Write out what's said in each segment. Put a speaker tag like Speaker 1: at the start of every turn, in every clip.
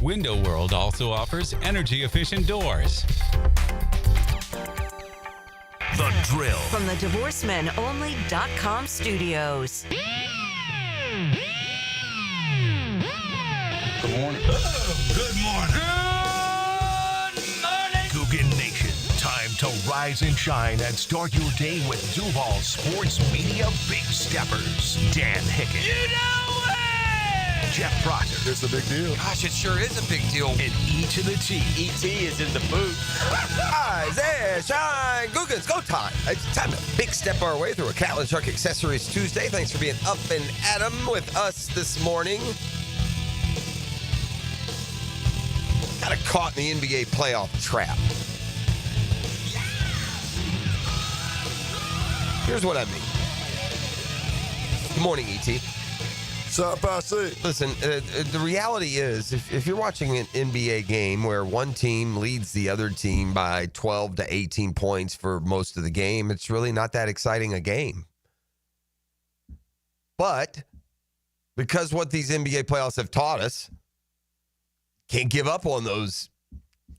Speaker 1: Window World also offers energy-efficient doors.
Speaker 2: The Drill.
Speaker 3: From the DivorceMenOnly.com studios.
Speaker 4: Good morning.
Speaker 2: Good morning.
Speaker 4: Good morning.
Speaker 2: Coogan Nation. Time to rise and shine and start your day with Duval Sports Media Big Steppers. Dan Hicken.
Speaker 4: You know it!
Speaker 2: Jeff Proctor.
Speaker 5: It's a big deal.
Speaker 6: Gosh, it sure is a big deal.
Speaker 2: And E to the T.
Speaker 6: E.T. is in the booth.
Speaker 7: Rise and shine. Googans, go time. It's time to big step our way through a Catlin Truck Accessories Tuesday. Thanks for being up and at 'em with us this morning. Kind of caught in the NBA playoff trap. Here's what I mean. Good morning, E.T.
Speaker 5: Sup, I see.
Speaker 7: Listen, the reality is, if you're watching an NBA game where one team leads the other team by 12 to 18 points for most of the game, it's really not that exciting a game. But because what these NBA playoffs have taught us, can't give up on those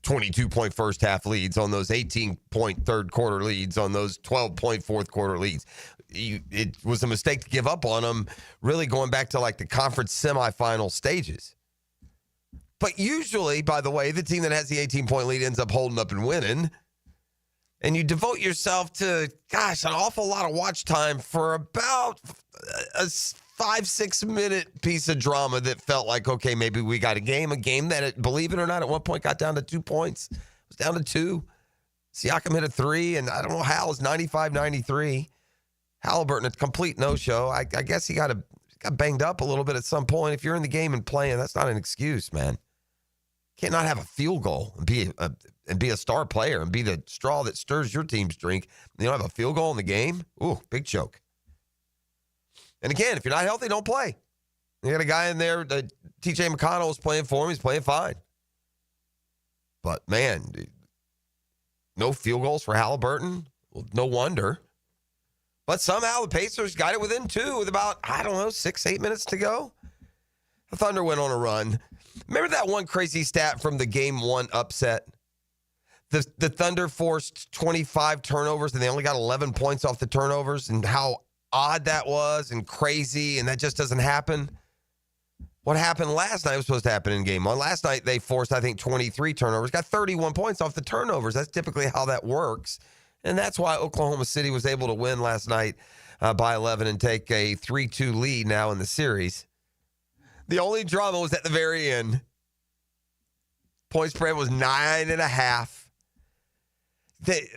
Speaker 7: 22-point first half leads, on those 18-point third quarter leads, on those 12-point fourth quarter leads. It was a mistake to give up on them, really going back to like the conference semifinal stages. But usually, by the way, the team that has the 18-point lead ends up holding up and winning. And you devote yourself to, gosh, an awful lot of watch time for about a 5-6 minute piece of drama that felt like, okay, maybe we got a game that, believe it or not, at one point got down to 2 points. It was down to 2. Siakam hit a 3, and I don't know how, it was 95-93. Halliburton, a complete no-show. I guess he got banged up a little bit at some point. If you're in the game and playing, that's not an excuse, man. Can't not have a field goal and be a star player and be the straw that stirs your team's drink. You don't have a field goal in the game? Ooh, big choke. And again, if you're not healthy, don't play. You got a guy in there that TJ McConnell was playing for him. He's playing fine. But, man, no field goals for Halliburton? Well, no wonder. But somehow the Pacers got it within 2 with about, 6-8 minutes to go. The Thunder went on a run. Remember that one crazy stat from the Game 1 upset? The Thunder forced 25 turnovers, and they only got 11 points off the turnovers, and how odd that was and crazy, and that just doesn't happen. What happened last night was supposed to happen in Game 1. Last night, they forced, 23 turnovers, got 31 points off the turnovers. That's typically how that works. And that's why Oklahoma City was able to win last night by 11 and take a 3-2 lead now in the series. The only drama was at the very end. Point spread was 9.5.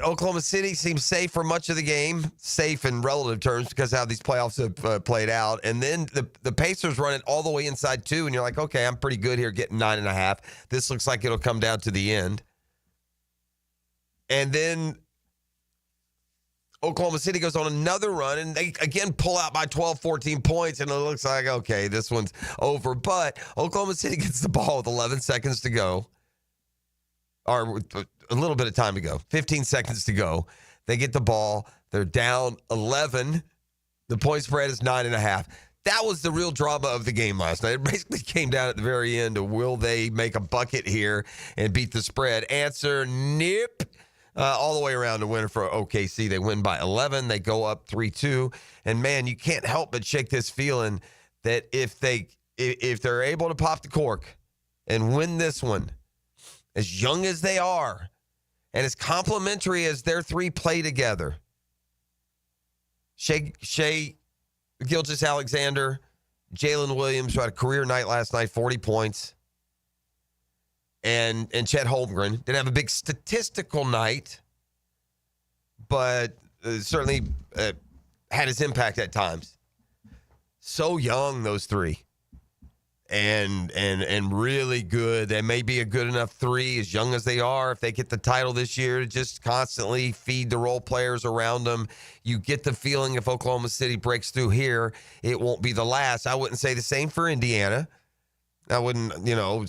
Speaker 7: Oklahoma City seemed safe for much of the game, safe in relative terms because of how these playoffs have played out. And then the Pacers run it all the way inside 2, and you're like, okay, I'm pretty good here getting 9.5. This looks like it'll come down to the end. And then Oklahoma City goes on another run, and they, again, pull out by 12, 14 points, and it looks like, okay, this one's over. But Oklahoma City gets the ball with 11 seconds to go, or a little bit of time to go, 15 seconds to go. They get the ball. They're down 11. The point spread is 9.5. That was the real drama of the game last night. It basically came down at the very end to will they make a bucket here and beat the spread? Answer, nope. All the way around to win for OKC. They win by 11. They go up 3-2. And, man, you can't help but shake this feeling that if they're able to pop the cork and win this one, as young as they are and as complimentary as their three play together, Shai Gilgeous-Alexander, Jalen Williams, who had a career night last night, 40 points, and Chet Holmgren didn't have a big statistical night, but certainly had his impact at times. So young, those three, and really good. They may be a good enough three, as young as they are, if they get the title this year, to just constantly feed the role players around them. You get the feeling if Oklahoma City breaks through here, it won't be the last. I wouldn't say the same for Indiana. I wouldn't,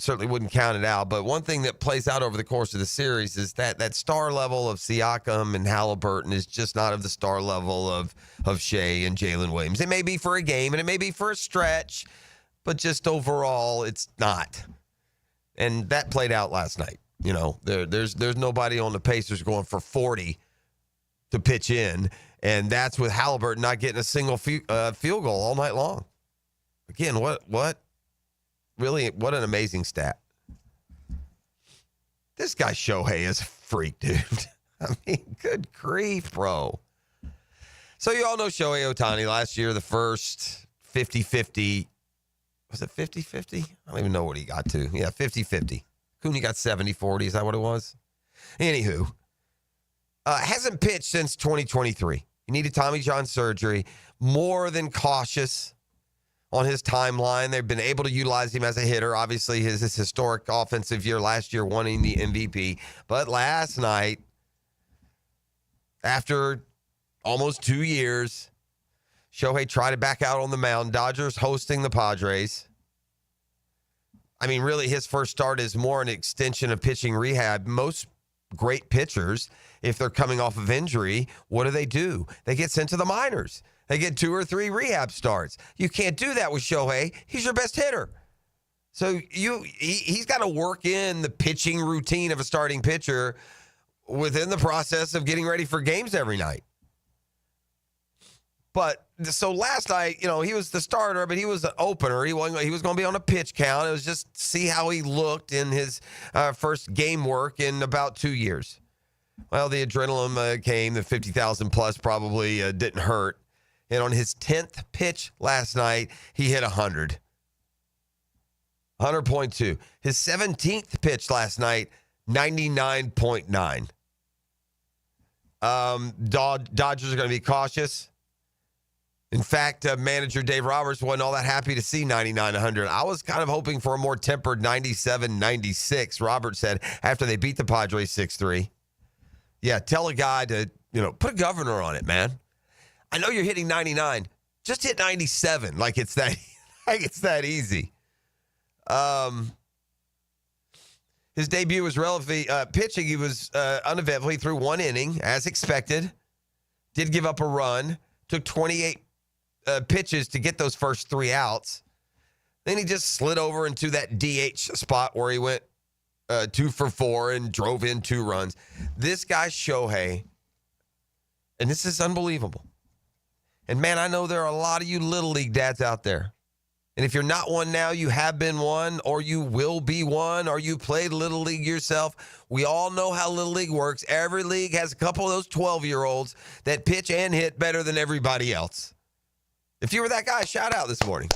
Speaker 7: certainly wouldn't count it out. But one thing that plays out over the course of the series is that star level of Siakam and Halliburton is just not of the star level of Shai and Jalen Williams. It may be for a game and it may be for a stretch, but just overall, it's not. And that played out last night. You know, there's nobody on the Pacers going for 40 to pitch in, and that's with Halliburton not getting a single field goal all night long. Again, what an amazing stat. This guy Shohei is a freak, dude. I mean, good grief, bro. So you all know Shohei Ohtani last year, the first 50-50. Was it 50-50? I don't even know what he got to. Yeah, 50-50. Cooney got 70-40. Is that what it was? Anywho, hasn't pitched since 2023. He needed Tommy John surgery. More than cautious on his timeline. They've been able to utilize him as a hitter. Obviously, his historic offensive year last year, winning the MVP. But last night, after almost 2 years, Shohei tried to back out on the mound. Dodgers hosting the Padres. I mean, really, his first start is more an extension of pitching rehab. Most great pitchers, if they're coming off of injury, what do? They get sent to the minors. They get 2 or 3 rehab starts. You can't do that with Shohei. He's your best hitter. So he's got to work in the pitching routine of a starting pitcher within the process of getting ready for games every night. But so last night, you know, he was the starter, but he was the opener. He was going to be on a pitch count. It was just see how he looked in his first game work in about 2 years. Well, the adrenaline came. The 50,000 plus probably didn't hurt. And on his 10th pitch last night, he hit 100. 100.2. His 17th pitch last night, 99.9. Dodgers are going to be cautious. In fact, manager Dave Roberts wasn't all that happy to see 99-100. I was kind of hoping for a more tempered 97-96, Roberts said, after they beat the Padres 6-3. Yeah, tell a guy to, put a governor on it, man. I know you're hitting 99. Just hit 97 like it's that easy. His debut was relatively pitching. He was uneventful. He threw 1 inning, as expected. Did give up a run. Took 28 pitches to get those first 3 outs. Then he just slid over into that DH spot where he went 2 for 4 and drove in 2 runs. This guy, Shohei, and this is unbelievable. And, man, I know there are a lot of you Little League dads out there. And if you're not one now, you have been one, or you will be one, or you played Little League yourself. We all know how Little League works. Every league has a couple of those 12-year-olds that pitch and hit better than everybody else. If you were that guy, shout out this morning.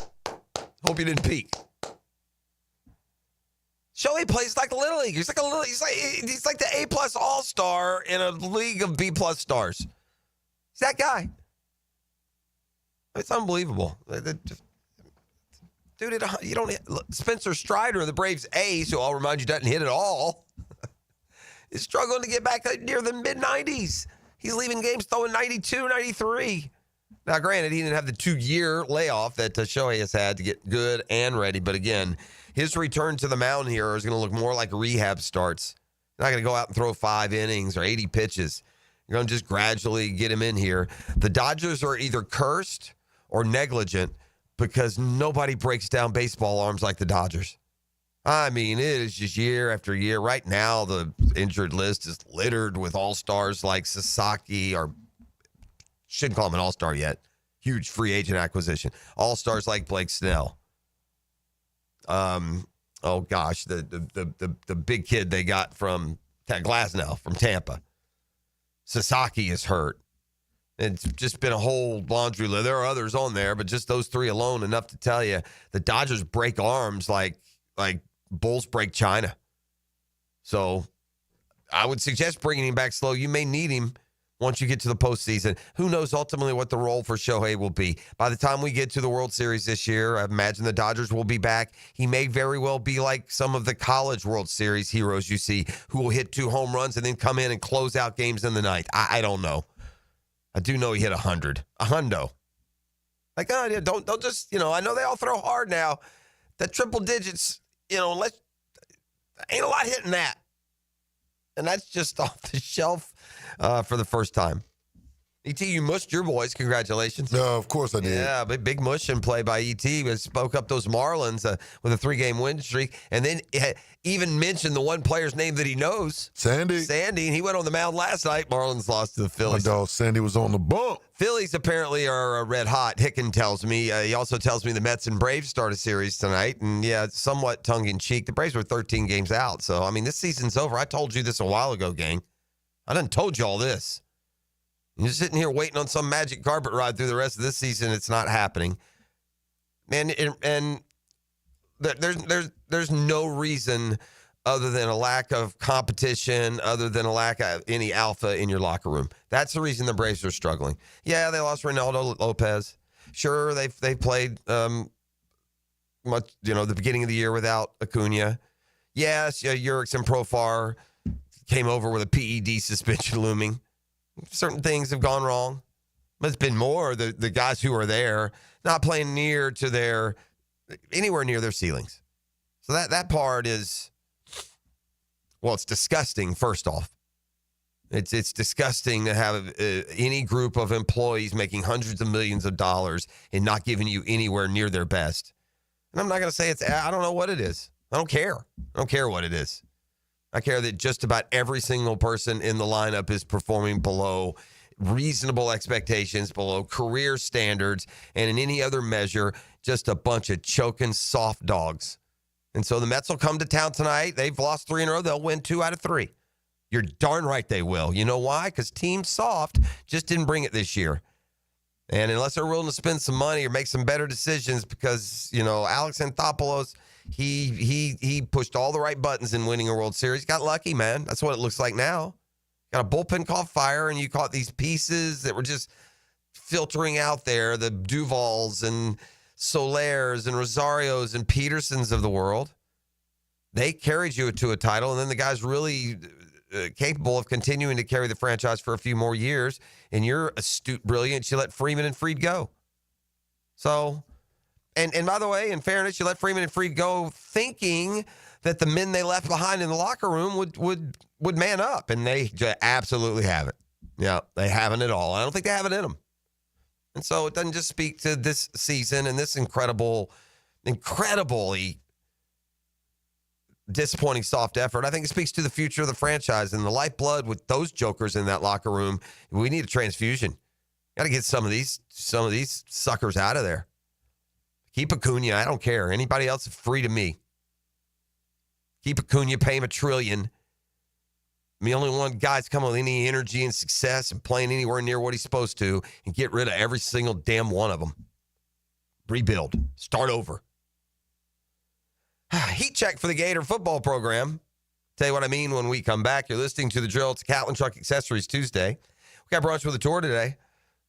Speaker 7: Hope you didn't peek. Shohei plays like a Little League. He's like the A+ all-star in a league of B+ stars. He's that guy. It's unbelievable. Dude, you don't hit. Spencer Strider, the Braves ace, who I'll remind you doesn't hit at all, is struggling to get back near the mid-90s. He's leaving games throwing 92, 93. Now, granted, he didn't have the 2-year layoff that Shohei has had to get good and ready. But again, his return to the mound here is going to look more like rehab starts. You're not going to go out and throw 5 innings or 80 pitches. You're going to just gradually get him in here. The Dodgers are either cursed or negligent because nobody breaks down baseball arms like the Dodgers. I mean, it is just year after year. Right now, the injured list is littered with all-stars like Sasaki, or shouldn't call him an all-star yet. Huge free agent acquisition. All-stars like Blake Snell. Oh gosh, the big kid they got from Glasnow from Tampa. Sasaki is hurt. It's just been a whole laundry list. There are others on there, but just those 3 alone, enough to tell you the Dodgers break arms like bulls break china. So I would suggest bringing him back slow. You may need him once you get to the postseason. Who knows ultimately what the role for Shohei will be. By the time we get to the World Series this year, I imagine the Dodgers will be back. He may very well be like some of the college World Series heroes you see who will hit 2 home runs and then come in and close out games in the ninth. I don't know. I do know he hit 100. A hundo. Like, don't just, I know they all throw hard now. The triple digits, ain't a lot hitting that. And that's just off the shelf for the first time E.T., you mushed your boys. Congratulations.
Speaker 5: No, of course I did.
Speaker 7: Yeah, big mushing play by E.T. Spoke up those Marlins with a 3-game win streak, and then even mentioned the one player's name that he knows.
Speaker 5: Sandy.
Speaker 7: And he went on the mound last night. Marlins lost to the
Speaker 5: My
Speaker 7: Phillies.
Speaker 5: dog Sandy was on the bump.
Speaker 7: Phillies apparently are red hot. Hicken tells me. He also tells me the Mets and Braves start a series tonight. And, yeah, somewhat tongue-in-cheek. The Braves were 13 games out. So, I mean, this season's over. I told you this a while ago, gang. I done told you all this. You're sitting here waiting on some magic carpet ride through the rest of this season. It's not happening. Man, and there's no reason other than a lack of competition, other than a lack of any alpha in your locker room. That's the reason the Braves are struggling. Yeah, they lost Ronaldo Lopez. Sure, they played the beginning of the year without Acuna. Yes, Jurickson Profar came over with a PED suspension looming. Certain things have gone wrong. But it's been more the guys who are there not playing anywhere near their ceilings. So that part is, well, it's disgusting, first off. It's disgusting to have any group of employees making hundreds of millions of dollars and not giving you anywhere near their best. And I'm not going to say I don't know what it is. I don't care. I don't care what it is. I care that just about every single person in the lineup is performing below reasonable expectations, below career standards, and in any other measure, just a bunch of choking soft dogs. And so the Mets will come to town tonight. They've lost 3 in a row. They'll win 2 out of 3. You're darn right they will. You know why? Because Team Soft just didn't bring it this year. And unless they're willing to spend some money or make some better decisions, because, Alex Anthopoulos, he pushed all the right buttons in winning a World Series. Got lucky, man. That's what it looks like now. Got a bullpen caught fire, and you caught these pieces that were just filtering out there, the Duvals and Solairs and Rosarios and Petersons of the world. They carried you to a title, and then the guy's really capable of continuing to carry the franchise for a few more years, and you're astute, brilliant. You let Freeman and Fried go. So, and by the way, in fairness, you let Freeman and Fried go thinking that the men they left behind in the locker room would man up, and they absolutely haven't. Yeah, they haven't at all. I don't think they have it in them. And so it doesn't just speak to this season and this incredibly disappointing soft effort. I think it speaks to the future of the franchise and the lifeblood with those jokers in that locker room. We need a transfusion. Got to get some of these suckers out of there. Keep Acuna. I don't care. Anybody else free to me. Keep Acuna, pay him $1 trillion. I'm the only one guy's coming with any energy and success and playing anywhere near what he's supposed to, and get rid of every single damn one of them. Rebuild. Start over. Heat check for the Gator football program. Tell you what I mean when we come back. You're listening to The Drill. It's Catlin Truck Accessories Tuesday. We got brunch with a tour today.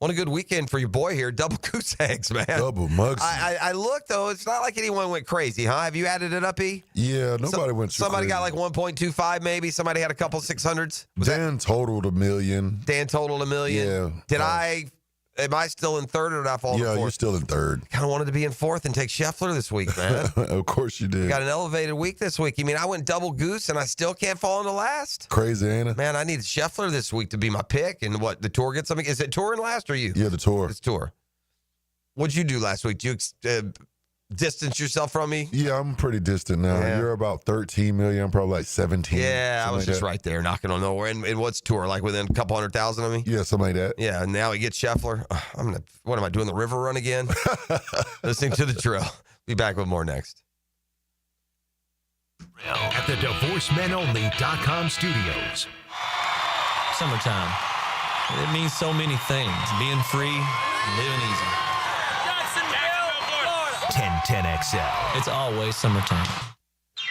Speaker 7: What a good weekend for your boy here. Double goose eggs, man.
Speaker 5: Double mugs.
Speaker 7: I looked, though. It's not like anyone went crazy, huh? Have you added it up, E?
Speaker 5: Yeah, nobody went too
Speaker 7: Somebody
Speaker 5: crazy.
Speaker 7: got like 1.25 maybe. Somebody had a couple 600s.
Speaker 5: Dan totaled $1 million.
Speaker 7: Dan totaled $1 million.
Speaker 5: Yeah.
Speaker 7: Am I still in third or did I fall to
Speaker 5: Yeah,
Speaker 7: fourth?
Speaker 5: you're still in third.
Speaker 7: Kind of wanted to be in fourth and take Scheffler this week, man.
Speaker 5: Of course you did.
Speaker 7: Got an elevated week this week. You mean I went double goose and I still can't fall into last?
Speaker 5: Crazy, ain't it?
Speaker 7: Man, I need Scheffler this week to be my pick. And what, the tour gets something? Is it tour in last or you?
Speaker 5: Yeah, the tour.
Speaker 7: It's tour. What'd you do last week? Did you distance yourself from me?
Speaker 5: Yeah, I'm pretty distant now.
Speaker 7: Yeah.
Speaker 5: You're about 13 million. I'm probably like 17.
Speaker 7: Yeah, I was
Speaker 5: something
Speaker 7: just
Speaker 5: like
Speaker 7: right there, knocking on nowhere. And what's tour? Like within a couple 100,000 of me?
Speaker 5: that. Yeah, something like that.
Speaker 7: Yeah, and now he gets Scheffler. What am I doing, the river run again? Listening to The Drill. Be back with more next.
Speaker 2: At the DivorceMenOnly.com studios.
Speaker 8: Summertime. It means so many things. Being free, living easy.
Speaker 2: 1010XL.
Speaker 8: It's always summertime.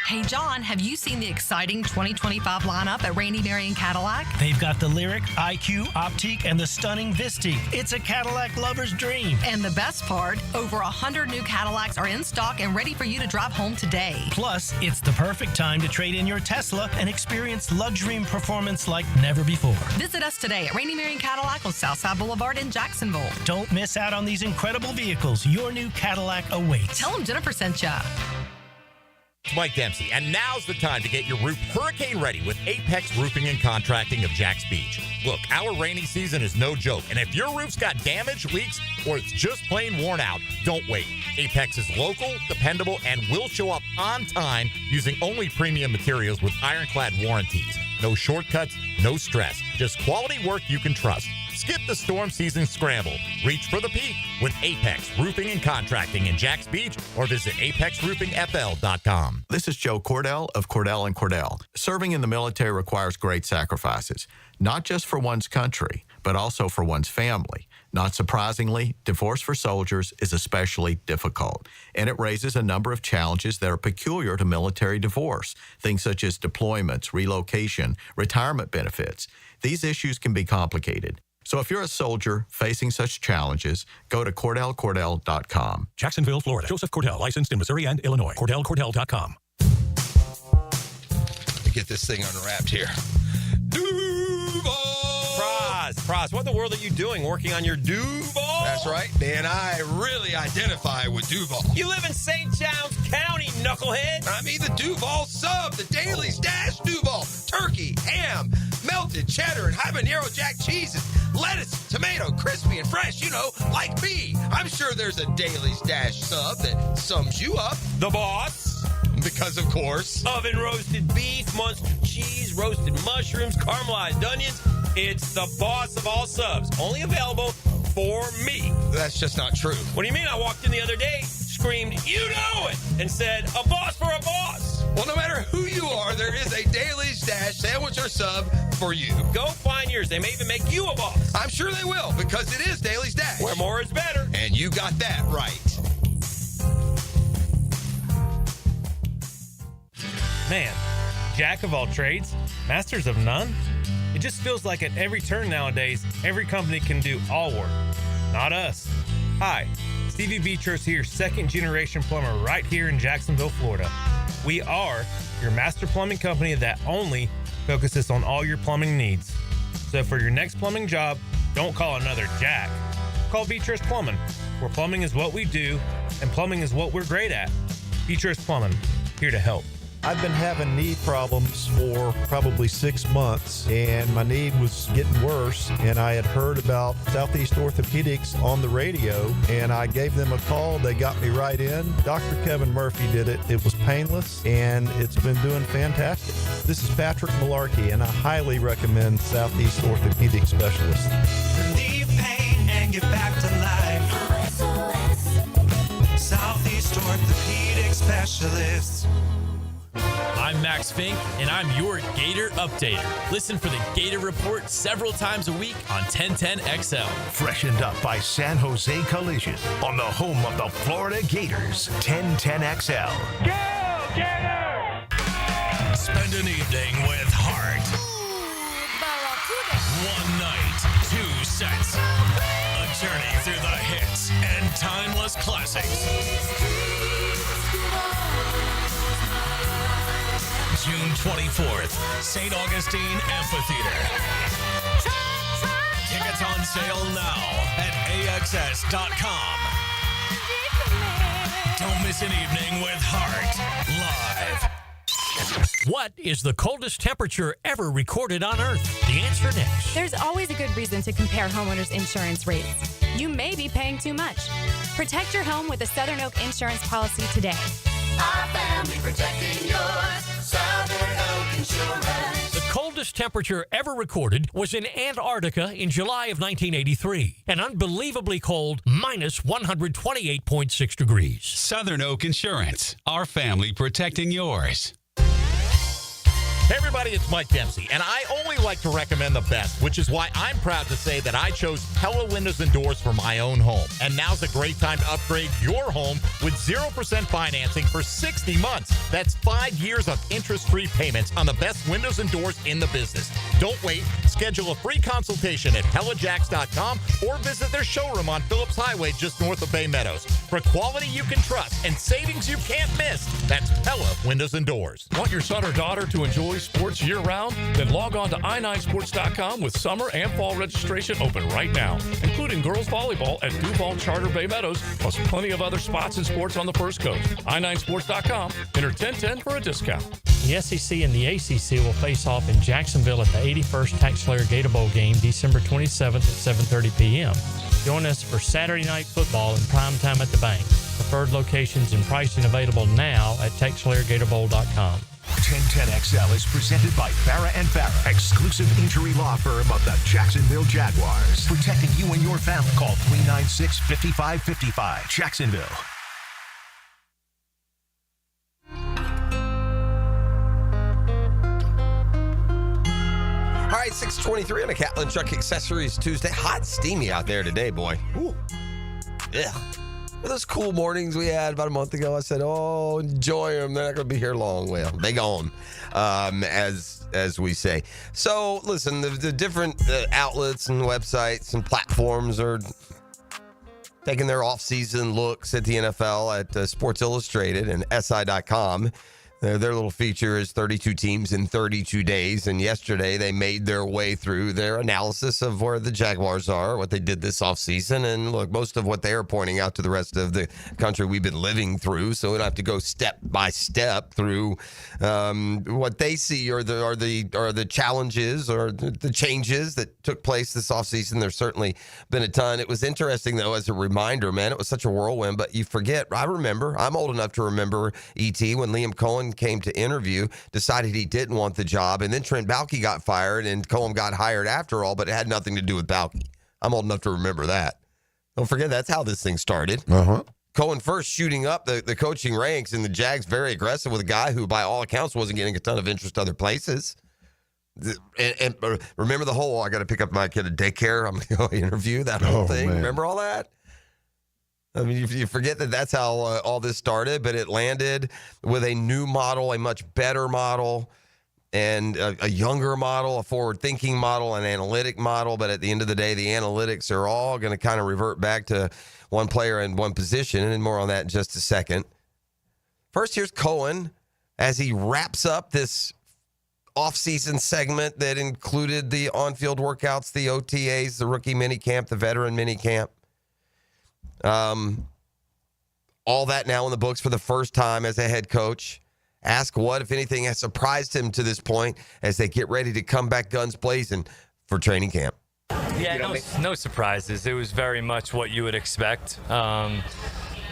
Speaker 9: Hey, John, have you seen the exciting 2025 lineup at Randy Marion Cadillac?
Speaker 10: They've got the Lyric, IQ, Optique, and the stunning Vistique. It's a Cadillac lover's dream.
Speaker 9: And the best part, over 100 new Cadillacs are in stock and ready for you to drive home today.
Speaker 10: Plus, it's the perfect time to trade in your Tesla and experience luxury and performance like never before.
Speaker 9: Visit us today at Randy Marion Cadillac on Southside Boulevard in Jacksonville.
Speaker 10: Don't miss out on these incredible vehicles. Your new Cadillac awaits.
Speaker 9: Tell them Jennifer sent ya.
Speaker 11: It's Mike Dempsey, and now's the time to get your roof hurricane ready with Apex Roofing and Contracting of Jax Beach. Look, our rainy season is no joke, and if your roof's got damage, leaks, or it's just plain worn out, don't wait. Apex is local, dependable, and will show up on time using only premium materials with ironclad warranties. No shortcuts, no stress, just quality work you can trust. Skip the storm season scramble. Reach for the peak with Apex Roofing and Contracting in Jacks Beach or visit apexroofingfl.com.
Speaker 12: This is Joe Cordell of Cordell & Cordell. Serving in the military requires great sacrifices, not just for one's country, but also for one's family. Not surprisingly, divorce for soldiers is especially difficult, and it raises a number of challenges that are peculiar to military divorce, things such as deployments, relocation, retirement benefits. These issues can be complicated. So if you're a soldier facing such challenges, go to CordellCordell.com.
Speaker 13: Jacksonville, Florida. Joseph Cordell, licensed in Missouri and Illinois. CordellCordell.com.
Speaker 7: Let me get this thing unwrapped here.
Speaker 6: Praz, what in the world are you doing working on your Duval?
Speaker 7: That's right, man. I really identify with Duval.
Speaker 6: You live in St. John's County, knucklehead.
Speaker 7: I mean the Duval sub, the Daily Stash Duval. Turkey, ham, melted cheddar, and habanero jack cheeses. Lettuce, tomato, crispy and fresh, you know, like me. I'm sure there's a Daily Stash sub that sums you up.
Speaker 6: The boss.
Speaker 7: Because, of course.
Speaker 6: Oven roasted beef, Munster cheese, roasted mushrooms, caramelized onions. It's the boss of all subs. Only available for me.
Speaker 7: That's just not true.
Speaker 6: What do you mean? I walked in the other day, screamed, "You know it!" and said, "A boss for a boss."
Speaker 7: Well, no matter who you are, there is a Daily Stash sandwich or sub for you.
Speaker 6: Go find yours. They may even make you a boss.
Speaker 7: I'm sure they will, because it is Daily Stash.
Speaker 6: Where more is better.
Speaker 7: And you got that right.
Speaker 14: Man, jack of all trades, masters of none? It just feels like at every turn nowadays, every company can do all work. Not us. Hi, Stevie Beatrice here, second-generation plumber right here in Jacksonville, Florida. We are your master plumbing company that only focuses on all your plumbing needs. So for your next plumbing job, don't call another Jack. Call Beatrice Plumbing, where plumbing is what we do, and plumbing is what we're great at. Beatrice Plumbing, here to help.
Speaker 15: I've been having knee problems for probably 6 months, and my knee was getting worse, and I had heard about Southeast Orthopedics on the radio, and I gave them a call. They got me right in. Dr. Kevin Murphy did it. It was painless, and it's been doing fantastic. This is Patrick Malarkey, and I highly recommend Southeast Orthopedic Specialists.
Speaker 4: Relieve pain and get back to life. Southeast Orthopedic Specialists.
Speaker 16: I'm Max Fink, and I'm your Gator updater. Listen for the Gator Report several times a week on 1010XL.
Speaker 2: Freshened up by San Jose Collision on the home of the Florida Gators, 1010XL.
Speaker 4: Go, Gator!
Speaker 13: Spend an evening with heart. One night, 2 sets. A journey through the hits and timeless classics. June 24th, St. Augustine Amphitheater. Tickets on sale now at AXS.com. Don't miss an evening with Heart live. What is the coldest temperature ever recorded on Earth? The answer next.
Speaker 17: There's always a good reason to compare homeowners' insurance rates. You may be paying too much. Protect your home with a Southern Oak insurance policy today.
Speaker 4: Our family protecting yours. Southern Oak Insurance.
Speaker 13: The coldest temperature ever recorded was in Antarctica in July of 1983. An unbelievably cold minus 128.6 degrees.
Speaker 1: Southern Oak Insurance. Our family protecting yours.
Speaker 11: Hey everybody, it's Mike Dempsey, and I only like to recommend the best, which is why I'm proud to say that I chose Pella Windows and Doors for my own home. And now's a great time to upgrade your home with 0% financing for 60 months. That's 5 years of interest-free payments on the best windows and doors in the business. Don't wait. Schedule a free consultation at PellaJacks.com or visit their showroom on Phillips Highway just north of Bay Meadows. For quality you can trust and savings you can't miss, that's Pella Windows and Doors.
Speaker 18: Want your son or daughter to enjoy sports year-round? Then log on to i9sports.com with summer and fall registration open right now, including girls volleyball at Duval Charter Bay Meadows, plus plenty of other spots and sports on the First Coast. i9sports.com. Enter 1010 for a discount.
Speaker 19: The SEC and the ACC will face off in Jacksonville at the 81st Tax
Speaker 13: Slayer Gator Bowl game December 27th at 7:30 p.m. Join us for Saturday Night Football in prime time at the bank. Preferred locations and pricing available now at TexSlayerGatorBowl.com.
Speaker 2: 1010XL is presented by Farah and Farah, exclusive injury law firm of the Jacksonville Jaguars. Protecting you and your family. Call 396-5555. Jacksonville.
Speaker 7: All right, 6:23 on a Catlin Truck Accessories Tuesday. Hot, steamy out there today, boy. Ooh. Yeah. Those cool mornings we had about a month ago, I said, oh, enjoy them. They're not going to be here long. Well, they gone, as we say. So, listen, the different outlets and websites and platforms are taking their off-season looks at the NFL at Sports Illustrated and SI.com. Their little feature is 32 teams in 32 days. And yesterday they made their way through their analysis of where the Jaguars are, what they did this offseason. And look, most of what they are pointing out to the rest of the country we've been living through. So we don't have to go step by step through what they see are the challenges or the changes that took place this offseason. There's certainly been a ton. It was interesting, though, as a reminder, man, it was such a whirlwind. But you forget, I'm old enough to remember, E.T., when Liam Cohen came to interview, decided he didn't want the job, and then Trent Baalke got fired, and Cohen got hired after all, but it had nothing to do with Baalke. I'm old enough to remember that. Don't forget, that's how this thing started. Cohen first shooting up the coaching ranks, and the Jags very aggressive with a guy who, by all accounts, wasn't getting a ton of interest other places. And remember the whole, I got to pick up my kid at daycare, I'm going to go interview, that whole thing. Man. Remember all that? I mean, you forget that that's how all this started, but it landed with a new model, a much better model, and a younger model, a forward-thinking model, an analytic model. But at the end of the day, the analytics are all going to kind of revert back to one player and one position, and more on that in just a second. First, here's Cohen as he wraps up this off-season segment that included the on-field workouts, the OTAs, the rookie minicamp, the veteran minicamp. All that now in the books for the first time as a head coach. Ask what, if anything, has surprised him to this point as they get ready to come back guns blazing for training camp.
Speaker 19: Yeah, no surprises. It was very much what you would expect,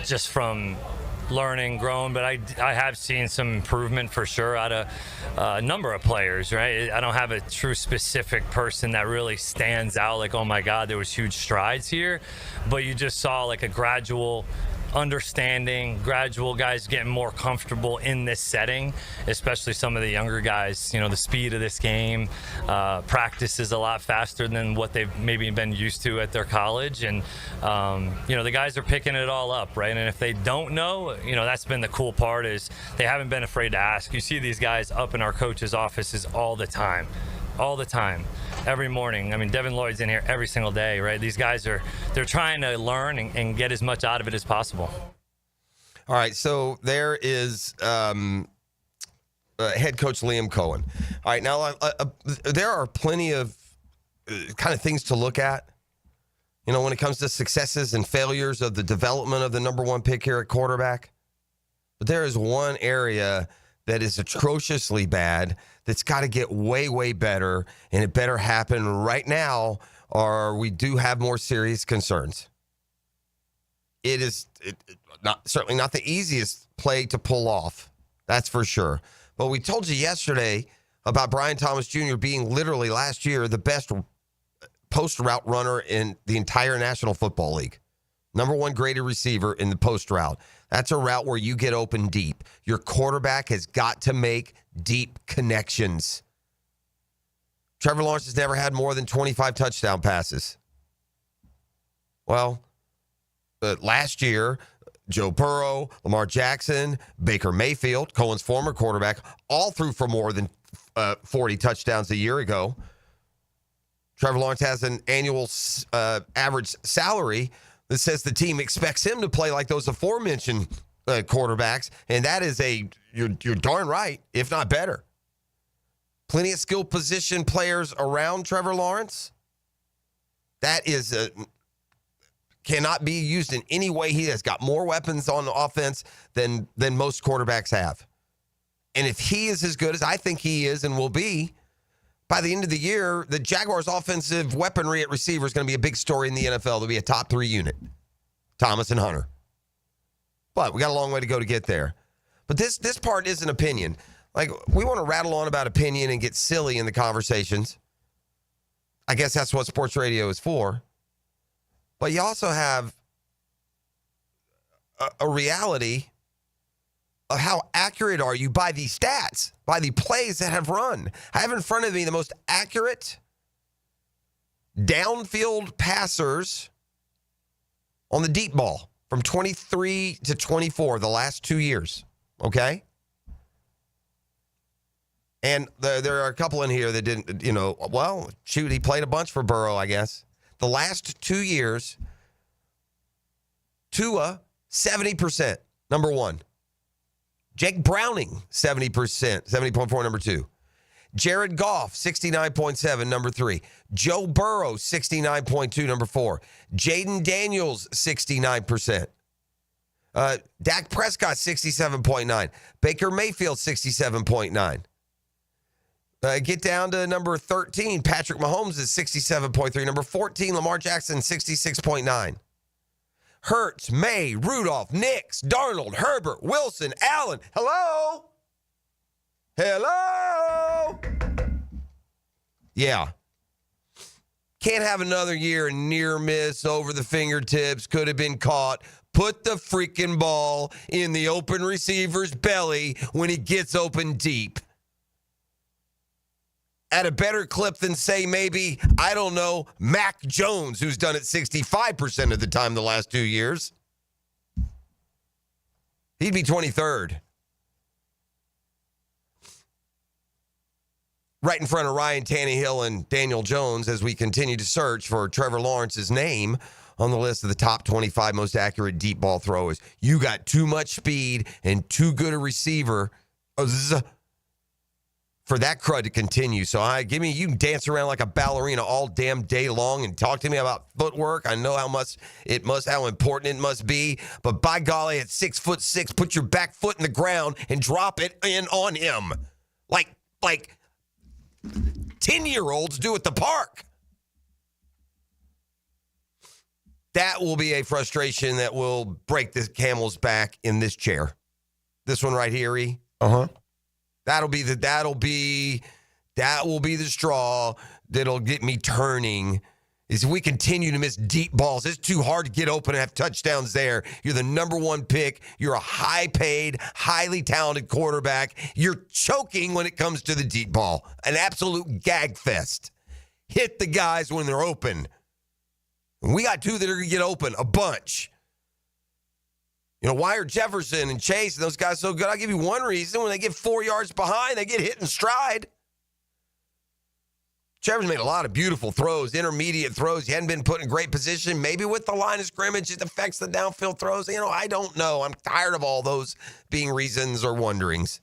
Speaker 19: just from learning, growing, but I have seen some improvement for sure out of a number of players, right? I don't have a true specific person that really stands out like, oh my God, there was huge strides here, but you just saw like a gradual understanding, gradual guys getting more comfortable in this setting, especially some of the younger guys. You know, the speed of this game, practice is a lot faster than what they've maybe been used to at their college. And, you know, the guys are picking it all up, right? And if they don't know, you know, that's been the cool part is they haven't been afraid to ask. You see these guys up in our coaches' offices all the time, every morning. I mean, Devin Lloyd's in here every single day, right? These guys they're trying to learn and get as much out of it as possible.
Speaker 7: All right, so there is head coach Liam Cohen. All right, now there are plenty of kind of things to look at, you know, when it comes to successes and failures of the development of the number one pick here at quarterback. But there is one area that is atrociously bad that's got to get way, way better, and it better happen right now or we do have more serious concerns. It is certainly not the easiest play to pull off, that's for sure. But we told you yesterday about Brian Thomas Jr. being literally last year the best post route runner in the entire National Football League. Number one graded receiver in the post route. That's a route where you get open deep. Your quarterback has got to make deep connections. Trevor Lawrence has never had more than 25 touchdown passes. Well, last year, Joe Burrow, Lamar Jackson, Baker Mayfield, Cohen's former quarterback, all threw for more than 40 touchdowns a year ago. Trevor Lawrence has an annual average salary that says the team expects him to play like those aforementioned quarterbacks, and that is you're darn right, if not better. Plenty of skill position players around Trevor Lawrence. That is cannot be used in any way. He has got more weapons on the offense than most quarterbacks have. And if he is as good as I think he is and will be, by the end of the year, the Jaguars' offensive weaponry at receiver is going to be a big story in the NFL. They'll be a top 3 unit, Thomas and Hunter. But we got a long way to go to get there. But this part is an opinion. Like, we want to rattle on about opinion and get silly in the conversations. I guess that's what sports radio is for. But you also have a reality of how accurate are you by the stats, by the plays that have run. I have in front of me the most accurate downfield passers on the deep ball from 23 to 24, the last 2 years, okay? And there are a couple in here that didn't, he played a bunch for Burrow, I guess. The last 2 years, Tua, 70%, number 1. Jake Browning, 70%, 70.4, number 2. Jared Goff, 69.7, number 3. Joe Burrow, 69.2, number 4. Jaden Daniels, 69%. Dak Prescott, 67.9. Baker Mayfield, 67.9. Get down to number 13. Patrick Mahomes is 67.3. Number 14, Lamar Jackson, 66.9. Hurts, May, Rudolph, Nix, Darnold, Herbert, Wilson, Allen. Hello? Hello? Yeah. Can't have another year near miss, over the fingertips, could have been caught. Put the freaking ball in the open receiver's belly when he gets open deep. At a better clip than, say, maybe, I don't know, Mac Jones, who's done it 65% of the time the last 2 years. He'd be 23rd. Right in front of Ryan Tannehill and Daniel Jones as we continue to search for Trevor Lawrence's name on the list of the top 25 most accurate deep ball throwers. You got too much speed and too good a receiver for that crud to continue. So you can dance around like a ballerina all damn day long and talk to me about footwork. I know how important it must be. But by golly, at 6'6", put your back foot in the ground and drop it in on him. Like 10-year-olds do at the park. That will be a frustration that will break the camel's back in this chair. This one right here, E.
Speaker 5: Uh-huh.
Speaker 7: That will be the straw that'll get me turning. Is if we continue to miss deep balls. It's too hard to get open and have touchdowns there. You're the number 1 pick. You're a high-paid, highly talented quarterback. You're choking when it comes to the deep ball. An absolute gag fest. Hit the guys when they're open. And we got 2 that are going to get open, a bunch. Why are Jefferson and Chase and those guys so good? I'll give you one reason. When they get 4 yards behind, they get hit in stride. Trevor's made a lot of beautiful throws, intermediate throws. He hadn't been put in great position. Maybe with the line of scrimmage, it affects the downfield throws. I don't know. I'm tired of all those being reasons or wonderings.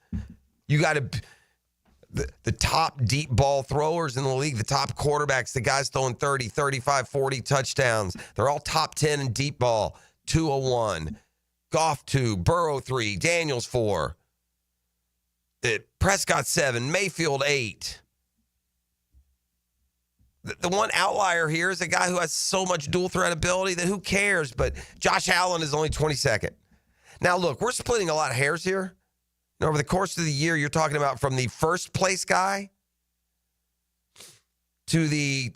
Speaker 7: You got to... The top deep ball throwers in the league, the top quarterbacks, the guys throwing 30, 35, 40 touchdowns. They're all top 10 in deep ball. 201. Goff 2, Burrow 3, Daniels 4, Prescott 7, Mayfield 8. The one outlier here is a guy who has so much dual threat ability that who cares? But Josh Allen is only 22nd. Now, look, we're splitting a lot of hairs here. Over the course of the year, you're talking about from the first place guy to the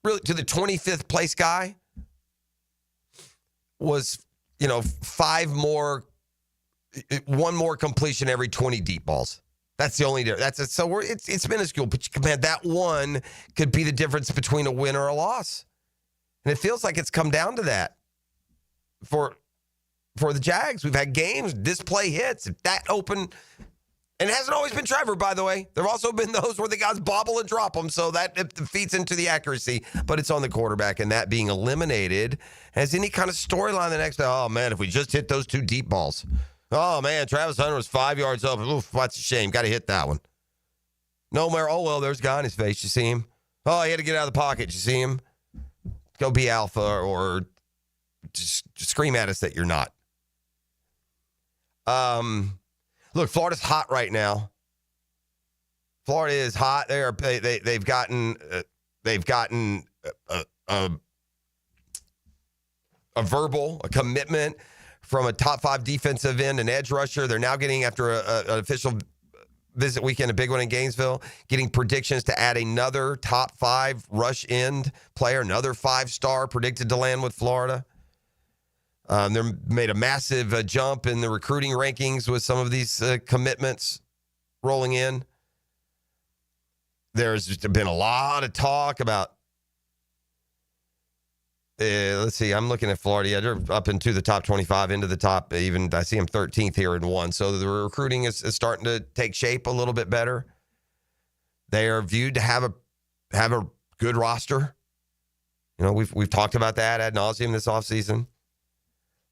Speaker 7: 25th place guy was... one more completion every 20 deep balls. That's the only difference. It's minuscule, but that one could be the difference between a win or a loss. And it feels like it's come down to that for the Jags. We've had games, this play hits, if that open, and it hasn't always been Trevor, by the way. There have also been those where the guys bobble and drop them, so that it feeds into the accuracy, but it's on the quarterback, and that being eliminated has any kind of storyline the next day. Oh, man, if we just hit those 2 deep balls. Oh, man, Travis Hunter was 5 yards open. Oof, that's a shame. Got to hit that one. No more, oh, well, there's a guy in his face. You see him? Oh, he had to get out of the pocket. You see him? Go be alpha or just scream at us that you're not. Look, Florida's hot right now. Florida is hot. They've gotten a commitment from a top 5 defensive end and edge rusher. They're now getting, after an official visit weekend, a big one in Gainesville, getting predictions to add another top 5 rush end player, another 5-star predicted to land with Florida. They made a massive jump in the recruiting rankings with some of these commitments rolling in. There's just been a lot of talk about, let's see, I'm looking at Florida. Yeah, they're up into the top 25, into the top, even I see them 13th here in 1. So the recruiting is starting to take shape a little bit better. They are viewed to have a good roster. You know, we've talked about that ad nauseum this offseason.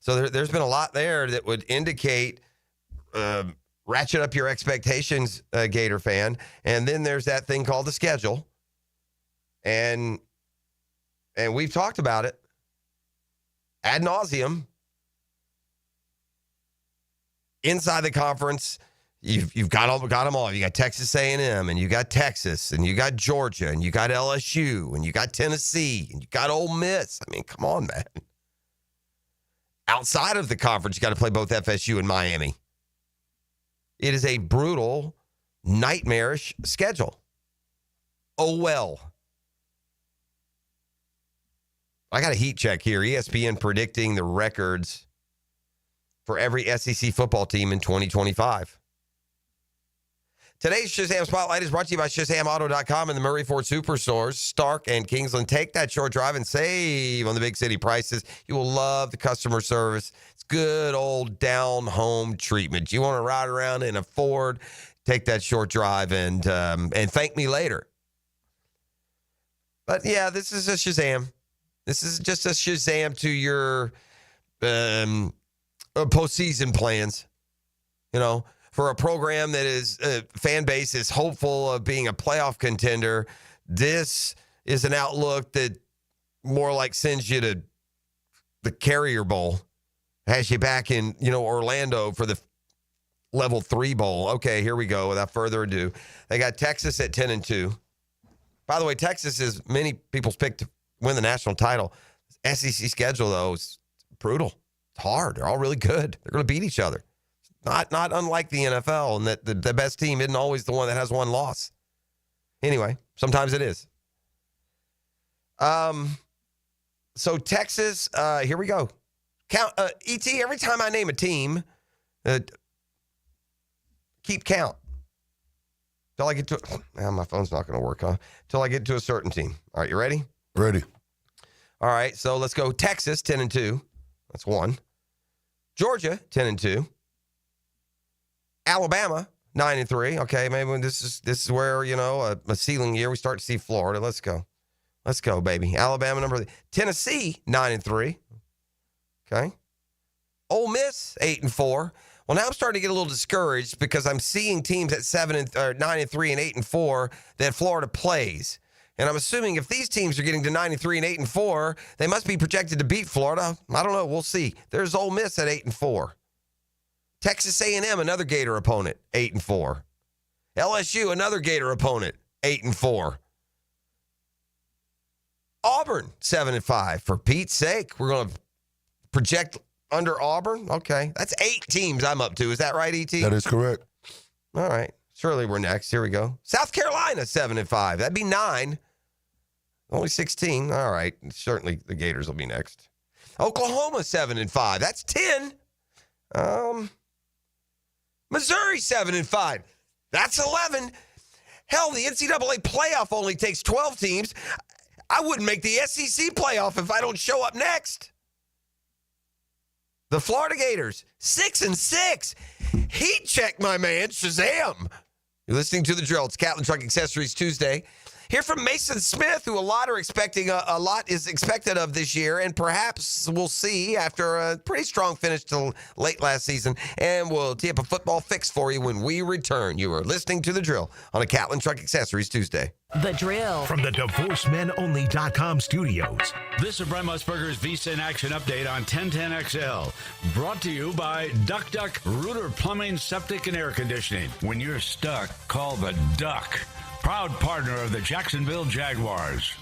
Speaker 7: So there's been a lot there that would indicate ratchet up your expectations, Gator fan. And then there's that thing called the schedule. And we've talked about it ad nauseum. Inside the conference, you've got them all. You got Texas A&M, and you got Texas, and you got Georgia, and you got LSU, and you got Tennessee, and you got Ole Miss. I mean, come on, man. Outside of the conference, you got to play both FSU and Miami. It is a brutal, nightmarish schedule. Oh, well. I got a heat check here. ESPN predicting the records for every SEC football team in 2025. Today's Shazam Spotlight is brought to you by ShazamAuto.com and the Murray Ford Superstores, Stark and Kingsland. Take that short drive and save on the big city prices. You will love the customer service. It's good old down-home treatment. You want to ride around in a Ford, take that short drive and thank me later. But, yeah, this is a Shazam. This is just a Shazam to your postseason plans, you know. For a program that is fan base is hopeful of being a playoff contender, this is an outlook that more like sends you to the Carrier Bowl, has you back in, you know, Orlando for the level 3 bowl. Okay, here we go. Without further ado, they got Texas at 10-2. By the way, Texas is many people's pick to win the national title. SEC schedule though is brutal. It's hard. They're all really good. They're going to beat each other. Not unlike the NFL, and that the best team isn't always the one that has one loss. Anyway, sometimes it is. So Texas, here we go. Count, ET, every time I name a team, keep count. Till I get to, my phone's not going to work, huh? Till I get to a certain team. All right, you ready?
Speaker 5: Ready.
Speaker 7: All right, so let's go. Texas, 10-2. That's 1. Georgia, 10-2. Alabama, 9-3. Okay, maybe this is where, you know, a ceiling year. We start to see Florida. Let's go. Let's go, baby. Alabama, number 3. Tennessee, 9-3. Okay. Ole Miss, 8-4. Well, now I'm starting to get a little discouraged because I'm seeing teams at 9-3 and 8-4 that Florida plays. And I'm assuming if these teams are getting to 9-3 and 8-4, they must be projected to beat Florida. I don't know. We'll see. There's Ole Miss at 8-4. Texas A&M, another Gator opponent, 8-4. LSU, another Gator opponent, 8-4. Auburn, 7-5. For Pete's sake, we're going to project under Auburn? Okay. That's 8 teams I'm up to. Is that right, E.T.?
Speaker 5: That is correct.
Speaker 7: All right. Surely we're next. Here we go. South Carolina, 7-5. That'd be 9. Only 16. All right. Certainly the Gators will be next. Oklahoma, 7-5. That's 10. Missouri, 7-5. That's 11. Hell, the NCAA playoff only takes 12 teams. I wouldn't make the SEC playoff if I don't show up next. The Florida Gators, 6-6. Heat check, my man. Shazam. You're listening to The Drill. It's Catlin Truck Accessories Tuesday. Hear from Mason Smith, who a lot are expecting, a lot is expected of this year, and perhaps we'll see after a pretty strong finish to late last season. And we'll tee up a football fix for you when we return. You are listening to The Drill on a Catlin Truck Accessories Tuesday.
Speaker 3: The Drill.
Speaker 2: From the DivorceMenOnly.com studios.
Speaker 20: This is Brent Musburger's Visa in Action update on 1010XL. Brought to you by Duck Duck Rooter Plumbing, Septic, and Air Conditioning. When you're stuck, call the Duck. Proud partner of the Jacksonville Jaguars.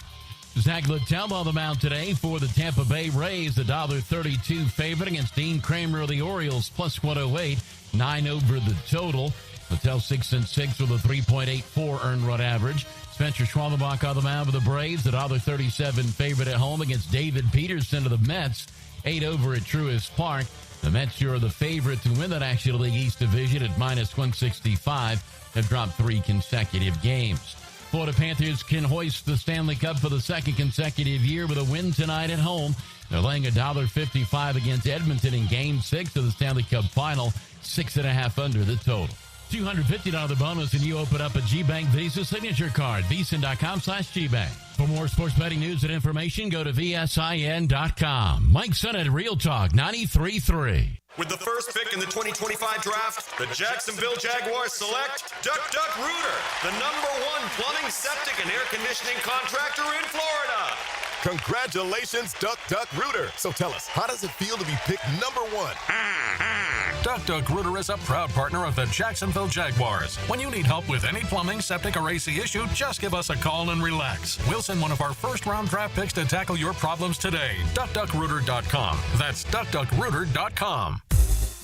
Speaker 21: Zach Littell on the mound today for the Tampa Bay Rays. The $1.32 favorite against Dean Kramer of the Orioles, plus 108. 9 over the total. Littell 6-6 with a 3.84 earned run average. Spencer Schwalbenbach on the mound for the Braves. The $1.37 favorite at home against David Peterson of the Mets. 8 over at Truist Park. The Mets here are the favorite to win the National League East Division at minus 165. Have dropped 3 consecutive games. Florida Panthers can hoist the Stanley Cup for the second consecutive year with a win tonight at home. They're laying $1.55 against Edmonton in Game 6 of the Stanley Cup Final. 6.5 under the total. $250 bonus and you open up a G-Bank Visa signature card. VSiN.com/GBank. For more sports betting news and information, go to VSIN.com. Mike Sennett, Real Talk 93.3.
Speaker 22: With the first pick in the 2025 draft, the Jacksonville Jaguars select Duck Duck Rooter, the #1 plumbing, septic, and air conditioning contractor in Florida.
Speaker 23: Congratulations, Duck Duck Rooter. So tell us, how does it feel to be picked #1?
Speaker 24: Duck Duck Rooter is a proud partner of the Jacksonville Jaguars. When you need help with any plumbing, septic, or AC issue, just give us a call and relax. We'll send one of our first-round draft picks to tackle your problems today. DuckDuckRooter.com. That's DuckDuckRooter.com.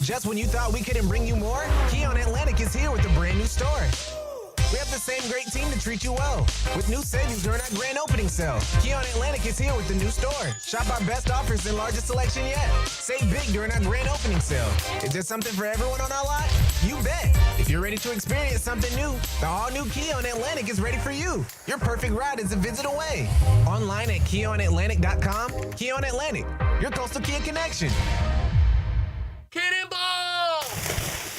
Speaker 25: Just when you thought we couldn't bring you more, Keon Atlantic is here with a brand new store. We have the same great team to treat you well. With new savings during our grand opening sale. Keon Atlantic is here with the new store. Shop our best offers and largest selection yet. Save big during our grand opening sale. Is there something for everyone on our lot? You bet. If you're ready to experience something new, the all-new Keon Atlantic is ready for you. Your perfect ride is a visit away. Online at KeonAtlantic.com. Keon Atlantic, your coastal Kia connection.
Speaker 26: Cannonball!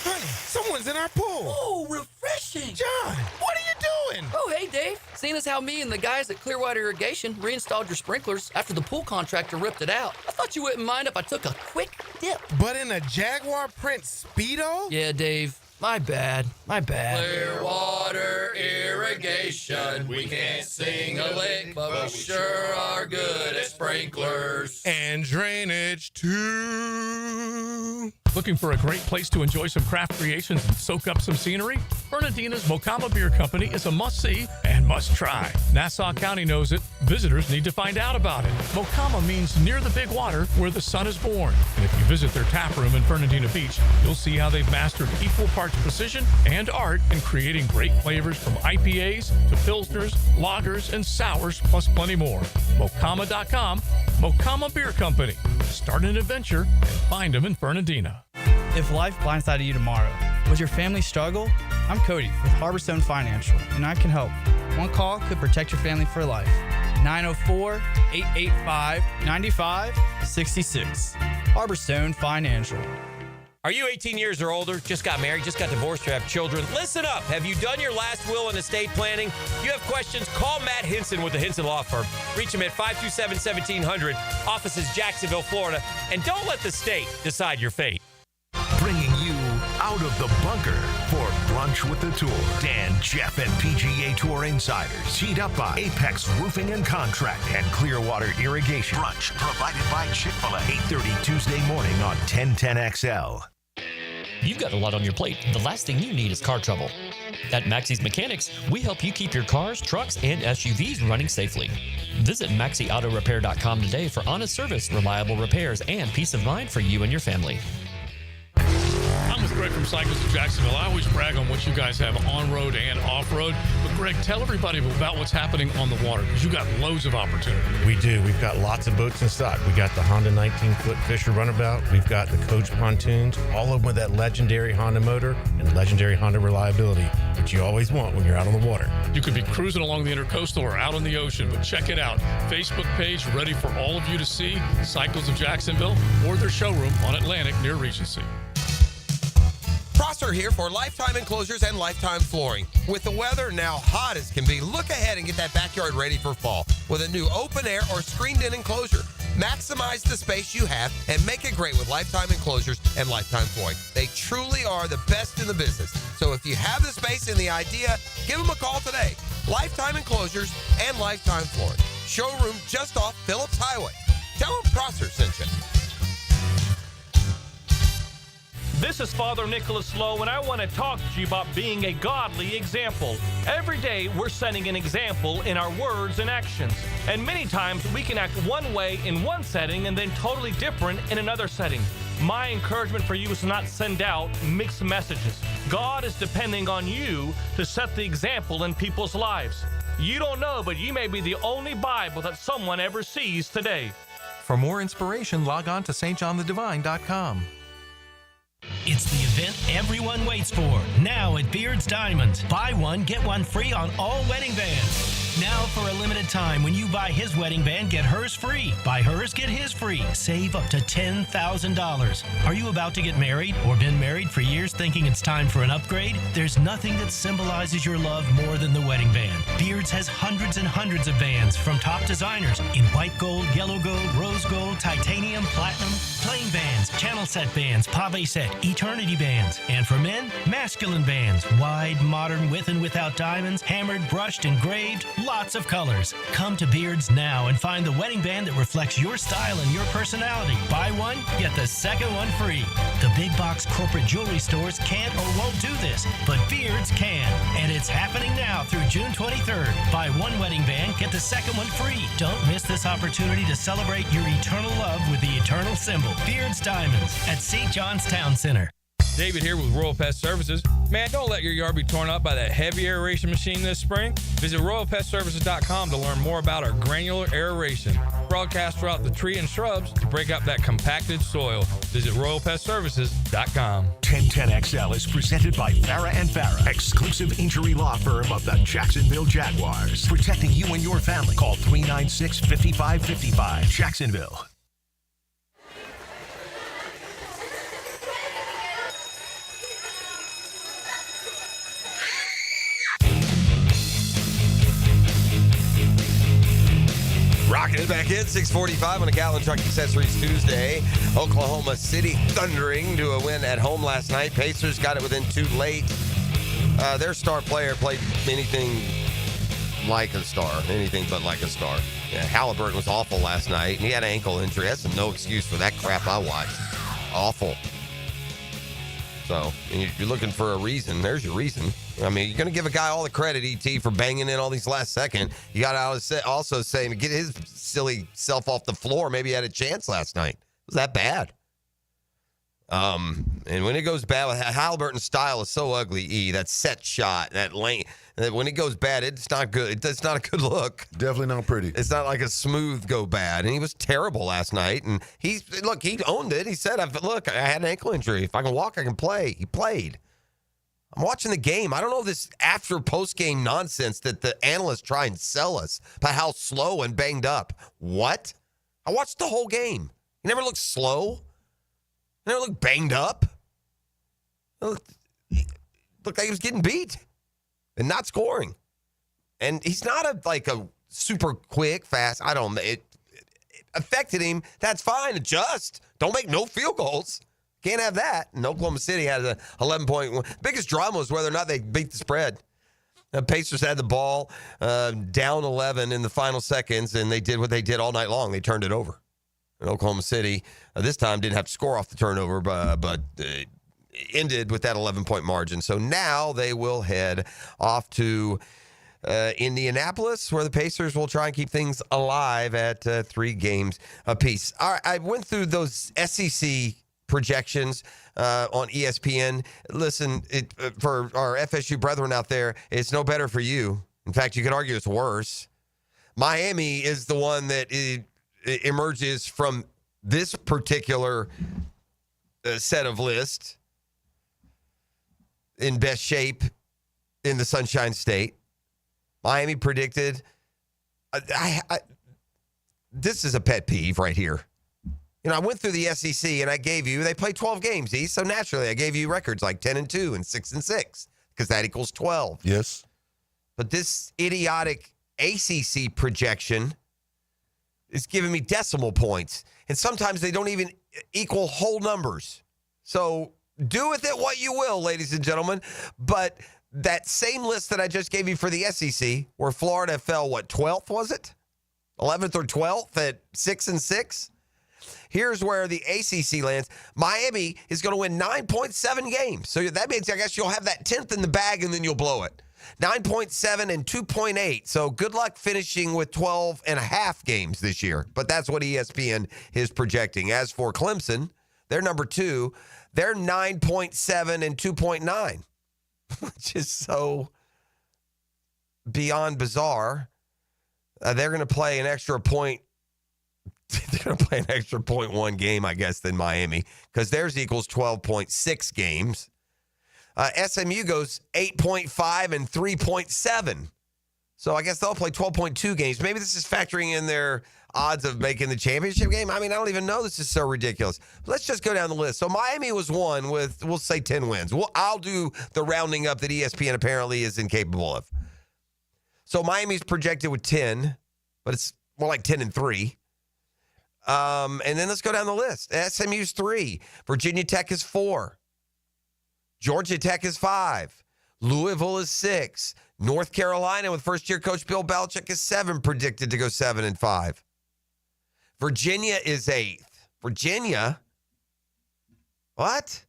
Speaker 27: Honey, someone's in our pool.
Speaker 26: Oh, refreshing.
Speaker 27: John, what are you doing?
Speaker 26: Oh, hey, Dave. Seeing as how me and the guys at Clearwater Irrigation reinstalled your sprinklers after the pool contractor ripped it out, I thought you wouldn't mind if I took a quick dip.
Speaker 27: But in a Jaguar print Speedo?
Speaker 26: Yeah, Dave. My bad.
Speaker 28: Clearwater Irrigation. We can't sing a lick, but we sure are good at sprinklers.
Speaker 27: And drainage, too.
Speaker 18: Looking for a great place to enjoy some craft creations and soak up some scenery? Fernandina's Mocama Beer Company is a must-see and must-try. Nassau County knows it. Visitors need to find out about it. Mocama means near the big water where the sun is born. And if you visit their tap room in Fernandina Beach, you'll see how they've mastered equal parts precision and art in creating great flavors from IPAs to Pilsners, lagers, and sours, plus plenty more. Mocama.com, Mocama Beer Company. Start an adventure and find them in Fernandina.
Speaker 29: If life blindsided you tomorrow, was your family struggle? I'm Cody with Harborstone Financial, and I can help. One call could protect your family for life. 904-885-9566. Harborstone Financial.
Speaker 6: Are you 18 years or older, just got married, just got divorced, or have children? Listen up. Have you done your last will and estate planning? You have questions? Call Matt Hinson with the Hinson Law Firm. Reach him at 527-1700. Office is Jacksonville, Florida. And don't let the state decide your fate.
Speaker 2: Bringing you out of the bunker for Brunch with the Tour. Dan, Jeff, and PGA Tour insiders. Teed up by Apex Roofing and Contract and Clearwater Irrigation. Brunch provided by Chick-fil-A. 8:30 Tuesday morning on 1010XL.
Speaker 30: You've got a lot on your plate. The last thing you need is car trouble. At Maxie's Mechanics, we help you keep your cars, trucks, and SUVs running safely. Visit MaxieAutoRepair.com today for honest service, reliable repairs, and peace of mind for you and your family.
Speaker 18: I'm with Greg from Cycles of Jacksonville. I always brag on what you guys have on-road and off-road. But Greg, tell everybody about what's happening on the water, because you got loads of opportunity.
Speaker 15: We do. We've got lots of boats in stock. We got the Honda 19-foot Fisher Runabout. We've got the Coach pontoons, all of them with that legendary Honda motor and legendary Honda reliability, which you always want when you're out on the water.
Speaker 18: You could be cruising along the Intercoastal or out on the ocean, but check it out. Facebook page ready for all of you to see. Cycles of Jacksonville or their showroom on Atlantic near Regency.
Speaker 7: Prosser here for Lifetime Enclosures and Lifetime Flooring. With the weather now hot as can be, look ahead and get that backyard ready for fall with a new open air or screened-in enclosure. Maximize the space you have and make it great with Lifetime Enclosures and Lifetime Flooring. They truly are the best in the business. So if you have the space and the idea, give them a call today. Lifetime Enclosures and Lifetime Flooring. Showroom just off Phillips Highway. Tell them Prosser sent you.
Speaker 1: This is Father Nicholas Lowe, and I want to talk to you about being a godly example. Every day, we're setting an example in our words and actions. And many times, we can act one way in one setting and then totally different in another setting. My encouragement for you is to not send out mixed messages. God is depending on you to set the example in people's lives. You don't know, but you may be the only Bible that someone ever sees today.
Speaker 4: For more inspiration, log on to stjohnthedivine.com.
Speaker 8: It's the event everyone waits for. Now at Beard's Diamonds. Buy one, get one free on all wedding bands. Now for a limited time, when you buy his wedding band, get hers free. Buy hers, get his free. Save up to $10,000. Are you about to get married or been married for years thinking it's time for an upgrade? There's nothing that symbolizes your love more than the wedding band. Beard's has hundreds and hundreds of bands from top designers in white gold, yellow gold, rose gold, titanium, platinum, plain bands, channel set bands, pave set, eternity bands. And for men, masculine bands, wide, modern, with and without diamonds, hammered, brushed, engraved, lots of colors. Come to Beard's now and find the wedding band that reflects your style and your personality. Buy one, get the second one free. The big box corporate jewelry stores can't or won't do this, but Beard's can. And it's happening now through June 23rd. Buy one wedding band, get the second one free. Don't miss this opportunity to celebrate your eternal love with the eternal symbol. Beard's Diamonds at St. John's Town Center.
Speaker 6: David here with Royal Pest Services. Man, don't let your yard be torn up by that heavy aeration machine this spring. Visit RoyalPestServices.com to learn more about our granular aeration. Broadcast throughout the tree and shrubs to break up that compacted soil. Visit RoyalPestServices.com.
Speaker 2: 1010XL is presented by Farah and Farah, exclusive injury law firm of the Jacksonville Jaguars. Protecting you and your family. Call 396-5555. Jacksonville.
Speaker 7: Rocking it back in, 6:45 on a Gallon Truck Accessories Tuesday. Oklahoma City thundering to a win at home last night. Pacers got it within two late. Their star player played anything like a star, anything but like a star. Yeah, Halliburton was awful last night, and he had an ankle injury. That's no excuse for that crap I watched. Awful. So, you're looking for a reason. There's your reason. I mean, you're going to give a guy all the credit, E.T., for banging in all these last second. You got to also say, to get his silly self off the floor, maybe he had a chance last night. It was that bad. And when it goes bad, Halliburton's style is so ugly, E. That set shot, that lane. When it goes bad, it's not good. It's not a good look.
Speaker 5: Definitely not pretty.
Speaker 7: It's not like a smooth go bad. And he was terrible last night. And he owned it. He said, look, I had an ankle injury. If I can walk, I can play. He played. I'm watching the game. I don't know this post-game nonsense that the analysts try and sell us about how slow and banged up. What? I watched the whole game. He never looked slow. He never looked banged up. He looked like he was getting beat and not scoring. And he's not a super quick, fast. It affected him. That's fine. Adjust. Don't make no field goals. Can't have that. And Oklahoma City had an 11-point. Biggest drama was whether or not they beat the spread. The Pacers had the ball down 11 in the final seconds, and they did what they did all night long. They turned it over. And Oklahoma City this time didn't have to score off the turnover, but ended with that 11-point margin. So now they will head off to Indianapolis, where the Pacers will try and keep things alive at 3 games apiece. All right, I went through those SEC projections on ESPN. Listen, for our FSU brethren out there, it's no better for you. In fact, you could argue it's worse. Miami is the one that emerges from this particular set of lists in best shape in the Sunshine State. Miami predicted. This is a pet peeve right here. I went through the SEC and I gave you, they play 12 games, E, so naturally I gave you records like 10-2 and 6-6 because that equals 12.
Speaker 5: Yes.
Speaker 7: But this idiotic ACC projection is giving me decimal points. And sometimes they don't even equal whole numbers. So do with it what you will, ladies and gentlemen. But that same list that I just gave you for the SEC, where Florida fell, 12th was it? 11th or 12th at 6-6? Here's where the ACC lands. Miami is going to win 9.7 games. So that means, I guess, you'll have that 10th in the bag and then you'll blow it. 9.7 and 2.8. So good luck finishing with 12 and a half games this year. But that's what ESPN is projecting. As for Clemson, they're number 2. They're 9.7 and 2.9, which is so beyond bizarre. They're going to play an extra point. They're going to play an extra 0.1 game, I guess, than Miami, because theirs equals 12.6 games. SMU goes 8.5 and 3.7. So I guess they'll play 12.2 games. Maybe this is factoring in their odds of making the championship game. I mean, I don't even know. This is so ridiculous. Let's just go down the list. So Miami was 1 with, we'll say, 10 wins. I'll do the rounding up that ESPN apparently is incapable of. So Miami's projected with 10, but it's more like 10 and 3. And then let's go down the list. SMU's 3. Virginia Tech is 4. Georgia Tech is 5. Louisville is 6. North Carolina with first-year coach Bill Belichick is 7, predicted to go 7-5. Virginia is 8th. Virginia? What?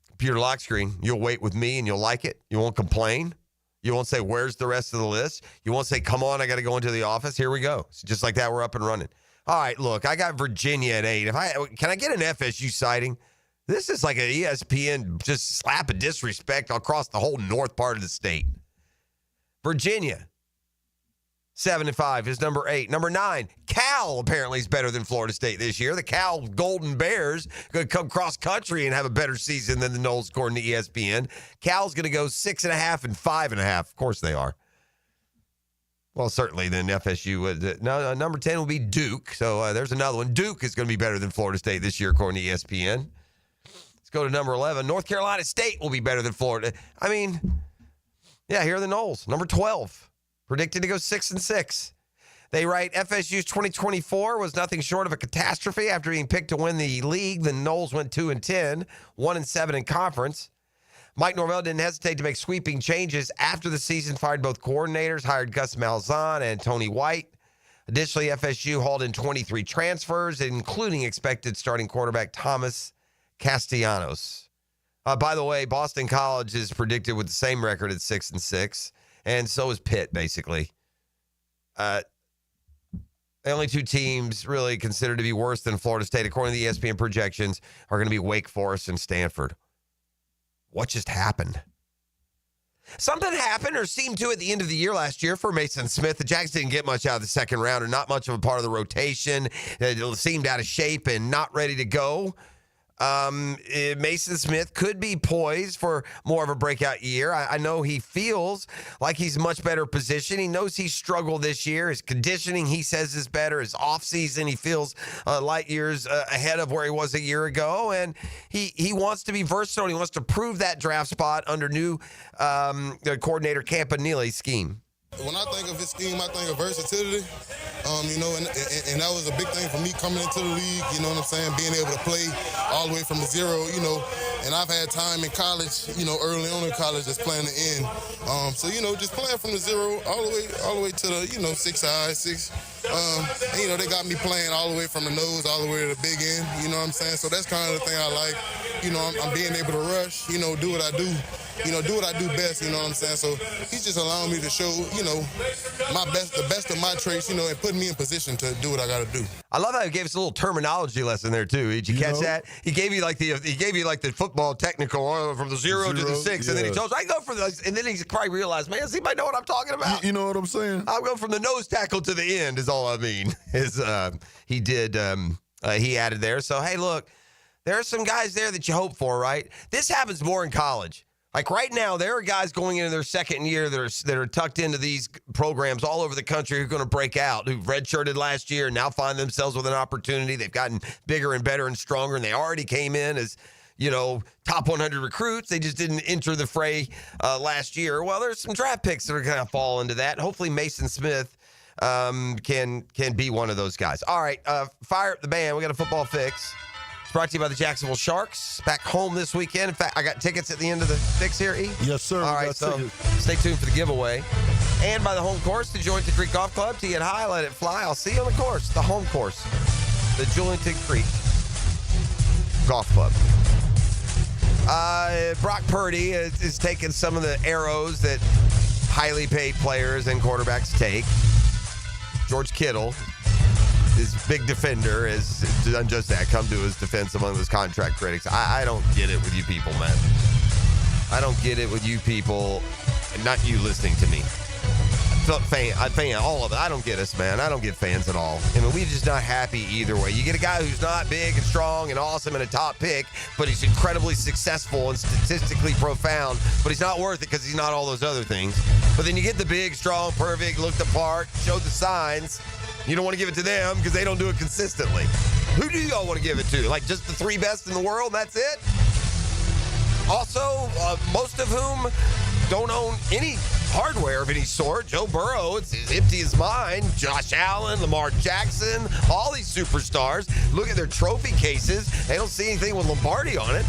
Speaker 7: Computer lock screen. You'll wait with me and you'll like it. You won't complain. You won't say, where's the rest of the list? You won't say, come on, I got to go into the office. Here we go. So just like that, we're up and running. All right, look, I got Virginia at 8. Can I get an FSU sighting? This is like an ESPN just slap of disrespect across the whole north part of the state. Virginia, 7-5 is number 8. Number 9, Cal apparently is better than Florida State this year. The Cal Golden Bears going to come cross country and have a better season than the Noles, according to ESPN. Cal's going to go 6.5 and 5.5. Of course they are. Well, certainly then FSU would. Number 10 will be Duke. So there's another one. Duke is going to be better than Florida State this year, according to ESPN. Let's go to number 11. North Carolina State will be better than Florida. I mean, yeah, here are the Noles. Number 12, predicted to go 6-6. They write FSU's 2024 was nothing short of a catastrophe after being picked to win the league. The Noles went 2-10, 1-7 in conference. Mike Norvell didn't hesitate to make sweeping changes after the season, fired both coordinators, hired Gus Malzahn and Tony White. Additionally, FSU hauled in 23 transfers, including expected starting quarterback Thomas Castellanos. By the way, Boston College is predicted with the same record at 6-6, and so is Pitt, basically. The only 2 teams really considered to be worse than Florida State, according to the ESPN projections, are going to be Wake Forest and Stanford. What just happened? Something happened or seemed to at the end of the year last year for Mason Smith. The Jags didn't get much out of the second round or not much of a part of the rotation. It seemed out of shape and not ready to go. Mason Smith could be poised for more of a breakout year. I know he feels like he's much better positioned. He knows he struggled this year. His conditioning, he says, is better. His offseason, he feels light years ahead of where he was a year ago. And he wants to be versatile. He wants to prove that draft spot under new coordinator Campanelli's scheme.
Speaker 3: When I think of his scheme, I think of versatility, and that was a big thing for me coming into the league, you know what I'm saying, being able to play all the way from the zero, and I've had time in college, early on in college just playing the end. Just playing from the zero all the way to the, 6 high, 6. They got me playing all the way from the nose all the way to the big end, you know what I'm saying? So that's kind of the thing I like. I'm being able to rush, do what I do. Do what I do best, you know what I'm saying? So he's just allowing me to show, the best of my traits, and putting me in position to do what I got to do.
Speaker 7: I love how he gave us a little terminology lesson there too. Did you catch that? He gave you like the football technical from the zero to the 6, and then he told us I go for the, and then he probably realized, man, does anybody know what I'm talking about?
Speaker 5: You know what I'm saying?
Speaker 7: I'll go from the nose tackle to the end is all I mean. He added there. So hey, look, there are some guys there that you hope for, right? This happens more in college. Like right now, there are guys going into their second year that are tucked into these programs all over the country who are going to break out, who redshirted last year and now find themselves with an opportunity. They've gotten bigger and better and stronger, and they already came in as, top 100 recruits. They just didn't enter the fray last year. Well, there's some draft picks that are going to fall into that. Hopefully Mason Smith can be one of those guys. All right, fire up the band. We got a football fix. It's brought to you by the Jacksonville Sharks. Back home this weekend. In fact, I got tickets at the end of the fix here, E?
Speaker 5: Yes, sir.
Speaker 7: All right, so stay tuned for the giveaway. And by the home course, the Julington Creek Golf Club. Tee it high, let it fly. I'll see you on the course, the home course, the Julington Creek Golf Club. Brock Purdy is taking some of the arrows that highly paid players and quarterbacks take. George Kittle, his big defender, has done just that, come to his defense among those contract critics. I don't get it with you people, man. I don't get it with you people, and not you listening to me. I fan all of it. I don't get us, man. I don't get fans at all. I mean, we're just not happy either way. You get a guy who's not big and strong and awesome and a top pick, but he's incredibly successful and statistically profound, but he's not worth it because he's not all those other things. But then you get the big, strong, perfect, looked the part, showed the signs. You don't want to give it to them because they don't do it consistently. Who do y'all want to give it to? Like just the three best in the world and that's it? Also, most of whom don't own any hardware of any sort. Joe Burrow, it's as empty as mine. Josh Allen, Lamar Jackson, all these superstars. Look at their trophy cases. They don't see anything with Lombardi on it.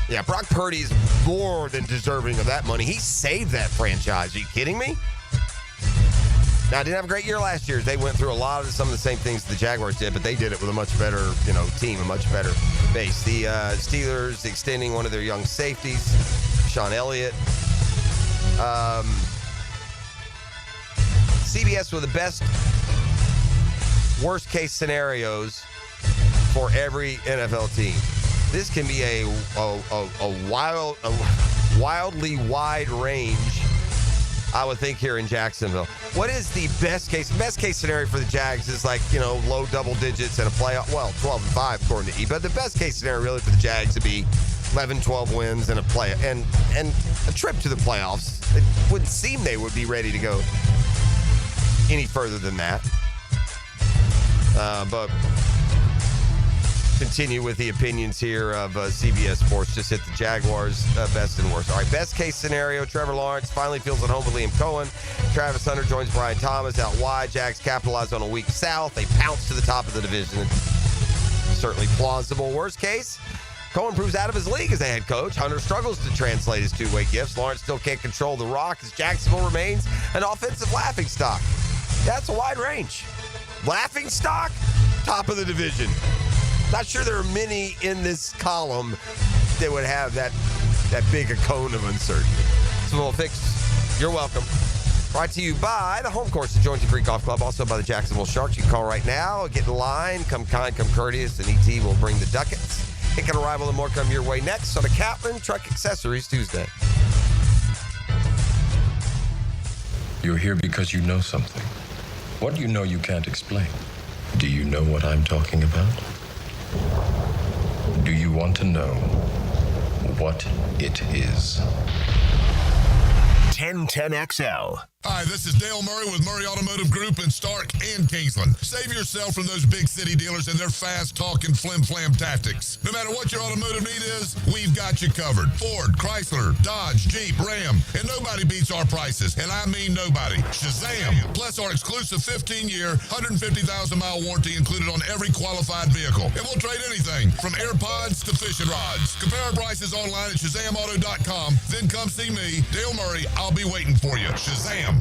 Speaker 7: Yeah, Brock Purdy is more than deserving of that money. He saved that franchise. Are you kidding me? Now, I didn't have a great year last year. They went through some of the same things the Jaguars did, but they did it with a much better, team, a much better base. The Steelers extending one of their young safeties, Sean Elliott. CBS with the best worst-case scenarios for every NFL team. This can be a wildly wide range, I would think, here in Jacksonville. What is the best case? Best case scenario for the Jags is low double digits and a playoff. Well, 12-5 according to E. But the best case scenario really for the Jags would be 11-12 wins and and a trip to the playoffs. It wouldn't seem they would be ready to go any further than that. But continue with the opinions here of CBS Sports. Just hit the Jaguars best and worst. All right, best case scenario, Trevor Lawrence finally feels at home with Liam Cohen. Travis Hunter joins Brian Thomas out wide. Jags capitalize on a weak South. They pounce to the top of the division. It's certainly plausible. Worst case, Cohen proves out of his league as a head coach. Hunter struggles to translate his two-way gifts. Lawrence still can't control the rock as Jacksonville remains an offensive laughingstock. That's a wide range. Laughingstock, top of the division. Not sure there are many in this column that would have that big a cone of uncertainty. So we'll fix. You're welcome. Brought to you by the home course at Julington Creek Golf Club, also by the Jacksonville Sharks. You can call right now, get in line, come kind, come courteous, and ET will bring the ducats. It can arrival and more come your way next on a Catlin Truck Accessories Tuesday.
Speaker 9: You're here because you know something. What do you know you can't explain? Do you know what I'm talking about? Do you want to know what it is?
Speaker 22: 1010XL.
Speaker 10: Hi, this is Dale Murray with Murray Automotive Group in Stark and Kingsland. Save yourself from those big city dealers and their fast-talking flim-flam tactics. No matter what your automotive need is, we've got you covered. Ford, Chrysler, Dodge, Jeep, Ram, and nobody beats our prices, and I mean nobody. Shazam! Plus our exclusive 15-year, 150,000-mile warranty included on every qualified vehicle. And we'll trade anything from AirPods to fishing rods. Compare our prices online at ShazamAuto.com. Then come see me, Dale Murray. I'll be waiting for you. Shazam!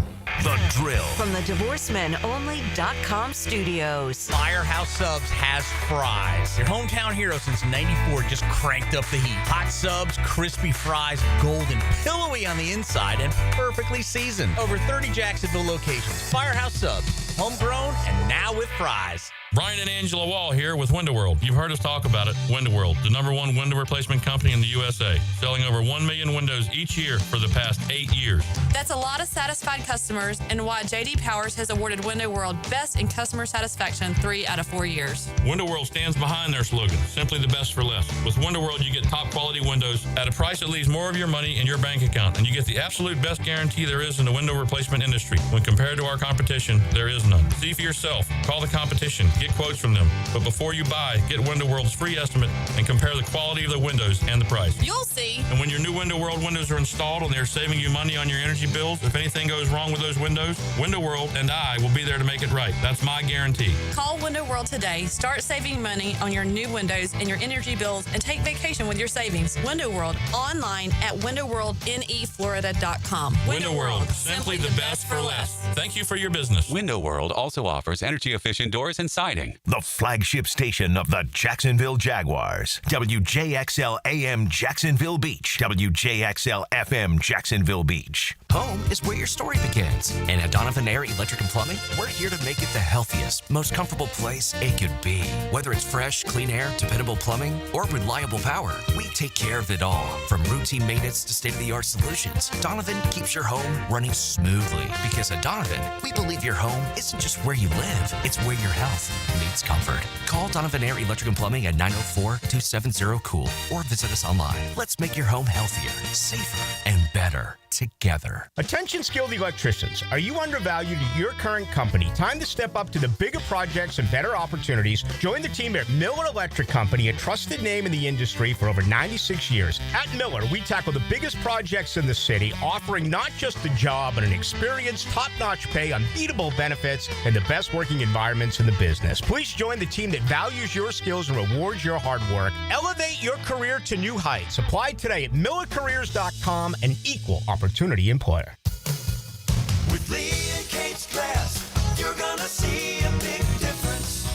Speaker 22: The Drill.
Speaker 11: From the DivorceMenOnly.com studios.
Speaker 12: Firehouse Subs has fries. Your hometown hero since '94 just cranked up the heat. Hot subs, crispy fries, golden, pillowy on the inside, and perfectly seasoned. Over 30 Jacksonville locations. Firehouse Subs, homegrown and now with fries.
Speaker 18: Brian and Angela Wall here with Window World. You've heard us talk about it. Window World, the #1 window replacement company in the USA, selling over 1 million windows each year for the past 8 years.
Speaker 13: That's a lot of satisfied customers and why J.D. Powers has awarded Window World Best in Customer Satisfaction 3 out of 4 years.
Speaker 18: Window World stands behind their slogan, simply the best for less. With Window World, you get top quality windows at a price that leaves more of your money in your bank account, and you get the absolute best guarantee there is in the window replacement industry. When compared to our competition, there is none. See for yourself. Call the competition. Get quotes from them. But before you buy, get Window World's free estimate and compare the quality of the windows and the price.
Speaker 13: You'll see.
Speaker 18: And when your new Window World windows are installed and they're saving you money on your energy bills, if anything goes wrong with those windows, Window World and I will be there to make it right. That's my guarantee.
Speaker 13: Call Window World today. Start saving money on your new windows and your energy bills and take vacation with your savings. Window World, online at windowworldneflorida.com.
Speaker 18: Window World, simply the best for less. Thank you for your business.
Speaker 14: Window World also offers energy-efficient doors and siding.
Speaker 2: The flagship station of the Jacksonville Jaguars. WJXL AM Jacksonville Beach. WJXL FM Jacksonville Beach.
Speaker 16: Home is where your story begins. And at Donovan Air Electric and Plumbing, we're here to make it the healthiest, most comfortable place it could be. Whether it's fresh, clean air, dependable plumbing, or reliable power, we take care of it all. From routine maintenance to state-of-the-art solutions, Donovan keeps your home running smoothly. Because at Donovan, we believe your home isn't just where you live, it's where your health meets comfort. Call Donovan Air Electric and Plumbing at 904-270-COOL or visit us online. Let's make your home healthier, safer, and better together.
Speaker 17: Attention skilled electricians. Are you undervalued at your current company? Time to step up to the bigger projects and better opportunities. Join the team at Miller Electric Company, a trusted name in the industry for over 96 years. At Miller, we tackle the biggest projects in the city, offering not just a job, but an experience, top-notch pay, unbeatable benefits, and the best working environments in the business. Please join the team that values your skills and rewards your hard work. Elevate your career to new heights. Apply today at millercareers.com, an equal opportunity employer.
Speaker 19: With Lee and Kate's Glass, you're gonna see a big difference.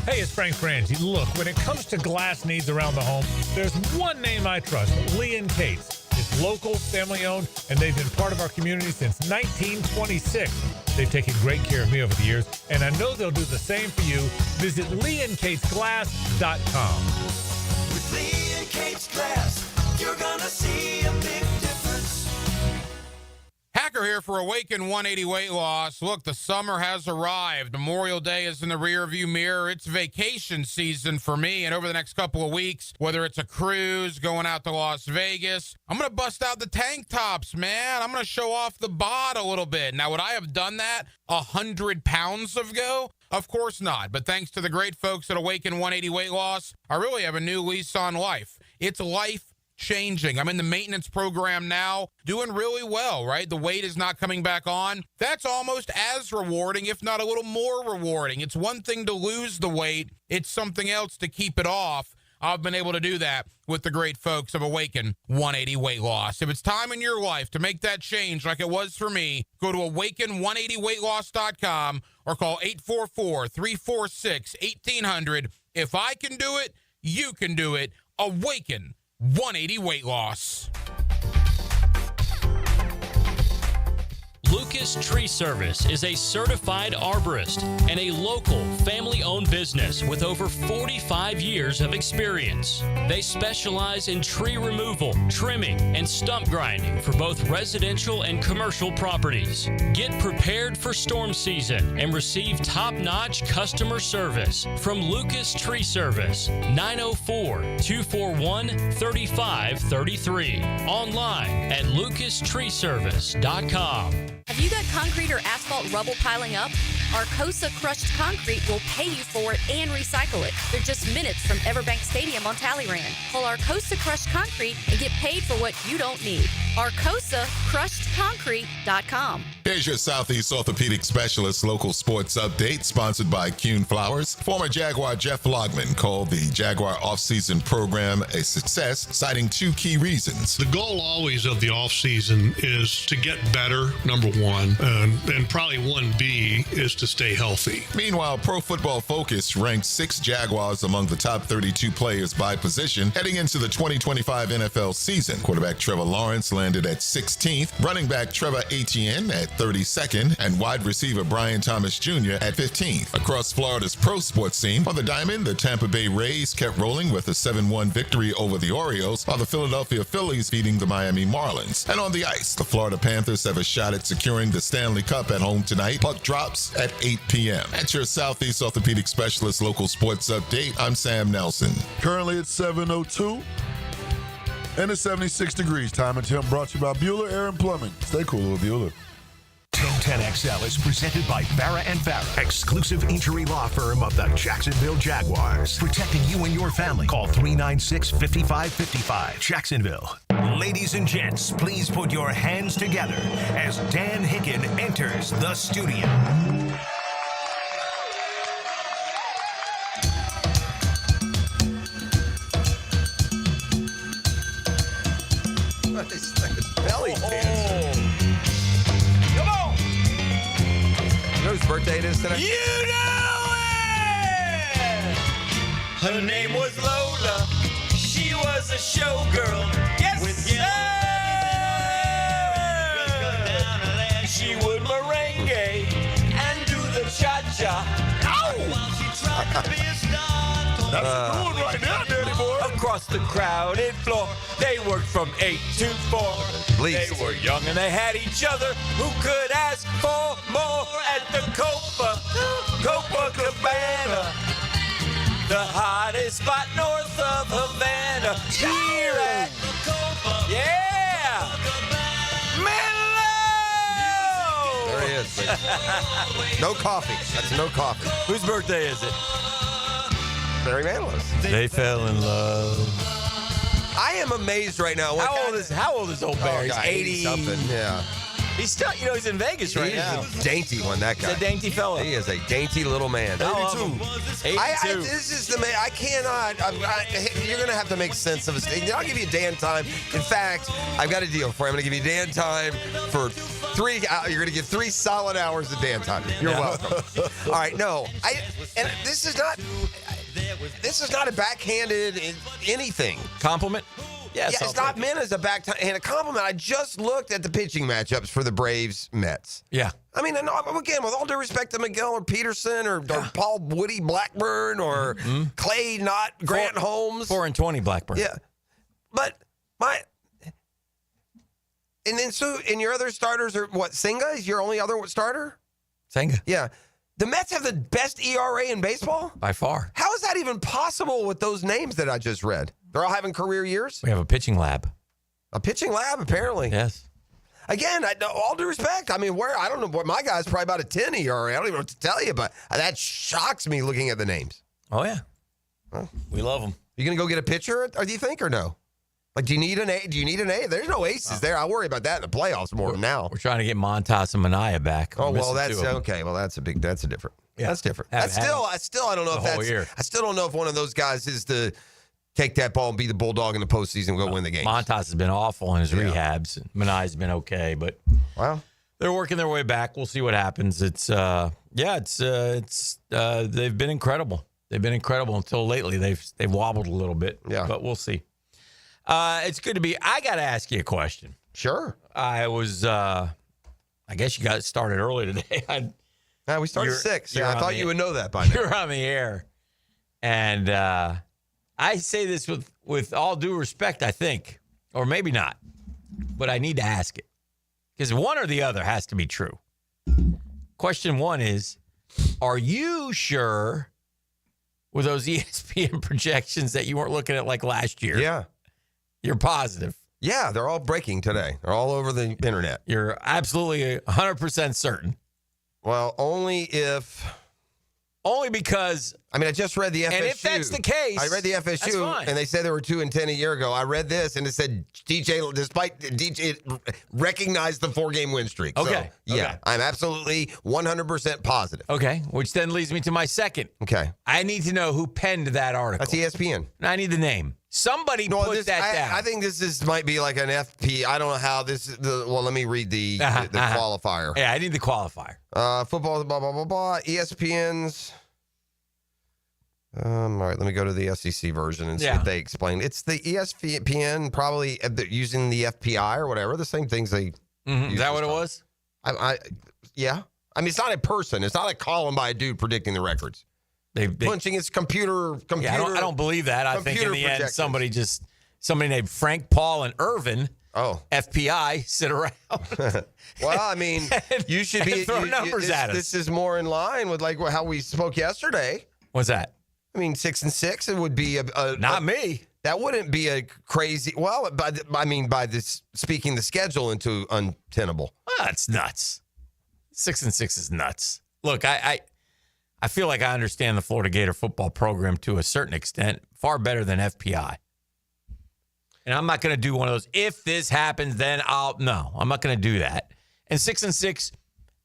Speaker 20: Hey, it's Frank Frangie. Look, when it comes to glass needs around the home, there's one name I trust, Lee and Kate's. It's local, family-owned, and they've been part of our community since 1926. They've taken great care of me over the years, and I know they'll do the same for you. Visit leeandkatesglass.com.
Speaker 19: With Lee and Kate's Glass, you're gonna see a big difference.
Speaker 27: Hacker here for Awaken 180 Weight Loss. Look, the summer has arrived. Memorial Day is in the rearview mirror. It's vacation season for me. And over the next couple of weeks, whether it's a cruise, going out to Las Vegas, I'm going to bust out the tank tops, man. I'm going to show off the bod a little bit. Now, would I have done that 100 pounds ago? Of course not. But thanks to the great folks at Awaken 180 Weight Loss, I really have a new lease on life. It's life changing. I'm in the maintenance program now, doing really well, right? The weight is not coming back on. That's almost as rewarding, if not a little more rewarding. It's one thing to lose the weight. It's something else to keep it off. I've been able to do that with the great folks of Awaken 180 Weight Loss. If it's time in your life to make that change like it was for me, go to awaken180weightloss.com or call 844-346-1800. If I can do it, you can do it. Awaken 180 Weight Loss.
Speaker 30: Lucas Tree Service is a certified arborist and a local family-owned business with over 45 years of experience. They specialize in tree removal, trimming, and stump grinding for both residential and commercial properties. Get prepared for storm season and receive top-notch customer service from Lucas Tree Service, 904-241-3533. Online at lucastreeservice.com.
Speaker 21: Have you got concrete or asphalt rubble piling up? Arcosa Crushed Concrete will pay you for it and recycle it. They're just minutes from Everbank Stadium on Talleyrand. Call Arcosa Crushed Concrete and get paid for what you don't need. ArcosaCrushedConcrete.com.
Speaker 10: Here's your Southeast Orthopedic Specialist local sports update, sponsored by Kuhn Flowers. Former Jaguar Jeff Logman called the Jaguar offseason program a success, citing two key reasons.
Speaker 23: The goal always of the offseason is to get better, number one, and probably 1B is to stay healthy.
Speaker 10: Meanwhile, Pro Football Focus ranked 6 Jaguars among the top 32 players by position heading into the 2025 NFL season. Quarterback Trevor Lawrence landed at 16th, running back Trevor Etienne at
Speaker 1: 32nd, and wide receiver Brian Thomas Jr. at 15th. Across Florida's pro sports scene, on the diamond, the Tampa Bay Rays kept rolling with a 7-1 victory over the Orioles, while the Philadelphia Phillies beating the Miami Marlins. And on the ice, the Florida Panthers have a shot at securing the Stanley Cup at home tonight. Puck drops at 8 p.m. At your Southeast Orthopedic Specialist local sports update, I'm Sam Nelson.
Speaker 5: Currently it's 7:02 and it's 76 degrees. Time and temp brought to you by Bueller Air and Plumbing. Stay cool with Bueller.
Speaker 2: 1010XL is presented by Barra & Barra, exclusive injury law firm of the Jacksonville Jaguars. Protecting you and your family. Call 396-5555. Jacksonville. Ladies and gents, please put your hands together as Dan Hicken enters the studio.
Speaker 7: Belly dance. Come on. You know whose birthday it is today?
Speaker 19: You know it! Her name was Lola. She was a showgirl. Yes, sir! She would merengue and do the cha-cha. Ow! While she tried to be a star.
Speaker 5: That's a good one right now, Daddy boy.
Speaker 19: Across the crowded floor, they worked from 8 to 4. They were young and they had each other. Who could ask for more at the Copacabana? The hottest spot north of Havana. Here at Menlo!
Speaker 7: There he is. No coffee. That's no coffee.
Speaker 19: Whose birthday is it?
Speaker 7: Barry Manilow's.
Speaker 19: They fell in love.
Speaker 7: I am amazed right now.
Speaker 19: How old is old Barry?
Speaker 7: He's
Speaker 19: 80
Speaker 7: something. Yeah.
Speaker 19: He's still, he's in Vegas right now.
Speaker 7: He's a dainty one, that guy.
Speaker 19: He's a dainty fella.
Speaker 7: He is a dainty little man.
Speaker 19: 82.
Speaker 7: This is the man. I cannot. You're going to have to make sense of it. I'll give you Dan time. In fact, I've got a deal for you. I'm going to give you Dan time for 3. You're going to get 3 solid hours of Dan time. You're welcome. All right. No. And this is not. This is not a backhanded anything.
Speaker 19: Compliment?
Speaker 7: Yeah, it's not meant as a backhanded compliment. I just looked at the pitching matchups for the Braves-Mets.
Speaker 19: Yeah.
Speaker 7: I mean, again, with all due respect to Miguel or Peterson or Paul Woody Blackburn or Clay Grant Holmes.
Speaker 19: 4-20 Blackburn.
Speaker 7: Yeah. But and your other starters are what? Senga is your only other starter?
Speaker 19: Senga.
Speaker 7: Yeah. The Mets have the best ERA in baseball?
Speaker 19: By far.
Speaker 7: How is that even possible with those names that I just read? They're all having career years?
Speaker 19: We have a pitching lab.
Speaker 7: A pitching lab, apparently.
Speaker 19: Yes.
Speaker 7: Again, all due respect, I mean, I don't know what my guy's probably about a 10 ERA. I don't even know what to tell you, but that shocks me looking at the names.
Speaker 19: Oh, yeah.
Speaker 7: Well,
Speaker 19: we love them.
Speaker 7: You going to go get a pitcher, do you think, or no? Like, do you need an A? There's no aces there. I worry about that in the playoffs more than now.
Speaker 19: We're trying to get Montas and Manaea back.
Speaker 7: Oh, well, that's okay. Well, that's a different. Yeah. That's different. I still don't know if that's. I still don't know if one of those guys is to take that ball and be the bulldog in the postseason and go win the game.
Speaker 19: Montas has been awful in his rehabs. Manaea's been okay, but they're working their way back. We'll see what happens. It's they've been incredible. They've been incredible until lately. They've wobbled a little bit. Yeah, but we'll see. It's good to be. I got to ask you a question.
Speaker 7: Sure.
Speaker 19: I was. I guess you got started early today.
Speaker 7: We started 6. Yeah, I thought you would know that by now.
Speaker 19: You're on the air, and I say this with all due respect. I think, or maybe not, but I need to ask it because one or the other has to be true. Question 1 is: are you sure with those ESPN projections that you weren't looking at like last year?
Speaker 7: Yeah.
Speaker 19: You're positive.
Speaker 7: Yeah, they're all breaking today. They're all over the internet.
Speaker 19: You're absolutely 100% certain.
Speaker 7: Well, only because
Speaker 19: I
Speaker 7: mean, I just read the FSU.
Speaker 19: And if that's the case,
Speaker 7: I read the FSU, and they said there were 2-10 a year ago. I read this, and it said despite DJ recognized the 4-game win streak.
Speaker 19: Okay.
Speaker 7: So, yeah, I'm absolutely 100% positive.
Speaker 19: Okay, which then leads me to my second.
Speaker 7: Okay.
Speaker 19: I need to know who penned that article.
Speaker 7: That's ESPN.
Speaker 19: And I need the name. Somebody put that down.
Speaker 7: I think this might be like an FP. I don't know how this is. Well, let me read the qualifier.
Speaker 19: Yeah, I need the qualifier.
Speaker 7: Football, blah, blah, blah, blah. ESPN's. All right, let me go to the SEC version and see what they explain. It's the ESPN, probably using the FPI or whatever, the same things they use.
Speaker 19: Is that what it was?
Speaker 7: Yeah. I mean, it's not a person. It's not a column by a dude predicting the records.
Speaker 19: They
Speaker 7: punching his computer.
Speaker 19: Yeah, I don't believe that. I think in the end, somebody named Frank, Paul, and Irvin, FPI, sit around.
Speaker 7: Well, I mean, you should be
Speaker 19: throw numbers at us.
Speaker 7: This is more in line with like how we spoke yesterday.
Speaker 19: What's that?
Speaker 7: I mean, 6-6. It would be
Speaker 19: not me.
Speaker 7: That wouldn't be a crazy. Well, by this speaking the schedule into untenable.
Speaker 19: That's nuts. 6-6 is nuts. Look, I feel like I understand the Florida Gator football program to a certain extent, far better than FPI. And I'm not going to do one of those, if this happens, then I'm not going to do that. And 6-6,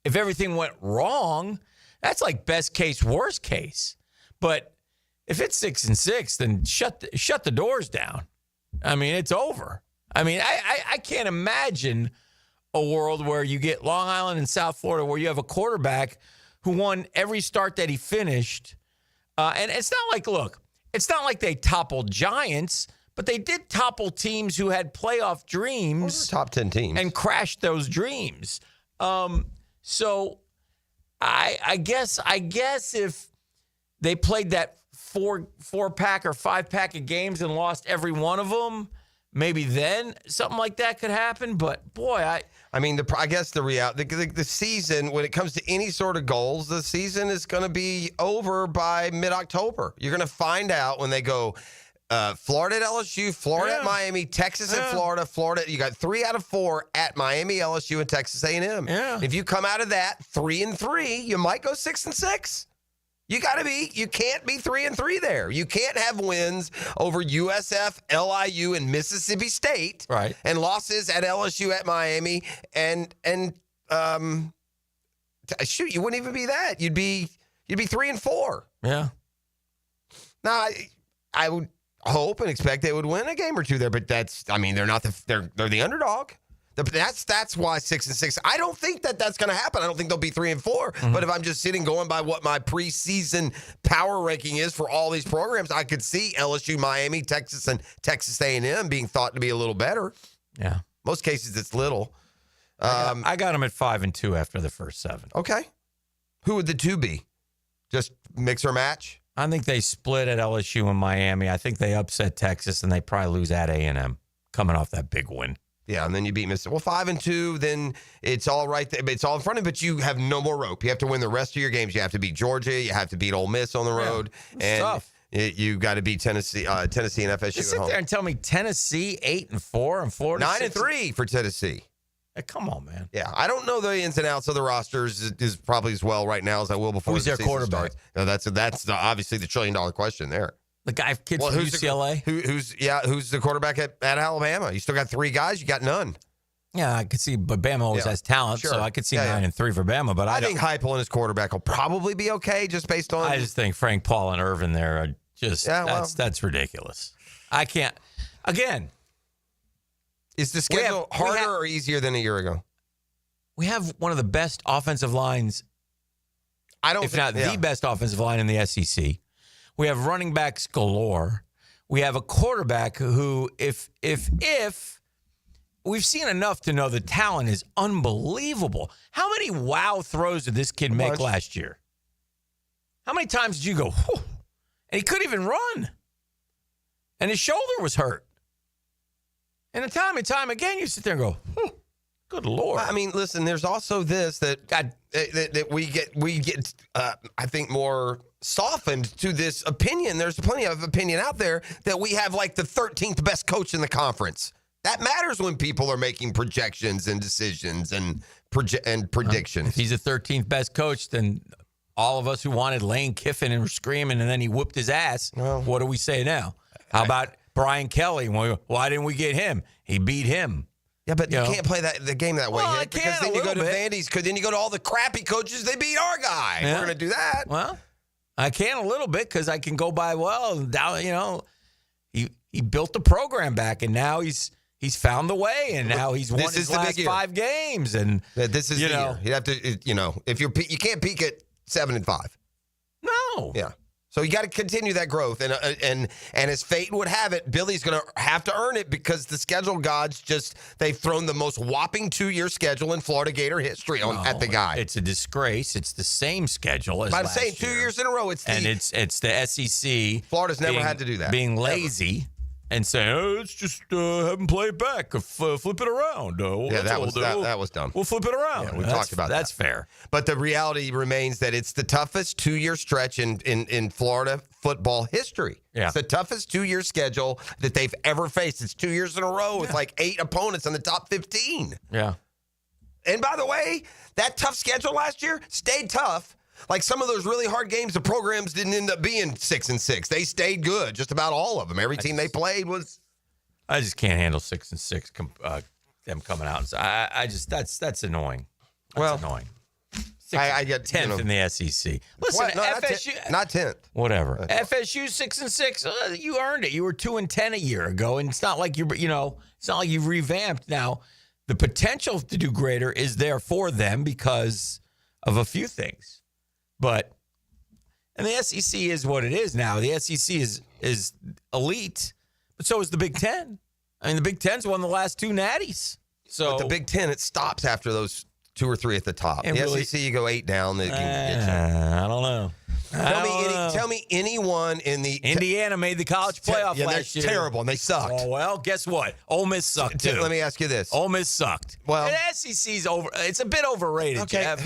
Speaker 19: if everything went wrong, that's like best case, worst case. But if it's 6-6, then shut the doors down. I mean, it's over. I mean, I can't imagine a world where you get Long Island and South Florida where you have a quarterback who won every start that he finished. And it's not like they toppled giants, but they did topple teams who had playoff dreams.
Speaker 7: Those are top 10 teams.
Speaker 19: And crashed those dreams. So I guess if they played that four-pack or five-pack of games and lost every one of them, maybe then something like that could happen. But, boy,
Speaker 7: I guess the reality, the season, when it comes to any sort of goals, the season is going to be over by mid-October. You're going to find out when they go Florida at LSU, Florida at Miami, Texas at Florida, Florida. You got 3 out of 4 at Miami, LSU, and Texas A&M.
Speaker 19: Yeah.
Speaker 7: If you come out of that 3-3, you might go 6-6. You can't be 3-3 there. You can't have wins over USF, LIU, and Mississippi State,
Speaker 19: right?
Speaker 7: And losses at LSU, at Miami, and shoot, you wouldn't even be that. You'd be 3-4.
Speaker 19: Yeah.
Speaker 7: Now, I would hope and expect they would win a game or two there, but they're not they're the underdog. That's why 6-6. I don't think that's going to happen. I don't think they'll be 3-4. Mm-hmm. But if I'm just going by what my preseason power ranking is for all these programs, I could see LSU, Miami, Texas, and Texas A&M being thought to be a little better.
Speaker 19: Yeah,
Speaker 7: most cases it's little.
Speaker 19: I got them at 5-2 after the first 7.
Speaker 7: Okay, who would the 2 be? Just mix or match?
Speaker 19: I think they split at LSU and Miami. I think they upset Texas, and they probably lose at A&M coming off that big win.
Speaker 7: Yeah, and then you beat Mississippi. Well, 5-2, then it's all right. It's all in front of you, but you have no more rope. You have to win the rest of your games. You have to beat Georgia. You have to beat Ole Miss on the road. And
Speaker 19: tough.
Speaker 7: You got to beat Tennessee and FSU
Speaker 19: Just
Speaker 7: at
Speaker 19: sit
Speaker 7: home.
Speaker 19: there and tell me Tennessee 8-4 and Florida
Speaker 7: 9-3 for Tennessee.
Speaker 19: Hey, come on, man.
Speaker 7: Yeah, I don't know the ins and outs of the rosters is probably as well right now as I will before
Speaker 19: Who's
Speaker 7: the
Speaker 19: their
Speaker 7: season
Speaker 19: quarterback?
Speaker 7: starts. No, that's obviously the $1 trillion question there.
Speaker 19: The guy from UCLA?
Speaker 7: Who's the quarterback at Alabama? You still got 3 guys. You got none.
Speaker 19: Yeah, I could see, but Bama always has talent,
Speaker 7: sure.
Speaker 19: so I could see 9-3 for Bama. But
Speaker 7: I think Heupel and his quarterback will probably be okay, just based on.
Speaker 19: I just think Frank, Paul, and Irvin there are just that's ridiculous. I can't. Again,
Speaker 7: is the schedule harder or easier than a year ago?
Speaker 19: We have one of the best offensive lines. If not the best offensive line in the SEC. We have running backs galore. We have a quarterback who, if we've seen enough to know the talent is unbelievable. How many wow throws did this kid make last year? How many times did you go, whew, and he couldn't even run? And his shoulder was hurt. And time and time again, you sit there and go, whew, good Lord.
Speaker 7: I mean, listen, there's also this that we get I think, more softened to this opinion. There's plenty of opinion out there that we have like the 13th best coach in the conference. That matters when people are making projections and decisions and predictions.
Speaker 19: If he's the 13th best coach, then all of us who wanted Lane Kiffin and were screaming, and then he whooped his ass, what do we say now? How about Brian Kelly? Why didn't we get him? He beat him.
Speaker 7: Yeah, but you can't play the game that way.
Speaker 19: Well,
Speaker 7: because then you go to Vandy's, then you go to all the crappy coaches, they beat our guy.
Speaker 19: Yeah.
Speaker 7: We're going to do that.
Speaker 19: Well, I can a little bit because I can go by, he built the program back, and now he's found the way, and now he's won his last 5 games. And
Speaker 7: this is the year. You have to, if you can't peak at 7-5.
Speaker 19: No.
Speaker 7: Yeah. So you got to continue that growth, and as fate would have it, Billy's going to have to earn it because the schedule gods they've thrown the most whopping 2-year schedule in Florida Gator history at the guy.
Speaker 19: It's a disgrace. It's the same schedule as
Speaker 7: I'm
Speaker 19: last
Speaker 7: saying 2
Speaker 19: year.
Speaker 7: years in a row. It's
Speaker 19: the SEC.
Speaker 7: Florida's never had to do that.
Speaker 19: Being lazy. And saying, let's just have them play it back, flip it around.
Speaker 7: That was dumb.
Speaker 19: We'll flip it around.
Speaker 7: Yeah, we talked about
Speaker 19: that's fair.
Speaker 7: But the reality remains that it's the toughest 2-year stretch in Florida football history.
Speaker 19: Yeah.
Speaker 7: It's the toughest 2-year schedule that they've ever faced. It's 2 years in a row with like 8 opponents in the top 15.
Speaker 19: Yeah.
Speaker 7: And by the way, that tough schedule last year stayed tough. Like some of those really hard games, the programs didn't end up being 6-6. They stayed good, just about all of them. Every team they played was.
Speaker 19: I just can't handle 6-6. Them coming out. So that's annoying. That's annoying.
Speaker 7: I get
Speaker 19: 10th in the SEC. Listen,
Speaker 7: no,
Speaker 19: FSU
Speaker 7: not 10th.
Speaker 19: Whatever. FSU 6-6. You earned it. You were 2-10 a year ago, and it's not like it's not like you've revamped. Now, the potential to do greater is there for them because of a few things. And the SEC is what it is now. The SEC is elite, but so is the Big Ten. I mean, the Big Ten's won the last 2 natties. So
Speaker 7: but the Big Ten, it stops after those 2 or 3 at the top. The SEC, you go 8 down. They can get you.
Speaker 19: I don't know.
Speaker 7: Tell me anyone in the
Speaker 19: Indiana made the college playoff last year.
Speaker 7: Terrible, and they sucked.
Speaker 19: Oh, well, guess what? Ole Miss sucked too.
Speaker 7: Let me ask you this:
Speaker 19: Ole Miss sucked.
Speaker 7: Well,
Speaker 19: the SEC's over. It's a bit overrated.
Speaker 7: Okay,
Speaker 19: Jeff.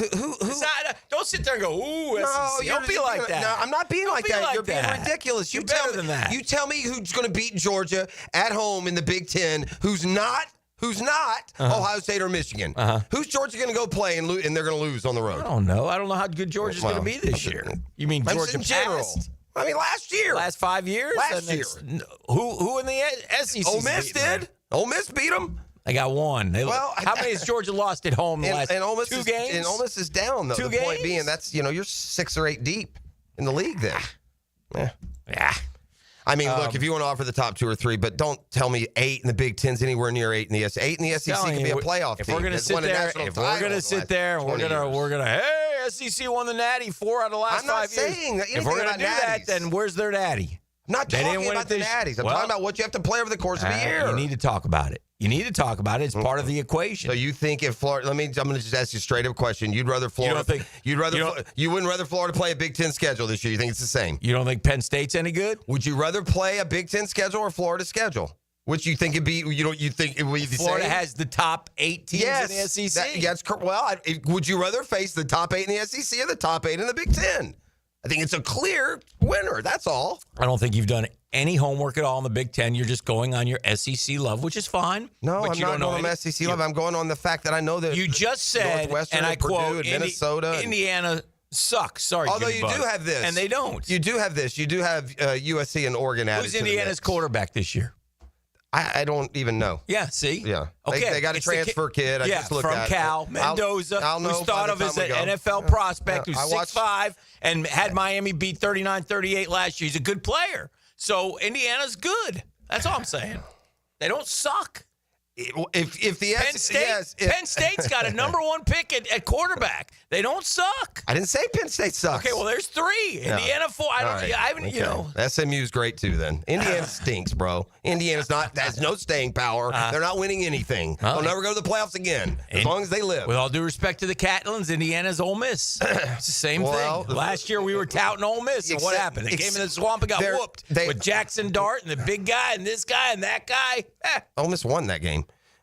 Speaker 19: Don't sit there and go, "Ooh,
Speaker 7: no,
Speaker 19: SEC." Don't be like that.
Speaker 7: No, I'm not being like that. You're being ridiculous.
Speaker 19: You're better than that.
Speaker 7: You tell me who's going to beat Georgia at home in the Big Ten? Who's not Ohio State or Michigan? Who's Georgia going to go play and they're going to lose on the road?
Speaker 19: I don't know. I don't know how good Georgia's going to be this year. You mean Georgia
Speaker 7: in general?
Speaker 19: past?
Speaker 7: I mean, last year.
Speaker 19: Last 5 years?
Speaker 7: Last year.
Speaker 19: Who in the SEC?
Speaker 7: Ole Miss did. Ole Miss beat them.
Speaker 19: They got one. How many has Georgia lost at home the last 2 games?
Speaker 7: And Ole Miss is down, though.
Speaker 19: 2
Speaker 7: the
Speaker 19: games?
Speaker 7: point being, that's, you're 6 or 8 deep in the league then.
Speaker 19: Yeah.
Speaker 7: I mean, look, if you want to offer the top 2 or 3, but don't tell me 8 in the Big Ten's anywhere near 8 in the SEC. 8 in the SEC can be a playoff
Speaker 19: if
Speaker 7: team.
Speaker 19: We're going to sit there, if we're going to sit there and we're going to, hey, SEC won the Natty 4 out of the last 5 years.
Speaker 7: I'm not saying anything
Speaker 19: if we're
Speaker 7: about
Speaker 19: going to do that, then where's their Natty?
Speaker 7: I'm not talking about the Natties. I'm talking about what you have to play over the course of a year.
Speaker 19: You need to talk about it. It's part of the equation.
Speaker 7: So you think if Florida? I'm going to just ask you a straight up question. You'd rather Florida? You wouldn't rather Florida play a Big Ten schedule this year? You think it's the same?
Speaker 19: You don't think Penn State's any good?
Speaker 7: Would you rather play a Big Ten schedule or Florida schedule? Which you think it'd be? You think it would be the
Speaker 19: Florida
Speaker 7: same?
Speaker 19: has the top 8 teams in the SEC.
Speaker 7: That's correct. Well, would you rather face the top 8 in the SEC or the top 8 in the Big Ten? I think it's a clear winner. That's all.
Speaker 19: I don't think you've done any homework at all in the Big Ten. You're just going on your SEC love, which is fine.
Speaker 7: No, I'm not going on SEC love. I'm going on the fact that I know that
Speaker 19: you just said, and I quote,
Speaker 7: Minnesota,
Speaker 19: Indiana sucks. Sorry,
Speaker 7: although
Speaker 19: Jimmy
Speaker 7: you
Speaker 19: Bug.
Speaker 7: do have this,
Speaker 19: and they don't.
Speaker 7: You do have this. You do have USC and Oregon added.
Speaker 19: Who's Indiana's quarterback this year?
Speaker 7: I don't even know.
Speaker 19: Yeah, see?
Speaker 7: Yeah.
Speaker 19: Okay.
Speaker 7: They got a transfer kid. I just looked
Speaker 19: from
Speaker 7: at
Speaker 19: Cal, Mendoza, who's thought of as an NFL prospect, who's 6'5", and had Miami beat 39-38 last year. He's a good player. So Indiana's good. That's all I'm saying. They don't suck.
Speaker 7: If the
Speaker 19: Penn State's got a number 1 pick at quarterback. They don't suck.
Speaker 7: I didn't say Penn State sucks.
Speaker 19: Okay, well, there's 3. Indiana 4. I haven't.
Speaker 7: SMU's great too. Then Indiana stinks, bro. Indiana's has no staying power. They're not winning anything. They'll never go to the playoffs again as long as they live.
Speaker 19: With all due respect to the Catlins, Indiana's Ole Miss. It's the same thing. Last year we were touting Ole Miss, and what happened? They came in the swamp and got whooped with Jackson Dart and the big guy and this guy and that guy.
Speaker 7: Ole Miss won that game.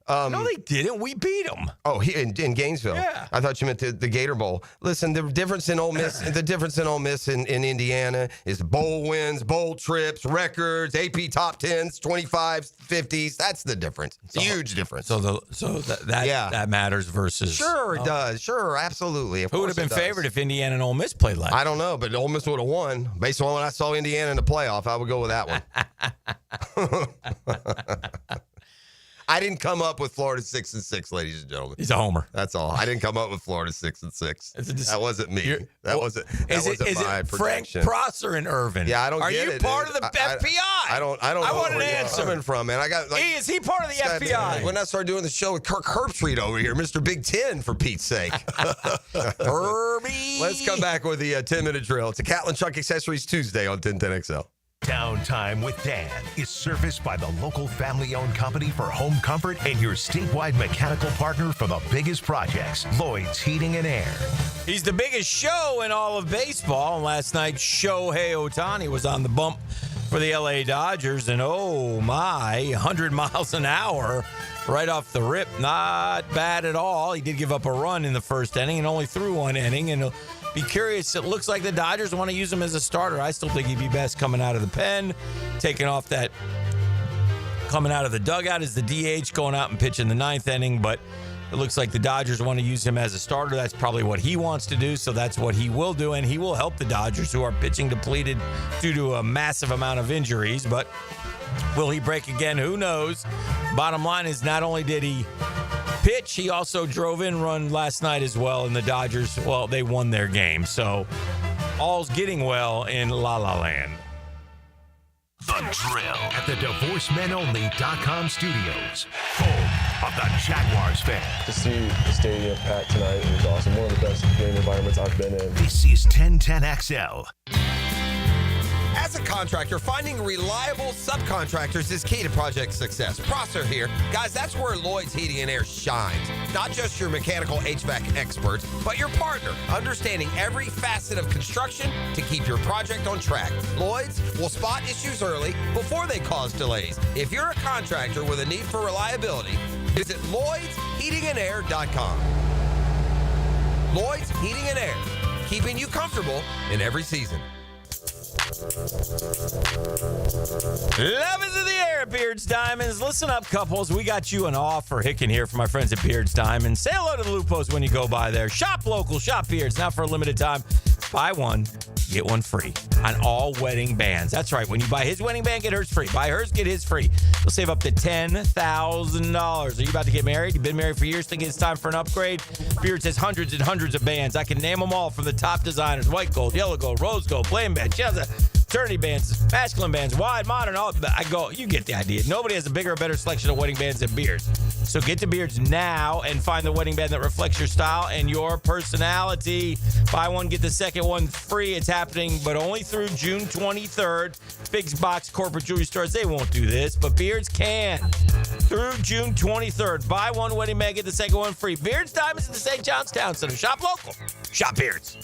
Speaker 19: No, they didn't. We beat them.
Speaker 7: Oh, in Gainesville.
Speaker 19: Yeah.
Speaker 7: I thought you meant the Gator Bowl. Listen, the difference in Ole Miss, in Indiana is bowl wins, bowl trips, records, AP top 10s, 25s, 50s. That's the difference. It's a huge difference.
Speaker 19: So that matters versus.
Speaker 7: Sure, it does. Sure, absolutely.
Speaker 19: Who would have been favored if Indiana and Ole Miss played last?
Speaker 7: I don't know, but Ole Miss would have won. Based on when I saw Indiana in the playoff, I would go with that one. I didn't come up with Florida 6-6, ladies and gentlemen.
Speaker 19: He's a homer.
Speaker 7: That's all. I didn't come up with Florida 6-6. That wasn't me. That wasn't my
Speaker 19: Frank
Speaker 7: projection.
Speaker 19: Prosser and Irvin?
Speaker 7: Yeah, I don't
Speaker 19: Are
Speaker 7: get
Speaker 19: you
Speaker 7: it.
Speaker 19: part
Speaker 7: dude.
Speaker 19: of the FBI?
Speaker 7: I don't know
Speaker 19: want an
Speaker 7: where you're
Speaker 19: answer.
Speaker 7: coming from, man. I got like,
Speaker 19: is he part of the FBI?
Speaker 7: When I started doing the show with Kirk Herbstreit over here, Mr. Big Ten, for Pete's sake.
Speaker 19: Herbie.
Speaker 7: Let's come back with the 10-minute drill. It's a Catlin Truck Accessories Tuesday on 1010XL.
Speaker 2: Downtime with Dan is serviced by the local family-owned company for home comfort and your statewide mechanical partner for the biggest projects, Lloyd's Heating and Air.
Speaker 19: He's the biggest show in all of baseball. And last night, Shohei Ohtani was on the bump for the LA Dodgers. And oh my, 100 miles an hour right off the rip. Not bad at all. He did give up a run in the first inning and only threw one inning. And be curious. It looks like the Dodgers want to use him as a starter. I still think he'd be best coming out of the pen, coming out of the dugout as the DH, going out and pitching the ninth inning. But it looks like the Dodgers want to use him as a starter. That's probably what he wants to do, so that's what he will do. And he will help the Dodgers, who are pitching depleted due to a massive amount of injuries. But will he break again? Who knows? Bottom line is, not only did he pitch, he also drove in run last night as well, and the Dodgers, well, they won their game. So all's getting well in La La Land.
Speaker 2: The Drill at the DivorceMenOnly.com studios, home of the Jaguars fan.
Speaker 3: To see the stadium packed tonight was awesome. One of the best game environments I've been in.
Speaker 2: This is 1010XL.
Speaker 7: As a contractor, finding reliable subcontractors is key to project success. Prosser here. Guys, that's where Lloyd's Heating and Air shines. Not just your mechanical HVAC experts, but your partner, understanding every facet of construction to keep your project on track. Lloyd's will spot issues early before they cause delays. If you're a contractor with a need for reliability, visit LloydsHeatingandAir.com. Lloyd's Heating and Air, keeping you comfortable in every season.
Speaker 19: Love is in the air at Beards Diamonds. Listen up, couples. We got you an offer. Hicken here for my friends at Beards Diamonds. Say hello to the Lupos when you go by there. Shop local, shop Beards. Now for a limited time, buy one, get one free on all wedding bands. That's right. When you buy his wedding band, get hers free. Buy hers, get his free. You'll save up to $10,000. Are you about to get married? You've been married for years, thinking it's time for an upgrade? Beards has hundreds and hundreds of bands. I can name them all, from the top designers: white gold, yellow gold, rose gold, plain band, eternity bands, masculine bands, wide, modern, all. You get the idea. Nobody has a bigger or better selection of wedding bands than Beards. So get to Beards now and find the wedding band that reflects your style and your personality. Buy one, get the second one free. It's happening, but only through June 23rd. Big box corporate jewelry stores, they won't do this, but Beards can. Through June 23rd. Buy one wedding band, get the second one free. Beards Diamonds at the St. John's Town Center. Shop local. Shop Beards.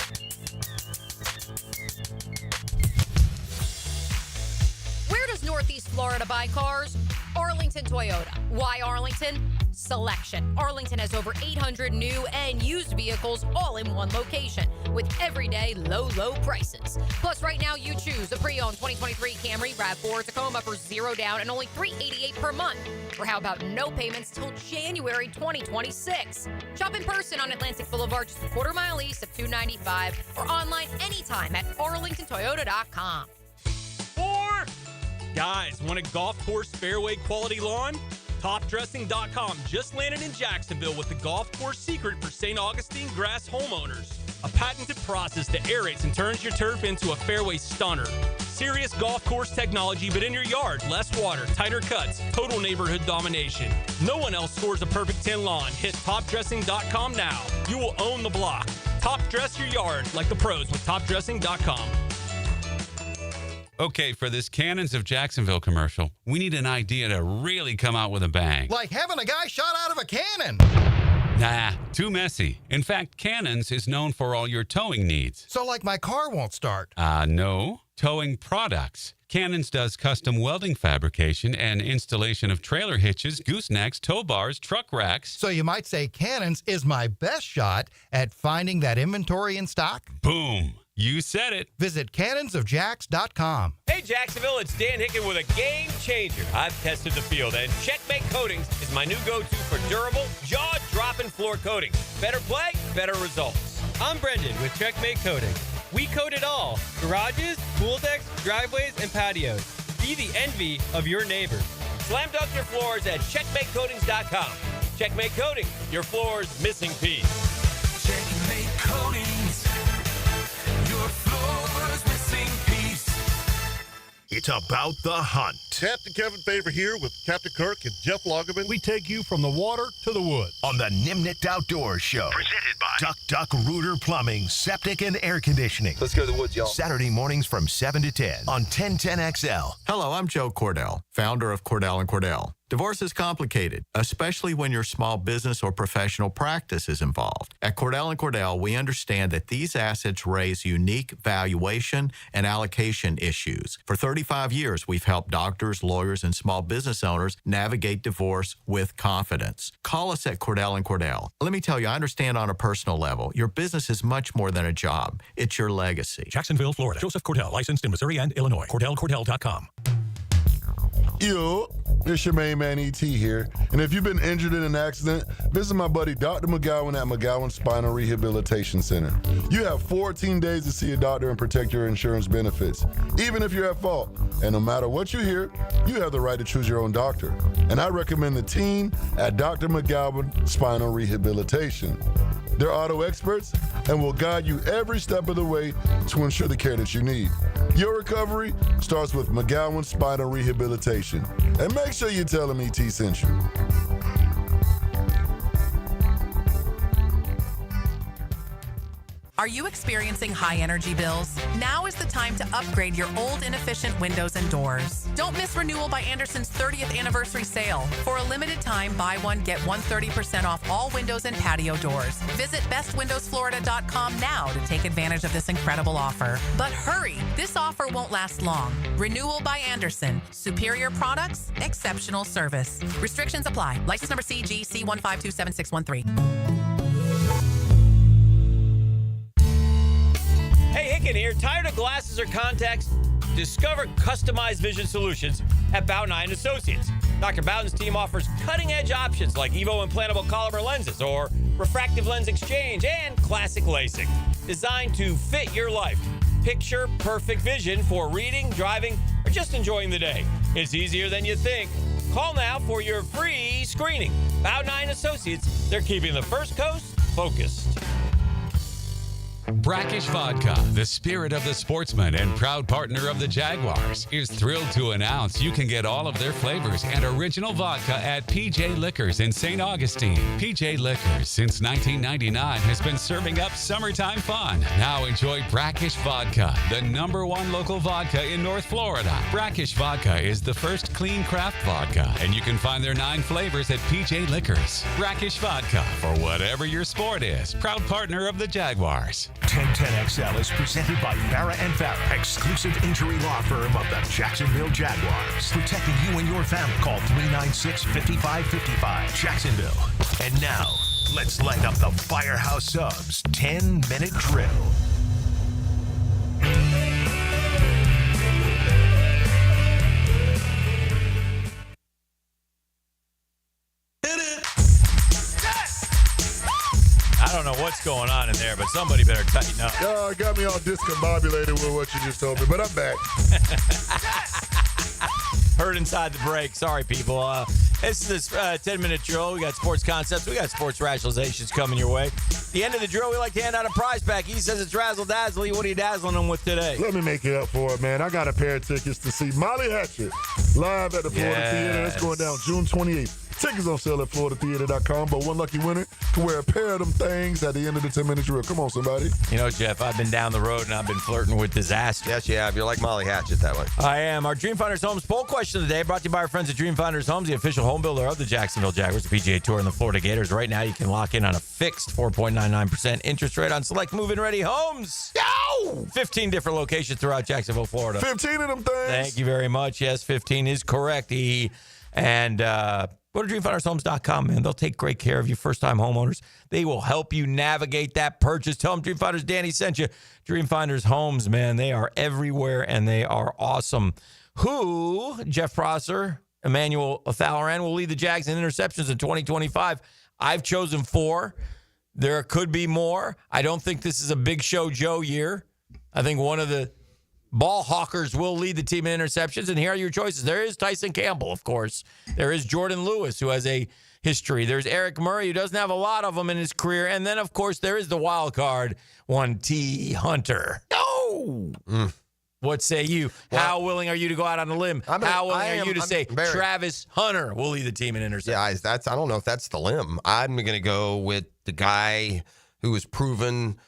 Speaker 4: Where does Northeast Florida buy cars? Arlington Toyota. Why Arlington? Selection. Arlington has over 800 new and used vehicles all in one location with everyday low prices. Plus, right now you choose a pre-owned 2023 Camry, RAV4, Tacoma for $0 down and only $388 per month. Or how about no payments till January 2026? Shop in person on Atlantic Boulevard, just a quarter-mile east of 295, or online anytime at arlingtontoyota.com.
Speaker 6: Guys, want a golf course fairway quality lawn? TopDressing.com just landed in Jacksonville with the golf course secret for St. Augustine grass homeowners. A patented process that aerates and turns your turf into a fairway stunner. Serious golf course technology, but in your yard. Less water, tighter cuts, total neighborhood domination. No one else scores a perfect 10 lawn. Hit TopDressing.com now. You will own the block. Top dress your yard like the pros with TopDressing.com.
Speaker 14: Okay, for this Cannons of Jacksonville commercial, we need an idea to really come out with a bang.
Speaker 8: Like having a guy shot out of a cannon.
Speaker 14: Nah, too messy. In fact, Cannons is known for all your towing needs.
Speaker 8: So like my car won't start.
Speaker 14: No. Towing products. Cannons does custom welding fabrication and installation of trailer hitches, goosenecks, tow bars, truck racks.
Speaker 8: So you might say Cannons is my best shot at finding that inventory in stock?
Speaker 14: Boom. You said it.
Speaker 8: Visit cannonsofjacks.com.
Speaker 15: Hey, Jacksonville, it's Dan Hicken with a game changer. I've tested the field, and Checkmate Coatings is my new go-to for durable, jaw-dropping floor coating. Better play, better results.
Speaker 24: I'm Brendan with Checkmate Coatings. We coat it all: garages, pool decks, driveways, and patios. Be the envy of your neighbors.
Speaker 15: Slam dunk your floors at checkmatecoatings.com. Checkmate Coating, your floor's missing piece.
Speaker 2: Checkmate Coatings, your floor's missing piece.
Speaker 9: It's about the hunt.
Speaker 11: Captain Kevin Favor here with Captain Kirk and Jeff Lagerman.
Speaker 23: We take you from the water to the woods.
Speaker 9: On the Nimnit Outdoors Show. Presented by Duck Rooter Plumbing, Septic, and Air Conditioning.
Speaker 12: Let's go to the woods, y'all.
Speaker 9: Saturday mornings from 7 to 10 on 1010XL.
Speaker 13: Hello, I'm Joe Cordell, founder of Cordell & Cordell. Divorce is complicated, especially when your small business or professional practice is involved. At Cordell & Cordell, we understand that these assets raise unique valuation and allocation issues. For 35 years, we've helped doctors, lawyers, and small business owners navigate divorce with confidence. Call us at Cordell & Cordell. Let me tell you, I understand on a personal level, your business is much more than a job. It's your legacy.
Speaker 18: Jacksonville, Florida. Joseph Cordell, licensed in Missouri and Illinois. CordellCordell.com.
Speaker 5: Yo, it's your main man E.T. here. And if you've been injured in an accident, visit my buddy Dr. McGowan at McGowan Spinal Rehabilitation Center. You have 14 days to see a doctor and protect your insurance benefits, even if you're at fault. And no matter what you hear, you have the right to choose your own doctor. And I recommend the team at Dr. McGowan Spinal Rehabilitation. They're auto experts and will guide you every step of the way to ensure the care that you need. Your recovery starts with McGowan Spinal Rehabilitation. And make sure you tell them ET sent you.
Speaker 22: Are you experiencing high energy bills? Now is the time to upgrade your old inefficient windows and doors. Don't miss Renewal by Anderson's 30th anniversary sale. For a limited time, buy one, get 130% off all windows and patio doors. Visit bestwindowsflorida.com now to take advantage of this incredible offer. But hurry, this offer won't last long. Renewal by Anderson. Superior products, exceptional service. Restrictions apply. License number CGC 1527613.
Speaker 15: Hey, Hicken here. Tired of glasses or contacts? Discover customized vision solutions at Bowden & Associates. Dr. Bowden's team offers cutting-edge options like Evo implantable Collamer lenses or refractive lens exchange and classic LASIK, designed to fit your life. Picture perfect vision for reading, driving, or just enjoying the day. It's easier than you think. Call now for your free screening. Bowden & Associates, they're keeping the First Coast focused.
Speaker 14: Brackish Vodka, the spirit of the sportsman and proud partner of the Jaguars, is thrilled to announce you can get all of their flavors and original vodka at PJ Liquors in St. Augustine. PJ Liquors, since 1999, has been serving up summertime fun. Now enjoy Brackish Vodka, the #1 local vodka in North Florida. Brackish Vodka is the first clean craft vodka, and you can find their 9 flavors at PJ Liquors. Brackish Vodka, for whatever your sport is. Proud partner of the Jaguars.
Speaker 9: 1010XL is presented by Farah & Farah, exclusive injury law firm of the Jacksonville Jaguars. Protecting you and your family. Call 396-5555. Jacksonville. And now, let's light up the Firehouse Subs 10-minute drill.
Speaker 19: I don't know what's going on in there, but somebody better tighten up.
Speaker 5: Oh, it got me all discombobulated with what you just told me, but I'm back.
Speaker 19: Heard inside the break. Sorry, people. This is this 10-minute drill. We got sports concepts. We got sports rationalizations coming your way. At the end of the drill, we like to hand out a prize pack. He says it's razzle-dazzle. What are you dazzling them with today?
Speaker 5: Let me make it up for it, man. I got a pair of tickets to see Molly Hatchet live at the Florida Theater. That's going down June 28th. Tickets on sale at floridatheater.com, but one lucky winner can wear a pair of them things at the end of the 10-minute drill. Come on, somebody.
Speaker 19: You know, Jeff, I've been down the road and I've been flirting with disaster.
Speaker 7: Yes, you have. You're like Molly Hatchet that way.
Speaker 19: I am. Our Dreamfinders Homes poll question of the day brought to you by our friends at Dreamfinders Homes, the official home builder of the Jacksonville Jaguars, the PGA Tour, and the Florida Gators. Right now, you can lock in on a fixed 4.99% interest rate on select move-in ready homes.
Speaker 5: Yo!
Speaker 19: 15 different locations throughout Jacksonville, Florida.
Speaker 5: 15 of them things.
Speaker 19: Thank you very much. Yes, 15 is correct. And go to DreamFindersHomes.com, man. They'll take great care of you, first-time homeowners. They will help you navigate that purchase. Tell them Dreamfinders Danny sent you. Dreamfinders Homes, man, they are everywhere, and they are awesome. Who, Jeff Prosser, Emmanuel O'Halloran, will lead the Jags in interceptions in 2025? I've chosen 4. There could be more. I don't think this is a Big Show Joe year. I think one of the Ball hawkers will lead the team in interceptions, and here are your choices. There is Tyson Campbell, of course. There is Jordan Lewis, who has a history. There's Eric Murray, who doesn't have a lot of them in his career. And then, of course, there is the wild card, one T. Hunter. Oh! What say you? Well, how willing are you to go out on a limb? How willing are you to say Travis Hunter will lead the team in interceptions?
Speaker 7: Yeah, I don't know if that's the limb. I'm going to go with the guy who has proven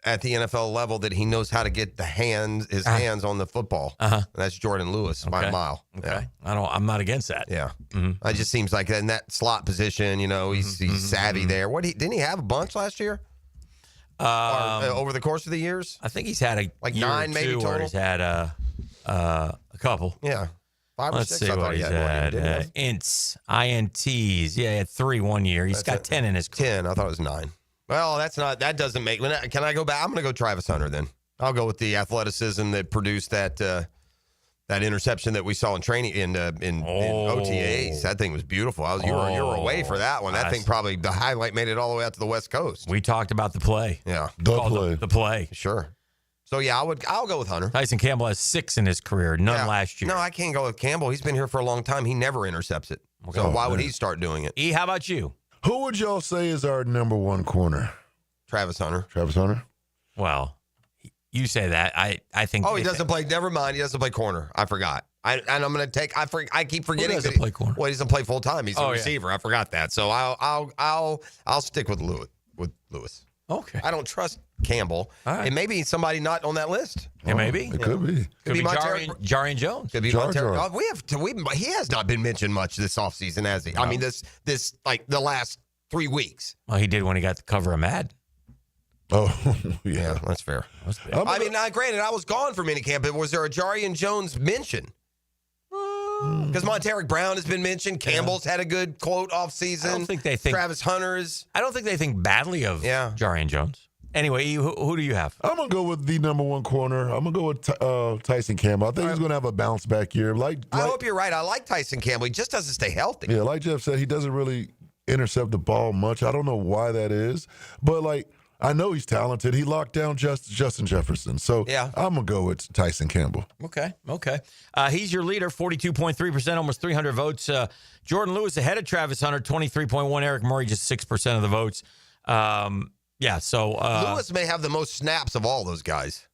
Speaker 7: at the NFL level that he knows how to get his hands on the football. And that's Jordan Lewis by a mile.
Speaker 19: Okay. Yeah. I'm not against that.
Speaker 7: Yeah. It just seems like in that slot position, he's savvy there. Didn't he have a bunch last year? Over the course of the years?
Speaker 19: I think he's had
Speaker 7: like
Speaker 19: year
Speaker 7: 9 maybe total.
Speaker 19: Where he's had a couple.
Speaker 7: Yeah. 5 or 6.
Speaker 19: Let's see what he's had. INTs. Yeah, he had 3 1 year. He's got 10 in his career.
Speaker 7: 10. I thought it was 9. Well, that doesn't make. Can I go back? I'm going to go Travis Hunter then. I'll go with the athleticism that produced that interception that we saw in training in OTAs. That thing was beautiful. You were away for that one. That thing probably the highlight made it all the way out to the West Coast.
Speaker 19: We talked about the play.
Speaker 7: Yeah,
Speaker 19: the play.
Speaker 7: Sure. So yeah, I'll go with Hunter.
Speaker 19: Tyson Campbell has 6 in his career, none last year.
Speaker 7: No, I can't go with Campbell. He's been here for a long time. He never intercepts it. So why would he start doing it?
Speaker 19: How about you?
Speaker 5: Who would y'all say is our number 1 corner?
Speaker 7: Travis Hunter.
Speaker 5: Travis Hunter?
Speaker 19: Well, you say that. I think.
Speaker 7: Oh, he doesn't play. Never mind. He doesn't play corner. I forgot. I'm going to take. I keep forgetting.
Speaker 19: He doesn't play corner.
Speaker 7: Well, he doesn't play full time. He's a receiver. Yeah. I forgot that. So I'll stick with Lewis.
Speaker 19: Okay.
Speaker 7: I don't trust Campbell. All right. And maybe somebody not on that list.
Speaker 19: Yeah, maybe.
Speaker 5: It could be.
Speaker 19: Could be Jarian Jones.
Speaker 7: Could be Montero. He has not been mentioned much this offseason, has he? No. I mean, this like the last 3 weeks.
Speaker 19: Well, he did when he got the cover of Mad.
Speaker 5: Oh, yeah.
Speaker 7: That's fair. Granted, I was gone for minicamp, but was there a Jarian Jones mention? Because Monteric Brown has been mentioned. Campbell's had a good quote off season.
Speaker 19: I don't think they think
Speaker 7: Travis Hunter's.
Speaker 19: I don't think they think badly of Jarian Jones. Anyway, who do you have?
Speaker 5: I'm gonna go with the number 1 corner. I'm gonna go with Tyson Campbell. I think he's gonna have a bounce back year. I
Speaker 7: hope you're right. I like Tyson Campbell. He just doesn't stay healthy.
Speaker 5: Yeah, like Jeff said, he doesn't really intercept the ball much. I don't know why that is, but I know he's talented. He locked down Justin Jefferson. So I'm going to go with Tyson Campbell.
Speaker 19: Okay. He's your leader, 42.3%, almost 300 votes. Jordan Lewis ahead of Travis Hunter, 23.1%. Eric Murray, just 6% of the votes.
Speaker 7: Lewis may have the most snaps of all those guys.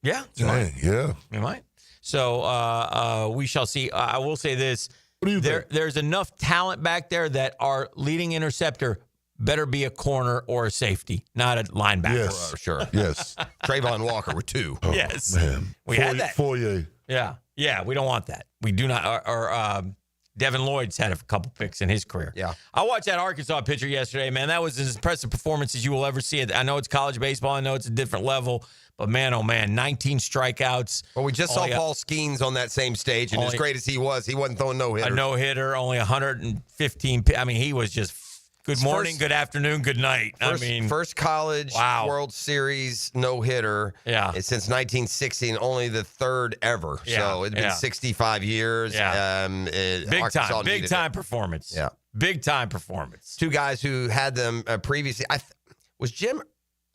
Speaker 19: Yeah.
Speaker 5: Dang, yeah.
Speaker 19: He might. So we shall see. I will say this.
Speaker 5: What do you think?
Speaker 19: There's enough talent back there that our leading interceptor better be a corner or a safety, not a linebacker.
Speaker 5: Yes,
Speaker 7: sure.
Speaker 5: Yes.
Speaker 7: Trayvon Walker with 2.
Speaker 5: Oh,
Speaker 19: yes,
Speaker 5: man.
Speaker 19: We had that.
Speaker 5: Foyer.
Speaker 19: Yeah. We don't want that. We do not. Or Devin Lloyd's had a couple picks in his career.
Speaker 7: Yeah.
Speaker 19: I watched that Arkansas pitcher yesterday, man. That was as impressive performance as you will ever see. I know it's college baseball. I know it's a different level. But, man, oh, man, 19 strikeouts.
Speaker 7: Well, we just saw Paul Skeens on that same stage, and as great as he wasn't throwing no-hitters.
Speaker 19: A no-hitter, only 115. I mean, he was just good morning, good afternoon, good night.
Speaker 7: First college World Series no-hitter since 1960, and only the 3rd ever. So it's been 65 years.
Speaker 19: Big time performance.
Speaker 7: Yeah.
Speaker 19: Big time performance.
Speaker 7: 2 guys who had them previously. Was Jim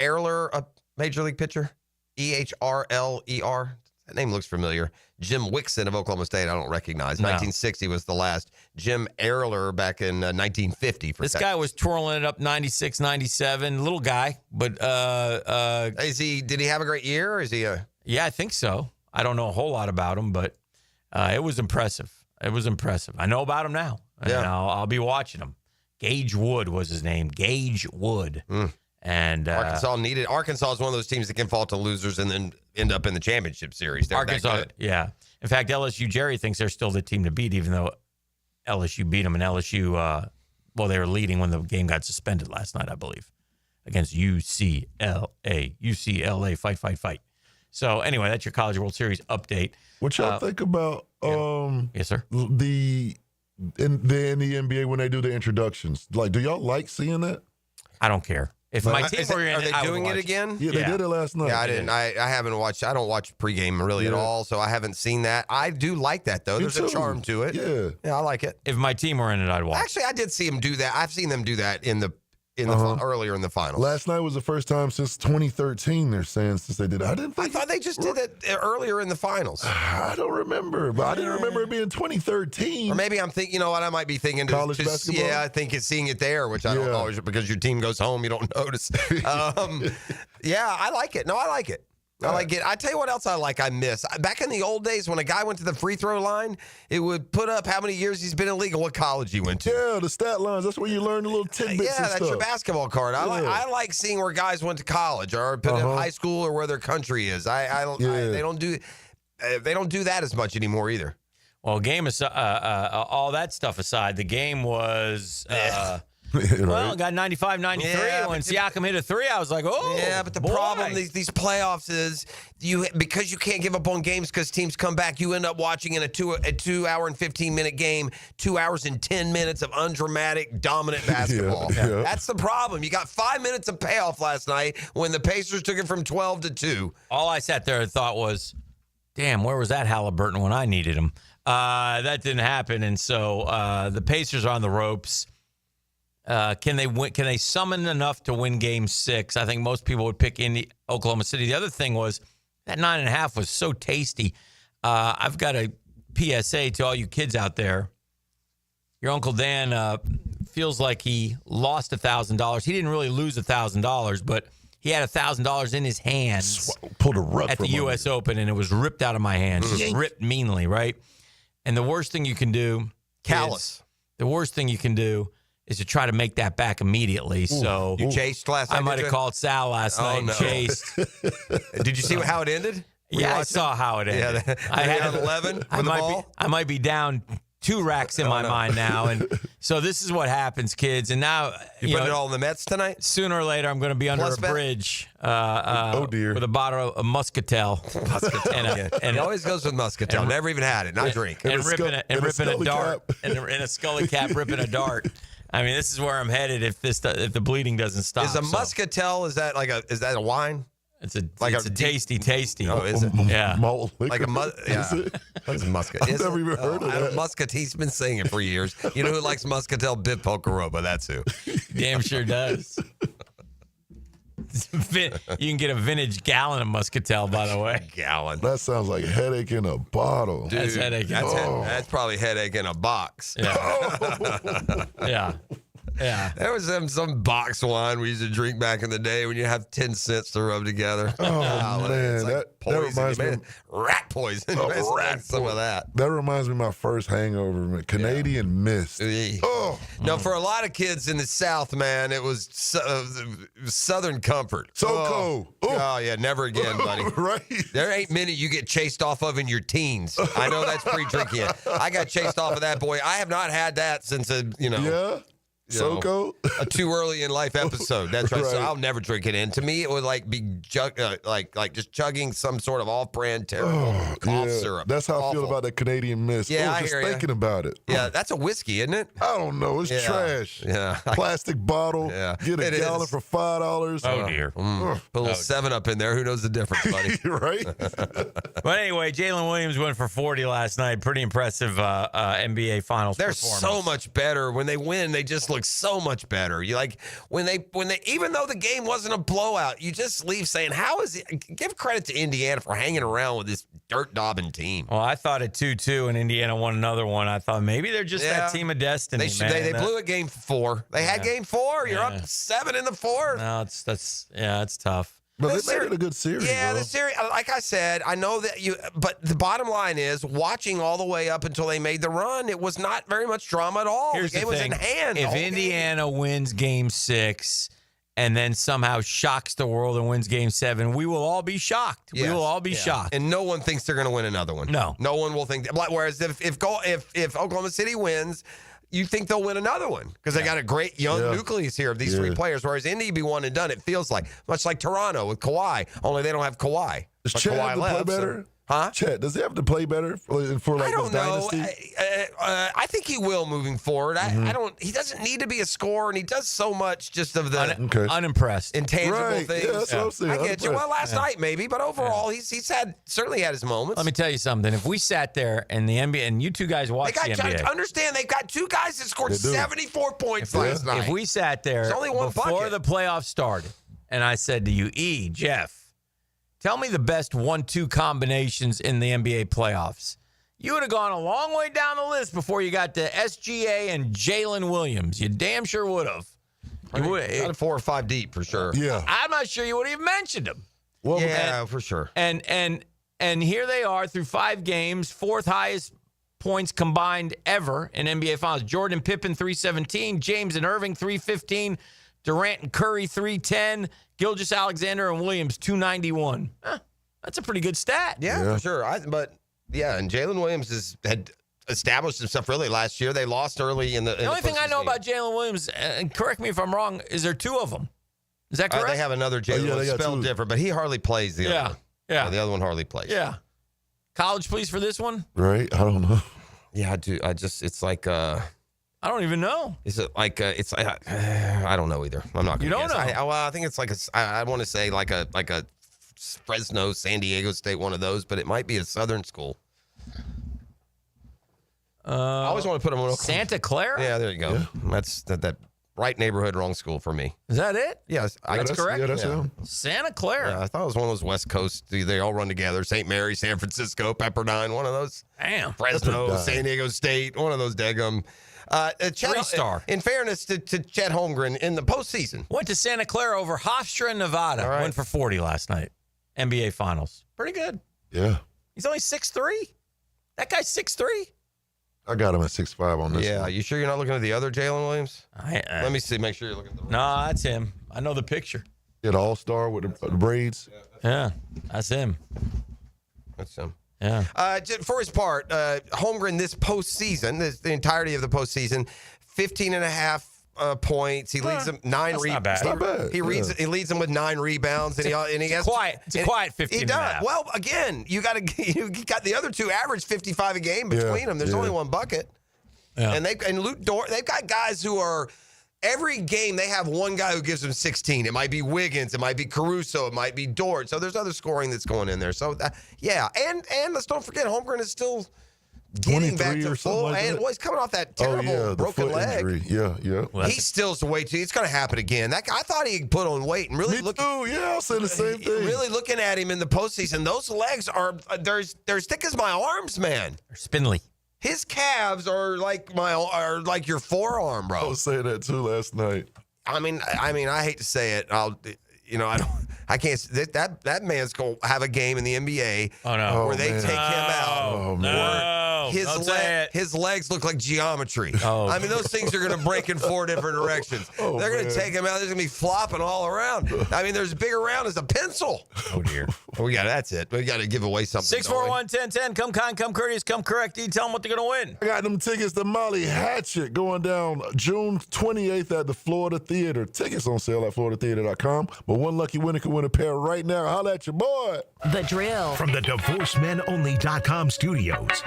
Speaker 7: Ehrler a major league pitcher? Ehrler. That name looks familiar. Jim Wixon of Oklahoma State, I don't recognize. 1960 was the last. Jim Ehrler back in 1950.
Speaker 19: This guy was twirling it up 96, 97. Little guy, but
Speaker 7: did he have a great year? Or is he a?
Speaker 19: Yeah, I think so. I don't know a whole lot about him, but it was impressive. I know about him now.
Speaker 7: Yeah.
Speaker 19: And I'll be watching him. Gage Wood was his name. Gage Wood. And
Speaker 7: Arkansas is one of those teams that can fall to losers and then end up in the championship series. They're
Speaker 19: Arkansas, yeah. In fact, LSU, Jerry thinks they're still the team to beat, even though LSU beat them. And LSU, they were leading when the game got suspended last night, I believe, against UCLA. UCLA, fight. So anyway, that's your College World Series update.
Speaker 5: What y'all think about
Speaker 19: yes, sir.
Speaker 5: In the NBA when they do the introductions? Do y'all like seeing that?
Speaker 19: I don't care. If my team were in
Speaker 7: are they doing it again?
Speaker 5: Yeah, they did it last night.
Speaker 7: Yeah, I didn't. I haven't watched. I don't watch pregame really at all, so I haven't seen that. I do like that though. There's a charm to it.
Speaker 5: Yeah,
Speaker 7: I like it.
Speaker 19: If my team were in it, I'd watch.
Speaker 7: Actually, I did see them do that. I've seen them do that in the in the earlier in the finals.
Speaker 5: Last night was the first time since 2013, they're saying, since they did it.
Speaker 7: I thought they just did it earlier in the finals.
Speaker 5: I don't remember, but I didn't remember it being 2013.
Speaker 7: Or maybe I'm thinking, you know what, I might be thinking
Speaker 5: college basketball.
Speaker 7: Yeah, I think it's seeing it there, which I don't always, because your team goes home, you don't notice. Yeah, I like it. No, I like it. I like it. I tell you what else I miss. Back in the old days, when a guy went to the free throw line, it would put up how many years he's been in the league and what college he went to.
Speaker 5: Yeah, the stat lines. That's where you learn the little tidbits.
Speaker 7: Yeah, that's
Speaker 5: stuff.
Speaker 7: your basketball card. I like seeing where guys went to college or been in high school or where their country is. They don't do that as much anymore either.
Speaker 19: Well, game all that stuff aside, the game was. Well, got 95-93. When Siakam hit a three, I was like, oh.
Speaker 7: Yeah, but the problem these playoffs is because you can't give up on games because teams come back, you end up watching in a 2 hour and 15-minute game, 2 hours and 10 minutes of undramatic, dominant basketball. That's the problem. You got 5 minutes of payoff last night when the Pacers took it from 12 to 2.
Speaker 19: All I sat there and thought was, damn, where was that Halliburton when I needed him? That didn't happen, and so the Pacers are on the ropes. Can they win? Can they summon enough to win Game 6? I think most people would pick Oklahoma City. The other thing was that 9.5 was so tasty. I've got a PSA to all you kids out there. Your Uncle Dan feels like he lost $1,000. He didn't really lose $1,000, but he had $1,000 in his hands.
Speaker 5: Pulled a rug
Speaker 19: at the U.S. Open, and it was ripped out of my hands. Just ripped meanly, right? And the worst thing you can do,
Speaker 7: callous.
Speaker 19: The worst thing you can do is to try to make that back immediately. So
Speaker 7: you chased last night?
Speaker 19: I might have called Sal last night and chased.
Speaker 7: Did you see how it ended?
Speaker 19: I saw how it ended.
Speaker 7: Yeah, I had 11 with the ball.
Speaker 19: I might be down 2 racks in my mind now, and so this is what happens, kids. And now
Speaker 7: you put it all in the Mets tonight.
Speaker 19: Sooner or later, I'm going to be under a bridge.
Speaker 5: Oh dear!
Speaker 19: With a bottle of Muscatel.
Speaker 7: And it always goes with Muscatel. Never even had it. Not drink.
Speaker 19: And ripping a dart. And in a scully cap, ripping a dart. I mean, this is where I'm headed if the bleeding doesn't stop.
Speaker 7: Is a Muscatel, is that a wine?
Speaker 19: It's a tasty.
Speaker 7: Oh, is it?
Speaker 19: Yeah.
Speaker 5: Malt liquor.
Speaker 7: Like That's Muscat.
Speaker 5: I've never even heard of that.
Speaker 7: Muscat, he's been saying it for years. You know who likes Muscatel? Bib Pocoroba. That's who.
Speaker 19: Damn sure does. You can get a vintage gallon of Muscatel, by the way.
Speaker 7: Gallon.
Speaker 5: That sounds like headache in a bottle.
Speaker 7: Dude,
Speaker 19: that's headache.
Speaker 7: That's probably headache in a box.
Speaker 19: Yeah. Yeah.
Speaker 7: There was some box wine we used to drink back in the day when you have 10 cents to rub together.
Speaker 5: Oh, man.
Speaker 7: Like
Speaker 5: that reminds me.
Speaker 7: Rat poison. Some of that.
Speaker 5: That reminds me of my first hangover. Canadian Mist. Oh.
Speaker 7: No, for a lot of kids in the South, man, it was Southern Comfort.
Speaker 5: SoCo.
Speaker 7: Oh, yeah. Never again, buddy.
Speaker 5: Right.
Speaker 7: There ain't many you get chased off of in your teens. I know that's pre-drinking. I got chased off of that, boy. I have not had that since,
Speaker 5: Yeah. SoCo?
Speaker 7: A too early in life episode. That's right. So I'll never drink it in. To me, it would be like just chugging some sort of off-brand terrible cough syrup.
Speaker 5: That's how I feel about that Canadian Mist.
Speaker 7: Yeah, I
Speaker 5: just
Speaker 7: hear
Speaker 5: thinking about it.
Speaker 7: Yeah, that's a whiskey, isn't it?
Speaker 5: I don't know. It's trash.
Speaker 7: Yeah.
Speaker 5: Plastic bottle.
Speaker 7: Yeah.
Speaker 5: Get a gallon for $5.
Speaker 19: Oh, dear.
Speaker 7: Put a little 7-Up in there. Who knows the difference, buddy?
Speaker 5: Right?
Speaker 19: But anyway, Jalen Williams went for 40 last night. Pretty impressive NBA Finals
Speaker 7: They're
Speaker 19: performance.
Speaker 7: so much better. When they win, they just look so much better. You like when they even though the game wasn't a blowout, you just leave saying, how is it? Give credit to Indiana for hanging around with this dirt daubing team.
Speaker 19: Well, I thought at 2-2 and Indiana won another one. I thought maybe they're just that team of destiny.
Speaker 7: They blew a game 4. They had game 4. You're up 7 in the 4th.
Speaker 19: No, it's tough.
Speaker 5: But they made it a good series.
Speaker 7: Yeah,
Speaker 5: though.
Speaker 7: the series, like I said, I know that but the bottom line is, watching all the way up until they made the run, it was not very much drama at all.
Speaker 19: Here's
Speaker 7: the game was in hand.
Speaker 19: If Indiana wins Game 6 and then somehow shocks the world and wins Game 7, we will all be shocked.
Speaker 7: Yes.
Speaker 19: We will all be shocked.
Speaker 7: And no one thinks they're going to win another one.
Speaker 19: No
Speaker 7: one will think that. Whereas if Oklahoma City wins, you think they'll win another one because they got a great young nucleus here of these 3 players. Whereas Indy be one and done, it feels like. Much like Toronto with Kawhi, only they don't have Kawhi.
Speaker 5: Does
Speaker 7: But
Speaker 5: Chad
Speaker 7: Kawhi
Speaker 5: play better?
Speaker 7: Huh?
Speaker 5: Chet, does he have to play better for like
Speaker 7: I don't
Speaker 5: this
Speaker 7: know.
Speaker 5: dynasty?
Speaker 7: I think he will moving forward. I don't. He doesn't need to be a scorer, and he does so much just of the
Speaker 19: unimpressed,
Speaker 7: intangible
Speaker 5: Right.
Speaker 7: things.
Speaker 5: Yeah, that's what I'm saying.
Speaker 7: I get you. Well, last
Speaker 19: Yeah.
Speaker 7: night maybe, but overall he's certainly had his moments.
Speaker 19: Let me tell you something. If we sat there and the NBA, and you two guys watch the NBA.
Speaker 7: Understand they've got two guys that scored 74 points last night.
Speaker 19: If we sat there
Speaker 7: There's only one
Speaker 19: before
Speaker 7: bucket.
Speaker 19: the playoffs started, and I said to you, Jeff, tell me the best 1-2 combinations in the NBA playoffs. You would have gone a long way down the list before you got to SGA and Jalen Williams. You damn sure would have. You would
Speaker 7: Got 4 or 5 deep for sure.
Speaker 5: Yeah.
Speaker 19: I'm not sure you would have even mentioned them.
Speaker 5: Well,
Speaker 7: Yeah, for sure.
Speaker 19: And here they are through 5 games, 4th highest points combined ever in NBA Finals. Jordan Pippen 317, James and Irving 315, Durant and Curry 310, Gilgeous-Alexander and Williams 291. That's a pretty good stat.
Speaker 7: Yeah, for sure. And Jalen Williams had established himself really last year. They lost early in the.
Speaker 19: The only thing I know about Jalen Williams, and correct me if I'm wrong, is there 2 of them. Is that correct?
Speaker 7: They have another Jalen Williams spelled different, but he hardly plays the other one.
Speaker 19: Yeah.
Speaker 7: The other one hardly plays.
Speaker 19: Yeah. College, please, for this one?
Speaker 5: Right? I don't know.
Speaker 7: Yeah, I do. It's like.
Speaker 19: I don't even know.
Speaker 7: Is it like it's? I don't know either. I'm not. Gonna
Speaker 19: You don't
Speaker 7: guess.
Speaker 19: know?
Speaker 7: I think it's like I want to say like a Fresno, San Diego State, one of those, but it might be a Southern school. I always want to put them on
Speaker 19: Santa Clara.
Speaker 7: Yeah, there you go. Yeah. That's that right neighborhood, wrong school for me.
Speaker 19: Is that it?
Speaker 7: Yes,
Speaker 19: That's correct.
Speaker 5: Yeah, that's him.
Speaker 19: Santa Clara.
Speaker 7: Yeah, I thought it was one of those West Coast. They all run together. St. Mary, San Francisco, Pepperdine, one of those.
Speaker 19: Damn.
Speaker 7: Fresno,
Speaker 5: Pepperdine.
Speaker 7: San Diego State, one of those daggum. Chet,
Speaker 19: 3-star.
Speaker 7: In fairness to Chet Holmgren, in the postseason.
Speaker 19: Went to Santa Clara over Hofstra and Nevada.
Speaker 7: All right.
Speaker 19: Went for 40 last night. NBA Finals. Pretty good.
Speaker 5: Yeah.
Speaker 19: He's only 6'3". That guy's 6'3".
Speaker 5: I got him at 6'5" on this
Speaker 7: Yeah,
Speaker 5: one.
Speaker 7: you sure you're not looking at the other Jalen Williams? Let me see. Make sure you're looking at the
Speaker 19: No, that's him. I know the picture.
Speaker 5: Yeah, the all-star with the braids.
Speaker 19: Yeah, that's him.
Speaker 7: That's him.
Speaker 19: Yeah.
Speaker 7: For his part, Holmgren this postseason, the entirety of the postseason, 15.5 points. He leads them 9 rebounds.
Speaker 19: not bad.
Speaker 5: It's not bad.
Speaker 7: He leads them with 9 rebounds, and he has
Speaker 19: It's a quiet 15
Speaker 7: He
Speaker 19: and a
Speaker 7: does.
Speaker 19: half.
Speaker 7: Well, again, you got the other two average 55 a game between them. There's only one bucket, and Luke Dort. They've got guys who are. Every game, they have one guy who gives them 16. It might be Wiggins. It might be Caruso. It might be Dort. So there's other scoring that's going in there. So, and let's don't forget, Holmgren is still getting back
Speaker 5: 23
Speaker 7: to
Speaker 5: or something
Speaker 7: full.
Speaker 5: like
Speaker 7: And
Speaker 5: that.
Speaker 7: he's coming off that terrible
Speaker 5: the
Speaker 7: broken
Speaker 5: foot
Speaker 7: leg.
Speaker 5: injury. Yeah.
Speaker 19: Well,
Speaker 7: He still's way too. It's going to happen again. That guy, I thought he put on weight and really
Speaker 5: Me too. Yeah, I was saying the same thing.
Speaker 7: Really looking at him in the postseason, those legs are they're as thick as my arms, man.
Speaker 19: They're spindly.
Speaker 7: His calves are like your forearm,
Speaker 5: I
Speaker 7: bro.
Speaker 5: was saying that too last night.
Speaker 7: I mean, I hate to say it. I can't. That man's gonna have a game in the NBA where they take him out.
Speaker 5: Oh, man.
Speaker 7: His legs look like geometry. I mean, those things are going to break in 4 different directions. They're going to take him out. There's going to be flopping all around. I mean, there's as big around as a pencil.
Speaker 19: Oh, dear.
Speaker 7: That's it. We got to give away something.
Speaker 19: 641-1010. Come kind, come courteous, come correct. You tell them what they're going to win.
Speaker 5: I got them tickets to Molly Hatchet going down June 28th at the Florida Theater. Tickets on sale at floridatheater.com. But one lucky winner can win a pair right now. Holla at your boy.
Speaker 21: The Drill.
Speaker 2: From the DivorceMenOnly.com studios.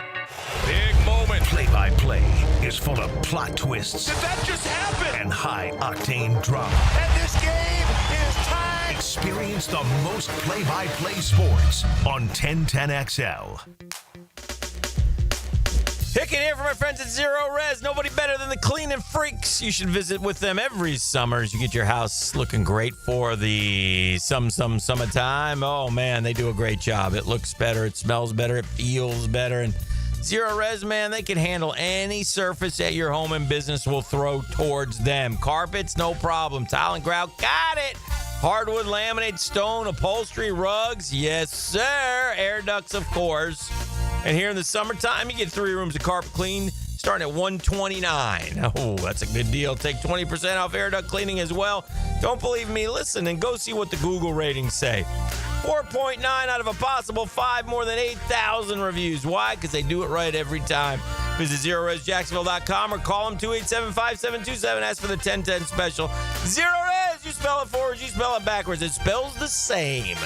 Speaker 9: Big moment.
Speaker 2: Play-by-play is full of plot twists
Speaker 9: Did that just happen?
Speaker 2: and high-octane drama.
Speaker 9: And this game is tied.
Speaker 2: Experience the most play-by-play sports on 1010XL.
Speaker 19: Picking here for my friends at Zero Res. Nobody better than the cleaning freaks. You should visit with them every summer as you get your house looking great for the summertime. Oh, man, they do a great job. It looks better. It smells better. It feels better. And Zero Res, man, they can handle any surface that your home and business will throw towards them. Carpets, no problem. Tile and grout, got it. Hardwood, laminate, stone, upholstery, rugs, yes, sir. Air ducts, of course. And here in the summertime, you get 3 rooms of carpet clean starting at $129. Oh, that's a good deal. Take 20% off air duct cleaning as well. Don't believe me? Listen and go see what the Google ratings say. 4.9 out of a possible 5, more than 8,000 reviews. Why? Because they do it right every time. Visit ZeroResJacksonville.com or call them 287-5727. Ask for the 1010 special. Zero Res, you spell it forwards, you spell it backwards. It spells the same.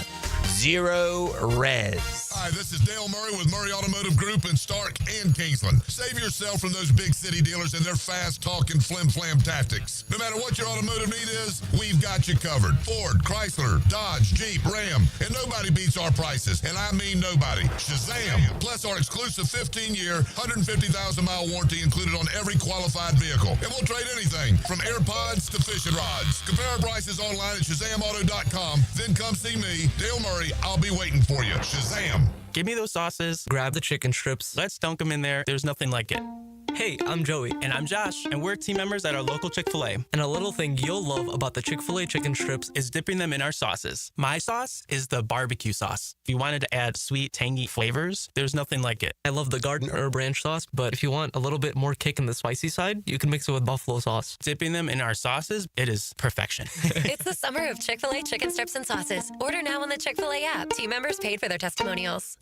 Speaker 19: Zero Res.
Speaker 10: Hi, this is Dale Murray with Murray Automotive Group in Stark and Kingsland. Save yourself from those big city dealers and their fast-talking flim-flam tactics. No matter what your automotive need is, we've got you covered. Ford, Chrysler, Dodge, Jeep, Ram, and nobody beats our prices. And I mean nobody. Shazam! Plus our exclusive 15-year, 150,000-mile warranty included on every qualified vehicle. And we'll trade anything from AirPods to fishing rods. Compare our prices online at ShazamAuto.com. Then come see me, Dale Murray. I'll be waiting for you. Shazam!
Speaker 12: Give me those sauces, grab the chicken strips, let's dunk them in there. There's nothing like it. Hey, I'm Joey.
Speaker 24: And I'm Josh, and we're team members at our local Chick-fil-A.
Speaker 12: And a little thing you'll love about the Chick-fil-A chicken strips
Speaker 24: is dipping them in our sauces. My sauce is the barbecue sauce. If you wanted to add sweet, tangy flavors, there's nothing like it.
Speaker 12: I love the garden herb ranch sauce, but if you want a little bit more kick in the spicy side, you can mix it with buffalo sauce.
Speaker 24: Dipping them in our sauces, it is perfection.
Speaker 16: It's the summer of Chick-fil-A chicken strips and sauces. Order now on the Chick-fil-A app. Team members paid for their testimonials.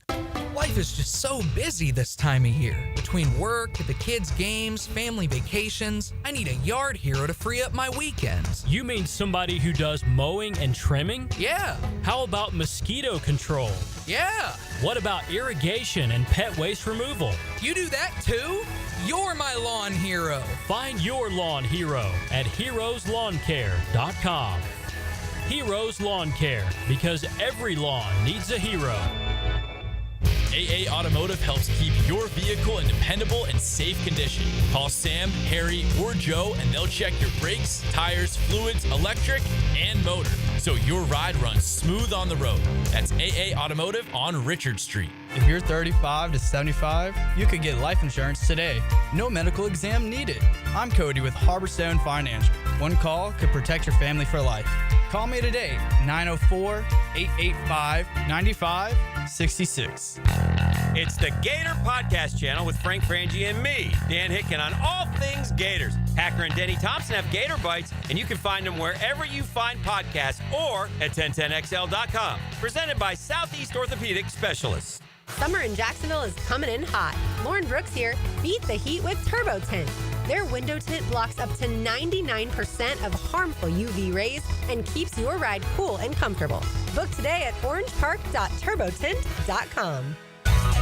Speaker 17: Life is just so busy this time of year. Between work, the kids' games, family vacations, I need a yard hero to free up my weekends.
Speaker 20: You mean somebody who does mowing and trimming?
Speaker 17: Yeah.
Speaker 20: How about mosquito control?
Speaker 17: Yeah.
Speaker 20: What about irrigation and pet waste removal?
Speaker 17: You do that too? You're my lawn hero.
Speaker 20: Find your lawn hero at heroeslawncare.com. Heroes Lawn Care, because every lawn needs a hero.
Speaker 25: AA Automotive helps keep your vehicle in dependable and safe condition. Call Sam, Harry, or Joe, and they'll check your brakes, tires, fluids, electric, and motor, so your ride runs smooth on the road. That's AA Automotive on Richard Street.
Speaker 26: If you're 35 to 75, you could get life insurance today. No medical exam needed. I'm Cody with Harborstone Financial. One call could protect your family for life. Call me today, 904-885-9566.
Speaker 15: It's the Gator Podcast Channel with Frank Frangie and me, Dan Hicken, on all things Gators. Hacker and Denny Thompson have Gator Bites, and you can find them wherever you find podcasts or at 1010XL.com. Presented by Southeast Orthopedic Specialists.
Speaker 27: Summer in Jacksonville is coming in hot. Lauren Brooks here. Beat the heat with Turbo Tint. Their window tint blocks up to 99% of harmful UV rays and keeps your ride cool and comfortable. Book today at orangepark.turbotint.com.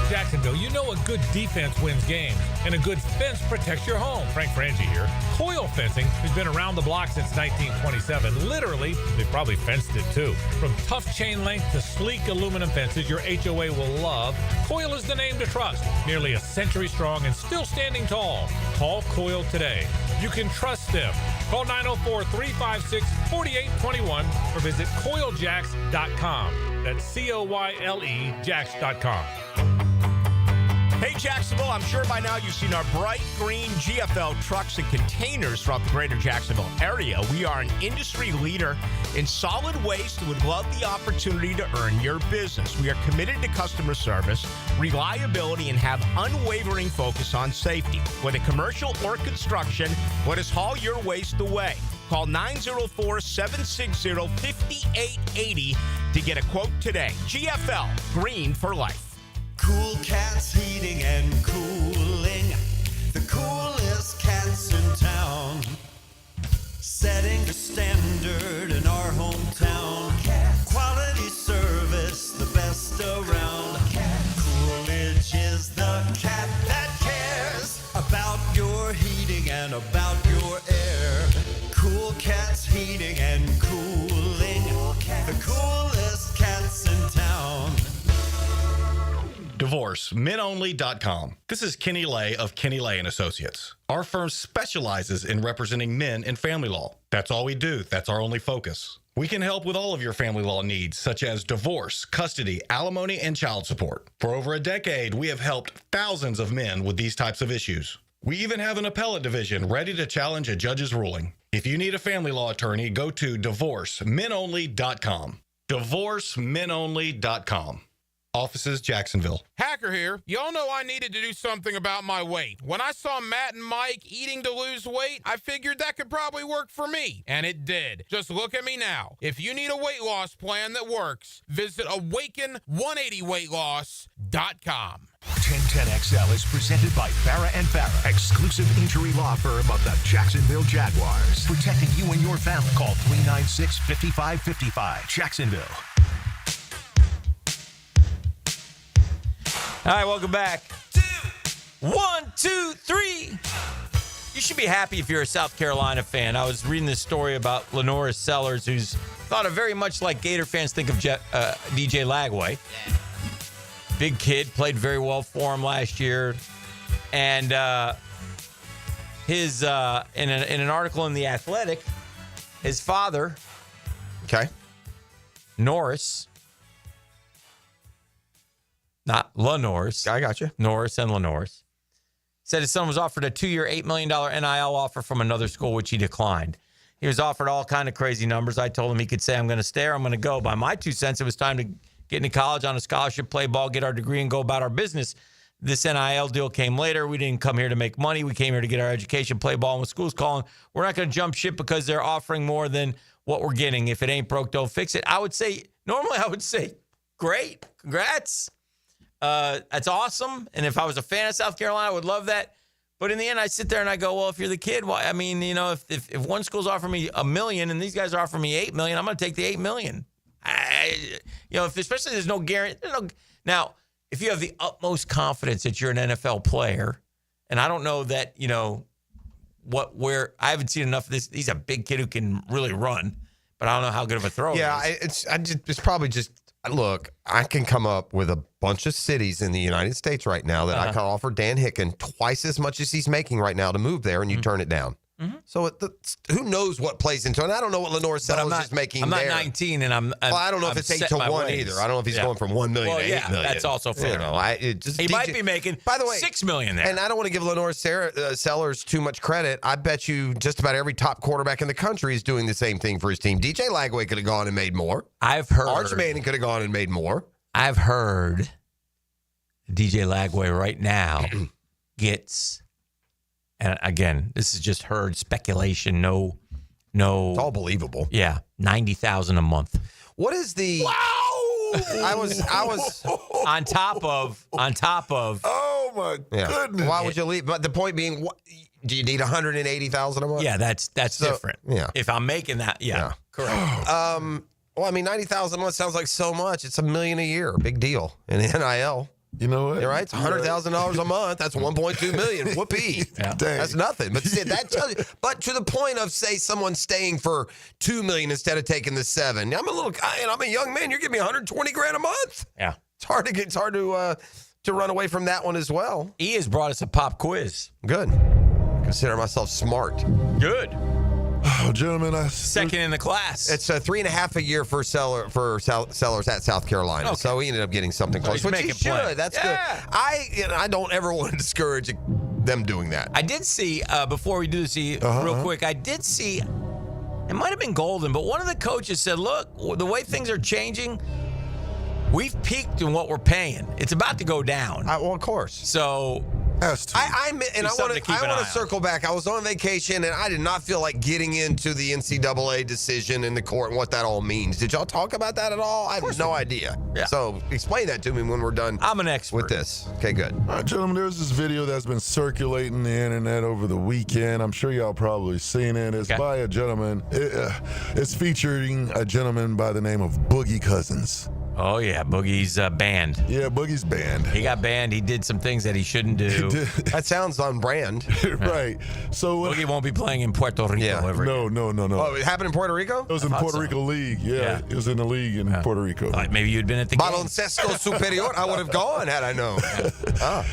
Speaker 28: Jacksonville, you know a good defense wins games, and a good fence protects your home. Frank Frangie here. Coil Fencing has been around the block since 1927. Literally, they've probably fenced it too. From tough chain link to sleek aluminum fences your HOA will love, Coil is the name to trust. Nearly a century strong and still standing tall. Call Coil today. You can trust them. Call 904-356-4821 or visit coiljacks.com. That's COYLE Jacks.com.
Speaker 29: Hey Jacksonville, I'm sure by now you've seen our bright green GFL trucks and containers throughout the greater Jacksonville area. We are an industry leader in solid waste and would love the opportunity to earn your business. We are committed to customer service, reliability, and have unwavering focus on safety. Whether commercial or construction, let us haul your waste away. Call 904-760-5880 to get a quote today. GFL, green for life.
Speaker 30: Cool Cats Heating and Cooling, the coolest cats in town, setting the standard in our hometown. Quality service, the best around. Coolidge is the cat that cares about your heating and about your air. Cool Cats Heating and Cooling, the coolest cats in town.
Speaker 31: DivorceMenOnly.com. This is Kenny Lay of Kenny Lay & Associates. Our firm specializes in representing men in family law. That's all we do. That's our only focus. We can help with all of your family law needs, such as divorce, custody, alimony, and child support. For over a decade, we have helped thousands of men with these types of issues. We even have an appellate division ready to challenge a judge's ruling. If you need a family law attorney, go to DivorceMenOnly.com. DivorceMenOnly.com. Offices, Jacksonville.
Speaker 32: Hacker here. Y'all know I needed to do something about my weight. When I saw Matt and Mike eating to lose weight, I figured that could probably work for me. And it did. Just look at me now. If you need a weight loss plan that works, visit Awaken180weightloss.com.
Speaker 9: 1010XL is presented by Farah & Farah, exclusive injury law firm of the Jacksonville Jaguars. Protecting you and your family. Call 396-5555. Jacksonville.
Speaker 19: All right, welcome back. 1, 2, 3. You should be happy if you're a South Carolina fan. I was reading this story about Lenora Sellers, who's thought of very much like Gator fans think of DJ Lagway. Big kid, played very well for him last year. And his in an article in The Athletic, his father, Norris, not LaNorris.
Speaker 1: I got you.
Speaker 19: Norris and LaNorris. Said his son was offered a 2-year, $8 million NIL offer from another school, which he declined. He was offered all kind of crazy numbers. I told him he could say, I'm going to stay or I'm going to go. By my 2 cents, it was time to get into college on a scholarship, play ball, get our degree, and go about our business. This NIL deal came later. We didn't come here to make money. We came here to get our education, play ball. And when school's calling, we're not going to jump ship because they're offering more than what we're getting. If it ain't broke, don't fix it. Normally I would say, great, congrats. That's awesome. And if I was a fan of South Carolina, I would love that. But in the end, I sit there and I go, well, if you're the kid, why? I mean, if one school's offering me $1 million and these guys are offering me $8 million, I'm going to take the $8 million. Especially there's no guarantee. Now, if you have the utmost confidence that you're an NFL player, and I don't know that, where I haven't seen enough of this. He's a big kid who can really run, but I don't know how good of a thrower.
Speaker 1: Yeah, it's probably just. Look, I can come up with a bunch of cities in the United States right now that I can offer Dan Hicken twice as much as he's making right now to move there, and you turn it down. Mm-hmm. So who knows what plays into it? And I don't know what Lenore Sellers is making there.
Speaker 19: I'm not 19, and
Speaker 1: I don't know if it's 8 to 1 either. I don't know if he's going from 1 million to 8 million.
Speaker 19: That's also fair. He might be making, by the way, $6 million there.
Speaker 1: And I don't want to give Lenore Sellers too much credit. I bet you just about every top quarterback in the country is doing the same thing for his team. DJ Lagway could have gone and made more.
Speaker 19: I've heard.
Speaker 1: Arch Manning could have gone and made more.
Speaker 19: I've heard DJ Lagway right now gets. And again, this is just heard speculation. No.
Speaker 1: It's all believable.
Speaker 19: Yeah, $90,000 a month.
Speaker 1: What is the? Wow! I was
Speaker 19: on top of.
Speaker 5: Oh my goodness!
Speaker 1: Why would you leave? But the point being, do you need $180,000 a month?
Speaker 19: Yeah, that's different.
Speaker 1: Yeah,
Speaker 19: if I'm making that, correct.
Speaker 1: Well, I mean, $90,000 a month sounds like so much. It's $1 million a year. Big deal in NIL.
Speaker 5: You know what?
Speaker 1: You're right. It's $100,000 a month. That's $1.2 million. Whoopee.
Speaker 5: Yeah.
Speaker 1: That's nothing. But that tells you. But to the point of, say, someone staying for $2 million instead of taking the $7 million. I'm a little guy and I'm a young man. You're giving me $120,000 a month.
Speaker 19: Yeah.
Speaker 1: It's hard to run away from that one as well.
Speaker 19: He has brought us a pop quiz.
Speaker 1: Good. Consider myself smart.
Speaker 19: Good.
Speaker 5: Oh, gentlemen,
Speaker 19: second in the class.
Speaker 1: It's 3.5 a year for Sellers at South Carolina. Okay. So he ended up getting something close. Which he should. Play. That's good. I don't ever want to discourage them doing that.
Speaker 19: I did see, before we do this, real quick, I did see, it might have been Golden, but one of the coaches said, look, the way things are changing, we've peaked in what we're paying. It's about to go down.
Speaker 1: Well, of course.
Speaker 19: So...
Speaker 1: I want to circle back. I was on vacation, and I did not feel like getting into the NCAA decision in the court and what that all means. Did y'all talk about that at all? I have no idea. Yeah. So explain that to me when we're done.
Speaker 19: I'm an expert
Speaker 1: with this. Okay, good.
Speaker 5: All right, gentlemen, there's this video that's been circulating the internet over the weekend. I'm sure y'all probably seen it. It's by a gentleman. It's featuring a gentleman by the name of Boogie Cousins.
Speaker 19: Oh, yeah. Boogie's banned.
Speaker 5: Yeah, Boogie's banned.
Speaker 19: He got banned. He did some things that he shouldn't do.
Speaker 1: That sounds on brand.
Speaker 5: Right. So
Speaker 19: Boogie won't be playing in Puerto Rico ever again.
Speaker 5: No.
Speaker 1: Oh, it happened in Puerto Rico?
Speaker 5: It was in Puerto Rico League. Yeah, it was in the league in Puerto Rico.
Speaker 19: Maybe you'd been at the game.
Speaker 1: Baloncesto Superior. I would have gone had I known.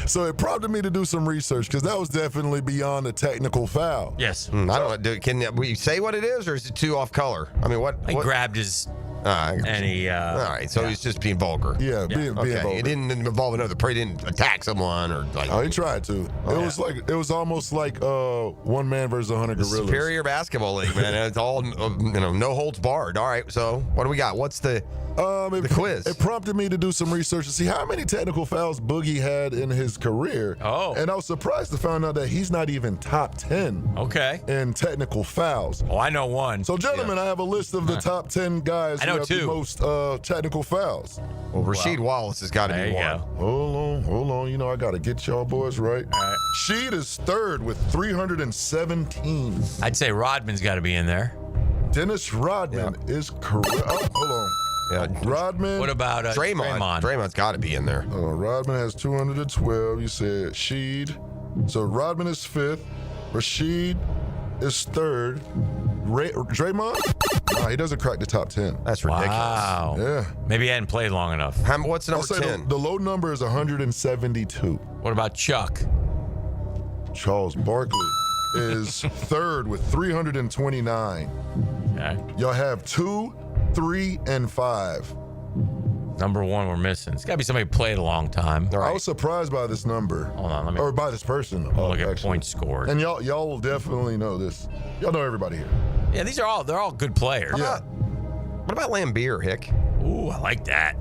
Speaker 5: So it prompted me to do some research because that was definitely beyond a technical foul.
Speaker 19: Yes.
Speaker 1: I don't know. Can we say what it is, or is it too off color? I mean, what?
Speaker 19: He grabbed his... and he...
Speaker 1: all right, so he's just being vulgar.
Speaker 5: Yeah, being vulgar.
Speaker 1: It didn't involve another player. He didn't attack someone or like...
Speaker 5: Oh, he tried to. It was almost like one man versus 100 gorillas.
Speaker 1: Superior basketball league, man. It's all no holds barred. All right, so what do we got? What's the quiz?
Speaker 5: It prompted me to do some research to see how many technical fouls Boogie had in his career.
Speaker 19: Oh.
Speaker 5: And I was surprised to find out that he's not even top 10 in technical fouls.
Speaker 19: Oh, I know one.
Speaker 5: So, gentlemen, I have a list of the top 10 guys who have the most technical fouls.
Speaker 1: Well, Rasheed Wallace has got to be one.
Speaker 5: Hold on. You know, I got to get y'all boys right. Sheed is third with 317.
Speaker 19: I'd say Rodman's got to be in there.
Speaker 5: Dennis Rodman is correct. Oh, hold on.
Speaker 1: Yeah.
Speaker 5: Rodman.
Speaker 19: What about
Speaker 1: Draymond? Draymond's got to be in there.
Speaker 5: Rodman has 212. You said Sheed. So Rodman is 5th. Rashid is 3rd. Draymond? Nah, he doesn't crack the top 10.
Speaker 1: That's ridiculous.
Speaker 19: Wow.
Speaker 5: Yeah.
Speaker 19: Maybe he hadn't played long enough.
Speaker 1: What's number 10?
Speaker 5: The low number is 172.
Speaker 19: What about Chuck?
Speaker 5: Charles Barkley is 3rd with 329.
Speaker 19: Okay.
Speaker 5: Y'all have 2, 3, and 5.
Speaker 19: Number 1 we're missing. It's got to be somebody who played a long time.
Speaker 5: I was surprised by this number.
Speaker 19: Hold on,
Speaker 5: or by this person.
Speaker 19: Look at points scored.
Speaker 5: And y'all will definitely know this. Y'all know everybody here.
Speaker 19: Yeah, they're all good players.
Speaker 1: What about Lambeer, Hick?
Speaker 19: Ooh, I like that.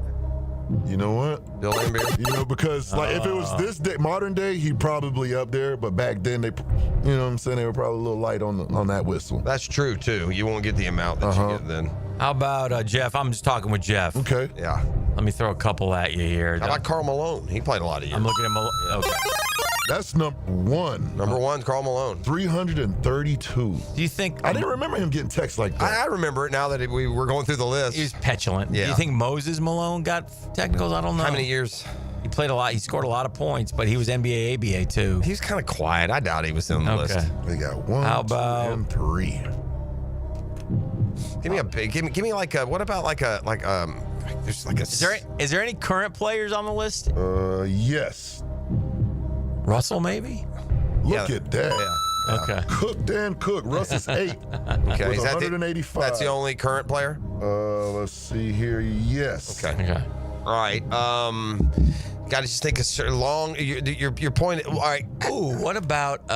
Speaker 5: You know what?
Speaker 1: Bill Lambeer?
Speaker 5: You know, because if it was this day, modern day, he'd probably up there. But back then, they were probably a little light on that whistle.
Speaker 1: That's true, too. You won't get the amount that you get then.
Speaker 19: How about Jeff? I'm just talking with Jeff.
Speaker 5: Okay.
Speaker 1: Yeah.
Speaker 19: Let me throw a couple at you here.
Speaker 1: How about Karl Malone? He played a lot of years.
Speaker 19: I'm looking at Malone. Okay.
Speaker 5: That's number 1.
Speaker 1: Number 1's Karl Malone.
Speaker 5: 332.
Speaker 19: Do you think...
Speaker 5: I didn't remember him getting texts like that.
Speaker 1: I remember it now that we were going through the list.
Speaker 19: He was petulant.
Speaker 1: Yeah.
Speaker 19: Do you think Moses Malone got technicals? I don't know.
Speaker 1: How many years?
Speaker 19: He played a lot. He scored a lot of points, but he was NBA, ABA too.
Speaker 1: He was kind of quiet. I doubt he was on the list.
Speaker 5: We got 1,
Speaker 19: How
Speaker 5: 2,
Speaker 19: about...
Speaker 5: and 3.
Speaker 1: Give me a big. Give me like a. What about like a There's like a.
Speaker 19: Is there any current players on the list?
Speaker 5: Yes.
Speaker 19: Russell, maybe.
Speaker 5: Look at that.
Speaker 1: Yeah.
Speaker 19: Okay.
Speaker 5: Dan Cook. Russ is 8.
Speaker 1: Okay.
Speaker 5: With
Speaker 1: Is that
Speaker 5: 185.
Speaker 1: That's the only current player.
Speaker 5: Let's see here. Yes.
Speaker 1: Okay. All right. Got to just think a long. Your point. All right.
Speaker 19: Ooh. What about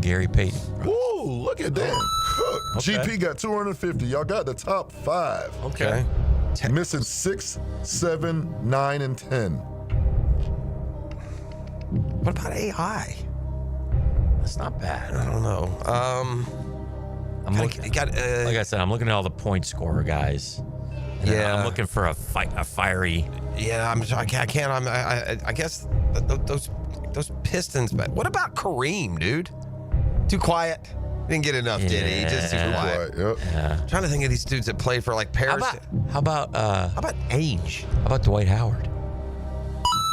Speaker 19: Gary Payton?
Speaker 5: Ooh, look at Dan Cook.
Speaker 19: Okay.
Speaker 5: GP got 250. Y'all got the top 5.
Speaker 19: Okay.
Speaker 5: Missing 6, 7, 9, and 10.
Speaker 1: What about AI?
Speaker 19: That's not bad.
Speaker 1: I don't know.
Speaker 19: I'm looking.
Speaker 1: like
Speaker 19: I said, I'm looking at all the point scorer guys. And I'm looking for a fiery.
Speaker 1: Yeah, I can't. I guess those Pistons. But what about Kareem, dude? Too quiet. Didn't get enough, did he? Just too quiet.
Speaker 5: Yep.
Speaker 19: Yeah.
Speaker 1: I'm trying to think of these dudes that played for like Paris.
Speaker 19: How about
Speaker 1: Ainge?
Speaker 19: How about Dwight Howard?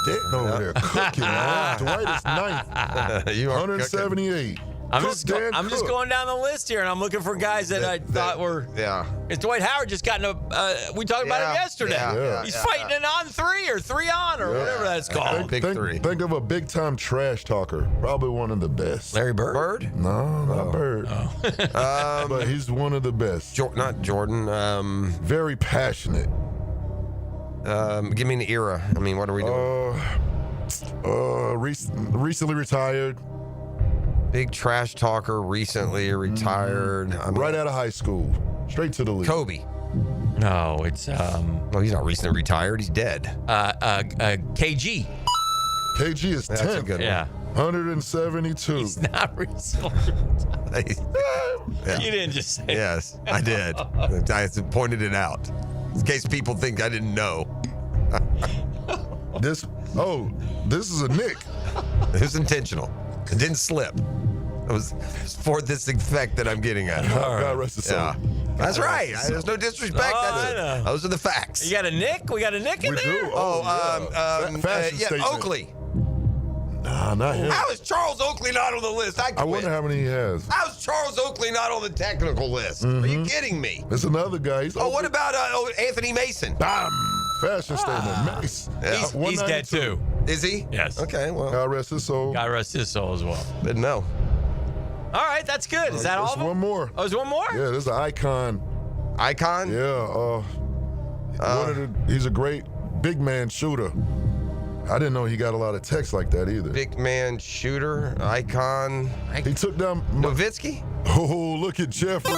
Speaker 5: Dayton over there cooking. Dwight is 9th.
Speaker 1: You are
Speaker 5: 178.
Speaker 19: I'm just going down the list here, and I'm looking for guys that I thought were.
Speaker 1: Yeah.
Speaker 19: Is Dwight Howard just gotten a? We talked about him yesterday.
Speaker 5: Yeah.
Speaker 19: He's fighting an on 3 or 3 on or whatever that's called.
Speaker 5: Think of a big time trash talker. Probably one of the best.
Speaker 19: Larry Bird.
Speaker 1: Bird?
Speaker 5: No, not Bird.
Speaker 19: Oh.
Speaker 5: But he's one of the best.
Speaker 1: Not Jordan.
Speaker 5: Very passionate.
Speaker 1: Give me an era. I mean, what are we doing?
Speaker 5: Recently retired.
Speaker 1: Big trash talker, recently retired.
Speaker 5: Right out of high school. Straight to the league.
Speaker 1: Kobe.
Speaker 19: No, it's
Speaker 1: No, he's not recently retired. He's dead.
Speaker 19: KG.
Speaker 5: KG is 10th.
Speaker 1: That's a good one.
Speaker 19: Yeah.
Speaker 5: 172.
Speaker 19: He's not recently.
Speaker 1: Yeah.
Speaker 19: You didn't just say.
Speaker 1: Yes, I did. I pointed it out in case people think I didn't know.
Speaker 5: This is a nick.
Speaker 1: It was intentional. It didn't slip. It was for this effect that I'm getting at.
Speaker 5: God rest his soul.
Speaker 1: Yeah. That's right. There's no disrespect. Those are the facts.
Speaker 19: You got a nick? We got a nick in
Speaker 5: We
Speaker 19: there?
Speaker 5: do.
Speaker 1: Yeah,
Speaker 5: statement.
Speaker 1: Oakley.
Speaker 5: Nah, not him.
Speaker 1: How is Charles Oakley not on the list?
Speaker 5: I wonder how many he has.
Speaker 1: How's Charles Oakley not on the technical list? Are you kidding me?
Speaker 5: There's another guy.
Speaker 1: What about Anthony Mason?
Speaker 5: Bam! Fashion statement. Mace.
Speaker 19: He's dead too.
Speaker 1: Is he?
Speaker 19: Yes.
Speaker 1: Okay, well.
Speaker 5: God rest his soul.
Speaker 19: God rest his soul as well.
Speaker 1: Didn't know.
Speaker 19: All right, that's good. Is that all?
Speaker 5: There's one more.
Speaker 19: Oh, there's one more?
Speaker 5: Yeah, there's an icon.
Speaker 1: Icon?
Speaker 5: Yeah. He's a great big man shooter. I didn't know he got a lot of text like that either.
Speaker 1: Big man shooter, icon.
Speaker 5: He took down
Speaker 1: Nowitzki?
Speaker 5: Oh, look at Jeffrey.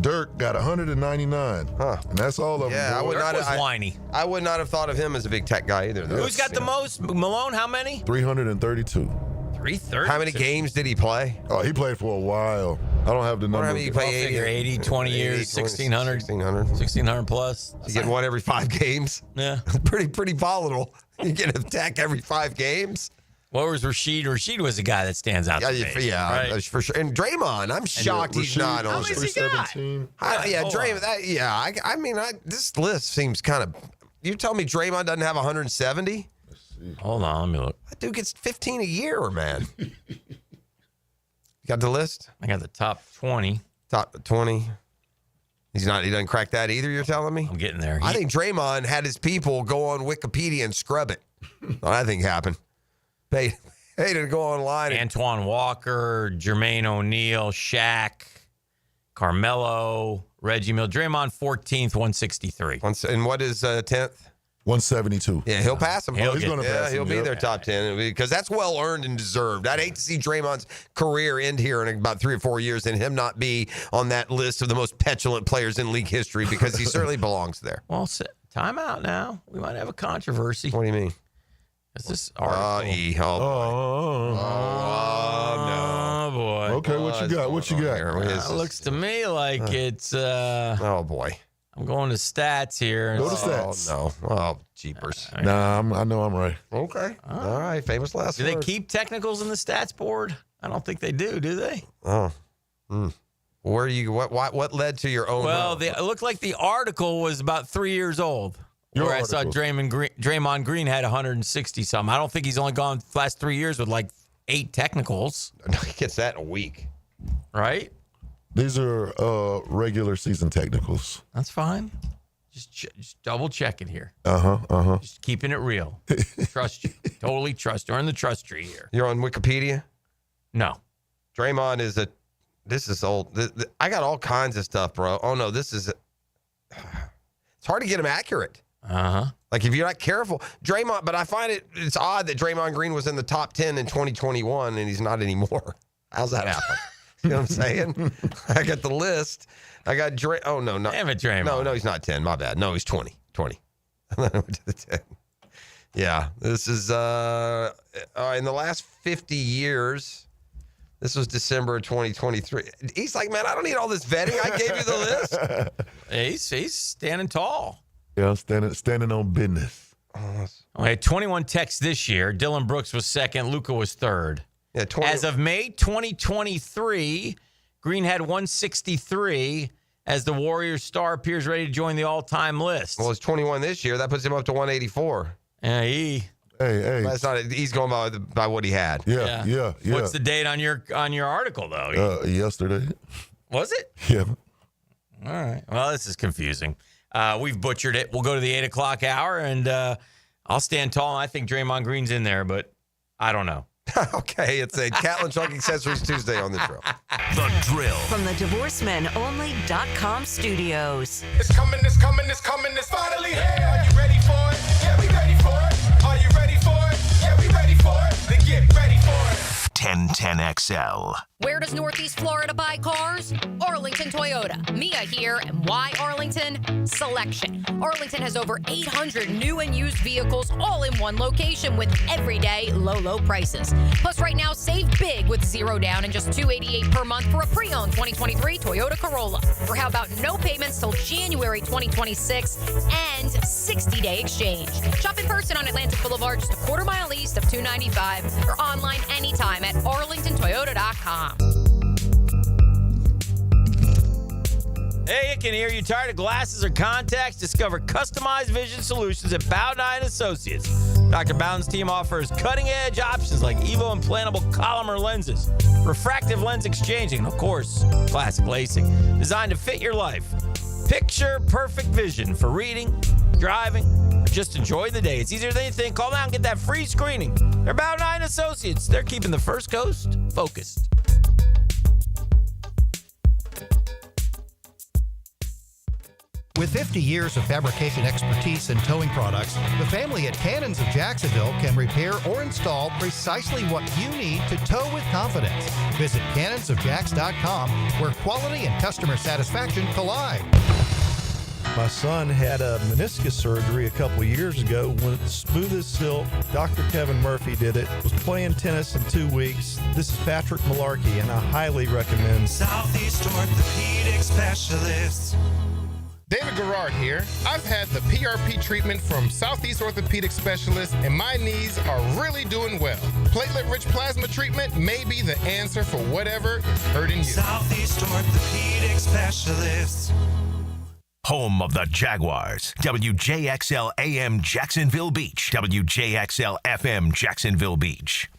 Speaker 5: Dirk got 199.
Speaker 1: Huh.
Speaker 5: And that's all of them.
Speaker 1: Yeah, I would
Speaker 19: Dirk
Speaker 1: not
Speaker 19: was whiny.
Speaker 1: I would not have thought of him as a big tech guy either. Though.
Speaker 19: Who's got the most? Malone, how many?
Speaker 5: 332.
Speaker 19: 330.
Speaker 1: How many games did he play?
Speaker 5: Oh, he played for a while. I don't have the number.
Speaker 1: How many he played?
Speaker 19: 80, 20 years, 1,600. 1,600 plus.
Speaker 1: You get one every 5 games?
Speaker 19: Yeah.
Speaker 1: Pretty volatile. You get a tech every 5 games?
Speaker 19: What was Rashid? Rashid was the guy that stands out.
Speaker 1: Right? For sure. And Draymond, I'm shocked he's not on.
Speaker 19: How much he got?
Speaker 1: Draymond. I mean, this list seems kind of. You tell me Draymond doesn't have 170?
Speaker 19: Hold on, let me look.
Speaker 1: That dude gets 15 a year, man. You got the list?
Speaker 19: I got the top 20.
Speaker 1: Top 20. He doesn't crack that either, you're telling me?
Speaker 19: I'm getting there.
Speaker 1: I think Draymond had his people go on Wikipedia and scrub it. I think happened. Paid to go online.
Speaker 19: Antoine Walker, Jermaine O'Neal, Shaq, Carmelo, Reggie Miller. Draymond 14th, 163.
Speaker 1: And what is 10th?
Speaker 5: 172.
Speaker 1: Yeah, he'll pass him.
Speaker 5: He's going to pass him.
Speaker 1: He'll be their top 10 because that's well earned and deserved. I'd hate to see Draymond's career end here in about 3 or 4 years and him not be on that list of the most petulant players in league history because he certainly belongs there.
Speaker 19: Well, time out now. We might have a controversy.
Speaker 1: What do you mean?
Speaker 19: Is this article?
Speaker 1: No.
Speaker 19: Boy.
Speaker 5: Okay, what you got? What you got?
Speaker 19: It looks to me like it's.
Speaker 1: Oh boy.
Speaker 19: I'm going to stats here.
Speaker 5: Go to stats.
Speaker 1: Oh no. Oh, jeepers.
Speaker 5: Nah, I know I'm right.
Speaker 1: Okay. All right. Famous last
Speaker 19: Do
Speaker 1: word.
Speaker 19: they keep technicals in the stats board? I don't think they do they?
Speaker 1: Oh. Where you? What led to your own?
Speaker 19: Well, it looked like the article was about 3 years old. Where I saw Draymond Green had 160 something. I don't think he's only gone the last 3 years with like 8 technicals.
Speaker 1: He gets that in a week,
Speaker 19: right?
Speaker 5: These are regular season technicals.
Speaker 19: That's fine. Just double checking here.
Speaker 5: Uh-huh.
Speaker 19: Just keeping it real. Trust you. Totally trust you. Earn the trust tree here.
Speaker 1: You're on Wikipedia?
Speaker 19: No.
Speaker 1: Draymond is this is old. I got all kinds of stuff, bro. Oh no, this is. It's hard to get him accurate. Like if you're not careful, Draymond. But I find it's odd that Draymond Green was in the top 10 in 2021 and he's not anymore. How's that happen? You know what I'm saying? I got the list. I got Oh no, not
Speaker 19: damn it, Draymond.
Speaker 1: No, he's not 10. My bad. No, he's 20. 20. And then I went to the 10. Yeah, this is in the last 50 years. This was December of 2023. He's like, man, I don't need all this vetting. I gave you the list.
Speaker 19: He's standing tall.
Speaker 5: Yeah, standing on business.
Speaker 19: Okay, 21 techs this year. Dylan Brooks was second. Luka was third.
Speaker 1: Yeah,
Speaker 19: as of May 2023, Green had 163 as the Warriors star appears ready to join the all-time list.
Speaker 1: Well, it's 21 this year. That puts him up to 184.
Speaker 19: Yeah,
Speaker 5: Hey.
Speaker 1: That's not. He's going by what he had.
Speaker 5: Yeah.
Speaker 19: What's the date on your article though?
Speaker 5: Yesterday.
Speaker 19: Was it?
Speaker 5: Yeah.
Speaker 19: All right. Well, this is confusing. We've butchered it. We'll go to the 8 o'clock hour, and I'll stand tall. I think Draymond Green's in there, but I don't know.
Speaker 1: Okay, it's a Catlin Trunk Accessories Tuesday on The Drill.
Speaker 2: The Drill.
Speaker 3: From the DivorceMenOnly.com studios.
Speaker 30: It's coming, it's finally here. Are you ready for it? Yeah, we ready for it. Are you ready for it? Yeah, we ready for it. Then get ready for it.
Speaker 2: 1010XL.
Speaker 4: Where does Northeast Florida buy cars? Arlington Toyota. Mia here, and why Arlington? Selection. Arlington has over 800 new and used vehicles all in one location with everyday low prices. Plus right now, save big with 0 down and just $288 per month for a pre-owned 2023 Toyota Corolla. Or how about no payments till January 2026 and 60-day exchange. Shop in person on Atlantic Boulevard, just a quarter mile east of 295, or online anytime at arlingtontoyota.com.
Speaker 19: Hey, you can hear you tired of glasses or contacts? Discover customized vision solutions at Bowden Associates. Dr. Bowden's team offers cutting-edge options like Evo implantable columnar lenses, refractive lens exchanging, and of course, classic lacing, designed to fit your life. Picture perfect vision for reading, driving, or just enjoy the day. It's easier than you think. Call now and get that free screening. They're Bowden Associates. They're keeping the First Coast focused.
Speaker 6: With 50 years of fabrication expertise and towing products, the family at Cannons of Jacksonville can repair or install precisely what you need to tow with confidence. Visit cannonsofjacks.com, where quality and customer satisfaction collide.
Speaker 7: My son had a meniscus surgery a couple years ago. Went smooth as silk. Dr. Kevin Murphy did it. Was playing tennis in 2 weeks. This is Patrick Malarkey, and I highly recommend
Speaker 30: Southeast Orthopedic Specialists.
Speaker 32: David Garrard here. I've had the PRP treatment from Southeast Orthopedic Specialists, and my knees are really doing well. Platelet-rich plasma treatment may be the answer for whatever is hurting you.
Speaker 30: Southeast Orthopedic Specialists.
Speaker 2: Home of the Jaguars. WJXL AM Jacksonville Beach. WJXL FM Jacksonville Beach.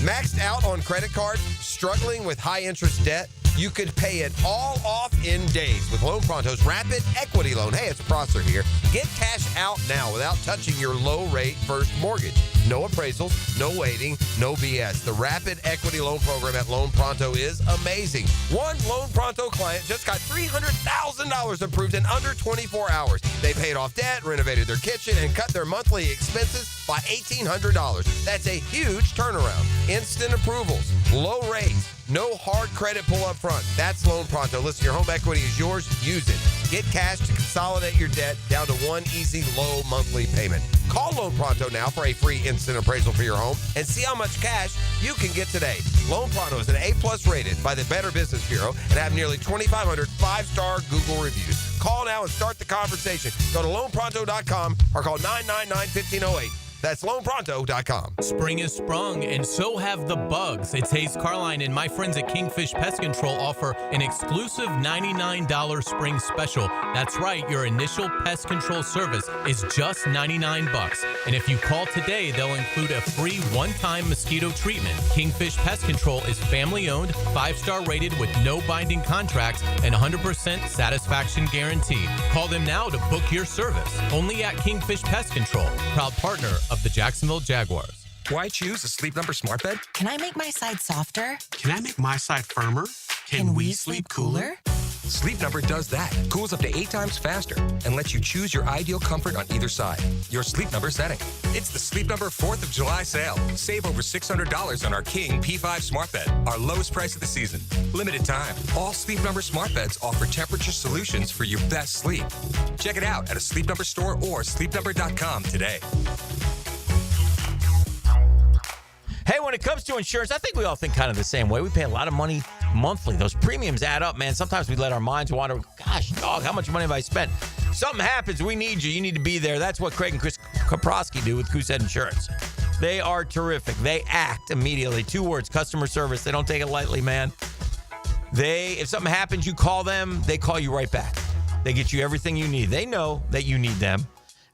Speaker 1: Maxed out on credit card, struggling with high interest debt? You could pay it all off in days with Loan Pronto's Rapid Equity Loan. Hey, it's Prosser here. Get cash out now without touching your low-rate first mortgage. No appraisals, no waiting, no BS. The Rapid Equity Loan Program at Loan Pronto is amazing. One Loan Pronto client just got $300,000 approved in under 24 hours. They paid off debt, renovated their kitchen, and cut their monthly expenses by $1,800. That's a huge turnaround. Instant approvals, low rates, no hard credit pull up front. That's Loan Pronto. Listen, your home equity is yours. Use it. Get cash to consolidate your debt down to one easy, low monthly payment. Call Loan Pronto now for a free instant appraisal for your home and see how much cash you can get today. Loan Pronto is an A+ rated by the Better Business Bureau and have nearly 2,500 5-star Google reviews. Call now and start the conversation. Go to loanpronto.com or call 999-1508. That's loanpronto.com.
Speaker 8: Spring has sprung, and so have the bugs. It's Hayes Carline and my friends at Kingfish Pest Control offer an exclusive $99 spring special. That's right, your initial pest control service is just $99. And if you call today, they'll include a free one-time mosquito treatment. Kingfish Pest Control is family-owned, 5-star rated with no binding contracts and 100% satisfaction guarantee. Call them now to book your service. Only at Kingfish Pest Control, proud partner of the Jacksonville Jaguars.
Speaker 10: Why choose a Sleep Number smart bed?
Speaker 11: Can I make my side softer?
Speaker 10: Can I make my side firmer?
Speaker 11: Can we sleep cooler?
Speaker 10: Sleep Number does that. Cools up to 8 times faster and lets you choose your ideal comfort on either side. Your Sleep Number setting. It's the Sleep Number 4th of July sale. Save over $600 on our King P5 smart bed, our lowest price of the season. Limited time. All Sleep Number smart beds offer temperature solutions for your best sleep. Check it out at a Sleep Number store or sleepnumber.com today.
Speaker 19: Hey, when it comes to insurance, I think we all think kind of the same way. We pay a lot of money monthly. Those premiums add up, man. Sometimes we let our minds wander. Gosh, dog, how much money have I spent? Something happens. We need you. You need to be there. That's what Craig and Chris Kaprosky do with Goosehead Insurance. They are terrific. They act immediately. 2 words, customer service. They don't take it lightly, man. If something happens, you call them. They call you right back. They get you everything you need. They know that you need them.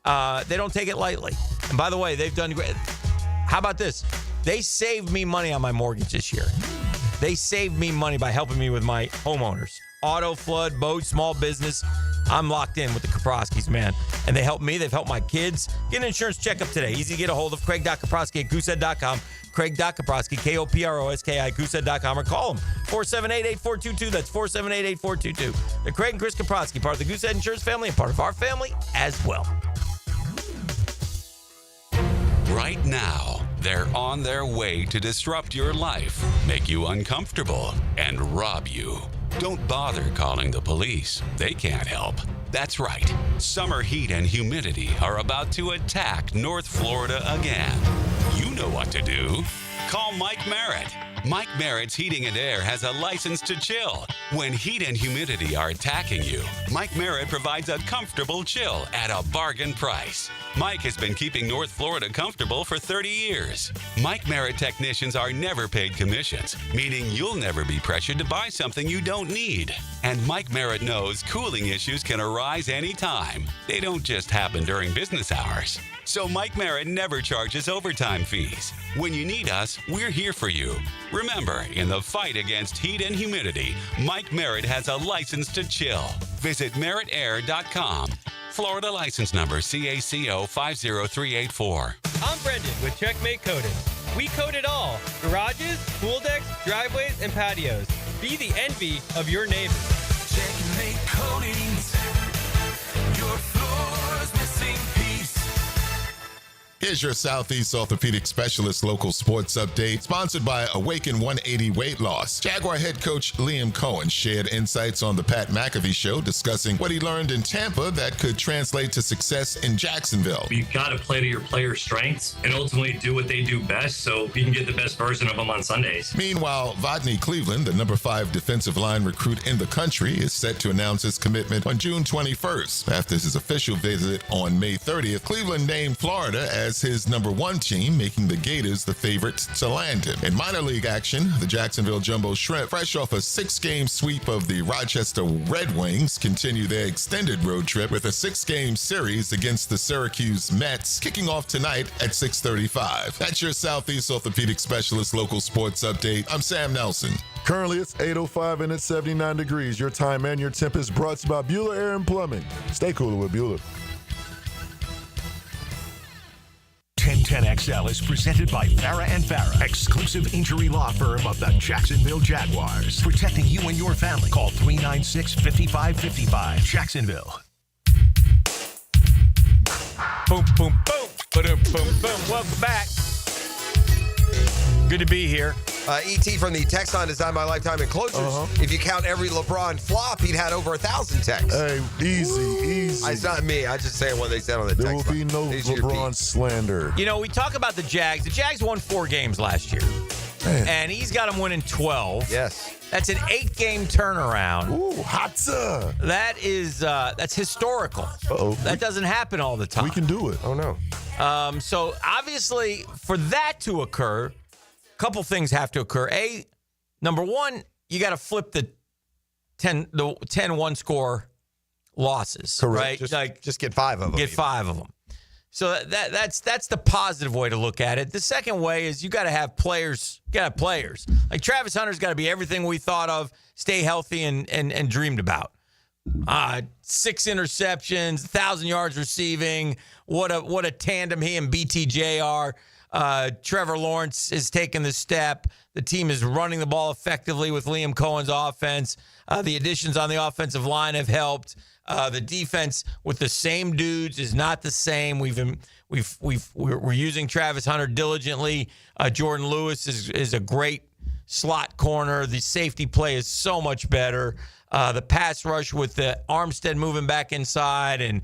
Speaker 19: They don't take it lightly. And by the way, they've done great. How about this? They saved me money on my mortgage this year. They saved me money by helping me with my homeowners. Auto, flood, boat, small business. I'm locked in with the Kaproskis, man. And they helped me. They've helped my kids. Get an insurance checkup today. Easy to get a hold of. Craig.Kaprosky at Goosehead.com. Craig.Kaprosky, K-O-P-R-O-S-K-I, Goosehead.com, or call them. 478-8422. That's 478-8422. The Craig and Chris Kaprosky, part of the Goosehead Insurance family and part of our family as well.
Speaker 12: Right now, they're on their way to disrupt your life, make you uncomfortable, and rob you. Don't bother calling the police. They can't help. That's right. Summer heat and humidity are about to attack North Florida again. You know what to do. Call Mike Merritt. Mike Merritt's Heating and Air has a license to chill. When heat and humidity are attacking you, Mike Merritt provides a comfortable chill at a bargain price. Mike has been keeping North Florida comfortable for 30 years. Mike Merritt technicians are never paid commissions, meaning you'll never be pressured to buy something you don't need. And Mike Merritt knows cooling issues can arise anytime. They don't just happen during business hours. So Mike Merritt never charges overtime fees. When you need us, we're here for you. Remember, in the fight against heat and humidity, Mike Merritt has a license to chill. Visit merrittair.com. Florida license number CACO 50384.
Speaker 13: I'm Brendan with Checkmate Coating. We coat it all: garages, pool decks, driveways, and patios. Be the envy of your neighbors.
Speaker 30: Checkmate Coatings. Your floor's missing piece.
Speaker 14: Here's your Southeast Orthopedic Specialist local sports update, sponsored by Awaken 180 Weight Loss. Jaguar head coach Liam Cohen shared insights on the Pat McAfee Show, discussing what he learned in Tampa that could translate to success in Jacksonville.
Speaker 15: You've got to play to your players' strengths and ultimately do what they do best so you can get the best version of them on Sundays.
Speaker 14: Meanwhile, Vodney Cleveland, the number 5 defensive line recruit in the country, is set to announce his commitment on June 21st. After his official visit on May 30th, Cleveland named Florida as his number 1 team, making the Gators the favorite to land him. In minor league action, the Jacksonville Jumbo Shrimp, fresh off a 6-game sweep of the Rochester Red Wings, continue their extended road trip with a 6-game series against the Syracuse Mets, kicking off tonight at 6:35. That's your Southeast Orthopedic Specialist local sports update. I'm Sam Nelson.
Speaker 5: Currently, it's 8:05 and it's 79 degrees. Your time and your temp is brought to you by Bueller Air and Plumbing. Stay cooler with Bueller.
Speaker 2: 1010XL is presented by Farah and Farah, exclusive injury law firm of the Jacksonville Jaguars. Protecting you and your family. Call 396-5555. Jacksonville.
Speaker 19: Boom, boom, boom. Boom, boom, boom. Welcome back. Good to be here.
Speaker 1: E.T. from the Texon Designed by Lifetime Enclosures. If you count every LeBron flop, he'd had over 1,000 texts.
Speaker 5: Hey, easy.
Speaker 1: It's not me. I just saying what they said on the text.
Speaker 5: There will be no LeBron slander.
Speaker 19: You know, we talk about the Jags. The Jags won 4 games last year. Man. And he's got them winning 12.
Speaker 1: Yes.
Speaker 19: That's an 8-game turnaround.
Speaker 5: Ooh, hotza.
Speaker 19: That is, that's historical.
Speaker 5: Uh-oh.
Speaker 19: That doesn't happen all the time.
Speaker 5: We can do it.
Speaker 1: Oh, no.
Speaker 19: So, obviously, for that to occur, a couple things have to occur. Number one, you got to flip the 10-1 score losses.
Speaker 1: Correct.
Speaker 19: Right?
Speaker 1: Just get 5 of them.
Speaker 19: Get 5 of them. So that's the positive way to look at it. The second way is you got to have players. You got to have players. Like Travis Hunter's got to be everything we thought of, stay healthy and dreamed about. 6 interceptions, 1,000 yards receiving. What a tandem he and BTJ are. Trevor Lawrence is taking the step. The team is running the ball effectively with Liam Cohen's offense. The additions on the offensive line have helped. The defense with the same dudes is not the same. We're using Travis Hunter diligently. Jordan Lewis is a great slot corner. The safety play is so much better. The pass rush with the Armstead moving back inside and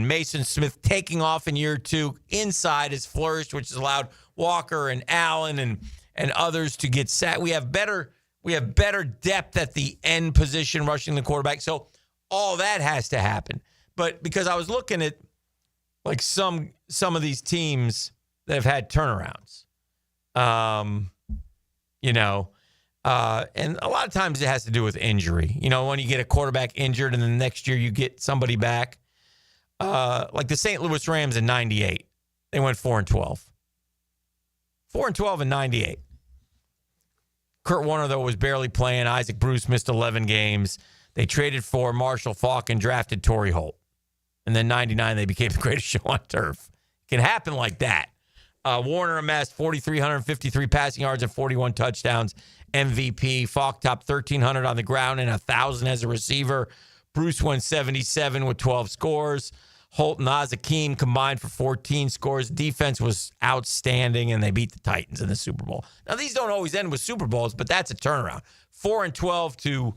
Speaker 19: Mason Smith taking off in year 2 inside has flourished, which has allowed Walker and Allen and others to get set. We have better depth at the end position rushing the quarterback. So all that has to happen. But because I was looking at like some of these teams that have had turnarounds, and a lot of times it has to do with injury. You know, when you get a quarterback injured and then next year you get somebody back, like the St. Louis Rams in 98, they went 4-12. 4-12 in 98. Kurt Warner, though, was barely playing. Isaac Bruce missed 11 games. They traded for Marshall Faulk and drafted Torrey Holt. And then 99, they became the greatest show on turf. It can happen like that. Warner amassed 4,353 passing yards and 41 touchdowns. MVP. Faulk topped 1,300 on the ground and 1,000 as a receiver. Bruce went 77 with 12 scores. Holt and Azakim combined for 14 scores. Defense was outstanding, and they beat the Titans in the Super Bowl. Now, these don't always end with Super Bowls, but that's a turnaround. 4-12 to,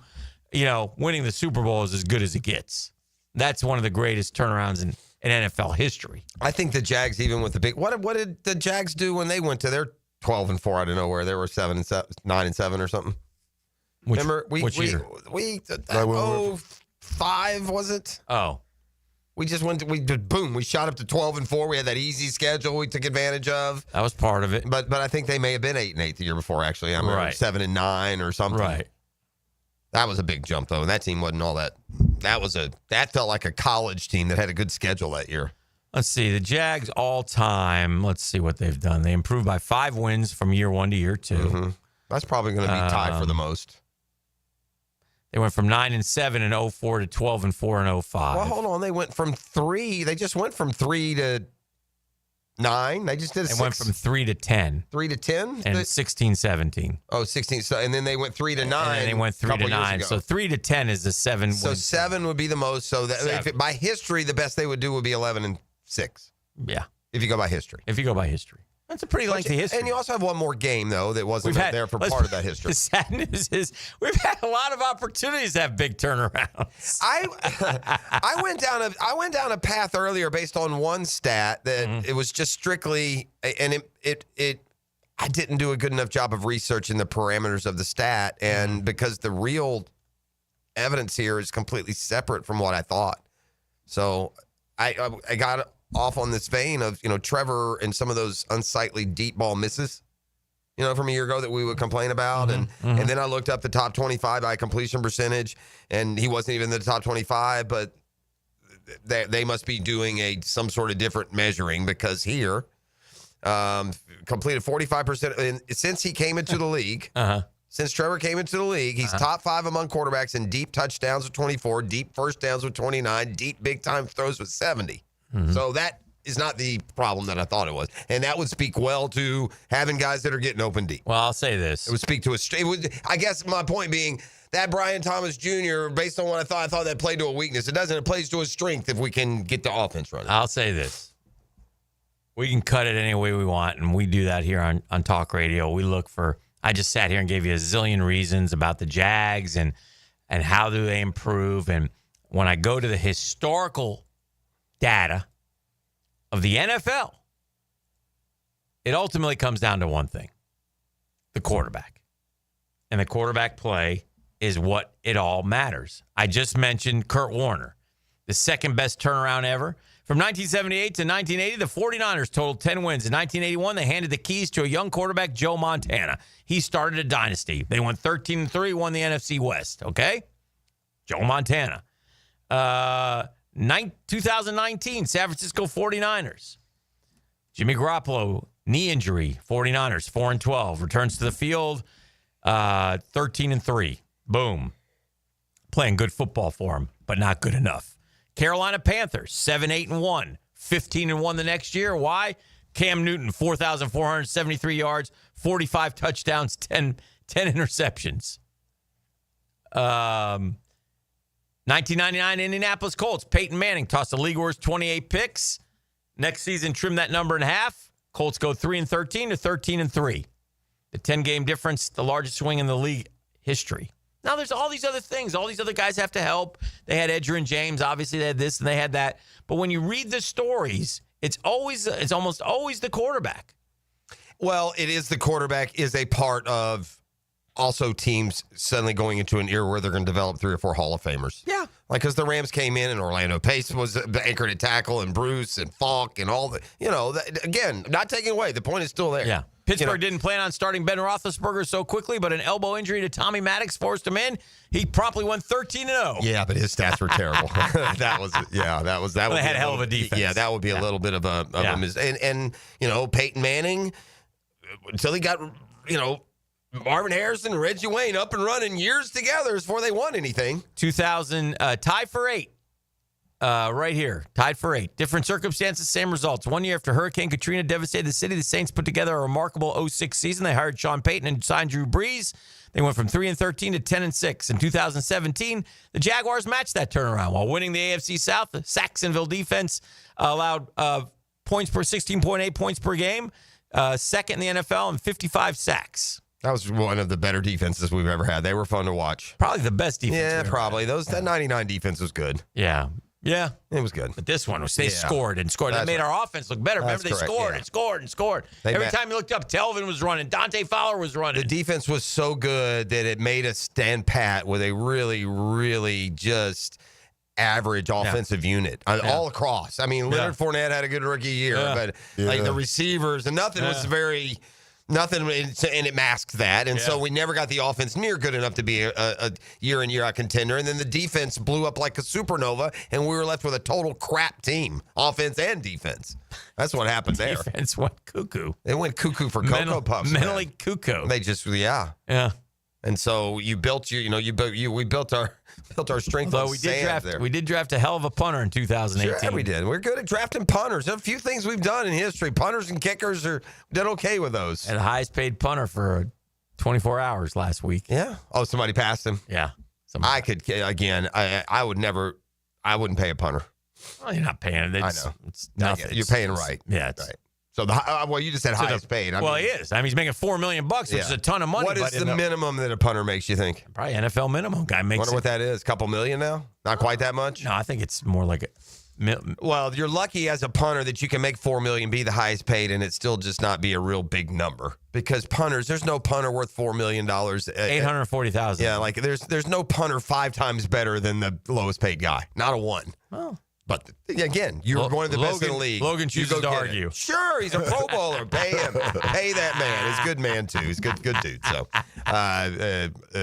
Speaker 19: winning the Super Bowl is as good as it gets. That's one of the greatest turnarounds in NFL history.
Speaker 1: I think the Jags, even with the big, what did the Jags do when they went to their 12-4 out of nowhere? They were 9-7 or something. Remember,
Speaker 19: which year?
Speaker 1: 5 was it?
Speaker 19: Oh.
Speaker 1: We just went. We shot up to 12-4. We had that easy schedule we took advantage of.
Speaker 19: That was part of it.
Speaker 1: But I think they may have been 8-8 the year before. Actually, I remember 7-9 or something.
Speaker 19: Right.
Speaker 1: That was a big jump though, and that team wasn't all that. That felt like a college team that had a good schedule that year.
Speaker 19: Let's see the Jags all time. Let's see what they've done. They improved by 5 wins from year 1 to year 2.
Speaker 1: Mm-hmm. That's probably going to be tied for the most.
Speaker 19: They went from 9-7 in 04 to 12-4 in 05.
Speaker 1: Well, hold on. They went from 3. They just went from 3 to 9. They just did.
Speaker 19: They went from 3 to 10.
Speaker 1: 3 to 10
Speaker 19: and 16-17.
Speaker 1: Oh, 16. So and then they went 3 to 9.
Speaker 19: And then they went 3 to 9. So 3 to 10 is the 7.
Speaker 1: So 7 would be the most. So that by history, the best they would do would be 11-6.
Speaker 19: Yeah.
Speaker 1: If you go by history.
Speaker 19: If you go by history. That's a pretty lengthy history.
Speaker 1: And you also have one more game, though, that wasn't there for part of that history.
Speaker 19: The sad news is we've had a lot of opportunities to have big turnarounds.
Speaker 1: I went down a path earlier based on one stat that it was just strictly, and I didn't do a good enough job of researching the parameters of the stat, and because the real evidence here is completely separate from what I thought. So I got off on this vein of, Trevor and some of those unsightly deep ball misses, from a year ago that we would complain about. And then I looked up the top 25 by completion percentage, and he wasn't even in the top 25, but they must be doing some sort of different measuring, because here completed 45%. And since he came into the league, since Trevor came into the league, he's top 5 among quarterbacks in deep touchdowns with 24, deep first downs with 29, deep big-time throws with 70. So that is not the problem that I thought it was. And that would speak well to having guys that are getting open deep.
Speaker 19: Well, I'll say this.
Speaker 1: It would speak to I guess my point being that Brian Thomas Jr., based on what I thought that played to a weakness. It doesn't. It plays to a strength if we can get the offense running.
Speaker 19: I'll say this. We can cut it any way we want, and we do that here on Talk Radio. We look for – I just sat here and gave you a zillion reasons about the Jags and how do they improve. And when I go to the historical – data of the NFL, it ultimately comes down to one thing: the quarterback. And the quarterback play is what it all matters. I just mentioned Kurt Warner, the second best turnaround ever. From 1978 to 1980, the 49ers totaled 10 wins. In 1981, they handed the keys to a young quarterback, Joe Montana. He started a dynasty. They went 13-3, won the NFC West, okay? Joe Montana. 2019, San Francisco 49ers. Jimmy Garoppolo, knee injury, 49ers, 4-12. Returns to the field, 13-3. Boom. Playing good football for him, but not good enough. Carolina Panthers, 7-8-1. 15-1 the next year. Why? Cam Newton, 4,473 yards, 45 touchdowns, 10 interceptions. 1999 Indianapolis Colts. Peyton Manning tossed the league worst 28 picks. Next season, trim that number in half. Colts go 3-13 to 13-3. The 10-game difference, the largest swing in the league history. Now, there's all these other things. All these other guys have to help. They had Edgerrin James. Obviously, they had this and they had that. But when you read the stories, it's almost always the quarterback.
Speaker 1: Well, it is the quarterback is a part of also teams suddenly going into an era where they're going to develop 3 or 4 Hall of Famers.
Speaker 19: Yeah.
Speaker 1: Like, because the Rams came in and Orlando Pace was anchored at tackle, and Bruce and Falk and all the, again, not taking away. The point is still there.
Speaker 19: Yeah. Pittsburgh didn't plan on starting Ben Roethlisberger so quickly, but an elbow injury to Tommy Maddox forced him in. He promptly went 13-0.
Speaker 1: Yeah, but his stats were terrible. That was.
Speaker 19: They had a hell of a defense.
Speaker 1: Yeah, that would be a little bit of a miss. And Peyton Manning, until he got, Marvin Harrison and Reggie Wayne up and running years together before they won anything.
Speaker 19: 2000, tied for 8. Right here, tied for 8. Different circumstances, same results. 1 year after Hurricane Katrina devastated the city, the Saints put together a remarkable 06 season. They hired Sean Payton and signed Drew Brees. They went from 3-13 to 10-6. In 2017, the Jaguars matched that turnaround while winning the AFC South. The Saxonville defense allowed points per 16.8 points per game, second in the NFL, and 55 sacks.
Speaker 1: That was one of the better defenses we've ever had. They were fun to watch.
Speaker 19: Probably the best defense.
Speaker 1: Yeah, probably. That 99 defense was good.
Speaker 19: Yeah. Yeah.
Speaker 1: It was good.
Speaker 19: But this one was, they scored and scored. That made our offense look better. Remember, they scored and scored and scored. Every time you looked up, Telvin was running. Dante Fowler was running.
Speaker 1: The defense was so good that it made us stand pat with a really, really just average offensive unit all across. I mean, Leonard Fournette had a good rookie year, but like the receivers and nothing was very... Nothing, and it masked that. And so we never got the offense near good enough to be a year-in, year-out contender. And then the defense blew up like a supernova, and we were left with a total crap team, offense and defense. That's what happened there.
Speaker 19: Defense went cuckoo.
Speaker 1: It went cuckoo for Cocoa Puffs.
Speaker 19: Mentally cuckoo.
Speaker 1: They just, Yeah. And so you built we built our strength on sand there.
Speaker 19: We did draft a hell of a punter in 2018.
Speaker 1: Sure, we did. We're good at drafting punters. There's a few things we've done in history. Punters and kickers did okay with those.
Speaker 19: And the highest paid punter for 24 hours last week.
Speaker 1: Yeah. Oh, somebody passed him.
Speaker 19: Yeah.
Speaker 1: I could, again, I wouldn't pay a punter.
Speaker 19: Well, you're not paying.
Speaker 1: I know.
Speaker 19: It's nothing.
Speaker 1: You're paying right.
Speaker 19: Yeah. It's,
Speaker 1: right. So, you just said highest paid.
Speaker 19: He is. I mean, he's making $4 million, which is a ton of money.
Speaker 1: What is the minimum that a punter makes, you think?
Speaker 19: Probably NFL minimum. Guy makes
Speaker 1: wonder what that is. A couple million now? Not quite that much?
Speaker 19: No, I think it's more like
Speaker 1: Well, you're lucky as a punter that you can make $4 million, be the highest paid, and it still just not be a real big number. Because punters, there's no punter worth $4 million.
Speaker 19: $840,000.
Speaker 1: Yeah, like there's no punter 5 times better than the lowest paid guy. Not a one.
Speaker 19: Oh.
Speaker 1: But again, you're one of the best in the league.
Speaker 19: Logan chooses to argue.
Speaker 1: Sure, he's a Pro Bowler. Pay him. Pay that man. He's a good man too. He's a good dude. So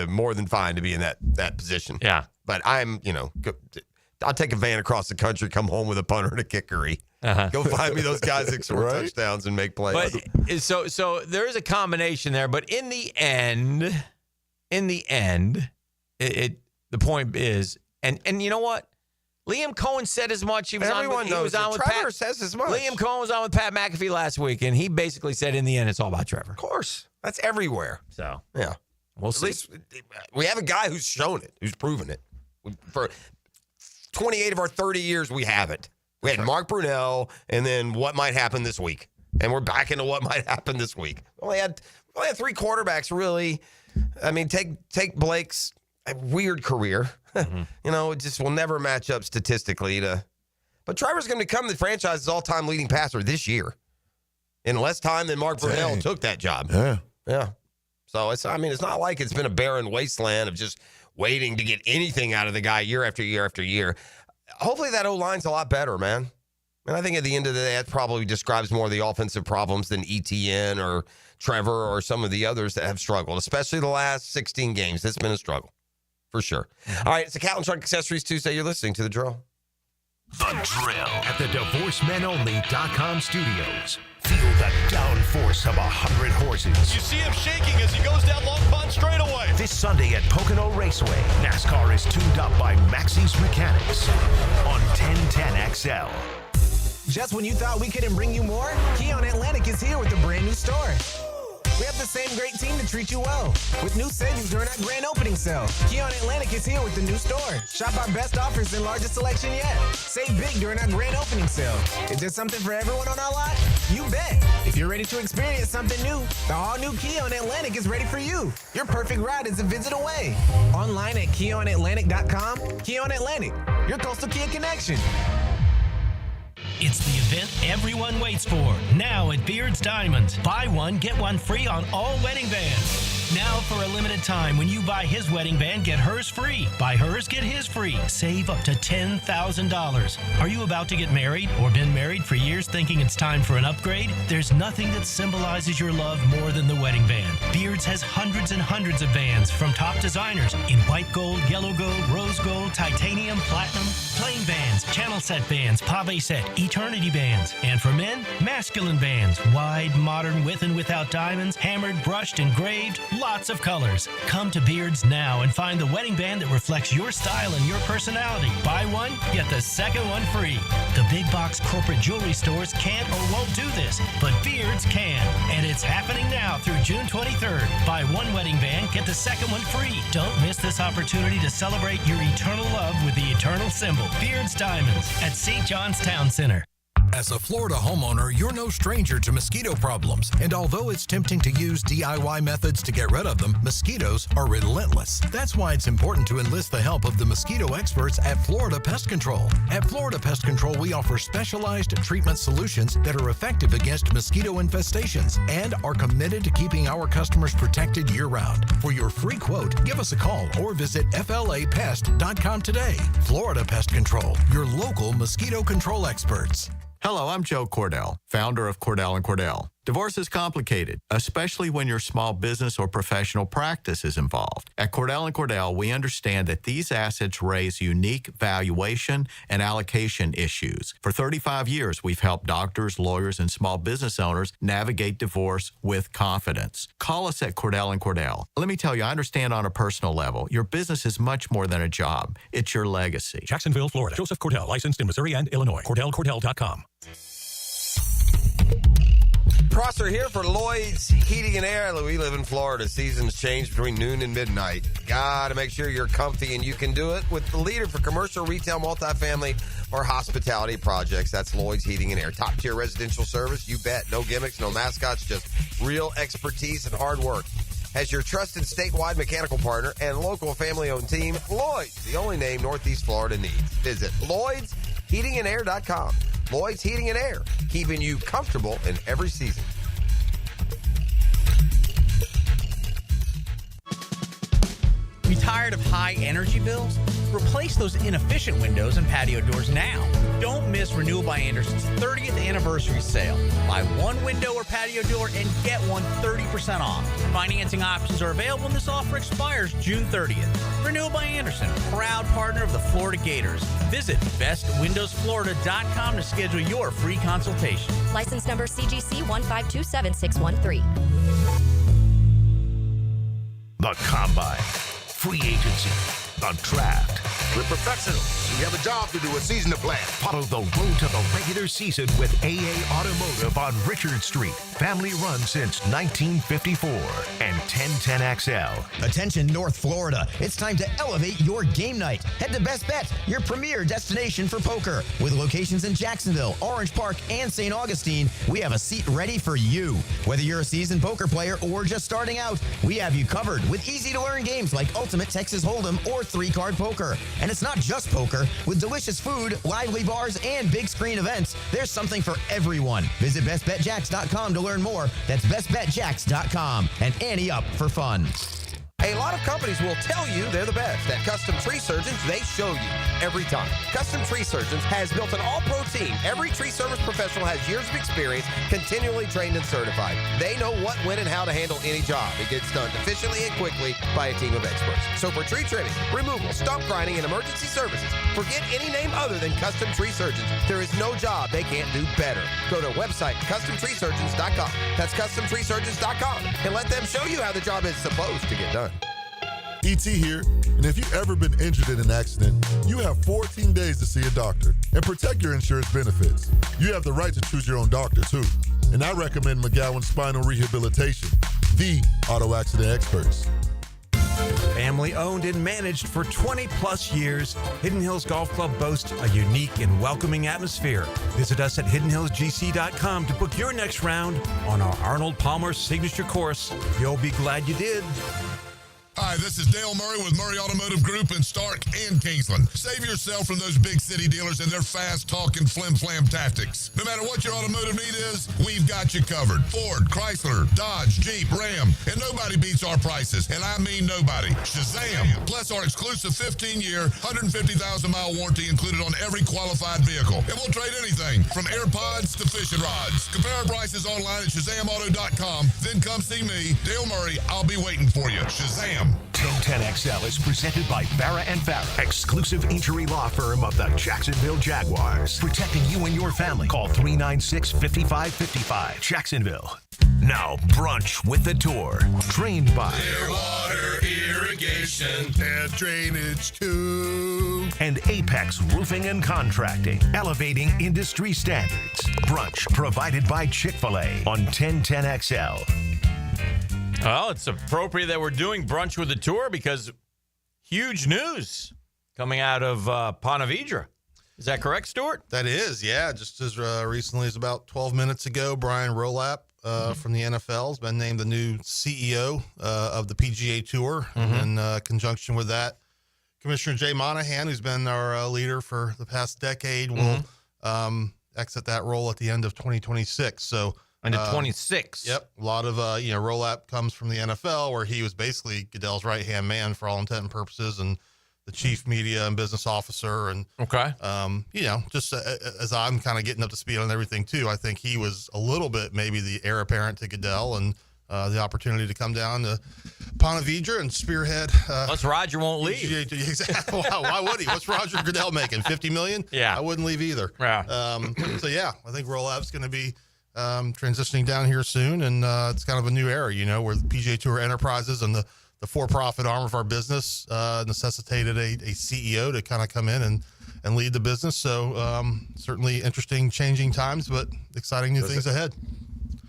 Speaker 1: more than fine to be in that position.
Speaker 19: Yeah.
Speaker 1: But I'll take a van across the country, come home with a punter and a kickery. Go find me those guys that score touchdowns and make plays.
Speaker 19: But so there is a combination there, but in the end, the point is, and you know what? Liam Cohen said as much.
Speaker 1: Everyone knows that. Trevor says as much.
Speaker 19: Liam Cohen was on with Pat McAfee last week, and he basically said in the end, it's all about Trevor.
Speaker 1: Of course. That's everywhere.
Speaker 19: So,
Speaker 1: yeah.
Speaker 19: We'll see.
Speaker 1: At least we have a guy who's shown it, who's proven it. For 28 of our 30 years, we haven't. We had Mark Brunell, and then what might happen this week. And we're back into what might happen this week. Only had 3 quarterbacks, really. I mean, take Blake's weird career. It just will never match up statistically but Trevor's going to become the franchise's all-time leading passer this year in less time than Mark Brunell took that job. Yeah. So it's not like it's been a barren wasteland of just waiting to get anything out of the guy year after year after year. Hopefully that O-line's a lot better, man. And I think at the end of the day, that probably describes more of the offensive problems than ETN or Trevor or some of the others that have struggled, especially the last 16 games. It's been a struggle. For sure. All right, it's a Cat & Truck Accessories Tuesday. You're listening to The Drill.
Speaker 2: The Drill at the DivorceMenOnly.com studios. Feel the downforce of 100 horses.
Speaker 16: You see him shaking as he goes down Long Pond straightaway.
Speaker 2: This Sunday at Pocono Raceway, NASCAR is tuned up by Maxie's Mechanics on 1010XL.
Speaker 17: Just when you thought we couldn't bring you more, Keon Atlantic is here with a brand new store. We have the same great team to treat you well. With new savings during our grand opening sale. Keon Atlantic is here with the new store. Shop our best offers and largest selection yet. Save big during our grand opening sale. Is there something for everyone on our lot? You bet. If you're ready to experience something new, the all-new Keon Atlantic is ready for you. Your perfect ride is a visit away. Online at KeonAtlantic.com. Keon Atlantic, your coastal Kia connection.
Speaker 18: It's the event everyone waits for. Now at Beard's Diamonds. Buy one, get one free on all wedding bands. Now for a limited time, when you buy his wedding band, get hers free. Buy hers, get his free. Save up to $10,000. Are you about to get married or been married for years thinking it's time for an upgrade? There's nothing that symbolizes your love more than the wedding band. Beard's has hundreds and hundreds of bands from top designers in white gold, yellow gold, rose gold, titanium, platinum, plain bands, channel set bands, pave set, eternity bands. And for men, masculine bands, wide, modern, with and without diamonds, hammered, brushed, engraved, lots of colors. Come to Beard's now and find the wedding band that reflects your style and your personality. Buy one, get the second one free. The big box corporate jewelry stores can't or won't do this, but Beard's can. And it's happening now through June 23rd. Buy one wedding band, get the second one free. Don't miss this opportunity to celebrate your eternal love with the eternal symbol. Beard's Diamonds at St. John's Town Center.
Speaker 20: As a Florida homeowner, you're no stranger to mosquito problems. And although it's tempting to use DIY methods to get rid of them, mosquitoes are relentless. That's why it's important to enlist the help of the mosquito experts at Florida Pest Control. At Florida Pest Control, we offer specialized treatment solutions that are effective against mosquito infestations and are committed to keeping our customers protected year-round. For your free quote, give us a call or visit flapest.com today. Florida Pest Control, your local mosquito control experts.
Speaker 21: Hello, I'm Joe Cordell, founder of Cordell & Cordell. Divorce is complicated, especially when your small business or professional practice is involved. At Cordell & Cordell, we understand that these assets raise unique valuation and allocation issues. For 35 years, we've helped doctors, lawyers, and small business owners navigate divorce with confidence. Call us at Cordell & Cordell. Let me tell you, I understand on a personal level, your business is much more than a job. It's your legacy.
Speaker 9: Jacksonville, Florida. Joseph Cordell, licensed in Missouri and Illinois. CordellCordell.com.
Speaker 1: Prosser here for Lloyd's Heating and Air. We live in Florida. Seasons change between noon and midnight. Got to make sure you're comfy, and you can do it with the leader for commercial, retail, multifamily, or hospitality projects. That's Lloyd's Heating and Air. Top-tier residential service, you bet. No gimmicks, no mascots, just real expertise and hard work. As your trusted statewide mechanical partner and local family-owned team, Lloyd's, the only name Northeast Florida needs. Visit Lloyd'sHeatingandAir.com. Lloyd's Heating and Air, keeping you comfortable in every season.
Speaker 3: You tired of high energy bills? Replace those inefficient windows and patio doors now. Don't miss Renewal by Anderson's 30th anniversary sale. Buy one window or patio door and get one 30% off. Financing options are available and this offer expires June 30th. Renewal by Anderson, proud partner of the Florida Gators. Visit bestwindowsflorida.com to schedule your free consultation.
Speaker 4: License number CGC 1527613.
Speaker 2: The Combine, free agency, the draft.
Speaker 9: We're professionals. We have a job to do, a season to plan.
Speaker 2: Follow the road to the regular season with AA Automotive on Richard Street. Family run since 1954 and 1010XL.
Speaker 6: Attention North Florida. It's time to elevate your game night. Head to Best Bet, your premier destination for poker. With locations in Jacksonville, Orange Park, and St. Augustine, we have a seat ready for you. Whether you're a seasoned poker player or just starting out, we have you covered with easy-to-learn games like Ultimate Texas Hold'em or 3-card poker. And it's not just poker. With delicious food, lively bars, and big screen events, there's something for everyone. Visit bestbetjacks.com to learn more. That's bestbetjacks.com. And ante up for fun.
Speaker 1: A lot of companies will tell you they're the best. At Custom Tree Surgeons, they show you every time. Custom Tree Surgeons has built an all-pro team. Every tree service professional has years of experience, continually trained and certified. They know what, when, and how to handle any job. It gets done efficiently and quickly by a team of experts. So for tree trimming, removal, stump grinding, and emergency services, forget any name other than Custom Tree Surgeons. There is no job they can't do better. Go to website CustomTreeSurgeons.com. That's CustomTreeSurgeons.com, and let them show you how the job is supposed to get done.
Speaker 5: ET here, and if you've ever been injured in an accident, you have 14 days to see a doctor and protect your insurance benefits. You have the right to choose your own doctor, too. And I recommend McGowan Spinal Rehabilitation, the auto accident experts.
Speaker 22: Family owned and managed for 20-plus years, Hidden Hills Golf Club boasts a unique and welcoming atmosphere. Visit us at hiddenhillsgc.com to book your next round on our Arnold Palmer signature course. You'll be glad you did.
Speaker 14: Hi, this is Dale Murray with Murray Automotive Group in Stark and Kingsland. Save yourself from those big city dealers and their fast-talking flim-flam tactics. No matter what your automotive need is, we've got you covered. Ford, Chrysler, Dodge, Jeep, Ram, and nobody beats our prices, and I mean nobody. Shazam! Plus our exclusive 15-year, 150,000-mile warranty included on every qualified vehicle. And we'll trade anything from AirPods to fishing rods. Compare our prices online at ShazamAuto.com. Then come see me, Dale Murray. I'll be waiting for you. Shazam!
Speaker 2: 1010XL is presented by Farah & Farah, exclusive injury law firm of the Jacksonville Jaguars. Protecting you and your family. Call 396-5555. Jacksonville. Now, Brunch with the Tour. Trained by
Speaker 9: Clearwater Irrigation and Drainage too.
Speaker 2: And Apex Roofing and Contracting, elevating industry standards. Brunch provided by Chick-fil-A on 1010XL.
Speaker 19: Well, it's appropriate that we're doing Brunch with the Tour because huge news coming out of Ponte Vedra. Is that correct, Stuart?
Speaker 23: That is, yeah. Just as recently as about 12 minutes ago, Brian Rolap from the NFL has been named the new CEO of the PGA Tour. And in conjunction with that, Commissioner Jay Monahan, who's been our leader for the past decade, will exit that role at the end of 2026. So.
Speaker 19: Into 26.
Speaker 23: Yep. A lot of, Rolap comes from the NFL, where he was basically Goodell's right-hand man for all intent and purposes, and the chief media and business officer. And, just as I'm kind of getting up to speed on everything, too, I think he was a little bit maybe the heir apparent to Goodell, and the opportunity to come down to Ponte Vedra and spearhead.
Speaker 19: Plus, Roger won't leave.
Speaker 23: Exactly. Why would he? What's Roger Goodell making? $50 million?
Speaker 19: Yeah.
Speaker 23: I wouldn't leave either.
Speaker 19: Yeah.
Speaker 23: I think Rolap's going to be transitioning down here soon, and it's kind of a new era, where the PGA Tour Enterprises and the for-profit arm of our business necessitated a CEO to kind of come in and lead the business. So certainly interesting, changing times, but exciting new things ahead.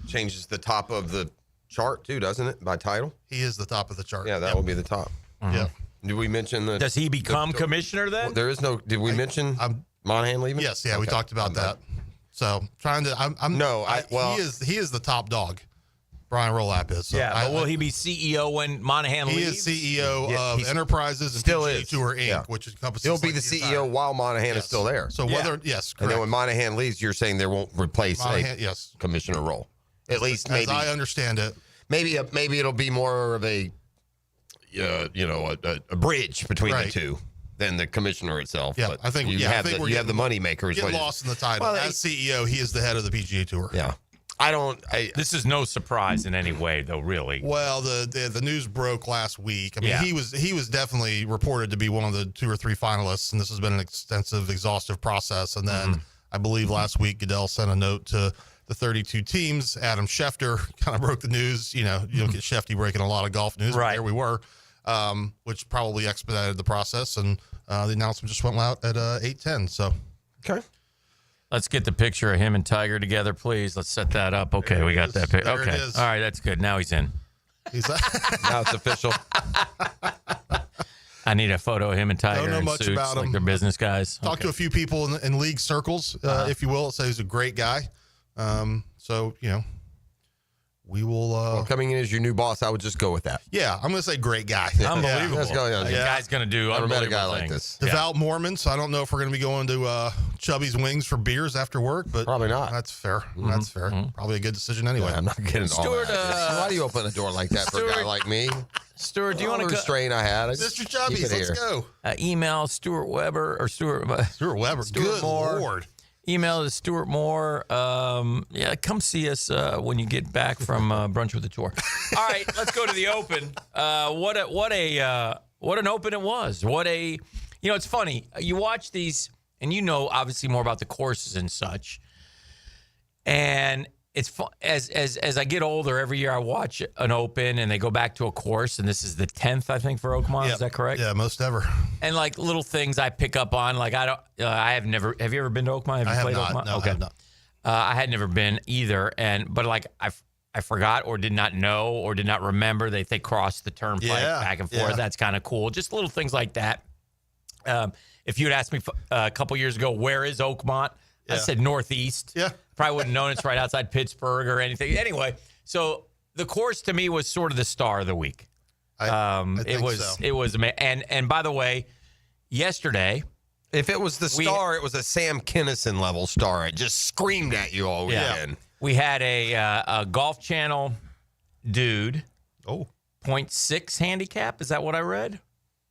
Speaker 1: changes the top of the chart too, doesn't it? By title.
Speaker 23: He is the top of the chart.
Speaker 1: Yeah, that will be the top.
Speaker 23: Yeah.
Speaker 1: Did we mention the?
Speaker 19: Does he become commissioner then?
Speaker 1: Well, there is no. Did we mention Monahan leaving?
Speaker 23: Yes. Yeah, we talked about that. So trying to. He is the top dog. Brian Rolap is. So
Speaker 19: but will he be CEO when Monahan leaves?
Speaker 23: He is CEO of Enterprises and
Speaker 1: still
Speaker 23: PGA
Speaker 1: is.
Speaker 23: Tour Inc., which encompasses.
Speaker 1: He'll be the CEO while Monahan is still there.
Speaker 23: So whether yes, correct.
Speaker 1: And then when Monahan leaves, you're saying they won't replace
Speaker 23: Monahan,
Speaker 1: a commissioner role. At least maybe.
Speaker 23: As I understand it.
Speaker 1: Maybe it'll be more of a bridge between the two than the commissioner itself.
Speaker 23: Yeah,
Speaker 1: but
Speaker 23: I think
Speaker 1: you have the money makers.
Speaker 23: Get lost in the title.
Speaker 1: Well,
Speaker 23: as CEO, he is the head of the PGA Tour.
Speaker 1: Yeah.
Speaker 19: This is no surprise in any way, though. Really.
Speaker 23: Well, the news broke last week. I mean, he was definitely reported to be one of the 2 or 3 finalists, and this has been an extensive, exhaustive process. And then I believe last week Goodell sent a note to the 32 teams. Adam Schefter kind of broke the news. You don't get Shefty breaking a lot of golf news. But here we were, which probably expedited the process, and the announcement just went out at 8:10. So,
Speaker 1: okay.
Speaker 19: Let's get the picture of him and Tiger together, please. Let's set that up. Okay, we got that picture. Okay. All right, that's good. Now he's in.
Speaker 1: Now it's official.
Speaker 19: I need a photo of him and Tiger
Speaker 23: Don't know
Speaker 19: in
Speaker 23: much
Speaker 19: suits,
Speaker 23: about him.
Speaker 19: like they're business guys.
Speaker 23: Talked to a few people in league circles, if you will. So he's a great guy. So, we will.
Speaker 1: Well, coming in as your new boss, I would just go with that.
Speaker 23: Yeah, I'm going to say great guy.
Speaker 19: Unbelievable.
Speaker 1: Let's go.
Speaker 19: The guy's going to do
Speaker 1: Never met a
Speaker 19: unbelievable
Speaker 1: guy like
Speaker 19: things.
Speaker 1: this.
Speaker 23: Devout Mormon, so I don't know if we're going to be going to Chubby's Wings for beers after work, but
Speaker 1: probably not.
Speaker 23: That's fair. That's fair. Probably a good decision anyway.
Speaker 1: Yeah, I'm not getting all
Speaker 19: Stuart,
Speaker 1: that. Why do you open a door like that for a guy like me?
Speaker 19: Stuart, do you want to
Speaker 1: restraint I had?
Speaker 23: Mr. Chubby's, let's go.
Speaker 19: Email Stuart Weber or Stuart
Speaker 23: Weber. Good
Speaker 19: Moore.
Speaker 23: Lord.
Speaker 19: Email to Stuart Moore. Come see us when you get back from Brunch with the Tour. All right, let's go to the Open. What an Open it was. It's funny. You watch these, and obviously more about the courses and such. And it's fun. As I get older, every year I watch an Open, and they go back to a course, and this is the 10th, I think, for Oakmont.
Speaker 23: Yep.
Speaker 19: Is that correct?
Speaker 23: Yeah, most ever.
Speaker 19: And like little things I pick up on, like I have never. Have you ever been to Oakmont?
Speaker 23: I have
Speaker 19: played
Speaker 23: not.
Speaker 19: Oakmont?
Speaker 23: No,
Speaker 19: okay.
Speaker 23: I have not.
Speaker 19: I had never been either, but like I forgot or did not know or did not remember that they crossed the turnpike back and forth.
Speaker 23: Yeah.
Speaker 19: That's kind of cool. Just little things like that. If you had asked me a couple years ago, where is Oakmont? I said northeast.
Speaker 23: Yeah.
Speaker 19: Probably wouldn't known it's right outside Pittsburgh or anything. Anyway, so the course to me was sort of the star of the week.
Speaker 23: I think so.
Speaker 19: It was and by the way, yesterday,
Speaker 1: if it was the star, it was a Sam Kinison level star. It just screamed at you all weekend.
Speaker 19: We had a Golf Channel dude. 0.6 handicap. Is that what I read?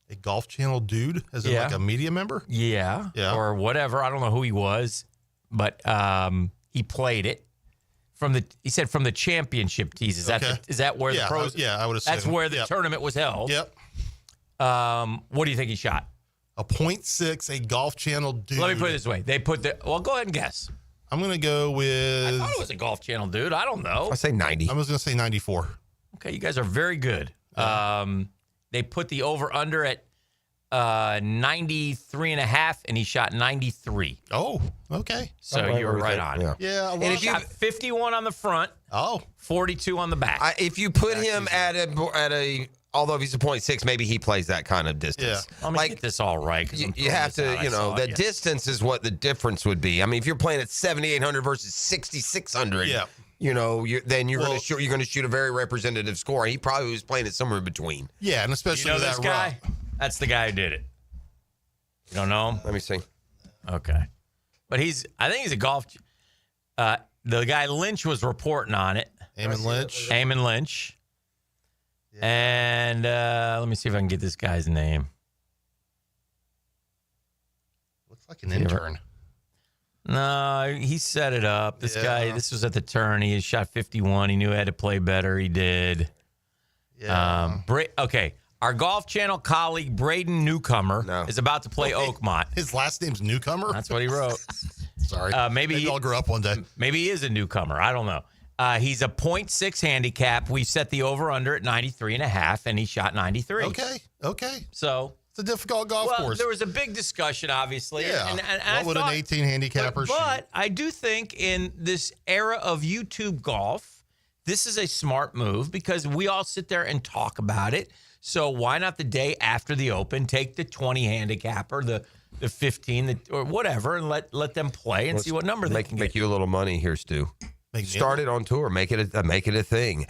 Speaker 23: A Golf Channel dude? Is it like a media member?
Speaker 19: Yeah. Or whatever. I don't know who he was, but he played it. He said from the championship tees. Is that where the pros?
Speaker 23: I would assume.
Speaker 19: That's where the tournament was held.
Speaker 23: Yep.
Speaker 19: What do you think he shot?
Speaker 23: A 0.6, a Golf Channel dude.
Speaker 19: Let me put it this way. Well, go ahead and guess.
Speaker 23: I'm going to go with.
Speaker 19: I thought it was a Golf Channel dude. I don't know.
Speaker 1: I say 90.
Speaker 23: I was going to say 94.
Speaker 19: Okay, you guys are very good. They put the over-under at 93.5, and he shot 93.
Speaker 23: Oh, okay.
Speaker 19: So you were right on.
Speaker 23: Yeah.
Speaker 19: And if you shot 51 on the front, 42 on the back.
Speaker 1: If you put him at a although if he's a 0.6, maybe he plays that kind of distance.
Speaker 19: Yeah. Let me get this all right.
Speaker 1: You have to, the distance is what the difference would be. I mean, if you're playing at 7,800 versus 6,600, then you're going to shoot a very representative score. He probably was playing it somewhere in between.
Speaker 23: Yeah, and especially with
Speaker 19: this
Speaker 23: that
Speaker 19: guy. That's the guy who did it. You don't know him?
Speaker 1: Let me see.
Speaker 19: Okay, but I think he's a golf. The guy Lynch was reporting on it.
Speaker 23: Eamon Lynch.
Speaker 19: Eamon Lynch. Yeah. And let me see if I can get this guy's name.
Speaker 23: Looks like an intern.
Speaker 19: No, he set it up. This guy, this was at the turn. He shot 51. He knew he had to play better. He did.
Speaker 23: Yeah.
Speaker 19: Okay. Our Golf Channel colleague, Braden Newcomer, is about to play Oakmont.
Speaker 23: His last name's Newcomer?
Speaker 19: That's what he wrote.
Speaker 23: Sorry. Maybe I'll grow up one day.
Speaker 19: Maybe he is a newcomer. I don't know. He's a 0.6 handicap. We set the over-under at 93.5, and he shot 93.
Speaker 23: Okay.
Speaker 19: So
Speaker 23: it's a difficult golf course.
Speaker 19: There was a big discussion, obviously.
Speaker 23: Yeah.
Speaker 19: And
Speaker 23: what would an 18 handicapper shoot?
Speaker 19: But I do think in this era of YouTube golf, this is a smart move because we all sit there and talk about it. So why not the day after the Open, take the 20 handicap or the 15 or whatever and let them play and see what number they can
Speaker 1: make
Speaker 19: get.
Speaker 1: you a little money here, Stu. Start it on tour. Make it a thing.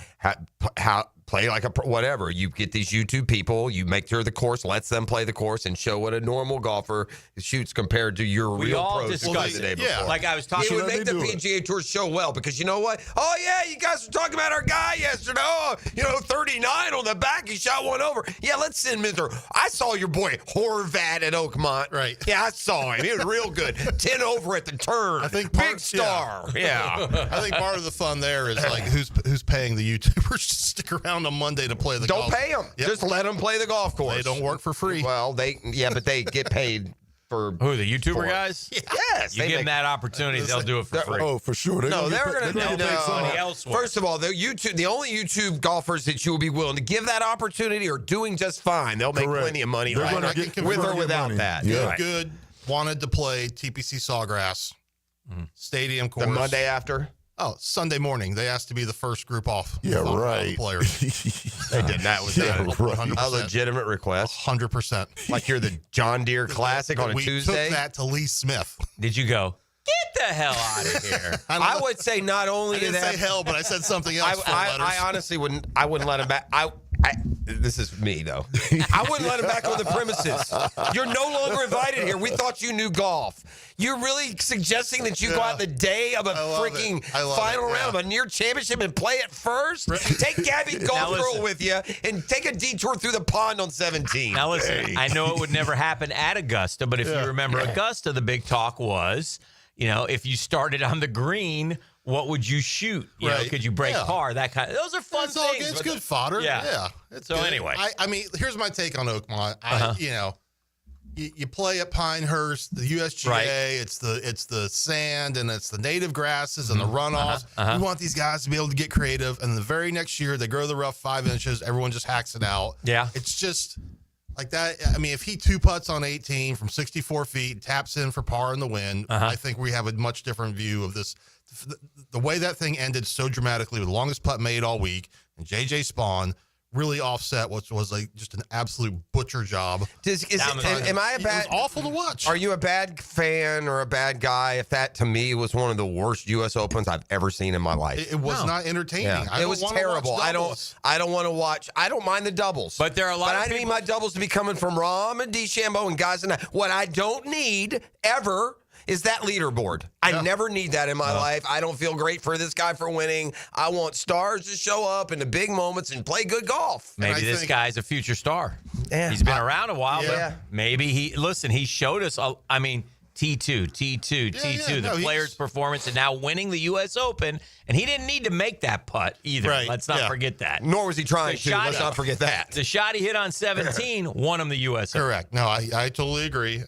Speaker 1: Play like whatever. You get these YouTube people. You make sure the course lets them play the course and show what a normal golfer shoots compared to your real pros who played the day before.
Speaker 19: Like I was talking.
Speaker 1: It would make the PGA Tour show well because you know what? Oh yeah, you guys were talking about our guy yesterday. Oh, 39 on the back. He shot one over. Yeah, let's send Mr. I saw your boy Horvat at Oakmont.
Speaker 23: Right.
Speaker 1: Yeah, I saw him. He was real good. 10 over at the turn.
Speaker 23: I think
Speaker 1: big star. Yeah.
Speaker 23: I think part of the fun there is like who's paying the YouTubers to stick around on Monday to play the golf.
Speaker 1: Don't pay them.
Speaker 23: Yep.
Speaker 1: Just let them play the golf course.
Speaker 23: They don't work for free.
Speaker 1: Well, but they get paid for
Speaker 19: who, the YouTuber guys?
Speaker 1: Yes.
Speaker 19: You give them that opportunity, they'll do it for free.
Speaker 5: Oh, for sure.
Speaker 1: They're going to
Speaker 19: make money elsewhere.
Speaker 1: First of all, the only YouTube golfers that you will be willing to give that opportunity are doing just fine. They'll make plenty of money with or without that.
Speaker 23: Yeah. Good wanted to play TPC Sawgrass Stadium course.
Speaker 1: The Monday after?
Speaker 23: Oh, Sunday morning. They asked to be the first group off.
Speaker 5: Yeah, right.
Speaker 23: Players.
Speaker 1: They did. That was a legitimate request.
Speaker 23: 100%.
Speaker 1: Like you're the John Deere Classic on a Tuesday?
Speaker 23: We took that to Lee Smith.
Speaker 19: Did you go, get the hell out of here?
Speaker 1: I would say not only
Speaker 23: I didn't say hell, but I said something else.
Speaker 1: I honestly wouldn't. I wouldn't let him back. This is me though. I wouldn't let him back on the premises. You're no longer invited here. We thought you knew golf. You're really suggesting that you go out the day of a freaking final round of a near championship and play it first? Take Gabby Golf Girl with you and take a detour through the pond on 17.
Speaker 19: Now listen, I know it would never happen at Augusta, but if you remember Augusta, the big talk was, if you started on the green, what would you shoot? You know, could you break par? That kind of. Those are fun things.
Speaker 23: It's good fodder. Yeah.
Speaker 19: So good. Anyway,
Speaker 23: I mean, here's my take on Oakmont. You play at Pinehurst, the USGA. It's the sand and it's the native grasses and the runoffs. You want these guys to be able to get creative. And the very next year, they grow the rough 5 inches. Everyone just hacks it out.
Speaker 19: Yeah,
Speaker 23: it's just like that. I mean, if he 2-putts on 18 from 64 feet, taps in for par in the wind, I think we have a much different view of this. The way that thing ended so dramatically with the longest putt made all week, and JJ Spawn really offset what was just an absolute butcher job.
Speaker 1: Am I a bad?
Speaker 23: It was awful to watch.
Speaker 1: Are you a bad fan or a bad guy? If that to me was one of the worst U.S. Opens I've ever seen in my life.
Speaker 23: It was not entertaining.
Speaker 1: Yeah. It was terrible. I don't want to watch. I don't mind the doubles,
Speaker 19: but there are a lot.
Speaker 1: But I need my doubles to be coming from Rahm and DeChambeau and guys. And what I don't need ever is that leaderboard. I never need that in my life. I don't feel great for this guy for winning. I want stars to show up in the big moments and play good golf.
Speaker 19: Maybe this guy's a future star. Yeah. He's been around a while, but maybe he showed us, T2, the player's performance, and now winning the U.S. Open, and he didn't need to make that putt either.
Speaker 1: Right.
Speaker 19: Let's not forget that.
Speaker 1: Nor was he trying to. Let's not forget that.
Speaker 19: The shot he hit on 17 won him the U.S. Open.
Speaker 23: Correct. No, I totally agree.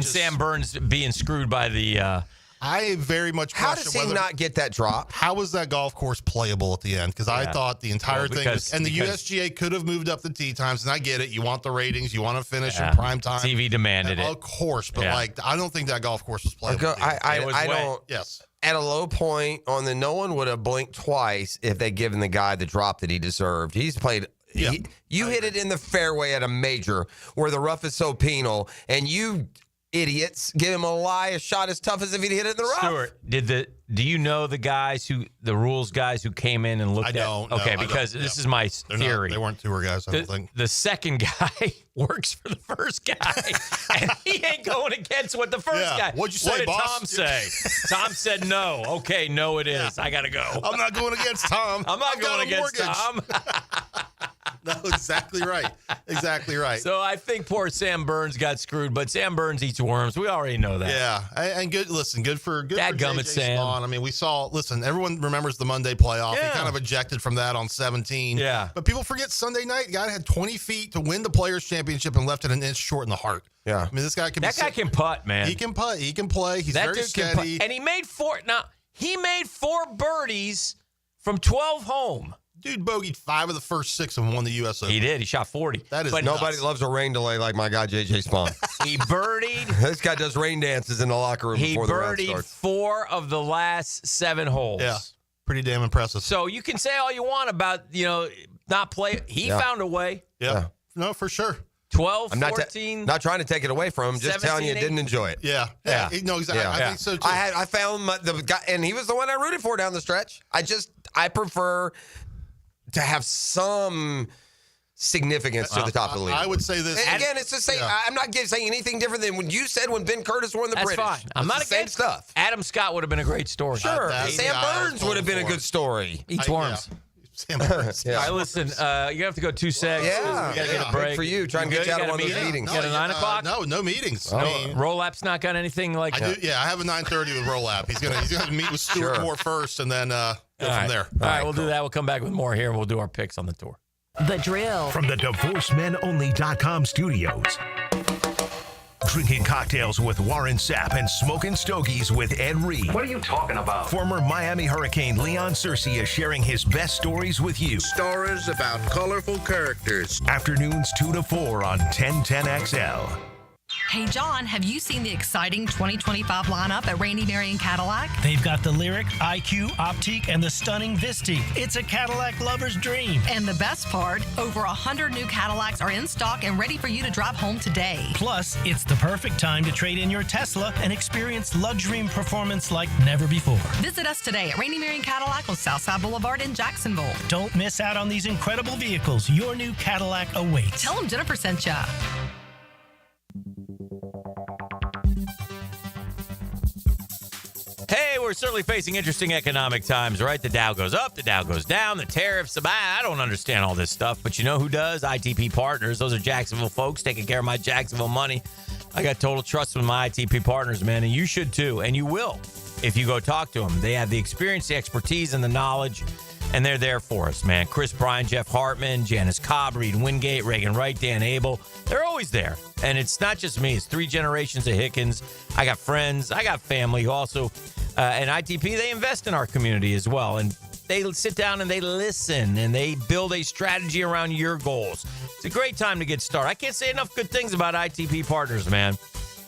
Speaker 19: Sam Burns being screwed by the...
Speaker 23: I very much question
Speaker 1: how does he not get that drop?
Speaker 23: How was that golf course playable at the end? Because I thought the entire thing was, and the USGA could have moved up the tee times, and I get it. You want the ratings, you want to finish in prime time.
Speaker 19: TV demanded it.
Speaker 23: Of course, but I don't think that golf course was playable.
Speaker 1: I don't.
Speaker 23: Yes.
Speaker 1: At a low point on no one would have blinked twice if they'd given the guy the drop that he deserved. He's played. You hit it in the fairway at a major where the rough is so penal, and you idiots give him a shot as tough as if he'd hit it in the rough.
Speaker 19: Stuart, do you know the rules guys who came in and looked at? Okay, because this is my theory.
Speaker 23: They weren't tour guys, I don't think.
Speaker 19: The second guy works for the first guy, and he ain't going against what the first guy.
Speaker 23: What'd you say,
Speaker 19: what did
Speaker 23: boss?
Speaker 19: Tom say? Tom said no. Okay, no, it is. I got to go.
Speaker 23: I'm not going against Tom.
Speaker 19: I'm not going against Tom.
Speaker 23: No, exactly right. Exactly right.
Speaker 19: So I think poor Sam Burns got screwed, but Sam Burns eats worms. We already know that.
Speaker 23: Yeah, and good. Listen, good for
Speaker 19: Dadgummit, Sam.
Speaker 23: Spawn. I mean, we saw. Listen, everyone remembers the Monday playoff. He kind of ejected from that on 17.
Speaker 19: Yeah,
Speaker 23: but people forget Sunday night. The guy had 20 feet to win the Players Championship and left it an inch short in the heart.
Speaker 1: Yeah,
Speaker 23: I mean, this guy can.
Speaker 19: That guy can putt, man.
Speaker 23: He can putt. He can play. He's very steady.
Speaker 19: And he made 4. Now he made 4 birdies from 12 home.
Speaker 23: Dude bogeyed 5 of the first 6 and won the U.S. Open.
Speaker 19: He did. He shot 40.
Speaker 23: That is
Speaker 1: but nobody loves a rain delay like my guy JJ Spawn.
Speaker 19: He birdied.
Speaker 1: This guy does rain dances in the locker room before the round starts.
Speaker 19: He birdied 4 of the last 7 holes.
Speaker 23: Yeah. pretty damn impressive.
Speaker 19: So you can say all you want about, not play. He found a way.
Speaker 23: Yeah. No, for sure.
Speaker 19: 12,
Speaker 1: I'm
Speaker 19: 14.
Speaker 1: not trying to take it away from him, just telling you
Speaker 19: 17,
Speaker 1: didn't enjoy it.
Speaker 23: Yeah. No, exactly.
Speaker 1: Yeah.
Speaker 23: I think so too.
Speaker 1: I found the guy, and he was the one I rooted for down the stretch. I prefer to have some significance to the top of the league.
Speaker 23: I would say this.
Speaker 1: And again, it's the same. I'm not saying anything different than when you said when Ben Curtis won the
Speaker 19: That's
Speaker 1: British.
Speaker 19: fine. I'm not
Speaker 1: the same
Speaker 19: against
Speaker 1: stuff.
Speaker 19: Adam Scott would have been a great story.
Speaker 1: Sure. Sam Burns would have been a good story.
Speaker 19: Eats worms.
Speaker 23: Sam Burns.
Speaker 19: All right, listen, you have to go 2 secs.
Speaker 1: Yeah.
Speaker 19: We got to get a break.
Speaker 1: Good for you. Trying to get you out of one of those meetings.
Speaker 19: You got a 9 o'clock?
Speaker 23: No meetings.
Speaker 19: Roll-App's not got anything like
Speaker 23: I do. Yeah, I have a 9:30 with Roll-App. He's gonna meet with Stuart Moore first, and then go from there.
Speaker 19: All right, we'll do that. We'll come back with more here, and we'll do our picks on the tour.
Speaker 4: The Drill.
Speaker 2: From the DivorceMenOnly.com studios. Drinking cocktails with Warren Sapp and smoking stogies with Ed Reed.
Speaker 7: What are you talking about?
Speaker 2: Former Miami Hurricane Leon Searcy is sharing his best stories with you.
Speaker 7: Stories about colorful characters.
Speaker 2: Afternoons 2 to 4 on 1010XL.
Speaker 8: Hey, John, have you seen the exciting 2025 lineup at Randy Marion Cadillac?
Speaker 18: They've got the Lyric, IQ, Optique, and the stunning Visti. It's a Cadillac lover's dream.
Speaker 8: And the best part, over 100 new Cadillacs are in stock and ready for you to drive home today.
Speaker 18: Plus, it's the perfect time to trade in your Tesla and experience luxury and performance like never before.
Speaker 8: Visit us today at Randy Marion Cadillac on Southside Boulevard in Jacksonville.
Speaker 18: Don't miss out on these incredible vehicles. Your new Cadillac awaits.
Speaker 8: Tell them Jennifer sent ya.
Speaker 19: Hey, we're certainly facing interesting economic times, right? The Dow goes up, the Dow goes down, the tariffs. I don't understand all this stuff, but you know who does? ITP Partners. Those are Jacksonville folks taking care of my Jacksonville money. I got total trust with my ITP Partners, man, and you should too, and you will if you go talk to them. They have the experience, the expertise, and the knowledge, and they're there for us, man. Chris Bryan, Jeff Hartman, Janice Cobb, Reed Wingate, Reagan Wright, Dan Abel. They're always there. And it's not just me. It's 3 generations of Hickens. I got friends. I got family who also, and ITP, they invest in our community as well. And they sit down and they listen and they build a strategy around your goals. It's a great time to get started. I can't say enough good things about ITP Partners, man.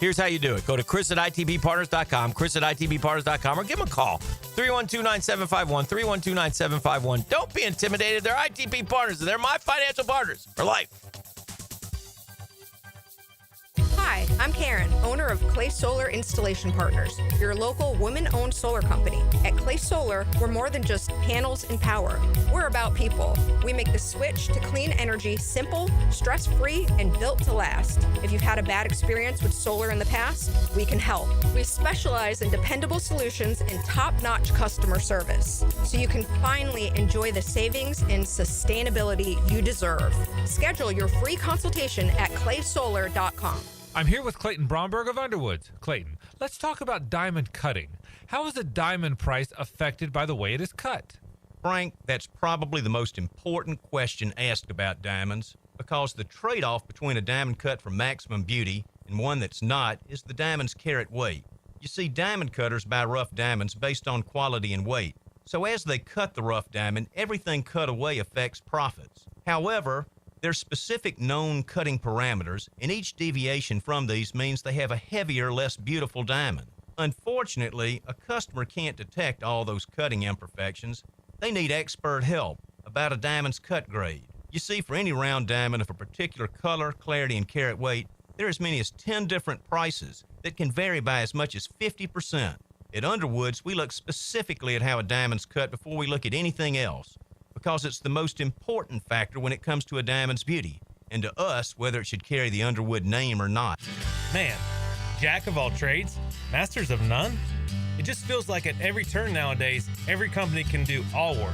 Speaker 19: Here's how you do it. Go to Chris at ITBPartners.com, Chris at ITBPartners.com, or give them a call. 312-9751, 312-9751. Don't be intimidated. They're ITP Partners. They're my financial partners for life.
Speaker 10: Hi, I'm Karen, owner of Clay Solar Installation Partners, your local women-owned solar company. At Clay Solar, we're more than just panels and power. We're about people. We make the switch to clean energy simple, stress-free, and built to last. If you've had a bad experience with solar in the past, we can help. We specialize in dependable solutions and top-notch customer service, so you can finally enjoy the savings and sustainability you deserve. Schedule your free consultation at claysolar.com.
Speaker 11: I'm here with Clayton Bromberg of Underwoods. Clayton, let's talk about diamond cutting. How is the diamond price affected by the way it is cut?
Speaker 24: Frank, that's probably the most important question asked about diamonds, because the trade-off between a diamond cut for maximum beauty and one that's not is the diamond's carat weight. You see, diamond cutters buy rough diamonds based on quality and weight. So as they cut the rough diamond, everything cut away affects profits. However, there's specific known cutting parameters, and each deviation from these means they have a heavier, less beautiful diamond. Unfortunately, a customer can't detect all those cutting imperfections. They need expert help about a diamond's cut grade. You see, for any round diamond of a particular color, clarity, and carat weight, there are as many as 10 different prices that can vary by as much as 50%. At Underwoods, we look specifically at how a diamond's cut before we look at anything else, because it's the most important factor when it comes to a diamond's beauty, and to us, whether it should carry the Underwood name or not.
Speaker 13: Man, jack of all trades, masters of none? It just feels like at every turn nowadays, every company can do all work.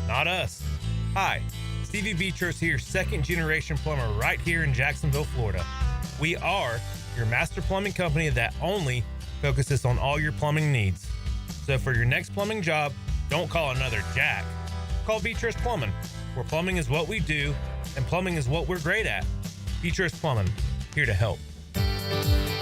Speaker 13: Not us. Hi, Stevie Beatrice here, second generation plumber right here in Jacksonville, Florida. We are your master plumbing company that only focuses on all your plumbing needs. So for your next plumbing job, don't call another Jack. Call Beatrice Plumbing, where plumbing is what we do and plumbing is what we're great at. Beatrice Plumbing, here to help.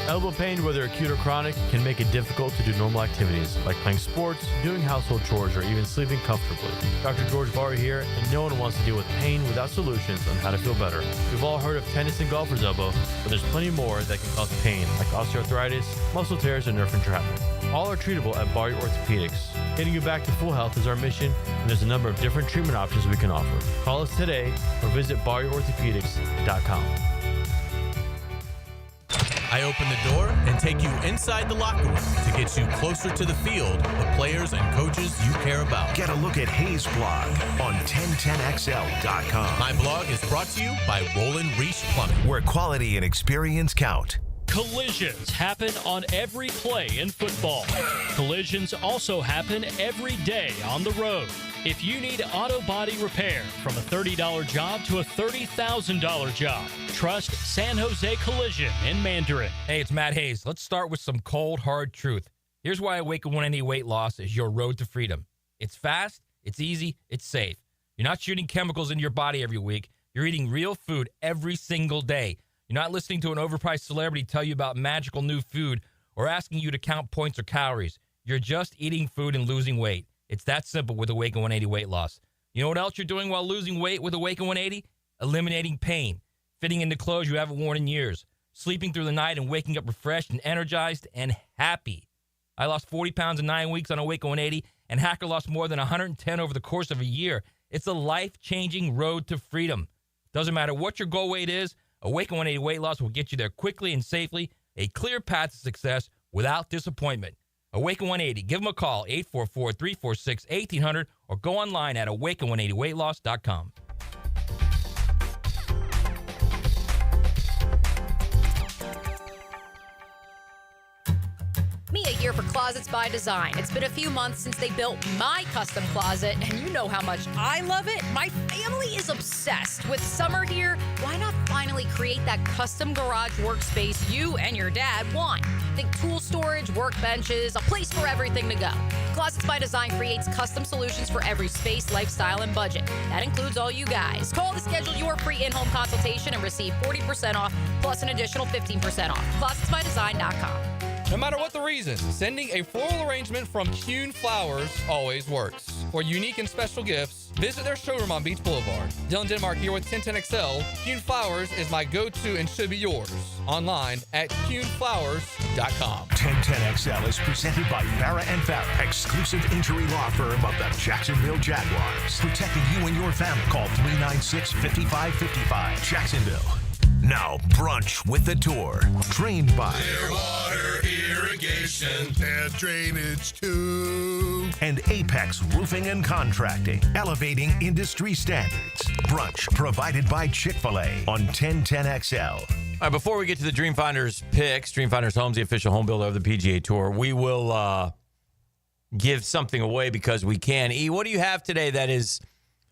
Speaker 25: Elbow pain, whether acute or chronic, can make it difficult to do normal activities like playing sports, doing household chores, or even sleeping comfortably. Dr. George Barr here, and no one wants to deal with pain without solutions on how to feel better. We've all heard of tennis and golfer's elbow, but there's plenty more that can cause pain, like osteoarthritis, muscle tears, and nerve entrapment. All are treatable at Barry Orthopedics. Getting you back to full health is our mission, and there's a number of different treatment options we can offer. Call us today or visit BarryOrthopedics.com.
Speaker 12: I open the door and take you inside the locker room to get you closer to the field, the players and coaches you care about.
Speaker 2: Get a look at Hayes' blog on 1010XL.com.
Speaker 12: My blog is brought to you by Roland Reese Plumbing,
Speaker 2: where quality and experience count.
Speaker 15: Collisions happen on every play in football. Collisions also happen every day on the road. If you need auto body repair, from a $30 job to a $30,000 job, trust San Jose Collision in Mandarin.
Speaker 16: Hey, it's Matt Hayes. Let's start with some cold, hard truth. Here's why Awaken 180 Weight Loss is your road to freedom. It's fast, it's easy, it's safe. You're not shooting chemicals into your body every week. You're eating real food every single day. You're not listening to an overpriced celebrity tell you about magical new food or asking you to count points or calories. You're just eating food and losing weight. It's that simple with Awaken 180 Weight Loss. You know what else you're doing while losing weight with Awaken 180? Eliminating pain, fitting into clothes you haven't worn in years, sleeping through the night and waking up refreshed and energized and happy. I lost 40 pounds in 9 weeks on Awaken 180, and Hacker lost more than 110 over the course of a year. It's a life-changing road to freedom. Doesn't matter what your goal weight is, Awaken 180 Weight Loss will get you there quickly and safely, a clear path to success without disappointment. Awaken 180. Give them a call, 844-346-1800, or go online at awaken180weightloss.com.
Speaker 4: Mia here for Closets by Design. It's been a few months since they built my custom closet, and you know how much I love it. My family is obsessed. With summer here, why not finally create that custom garage workspace you and your dad want? Think tool storage, workbenches, a place for everything to go. Closets by Design creates custom solutions for every space, lifestyle, and budget. That includes all you guys. Call to schedule your free in-home consultation and receive 40% off plus an additional 15% off. ClosetsByDesign.com.
Speaker 17: No matter what the reason, sending a floral arrangement from Kuhn Flowers always works. For unique and special gifts, visit their showroom on Beach Boulevard. Dylan Denmark here with 1010XL. Kuhn Flowers is my go-to and should be yours. Online at KuhnFlowers.com.
Speaker 2: 1010XL is presented by Farah and Farah, exclusive injury law firm of the Jacksonville Jaguars. Protecting you and your family. Call 396-5555. Jacksonville. Now, Brunch with the Tour. Trained by
Speaker 5: Clearwater Irrigation and Drainage too.
Speaker 2: And Apex Roofing and Contracting, elevating industry standards. Brunch provided by Chick-fil-A on 1010XL.
Speaker 19: All right, before we get to the Dreamfinders picks, Dreamfinders Homes, the official home builder of the PGA Tour, we will give something away because we can. E, what do you have today that is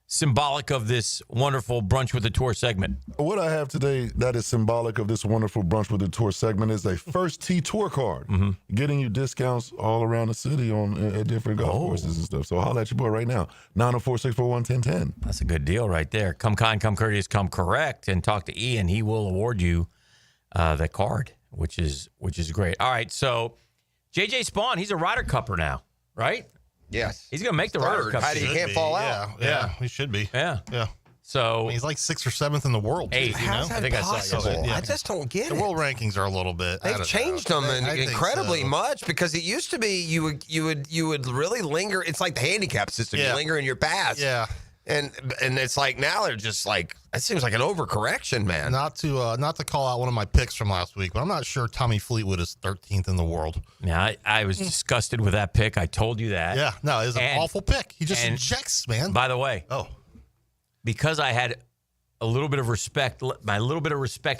Speaker 19: symbolic of this wonderful Brunch with the Tour segment?
Speaker 5: What I have today that is symbolic of this wonderful Brunch with the Tour segment is a First Tee Tour card, getting you discounts all around the city on at different golf courses and stuff. So holla at your boy right now, 904-641-1010.
Speaker 19: That's a good deal right there. Come kind, come courteous, come correct, and talk to Ian. He will award you that card, which is great. All right, so J.J. Spawn, he's a Ryder Cupper now, right?
Speaker 1: Yes.
Speaker 19: He's going to make the Ryder Cup.
Speaker 1: He can't fall out.
Speaker 23: Yeah, he should be.
Speaker 19: Yeah.
Speaker 23: So I mean, he's like 6th or 7th in the world.
Speaker 19: 8th.
Speaker 1: How's that possible? I just don't get it.
Speaker 23: The world rankings are a little bit.
Speaker 1: They've changed them incredibly much because it used to be you would really linger. It's like the handicap system. You linger in your past.
Speaker 23: Yeah.
Speaker 1: And it's like now they're just like, it seems like an overcorrection, man.
Speaker 23: Not to call out one of my picks from last week, but I'm not sure Tommy Fleetwood is 13th in the world.
Speaker 19: Yeah, I was disgusted with that pick. I told you that.
Speaker 23: Yeah, no, it's an awful pick. He just injects, man.
Speaker 19: By the way, because I had a little bit of respect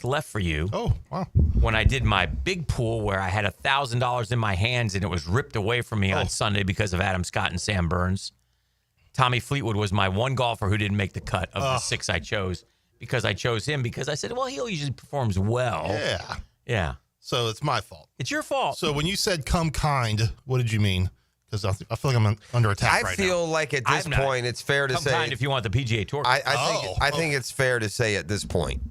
Speaker 19: left for you.
Speaker 23: Oh, wow.
Speaker 19: When I did my big pool where I had $1,000 in my hands and it was ripped away from me on Sunday because of Adam Scott and Sam Burns. Tommy Fleetwood was my one golfer who didn't make the cut of the 6 I chose because I chose him because I said, well, he usually performs well. Yeah.
Speaker 23: So it's my fault.
Speaker 19: It's your fault.
Speaker 23: So when you said come kind, what did you mean? Because I feel like I'm under attack right now.
Speaker 1: I feel like at this point it's fair to say.
Speaker 19: Come kind if you want the PGA Tour.
Speaker 1: I think it's fair to say at this point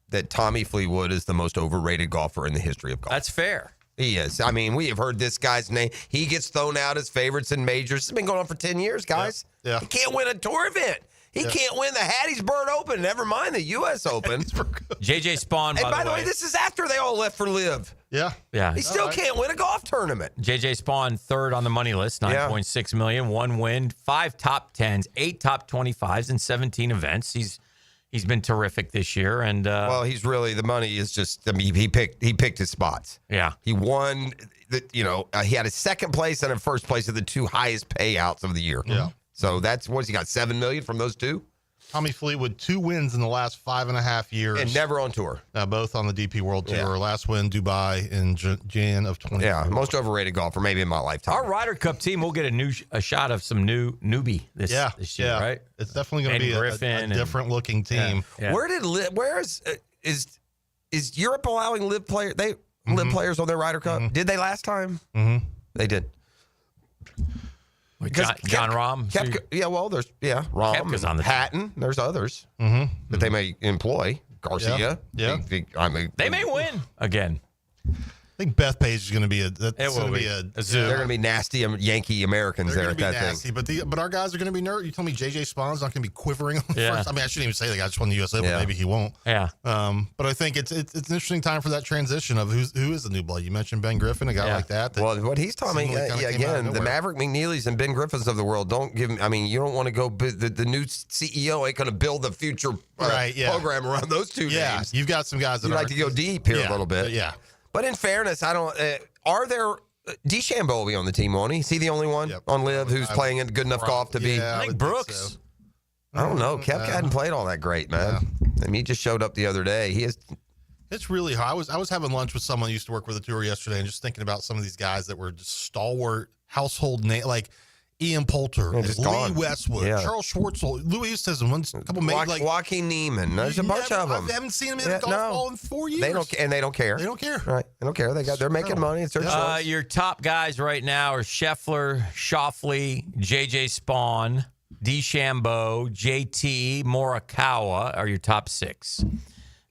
Speaker 1: that Tommy Fleetwood is the most overrated golfer in the history of golf.
Speaker 19: That's fair.
Speaker 1: He is. I mean, we have heard this guy's name. He gets thrown out as favorites in majors. It's been going on for 10 years, guys.
Speaker 23: Yeah.
Speaker 1: He can't win a tour event. He can't win the Hattiesburg Open. Never mind the U.S. Open.
Speaker 19: J.J. Spawn,
Speaker 1: by the way, this is after they all left for LIV.
Speaker 23: Yeah.
Speaker 19: Yeah.
Speaker 1: He still can't win a golf tournament.
Speaker 19: JJ Spawn, third on the money list, $9.6 million, 1 win, 5 top 10s, 8 top 25s, and 17 events. He's been terrific this year, and
Speaker 1: well, he's really the money is just. I mean, he picked his spots.
Speaker 19: Yeah,
Speaker 1: he won. He had a second place and a first place of the 2 highest payouts of the year.
Speaker 23: Yeah.
Speaker 1: So that's what's he got, $7 million from those 2.
Speaker 23: Tommy Fleetwood, 2 wins in the last 5.5 years.
Speaker 1: And never on tour.
Speaker 23: Both on the DP World Tour.
Speaker 1: Yeah.
Speaker 23: Last win, Dubai in Jan of 20.
Speaker 1: Yeah, most overrated golfer maybe in my lifetime.
Speaker 19: Our Ryder Cup team will get a shot of some newbie this year, right?
Speaker 23: It's definitely going to be a different looking team.
Speaker 19: Yeah.
Speaker 1: Where is Europe allowing live players? Live players on their Ryder Cup? Did they last time?
Speaker 23: Mm-hmm.
Speaker 1: They did.
Speaker 19: John Rahm.
Speaker 1: There's Rahm.
Speaker 19: Koepka's on the
Speaker 1: Hatton. There's others that they may employ. Garcia.
Speaker 23: Yeah.
Speaker 19: They may win again.
Speaker 23: I think Bethpage is going to be a
Speaker 1: zoo. They're going to be nasty Yankee Americans there at that
Speaker 23: nasty,
Speaker 1: thing.
Speaker 23: But our guys are going to be nervous. You told me JJ Spawn's not going to be quivering on the first. I mean, I shouldn't even say the guy just won the US Open. Maybe he won't.
Speaker 19: Yeah.
Speaker 23: But I think it's an interesting time for that transition of who is the new blood. You mentioned Ben Griffin, a guy like that.
Speaker 1: Well, what he's telling me again, the Maverick McNeelys and Ben Griffins of the world don't give. I mean, you don't want to go. The new CEO ain't going to build the future program around those 2 names.
Speaker 23: You've got some guys that
Speaker 1: like to go deep here a little bit.
Speaker 23: Yeah.
Speaker 1: But in fairness, I don't. Are there? DeChambeau will be on the team, won't he? Is he the only one on Live who's playing in good enough golf to be?
Speaker 19: I think Brooks.
Speaker 23: So.
Speaker 1: I don't know. Koepka hadn't played all that great, man. I mean, he just showed up the other day.
Speaker 23: It's really hard. I was having lunch with someone who used to work with the tour yesterday, and just thinking about some of these guys that were just stalwart household name, like Ian Poulter, Lee Westwood, Charles Schwartzel, Louis Oosthuizen, a couple maybe
Speaker 1: Joaquin Neiman. There's a bunch of them.
Speaker 23: I haven't seen them in a golf ball in 4 years.
Speaker 1: They don't care.
Speaker 23: They don't care.
Speaker 1: Right? They don't care. They're making money. It's their choice.
Speaker 19: Your top guys right now are Scheffler, Schauffele, JJ Spawn, DeChambeau, JT, Morikawa are your top 6.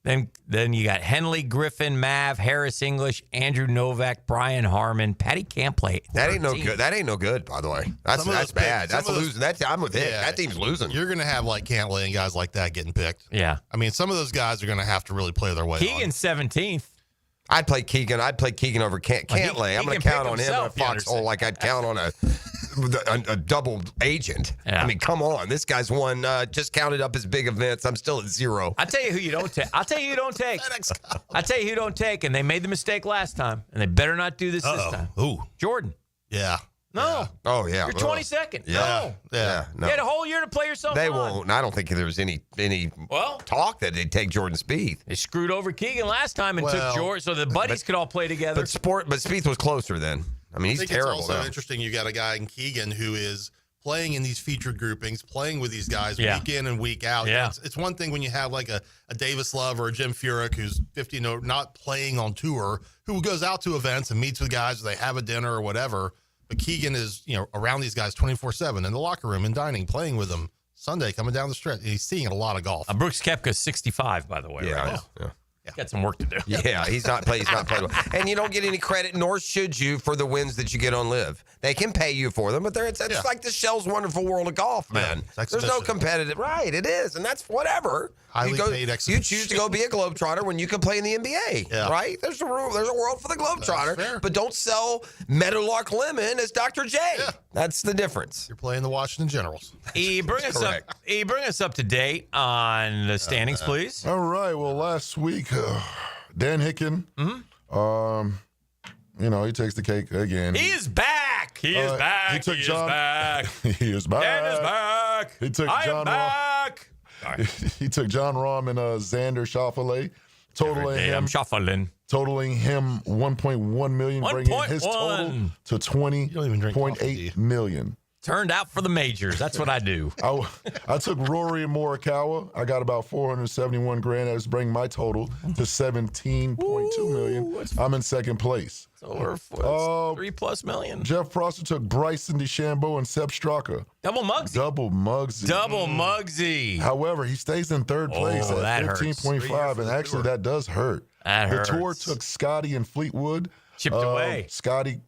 Speaker 19: Then you got Henley, Griffin, Mav, Harris English, Andrew Novak, Brian Harmon, Patty Cantlay.
Speaker 1: That ain't no good. That ain't no good, by the way. That's bad. That's a losing. I'm with it. That team's losing.
Speaker 23: You're going to have like Cantlay and guys like that getting picked.
Speaker 19: Yeah.
Speaker 23: I mean, some of those guys are going to have to really play their way.
Speaker 19: Keegan's 17th.
Speaker 1: I'd play Keegan. I'd play Keegan over Cantlay. I'm going to count on him in a foxhole like I'd count on a double agent.
Speaker 19: Yeah.
Speaker 1: I mean, come on. This guy's won, just counted up his big events. I'm still at 0.
Speaker 19: I'll tell you who you don't take. I'll tell you who don't take. I'll tell you who don't take, and they made the mistake last time, and they better not do this time.
Speaker 23: Ooh.
Speaker 19: Jordan.
Speaker 23: Yeah.
Speaker 19: No.
Speaker 1: Oh, yeah.
Speaker 19: You're 22nd.
Speaker 23: Yeah.
Speaker 19: No.
Speaker 23: No.
Speaker 19: You had a whole year to play yourself
Speaker 1: They
Speaker 19: on.
Speaker 1: won't. I don't think there was any talk that they'd take Jordan Spieth.
Speaker 19: They screwed over Keegan last time and took Jordan, so the buddies could all play together.
Speaker 1: But Spieth was closer then. I mean, he's terrible.
Speaker 23: It's also interesting. You got a guy in Keegan who is playing in these featured groupings, playing with these guys week in and week out.
Speaker 19: Yeah.
Speaker 23: It's one thing when you have like a Davis Love or a Jim Furyk who's 50, not playing on tour, who goes out to events and meets with guys, or they have a dinner or whatever. But Keegan is, around these guys 24/7 in the locker room and dining, playing with them Sunday, coming down the stretch. He's seeing a lot of golf.
Speaker 19: Brooks Koepka's 65, by the way.
Speaker 1: Yeah,
Speaker 19: right now.
Speaker 1: yeah.
Speaker 19: Got some work to do.
Speaker 1: Yeah, he's not played well. And you don't get any credit, nor should you, for the wins that you get on Live. They can pay you for them, but it's like the Shell's Wonderful World of Golf, man. There's no competitive. Right, it is. And that's whatever.
Speaker 23: Highly paid exhibition.
Speaker 1: You choose to go be a Globetrotter when you can play in the NBA, right? There's a world for the Globetrotter, but don't sell Meadowlark Lemon as Dr. J. Yeah. That's the difference.
Speaker 23: You're playing the Washington Generals.
Speaker 19: Bring us up to date on the standings, please.
Speaker 5: All right. Well, last week, Dan Hicken, he takes the cake again.
Speaker 19: He is back. He is back.
Speaker 5: He took
Speaker 19: he
Speaker 5: John.
Speaker 19: Is back.
Speaker 5: He is back.
Speaker 19: Dan is back.
Speaker 5: He took
Speaker 19: I
Speaker 5: John
Speaker 19: am back.
Speaker 5: He took John Rahm and Xander Schauffele, totaling him $1.1 million, bringing his total to $20.8 million.
Speaker 19: Turned out for the majors. That's what I do.
Speaker 5: I took Rory and Morikawa. I got about $471,000. That's bringing my total to $17.2 million. I'm in second place.
Speaker 19: Over $3+ million.
Speaker 5: Jeff Prosser took Bryson DeChambeau and Sepp Straka.
Speaker 19: Double Muggsy.
Speaker 5: However, he stays in third place at 15.5, and actually that does hurt.
Speaker 19: That hurts.
Speaker 5: The tour took Scotty and Fleetwood.
Speaker 19: Chipped away.
Speaker 5: Scotty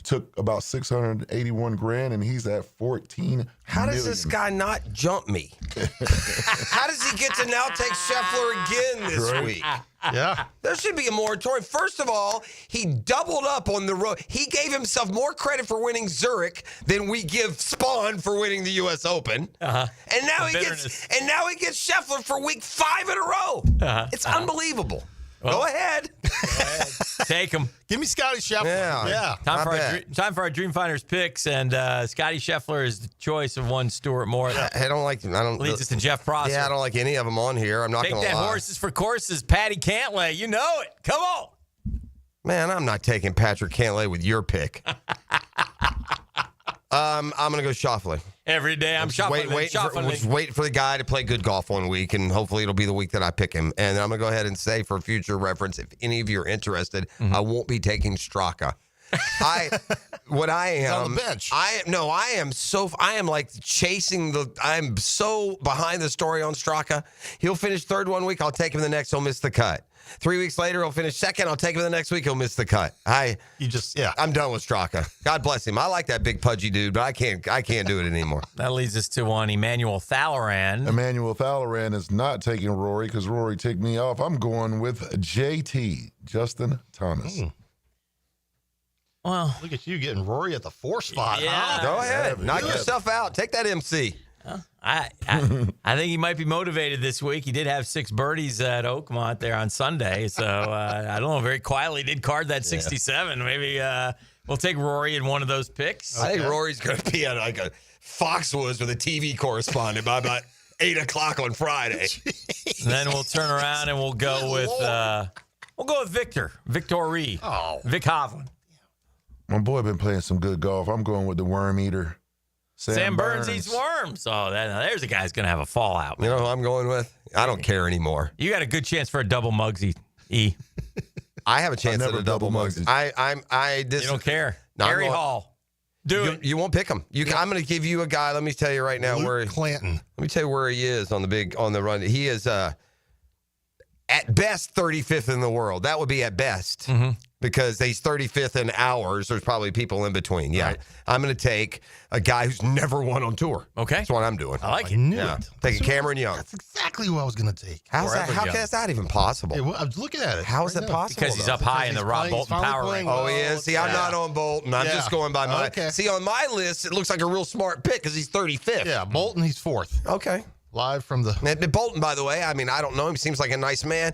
Speaker 5: took about 681 grand, and he's at 14.
Speaker 1: How does this guy not jump me? How does he get to now take Scheffler again this week?
Speaker 23: Yeah.
Speaker 1: There should be a moratorium. First of all, he doubled up on the road. He gave himself more credit for winning Zurich than we give Spawn for winning the U.S. Open.
Speaker 19: Uh-huh.
Speaker 1: And now he gets Scheffler for week 5 in a row. It's unbelievable.
Speaker 19: Well,
Speaker 1: Go ahead.
Speaker 19: Take him.
Speaker 23: Give me Scotty Scheffler.
Speaker 1: Yeah.
Speaker 19: Time for our Dream Finders picks, and Scotty Scheffler is the choice of one Stuart Moore.
Speaker 1: I don't
Speaker 19: leads us to Jeff Prosser.
Speaker 1: Yeah, I don't like any of them on here. I'm not going to lie.
Speaker 19: Take that horses for courses, Patty Cantlay. You know it. Come on.
Speaker 1: Man, I'm not taking Patrick Cantlay with your pick. I'm going to go Schauffele.
Speaker 19: Every day I'm shuffling.
Speaker 1: Just wait for the guy to play good golf one week, and hopefully it'll be the week that I pick him. And I'm going to go ahead and say, for future reference, if any of you are interested, I won't be taking Straka. I am
Speaker 23: on the bench.
Speaker 1: I am like I'm so behind the story on Straka. He'll finish third one week, I'll take him the next, he'll miss the cut. 3 weeks later, he'll finish second. I'll take him the next week. He'll miss the cut. I'm done with Straka. God bless him. I like that big pudgy dude, but I can't do it anymore.
Speaker 19: That leads us to one Emmanuel Thalleran.
Speaker 5: Emmanuel Thalleran is not taking Rory because Rory ticked me off. I'm going with JT, Justin Thomas.
Speaker 19: Well,
Speaker 23: look at you getting Rory at the 4 spot.
Speaker 19: Yeah.
Speaker 23: Huh?
Speaker 1: Go ahead. Knock yourself out. Take that MC.
Speaker 19: I think he might be motivated this week. He did have 6 birdies at Oakmont there on Sunday, so I don't know. Very quietly did card that 67. Maybe we'll take Rory in one of those picks.
Speaker 1: I think Rory's going to be at like a Foxwoods with a TV correspondent by about 8 o'clock on Friday.
Speaker 19: Then we'll turn around and we'll go with Victor Ree. Vic Hovland.
Speaker 5: My boy been playing some good golf. I'm going with the worm eater.
Speaker 19: Sam Burns eats worms. Oh, there's a guy who's going to have a fallout.
Speaker 1: You know who I'm going with? I don't care anymore.
Speaker 19: You got a good chance for a double Muggsy, E.
Speaker 1: I have a chance at a double Muggsy.
Speaker 19: You don't care. Harry Hall.
Speaker 1: You won't pick him. I'm going to give you a guy. Let me tell you right now
Speaker 23: Luke Clanton.
Speaker 1: Let me tell you where he is on the run. He is at best 35th in the world. That would be at best.
Speaker 19: Mm-hmm.
Speaker 1: Because he's 35th in hours. There's probably people in between. Yeah. Right. I'm going to take a guy who's never won on tour.
Speaker 19: Okay.
Speaker 1: That's what I'm doing.
Speaker 19: I like it.
Speaker 23: I knew it.
Speaker 1: Taking Cameron Young.
Speaker 23: That's exactly who I was going to take.
Speaker 1: How is that even possible?
Speaker 23: Yeah, I was looking at it.
Speaker 1: How is that possible?
Speaker 19: Because he's up high in the Rob Bolton power rank.
Speaker 1: Oh, he is? See, I'm not on Bolton. I'm just going by my... Okay. See, on my list, it looks like a real smart pick because he's 35th.
Speaker 23: Yeah, Bolton, he's 4th.
Speaker 1: Okay.
Speaker 23: Live from the...
Speaker 1: And Bolton, by the way, I mean, I don't know him. Seems like a nice man.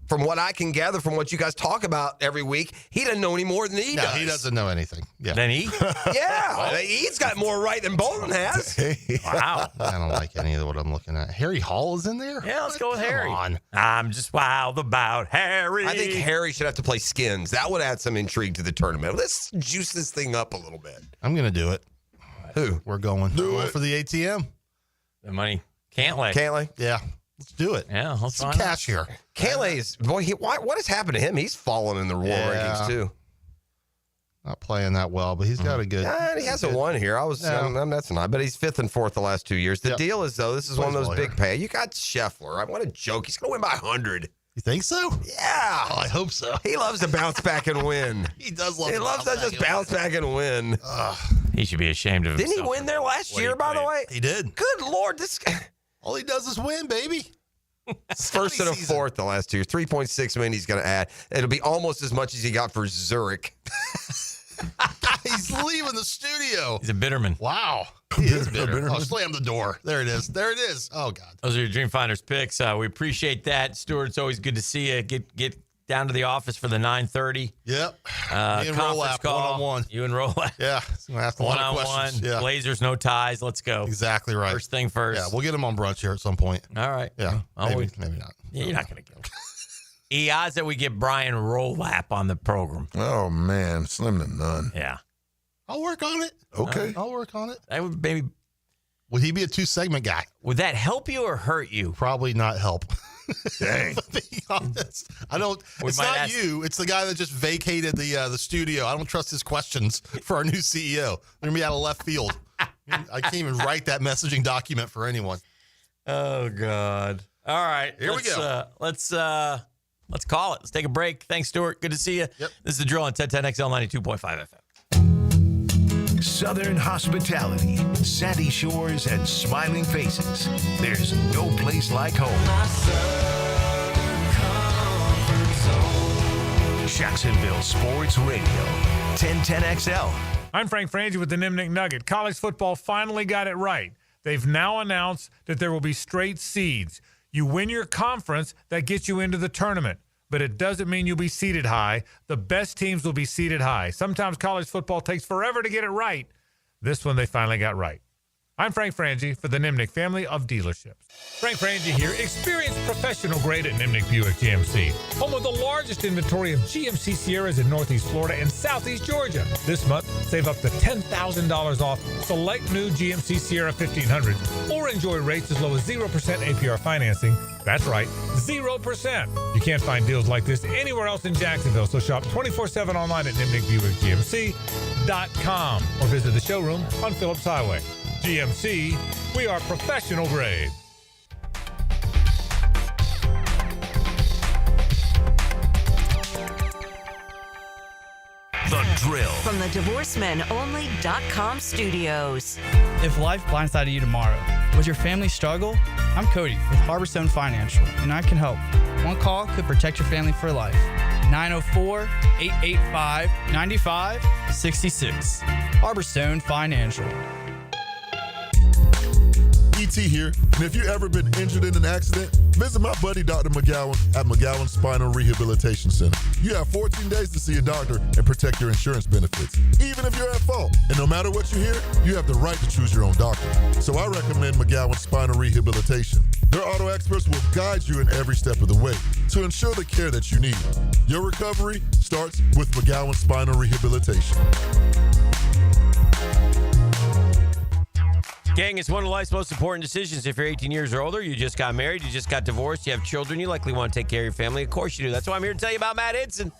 Speaker 1: From what I can gather from what you guys talk about every week, he doesn't know any more than he does.
Speaker 23: He doesn't know anything. Yeah.
Speaker 19: Than he?
Speaker 1: Yeah. He's got more right than Bolton has.
Speaker 19: Wow.
Speaker 23: I don't like any of what I'm looking at. Harry Hall is in there?
Speaker 19: Yeah, let's go with Harry.
Speaker 23: On.
Speaker 19: I'm just wild about Harry.
Speaker 1: I think Harry should have to play skins. That would add some intrigue to the tournament. Let's juice this thing up a little bit.
Speaker 23: I'm going to do it.
Speaker 1: Who?
Speaker 23: We're going. Do it for the ATM.
Speaker 19: The money. Cantlay.
Speaker 23: Yeah. Let's do it.
Speaker 19: Yeah,
Speaker 23: let's some cash here.
Speaker 1: Cantlay is what has happened to him? He's fallen in the world rankings too.
Speaker 23: Not playing that well, but he's got a good.
Speaker 1: He hasn't won here. That's not. But he's 5th and 4th the last 2 years. The deal is though, this is one of those big pay. You got Scheffler. What a joke. He's going to win by 100.
Speaker 23: You think so?
Speaker 1: Yeah.
Speaker 23: Oh, I hope so.
Speaker 1: He loves to bounce back and win.
Speaker 23: He does love.
Speaker 1: He loves to just bounce back and win.
Speaker 19: He should be ashamed of himself.
Speaker 1: Didn't he win there last year? By the way,
Speaker 23: he did.
Speaker 1: Good Lord, this guy.
Speaker 23: All he does is win, baby.
Speaker 1: 1st and a 4th the last 2 years. 3.6 million he's going to add. It'll be almost as much as he got for Zurich.
Speaker 23: He's leaving the studio.
Speaker 19: He's a bitterman.
Speaker 23: Wow. He is bitter. Oh, slam the door. There it is. There it is. Oh, God.
Speaker 19: Those are your Dream Finders picks. We appreciate that. Stuart, it's always good to see you. Get down to the office for the 9:30.
Speaker 23: Yep. Me and Rolap, one-on-one.
Speaker 19: You and Rolap.
Speaker 23: Yeah. Ask a lot of questions.
Speaker 19: Yeah. Blazers, no ties. Let's go.
Speaker 23: Exactly right.
Speaker 19: First thing first.
Speaker 23: Yeah, we'll get him on brunch here at some point.
Speaker 19: All right.
Speaker 23: Yeah. Maybe not.
Speaker 19: Yeah, you're not going to go. Odds that we get Brian Rolap on the program.
Speaker 5: Oh, man. Slim to none.
Speaker 19: Yeah.
Speaker 23: I'll work on it.
Speaker 5: Okay.
Speaker 23: I'll work on it.
Speaker 19: That would maybe.
Speaker 23: Would he be a 2-segment guy?
Speaker 19: Would that help you or hurt you?
Speaker 23: Probably not help.
Speaker 5: Dang.
Speaker 23: To be honest, I don't. It's not you. It's the guy that just vacated the studio. I don't trust his questions for our new CEO. They're gonna be out of left field. I can't even write that messaging document for anyone.
Speaker 19: Oh God! All right,
Speaker 23: here we go.
Speaker 19: Let's call it. Let's take a break. Thanks, Stuart. Good to see you.
Speaker 23: Yep.
Speaker 19: This is the drill on 1010XL 92.5 FM.
Speaker 2: Southern hospitality, sandy shores, and smiling faces. There's no place like home. Jacksonville Sports Radio, 1010XL.
Speaker 11: I'm Frank Frangie with the Nimnik Nugget. College football finally got it right. They've now announced that there will be straight seeds. You win your conference, that gets you into the tournament. But it doesn't mean you'll be seated high. The best teams will be seated high. Sometimes college football takes forever to get it right. This one they finally got right. I'm Frank Frangie for the Nimnik family of dealerships. Frank Frangie here. Experience professional grade at Nimnik Buick GMC, home of the largest inventory of GMC Sierras in Northeast Florida and Southeast Georgia. This month, save up to $10,000 off select new GMC Sierra 1500s or enjoy rates as low as 0% APR financing. That's right, 0%. You can't find deals like this anywhere else in Jacksonville, so shop 24/7 online at NimnikBuickGMC.com or visit the showroom on Phillips Highway. GMC, we are professional grade.
Speaker 2: The Drill.
Speaker 3: From the DivorceMenOnly.com studios.
Speaker 6: If life blindsided you tomorrow, was your family struggle? I'm Cody with Harborstone Financial, and I can help. One call could protect your family for life. 904-885-9566. Harborstone Financial.
Speaker 5: ET here, and if you've ever been injured in an accident, visit my buddy Dr. McGowan at McGowan Spinal Rehabilitation Center. You have 14 days to see a doctor and protect your insurance benefits, even if you're at fault. And no matter what you hear, you have the right to choose your own doctor. So I recommend McGowan Spinal Rehabilitation. Their auto experts will guide you in every step of the way to ensure the care that you need. Your recovery starts with McGowan Spinal Rehabilitation.
Speaker 19: Gang, it's one of life's most important decisions. If you're 18 years or older, you just got married, you just got divorced, you have children, you likely want to take care of your family. Of course you do. That's why I'm here to tell you about Matt Hinson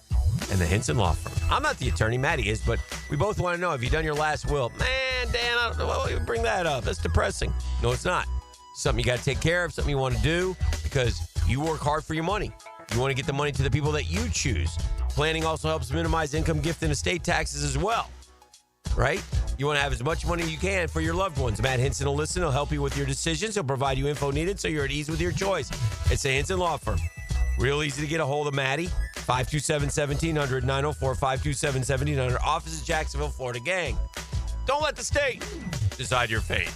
Speaker 19: and the Hinson Law Firm. I'm not the attorney, Matty is, but we both want to know, have you done your last will? Man, Dan, I don't know why you bring that up. That's depressing. No, it's not. Something you got to take care of, something you want to do because you work hard for your money. You want to get the money to the people that you choose. Planning also helps minimize income, gift, and estate taxes as well. Right? You want to have as much money as you can for your loved ones. Matt Hinson will listen. He'll help you with your decisions. He'll provide you info needed so you're at ease with your choice. It's the Hinson Law Firm. Real easy to get a hold of Maddie. 527-1700, 904-527-1700. Office is Jacksonville, Florida. Gang, don't let the state decide your fate.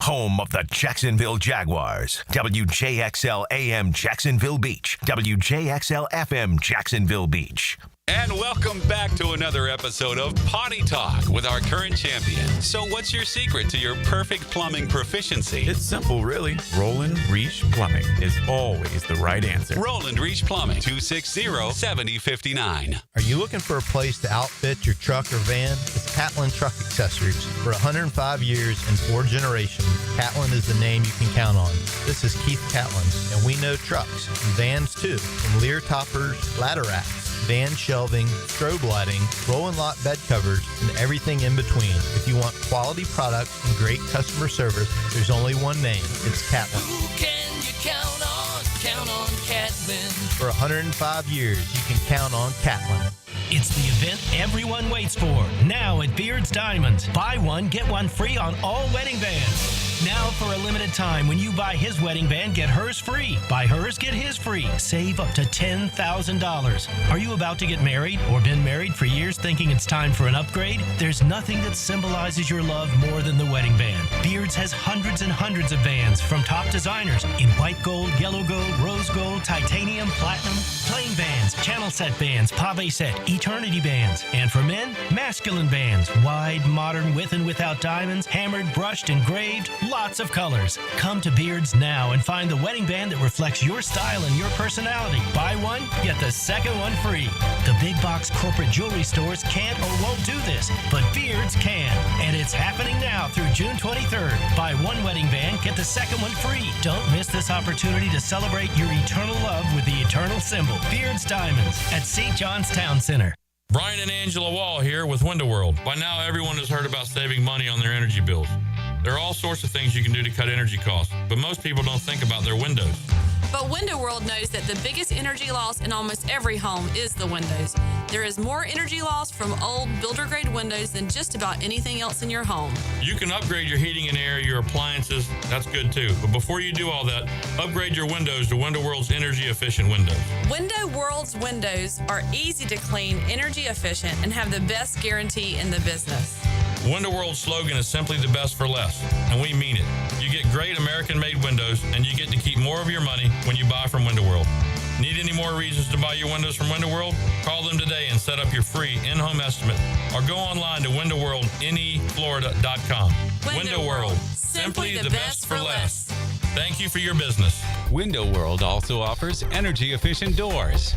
Speaker 2: Home of the Jacksonville Jaguars. WJXL AM Jacksonville Beach. WJXL FM Jacksonville Beach.
Speaker 20: And welcome back to another episode of Potty Talk with our current champion. So what's your secret to your perfect plumbing proficiency?
Speaker 21: It's simple, really. Roland Reach Plumbing is always the right answer.
Speaker 20: Roland Reach Plumbing, 260-7059.
Speaker 22: Are you looking for a place to outfit your truck or van? It's Catlin Truck Accessories. For 105 years and 4 generations, Catlin is the name you can count on. This is Keith Catlin, and we know trucks and vans too, from Lear toppers, ladder racks, van shelving, strobe lighting, rolling lot bed covers, and everything in between. If you want quality products and great customer service, there's only one name. It's Catlin.
Speaker 26: Who can you count on? Count on Catlin.
Speaker 22: For 105 years, you can count on Catlin.
Speaker 18: It's the event everyone waits for. Now at Beard's Diamonds. Buy one, get one free on all wedding bands. Now for a limited time, when you buy his wedding band, get hers free. Buy hers, get his free. Save up to $10,000. Are you about to get married or been married for years thinking it's time for an upgrade? There's nothing that symbolizes your love more than the wedding band. Beards has hundreds and hundreds of bands from top designers in white gold, yellow gold, rose gold, titanium, platinum, plain bands, channel set bands, pave set, eternity bands. And for men, masculine bands, wide, modern, with and without diamonds, hammered, brushed, engraved, lots of colors. Come to Beards now and find the wedding band that reflects your style and your personality. Buy one, get the second one free. The big box corporate jewelry stores can't or won't do this, but Beards can. And it's happening now through June 23rd. Buy one wedding band, get the second one free. Don't miss this opportunity to celebrate your eternal love with the eternal symbol. Beards Diamonds at St. John's Town Center.
Speaker 27: Brian and Angela Wall here with Window World. By now, everyone has heard about saving money on their energy bills.
Speaker 7: There are all sorts of things you can do to cut energy costs, but most people don't think about their windows.
Speaker 8: But Window World knows that the biggest energy loss in almost every home is the windows. There is more energy loss from old builder-grade windows than just about anything else in your home.
Speaker 7: You can upgrade your heating and air, your appliances. That's good too. But before you do all that, upgrade your windows to Window World's energy-efficient windows.
Speaker 8: Window World's windows are easy to clean, energy efficient, and have the best guarantee in the business.
Speaker 7: Window World's slogan is simply the best for less, and we mean it. You get great American-made windows, and you get to keep more of your money when you buy from Window World. Need any more reasons to buy your windows from Window World? Call them today and set up your free in-home estimate, or go online to windowworldneflorida.com. Window World, simply the best for less. Thank you for your business.
Speaker 20: Window World also offers energy-efficient doors.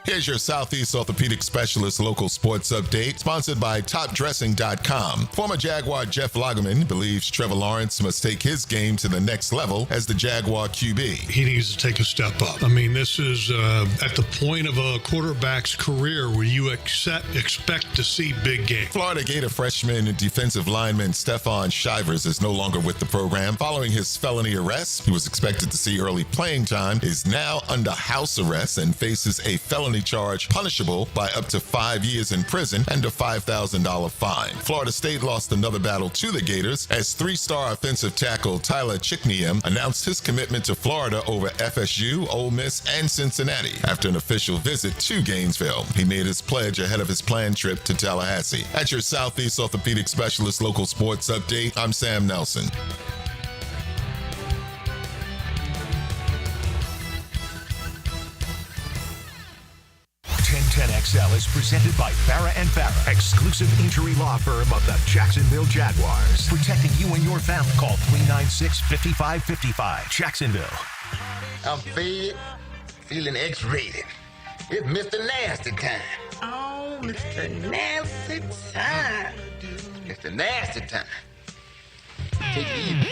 Speaker 9: Here's your Southeast Orthopedic Specialist local sports update, sponsored by TopDressing.com. Former Jaguar Jeff Lageman believes Trevor Lawrence must take his game to the next level as the Jaguar QB.
Speaker 10: He needs to take a step up. I mean, this is at the point of a quarterback's career where you expect to see big games.
Speaker 9: Florida Gator freshman and defensive lineman Stephon Shivers is no longer with the program. Following his felony arrest, he was expected to see early playing time, is now under house arrest and faces a felony charge punishable by up to 5 years in prison and a $5,000 fine. Florida State lost another battle to the Gators as three-star offensive tackle Tyler Chickniam announced his commitment to Florida over FSU, Ole Miss, and Cincinnati. After an official visit to Gainesville, he made his pledge ahead of his planned trip to Tallahassee. At your Southeast Orthopedic Specialist local sports update, I'm Sam Nelson.
Speaker 2: 1010XL is presented by Farrah & Farrah, exclusive injury law firm of the Jacksonville Jaguars. Protecting you and your family. Call 396-5555. Jacksonville.
Speaker 14: I'm fed, feeling X-rated. It's Mr. Nasty time. Oh, Mr. Nasty time. Mr. Nasty time. Take it easy.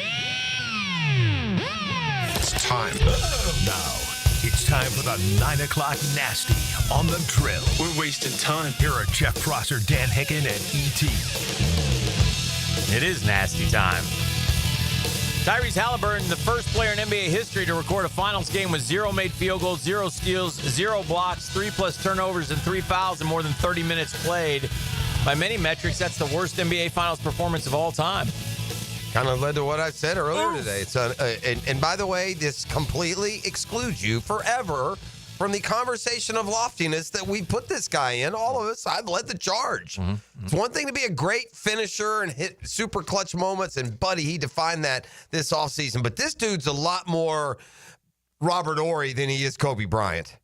Speaker 2: It's time. Now, it's time for the 9 o'clock nasty on the drill.
Speaker 21: We're wasting time.
Speaker 2: Here are Jeff Prosser, Dan Hicken, and E.T.
Speaker 19: It is nasty time. Tyrese Halliburton, the first player in NBA history to record a finals game with 0 made field goals, 0 steals, 0 blocks, 3+ turnovers, and 3 fouls in more than 30 minutes played. By many metrics, that's the worst NBA finals performance of all time.
Speaker 1: Kind of led to what I said earlier today. It's and by the way, this completely excludes you forever from the conversation of loftiness that we put this guy in. All of us, I've led the charge. Mm-hmm. It's one thing to be a great finisher and hit super clutch moments, and buddy, he defined that this offseason. But this dude's a lot more Robert Horry than he is Kobe Bryant.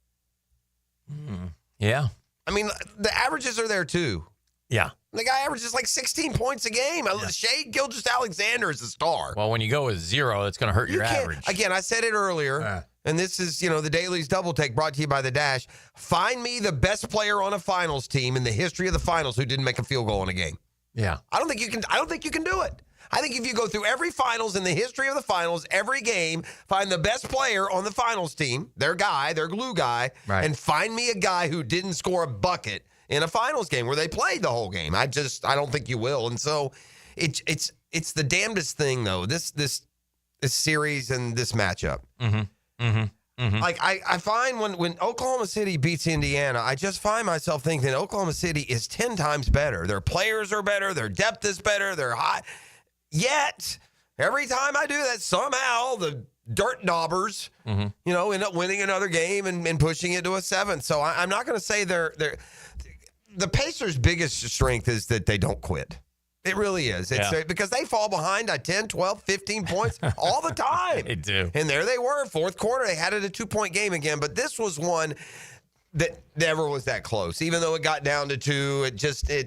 Speaker 19: Yeah.
Speaker 1: I mean, the averages are there too.
Speaker 19: Yeah.
Speaker 1: The guy averages like 16 points a game. Yeah. Shea Gilgeous-Alexander is a star.
Speaker 19: Well, when you go with 0, that's going to hurt your average.
Speaker 1: Again, I said it earlier, and this is, the Daily's Double Take brought to you by The Dash. Find me the best player on a finals team in the history of the finals who didn't make a field goal in a game.
Speaker 19: Yeah.
Speaker 1: I don't think you can do it. I think if you go through every finals in the history of the finals, every game, find the best player on the finals team, their glue guy, and find me a guy who didn't score a bucket in a finals game where they played the whole game. I don't think you will. And so it's the damnedest thing, though, this series and this matchup. Like I find when Oklahoma City beats Indiana, I just find myself thinking Oklahoma City is 10 times better. Their players are better. Their depth is better. They're hot. Yet, every time I do that, somehow the dirt daubers, end up winning another game and pushing it to a 7th. So I'm not going to say they're the Pacers' biggest strength is that they don't quit. It really is. It's because they fall behind at 10, 12, 15 points all the time.
Speaker 19: They do.
Speaker 1: And there they were, fourth quarter. They had it a 2-point game again. But this was one that never was that close. Even though it got down to 2,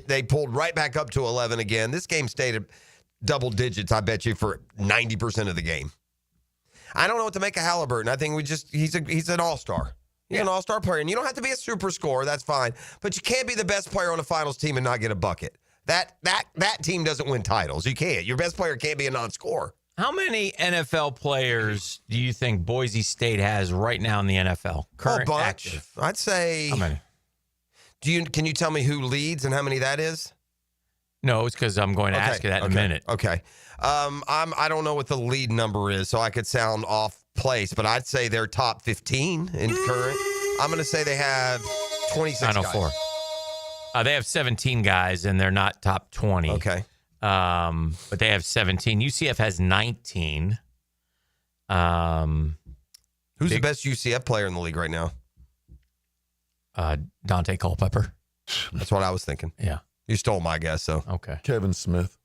Speaker 1: they pulled right back up to 11 again. This game stayed at double digits, I bet you, for 90% of the game. I don't know what to make of Halliburton. I think he's an all-star. He's an all-star player, and you don't have to be a super scorer. That's fine, but you can't be the best player on a finals team and not get a bucket. That team doesn't win titles. You can't. Your best player can't be a non-scorer.
Speaker 19: How many NFL players do you think Boise State has right now in the NFL? Current active.
Speaker 1: I'd say.
Speaker 19: How many?
Speaker 1: Can you tell me who leads and how many that is?
Speaker 19: No, it's because I'm going to ask you that in a minute.
Speaker 1: Okay. I don't know what the lead number is, so I could sound off place, but I'd say they're top 15 in current. I'm going to say they have 26
Speaker 19: 904.
Speaker 1: guys.
Speaker 19: They have 17 guys, and they're not top 20.
Speaker 1: Okay.
Speaker 19: But they have 17. UCF has 19.
Speaker 1: Who's the best UCF player in the league right now?
Speaker 19: Dante Culpepper.
Speaker 1: That's what I was thinking.
Speaker 19: Yeah.
Speaker 1: You stole my guess, so.
Speaker 19: Okay.
Speaker 5: Kevin Smith.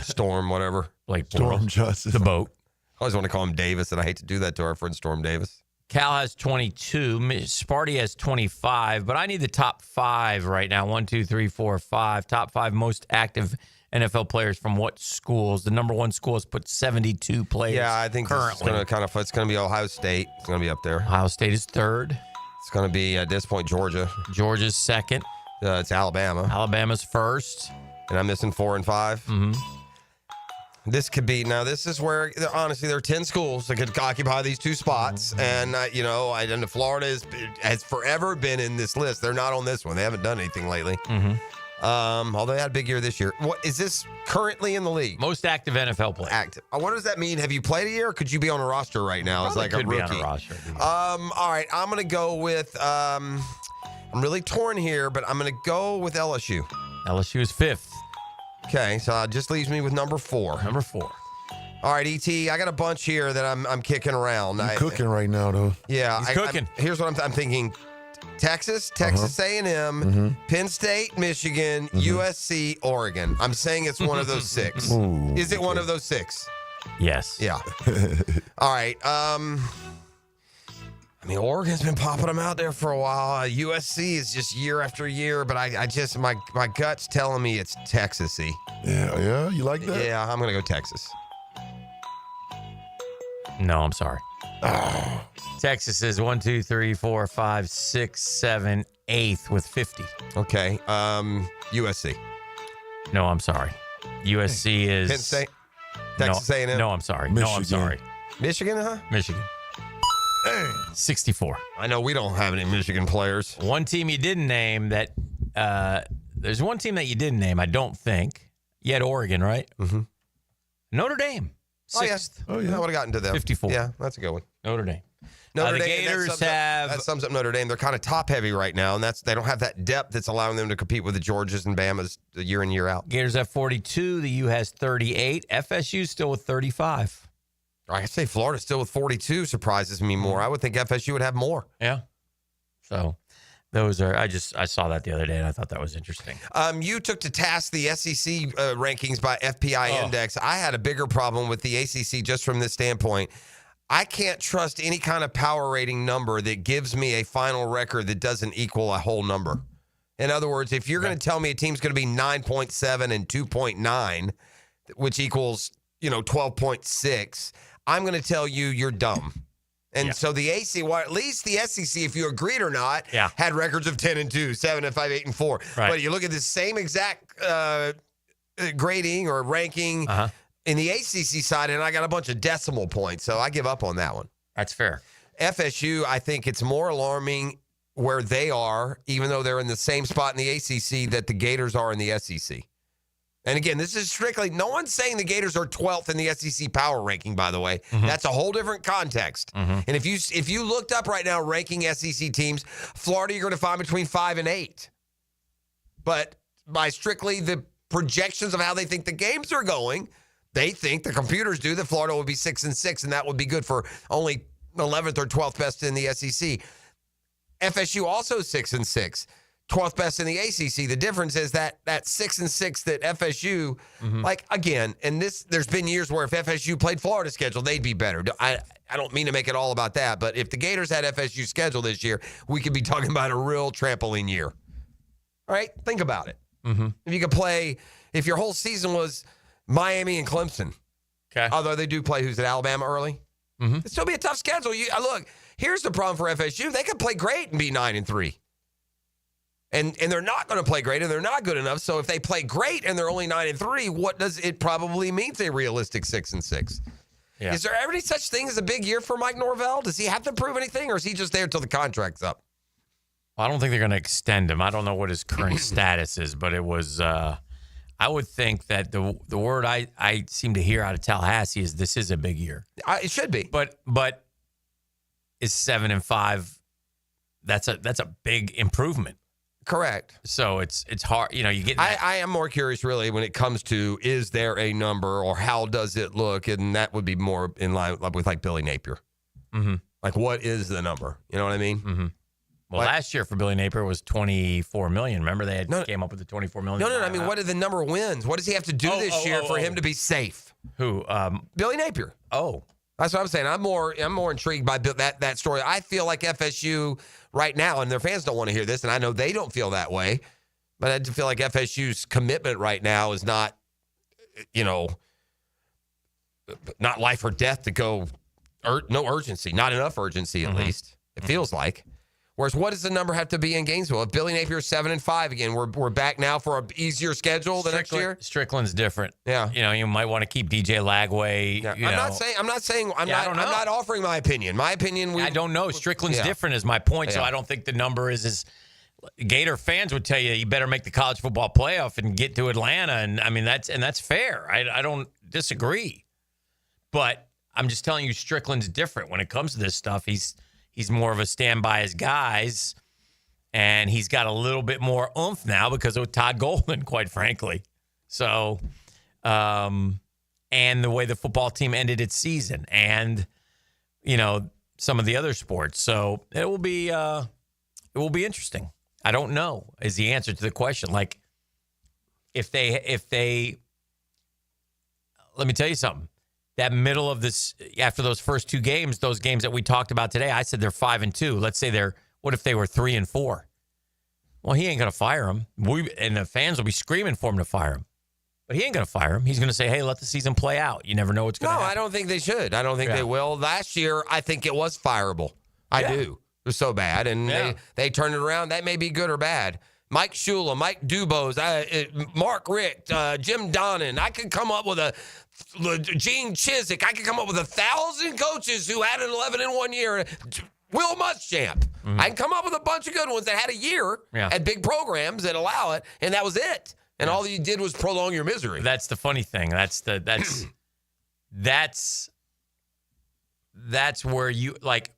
Speaker 1: Storm, whatever.
Speaker 19: Like
Speaker 5: Storm Justice.
Speaker 19: The boat.
Speaker 1: I always want to call him Davis, and I hate to do that to our friend Storm Davis.
Speaker 19: Cal has 22. Sparty has 25, but I need the top 5 right now. 1, 2, 3, 4, 5. Top 5 most active NFL players from what schools? The number 1 school has put 72 players.
Speaker 1: Yeah, I think
Speaker 19: currently.
Speaker 1: It's going to be Ohio State. It's going to be up there.
Speaker 19: Ohio State is 3rd.
Speaker 1: It's going to be, at this point, Georgia.
Speaker 19: Georgia's 2nd.
Speaker 1: It's Alabama.
Speaker 19: Alabama's 1st.
Speaker 1: And I'm missing 4 and 5.
Speaker 19: Mm-hmm.
Speaker 1: This could be, now this is where, honestly, there are 10 schools that could occupy these 2 spots. And, and Florida has forever been in this list. They're not on this one. They haven't done anything lately.
Speaker 19: Mm-hmm.
Speaker 1: Although they had a big year this year. What is this currently in the league?
Speaker 19: Most active NFL player.
Speaker 1: Active. What does that mean? Have you played a year, or could you be on a roster right now? It's like
Speaker 19: could
Speaker 1: a rookie.
Speaker 19: be on a roster.
Speaker 1: All right, I'm going to go with, I'm really torn here, but I'm going to go with LSU.
Speaker 19: LSU is 5th.
Speaker 1: Okay, so it just leaves me with number 4.
Speaker 19: Number 4.
Speaker 1: All right, E.T., I got a bunch here that I'm kicking around.
Speaker 5: You're cooking right now, though.
Speaker 1: Yeah.
Speaker 19: He's cooking.
Speaker 1: Here's what I'm thinking. Texas A&M,
Speaker 5: Mm-hmm.
Speaker 1: Penn State, Michigan, USC, Oregon. I'm saying it's one of those 6.
Speaker 5: Ooh,
Speaker 1: Is it one of those 6?
Speaker 19: Yes.
Speaker 1: Yeah. All right. Oregon's been popping them out there for a while. USC is just year after year, but I just, my gut's telling me it's Texas-y.
Speaker 5: Yeah, you like that?
Speaker 1: Yeah, I'm going to go Texas.
Speaker 19: No, I'm sorry. Texas is 1, 2, 3, 4, 5, 6, 7, 8th with 50.
Speaker 1: Okay. USC.
Speaker 19: No, I'm sorry. USC is
Speaker 1: Penn State. Texas A&M.
Speaker 19: No, I'm sorry.
Speaker 5: Michigan.
Speaker 19: No, I'm sorry.
Speaker 1: Michigan, huh?
Speaker 19: Michigan. 64.
Speaker 1: I know we don't have any Michigan players.
Speaker 19: One team you didn't name that, there's one team that you didn't name, I don't think. You had Oregon, right?
Speaker 1: Mm-hmm.
Speaker 19: Notre Dame. 6th.
Speaker 1: Oh, yeah. I would have gotten to them.
Speaker 19: 54.
Speaker 1: Yeah, that's a good one.
Speaker 19: Notre Dame.
Speaker 1: Notre
Speaker 19: The
Speaker 1: Dame,
Speaker 19: Gators
Speaker 1: that sums up Notre Dame. They're kind of top heavy right now, and they don't have that depth that's allowing them to compete with the Georgias and Bamas year in, year out.
Speaker 19: Gators have 42. The U has 38. FSU still with 35.
Speaker 1: I say Florida still with 42 surprises me more. I would think FSU would have more.
Speaker 19: Yeah. So those are, I saw that the other day and I thought that was interesting.
Speaker 1: You took to task the SEC rankings by FPI index. I had a bigger problem with the ACC just from this standpoint. I can't trust any kind of power rating number that gives me a final record that doesn't equal a whole number. In other words, if you're going to tell me a team's going to be 9.7 and 2.9, which equals, 12.6, I'm going to tell you you're dumb. And so the AC, well, at least the SEC, if you agreed or not, had records of 10 and 2, 7 and 5, 8 and 4.
Speaker 19: Right.
Speaker 1: But you look at the same exact grading or ranking in the ACC side, and I got a bunch of decimal points. So I give up on that one.
Speaker 19: That's fair.
Speaker 1: FSU, I think it's more alarming where they are, even though they're in the same spot in the ACC that the Gators are in the SEC. And again, this is strictly, no one's saying the Gators are 12th in the SEC power ranking, by the way. That's a whole different context. And if you looked up right now ranking SEC teams, Florida, you're going to find between 5 and 8. But by strictly the projections of how they think the games are going, they think, the computers do, that Florida will be 6 and 6, and that would be good for only 11th or 12th best in the SEC. FSU also 6 and 6. 12th best in the ACC. The difference is that 6 and 6 that FSU, like, again, and there's been years where if FSU played Florida's schedule, they'd be better. I don't mean to make it all about that, but if the Gators had FSU's schedule this year, we could be talking about a real trampoline year. All right? Think about it. If you could play, if your whole season was Miami and Clemson, although they do play who's at Alabama early, it'd still be a tough schedule. Look, here's the problem for FSU. They could play great and be 9 and 3. And they're not going to play great, and they're not good enough. So if they play great and they're only 9 and 3, what does it probably mean a realistic 6 and 6? Yeah. Is there ever any such thing as a big year for Mike Norvell? Does he have to prove anything, or is he just there until the contract's up?
Speaker 19: Well, I don't think they're going to extend him. I don't know what his current status is, but it was I would think that the word I seem to hear out of Tallahassee is this is a big year.
Speaker 1: It should be.
Speaker 19: But is 7-5? That's a big improvement.
Speaker 1: Correct.
Speaker 19: So it's hard. You get.
Speaker 1: I am more curious, really, when it comes to is there a number or how does it look, and that would be more in line with like Billy Napier.
Speaker 19: Mm-hmm.
Speaker 1: Like, what is the number? You know what I mean?
Speaker 19: Mm-hmm. Well, last year for Billy Napier was $24 million. Remember, they came up with the $24 million.
Speaker 1: No. I mean, what are the number of wins? What does he have to do this year for him to be safe?
Speaker 19: Who?
Speaker 1: Billy Napier.
Speaker 19: Oh,
Speaker 1: that's what I'm saying. I'm more intrigued by that story. I feel like FSU right now, and their fans don't want to hear this, and I know they don't feel that way, but I feel like FSU's commitment right now is not, not life or death to go. No urgency, not enough urgency at least. It feels like. Whereas, what does the number have to be in Gainesville? If Billy Napier's 7-5 again, we're back now for an easier schedule the next year.
Speaker 19: Strickland's different.
Speaker 1: Yeah,
Speaker 19: you might want to keep DJ Lagway.
Speaker 1: Yeah. I'm not offering my opinion. My opinion.
Speaker 19: I don't know. Strickland's different is my point. So I don't think the number is as. Gator fans would tell you better make the college football playoff and get to Atlanta, and I mean that's fair. I don't disagree, but I'm just telling you Strickland's different when it comes to this stuff. He's more of a stand by his guys, and he's got a little bit more oomph now because of Todd Golden, quite frankly. So, and the way the football team ended its season, and some of the other sports. So it will be interesting. I don't know is the answer to the question. Like, if they, let me tell you something. That middle of this, after those first two games, those games that we talked about today, I said they're 5-2. Let's say what if they were 3-4? Well, he ain't going to fire him. And the fans will be screaming for him to fire him. But he ain't going to fire him. He's going to say, hey, let the season play out. You never know what's going to happen.
Speaker 1: No, I don't think they should. I don't think they will. Last year, I think it was fireable. I do. It was so bad. And they turned it around. That may be good or bad. Mike Shula, Mike Dubose, Mark Richt, Jim Donnan. I could come up with Gene Chizik. I could come up with 1,000 coaches who had an 11-1 year. Will Muschamp. I can come up with a bunch of good ones that had a year at big programs that allow it, and that was it. And all you did was prolong your misery.
Speaker 19: That's the funny thing. That's where you like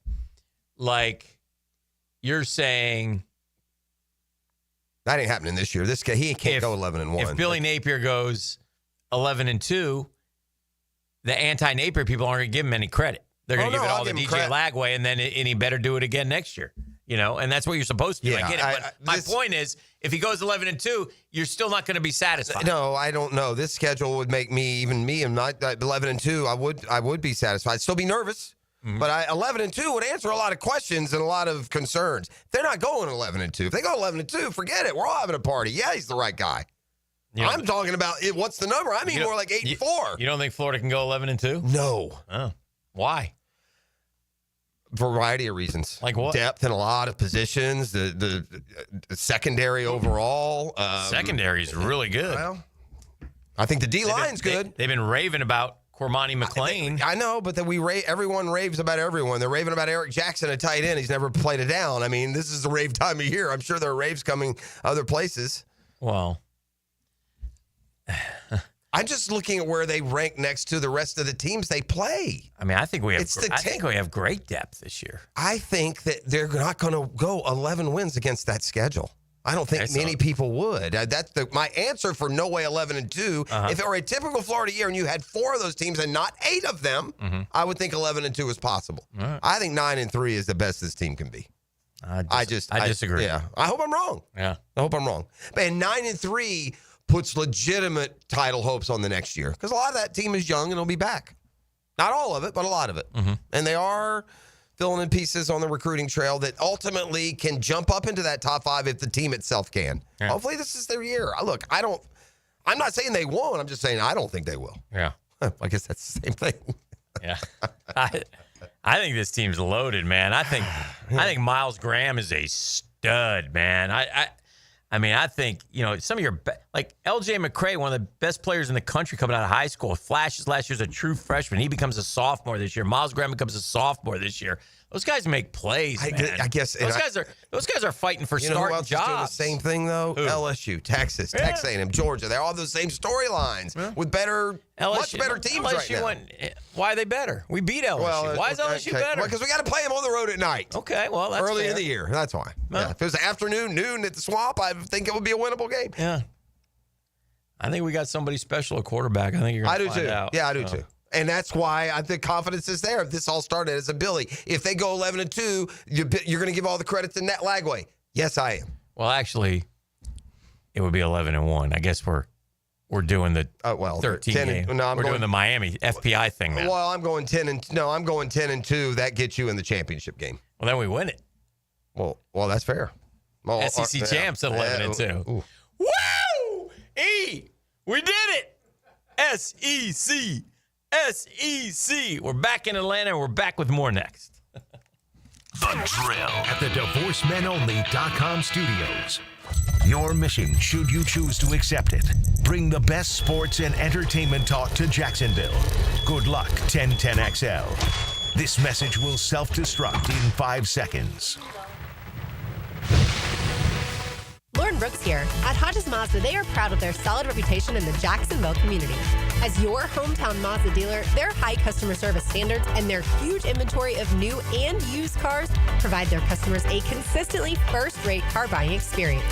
Speaker 19: you're saying.
Speaker 1: That ain't happening this year. This guy, he can't go 11-1.
Speaker 19: If Billy Napier goes 11-2, the anti-Napier people aren't going to give him any credit. They're going to give it all to DJ Lagway, and he better do it again next year. And that's what you're supposed to do. I get it. But my point is, if he goes 11-2, you're still not going to be satisfied.
Speaker 1: No, I don't know. This schedule would make me, I'm not 11-2. I would be satisfied. I'd still be nervous. Mm-hmm. But 11-2 would answer a lot of questions and a lot of concerns. They're not going 11-2. If they go 11-2, forget it. We're all having a party. Yeah, he's the right guy. I'm talking about what's the number. I mean more like 8-4.
Speaker 19: You don't think Florida can go 11-2?
Speaker 1: No.
Speaker 19: Oh, why?
Speaker 1: Variety of reasons.
Speaker 19: Like what?
Speaker 1: Depth in a lot of positions. The secondary overall.
Speaker 19: Secondary is really good.
Speaker 1: Well, I think the D-line's good.
Speaker 19: They've been raving about Cormani McLean.
Speaker 1: I know, but everyone raves about everyone. They're raving about Eric Jackson, a tight end. He's never played it down. I mean, this is the rave time of year. I'm sure there are raves coming other places.
Speaker 19: Well,
Speaker 1: I'm just looking at where they rank next to the rest of the teams they play.
Speaker 19: I mean, I think we have great depth this year.
Speaker 1: I think that they're not going to go 11 wins against that schedule. I don't think many people would. That's my answer for no way 11-2. If it were a typical Florida year and you had 4 of those teams and not 8 of them, I would think 11-2 is possible.
Speaker 19: Right.
Speaker 1: I think 9-3 is the best this team can be.
Speaker 19: I disagree.
Speaker 1: Yeah, I hope I'm wrong.
Speaker 19: Yeah,
Speaker 1: I hope I'm wrong. And 9-3 puts legitimate title hopes on the next year because a lot of that team is young and it'll be back. Not all of it, but a lot of it. And they are filling in pieces on the recruiting trail that ultimately can jump up into that top 5 if the team itself can. Yeah. Hopefully this is their year. Look, I'm not saying they won't. I'm just saying I don't think they will.
Speaker 19: Yeah.
Speaker 1: I guess that's the same thing.
Speaker 19: Yeah. I think this team's loaded, man. I think Miles Graham is a stud, man. I mean, I think, some of your like LJ McCray, one of the best players in the country coming out of high school, flashes last year as a true freshman. He becomes a sophomore this year. Miles Graham becomes a sophomore this year. Those guys make plays, man.
Speaker 1: I guess
Speaker 19: those guys are fighting for
Speaker 1: you know who
Speaker 19: starting
Speaker 1: else is doing the
Speaker 19: jobs.
Speaker 1: same thing though?
Speaker 19: Who?
Speaker 1: LSU, Texas, Texas A&M, Georgia. They're all those same storylines with much better teams
Speaker 19: LSU
Speaker 1: right now.
Speaker 19: Why are they better? We beat LSU. Why is LSU better?
Speaker 1: Because we got to play them on the road at night.
Speaker 19: Okay, well, that's
Speaker 1: early
Speaker 19: fair.
Speaker 1: in the year. That's why. Yeah. If it was afternoon, noon at the Swamp, I think it would be a winnable game.
Speaker 19: Yeah. I think we got somebody special at quarterback. I think you're going to find out.
Speaker 1: Yeah, I do too. And that's why I think confidence is there. If this all started as a Billy, if they go 11-2, you're going to give all the credit to Nat Lagway. Yes, I am.
Speaker 19: Well, actually, it would be 11-1. I guess we're doing the 13 game.
Speaker 1: No,
Speaker 19: we're doing the Miami FPI thing now.
Speaker 1: Well, I'm going 10-2. That gets you in the championship game.
Speaker 19: Well, then we win it.
Speaker 1: Well, that's fair. Well,
Speaker 19: SEC champs at 11-2.
Speaker 1: Ooh.
Speaker 19: Woo! We did it. SEC. We're back in Atlanta, and we're back with more next.
Speaker 2: The Drill at the DivorceMenOnly.com studios. Your mission, should you choose to accept it, bring the best sports and entertainment talk to Jacksonville. Good luck, 1010XL. This message will self-destruct in 5 seconds.
Speaker 12: Lauren Brooks here. At Hodges Mazda, they are proud of their solid reputation in the Jacksonville community. As your hometown Mazda dealer, their high customer service standards and their huge inventory of new and used cars provide their customers a consistently first-rate car buying experience.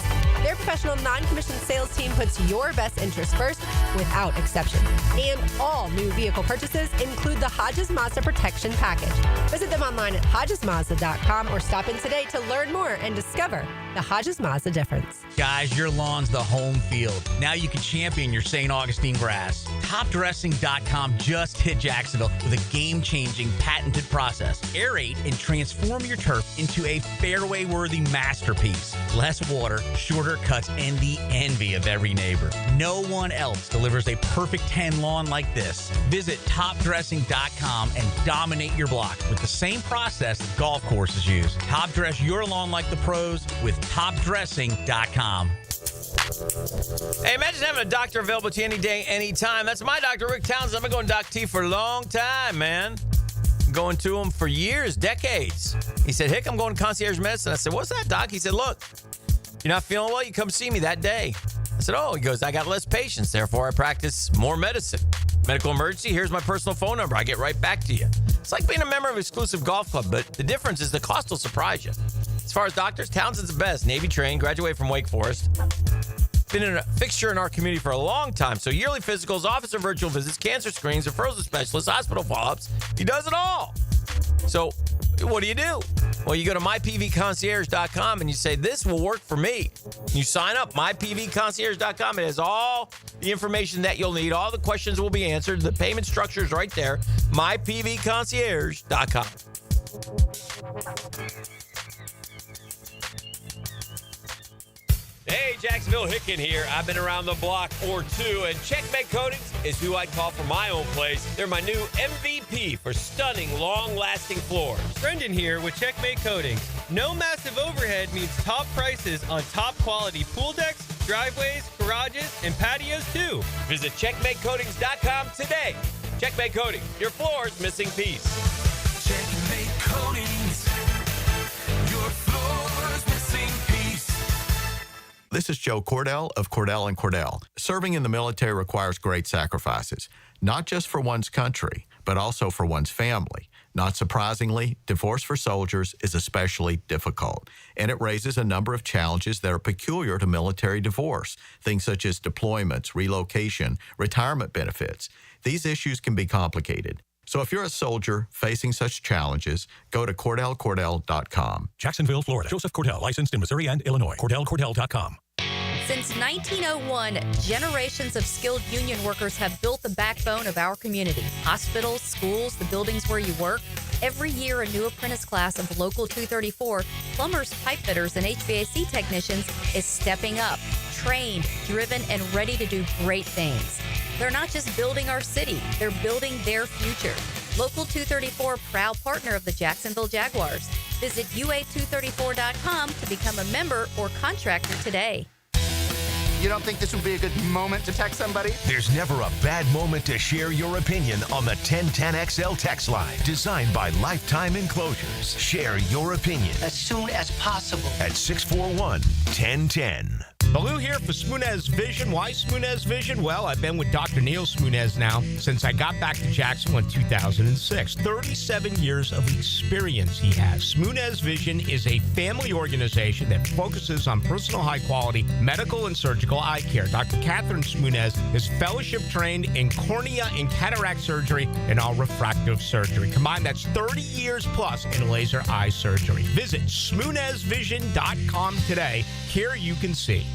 Speaker 12: Their professional non-commissioned sales team puts your best interest first without exception. And all new vehicle purchases include the Hodges Mazda Protection Package. Visit them online at HodgesMazda.com or stop in today to learn more and discover the Hodges Mazda difference.
Speaker 13: Guys, your lawn's the home field. Now you can champion your St. Augustine grass. TopDressing.com just hit Jacksonville with a game-changing patented process. Aerate and transform your turf into a fairway-worthy masterpiece. Less water, shorter cuts, and the envy of every neighbor. No one else delivers a perfect 10 lawn like this. Visit TopDressing.com and dominate your block with the same process that golf courses use. Top dress your lawn like the pros with TopDressing.com.
Speaker 19: Hey, imagine having a doctor available to you any day, anytime. That's my doctor, Rick Townsend. I've been going to Doc T for a long time, man. Going to him for years, decades. He said, Hick, I'm going to concierge medicine. I said, what's that, doc? He said, look, you're not feeling well, you come see me that day. I said, oh, he goes, I got less patients, therefore I practice more medicine. Medical emergency, here's my personal phone number. I get right back to you. It's like being a member of an exclusive golf club, but the difference is the cost will surprise you. As far as doctors, Townsend's the best. Navy trained, graduated from Wake Forest. Been a fixture in our community for a long time. So yearly physicals, office or virtual visits, cancer screenings, referrals to specialists, hospital follow-ups. He does it all. So what do? Well, you go to mypvconcierge.com and you say, this will work for me. You sign up, mypvconcierge.com. It has all the information that you'll need. All the questions will be answered. The payment structure is right there. mypvconcierge.com. Hey, Jacksonville, Hicken here. I've been around the block or two, and Checkmate Coatings is who I'd call for my own place. They're my new MVP for stunning, long-lasting floors.
Speaker 15: Brendan here with Checkmate Coatings. No massive overhead means top prices on top-quality pool decks, driveways, garages, and patios, too.
Speaker 19: Visit CheckmateCoatings.com today. Checkmate Coatings, your floor's missing piece.
Speaker 2: Checkmate Coatings, your floor's missing piece.
Speaker 16: This is Joe Cordell of Cordell & Cordell. Serving in the military requires great sacrifices, not just for one's country, but also for one's family. Not surprisingly, divorce for soldiers is especially difficult, and it raises a number of challenges that are peculiar to military divorce, things such as deployments, relocation, retirement benefits. These issues can be complicated. So if you're a soldier facing such challenges, go to CordellCordell.com.
Speaker 24: Jacksonville, Florida. Joseph Cordell, licensed in Missouri and Illinois. CordellCordell.com.
Speaker 4: Since 1901, generations of skilled union workers have built the backbone of our community. Hospitals, schools, the buildings where you work. Every year, a new apprentice class of Local 234, plumbers, pipe fitters, and HVAC technicians is stepping up, trained, driven, and ready to do great things. They're not just building our city, they're building their future. Local 234, proud partner of the Jacksonville Jaguars. Visit UA234.com to become a member or contractor today.
Speaker 3: You don't think this would be a good moment to text somebody?
Speaker 2: There's never a bad moment to share your opinion on the 1010XL text line. Designed by Lifetime Enclosures. Share your opinion
Speaker 6: As soon as possible.
Speaker 2: at 641-1010.
Speaker 11: Baloo here for Smunez Vision. Why Smunez Vision? Well, I've been with Dr. Neil Smunez now since I got back to Jacksonville in 2006. 37 years of experience he has. Smunez Vision is a family organization that focuses on personal high-quality medical and surgical eye care. Dr. Catherine Smunez is fellowship trained in cornea and cataract surgery and all refractive surgery. Combined, that's 30 years plus in laser eye surgery. Visit SmunezVision.com today. Here you can see.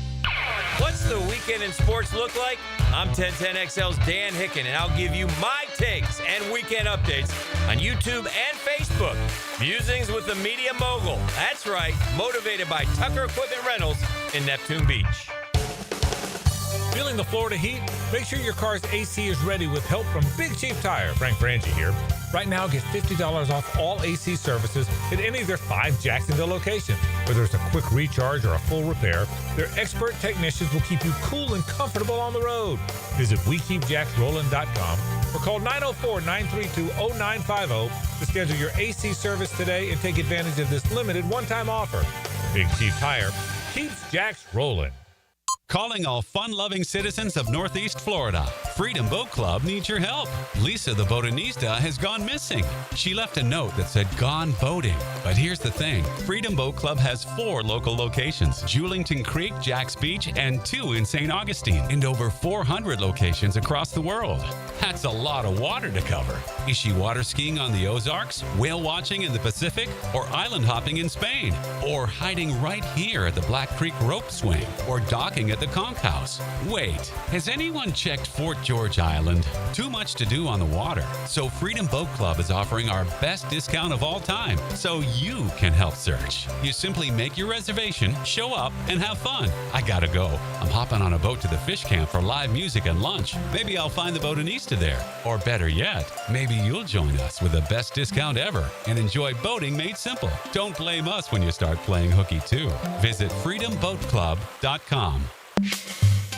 Speaker 19: What's the weekend in sports look like? I'm 1010XL's Dan Hicken, and I'll give you my takes and weekend updates on YouTube and Facebook. Musings with the media mogul. That's right, motivated by Tucker Equipment Rentals in Neptune Beach.
Speaker 17: Feeling the Florida heat? Make sure your car's AC is ready with help from Big Chief Tire. Frank Frangie here. Right now, get $50 off all AC services at any of their 5 Jacksonville locations. Whether it's a quick recharge or a full repair, their expert technicians will keep you cool and comfortable on the road. Visit WeKeepJacksRollin.com or call 904-932-0950 to schedule your AC service today and take advantage of this limited one-time offer. Big Chief Tire keeps Jacks rolling.
Speaker 20: Calling all fun-loving citizens of Northeast Florida. Freedom Boat Club needs your help. Lisa the Botanista has gone missing. She left a note that said gone boating. But here's the thing. Freedom Boat Club has 4 local locations. Julington Creek, Jax Beach, and 2 in St. Augustine. And over 400 locations across the world. That's a lot of water to cover. Is she water skiing on the Ozarks, whale watching in the Pacific, or island hopping in Spain? Or hiding right here at the Black Creek Rope Swing? Or docking at the Conch House? Wait, has anyone checked Fort George Island? Too much to do on the water. So Freedom Boat Club is offering our best discount of all time, so you can help search. You simply make your reservation, show up, and have fun. I gotta go. I'm hopping on a boat to the fish camp for live music and lunch. Maybe I'll find the Botanista there. Or better yet, maybe you'll join us with the best discount ever and enjoy boating made simple. Don't blame us when you start playing hooky too. Visit freedomboatclub.com.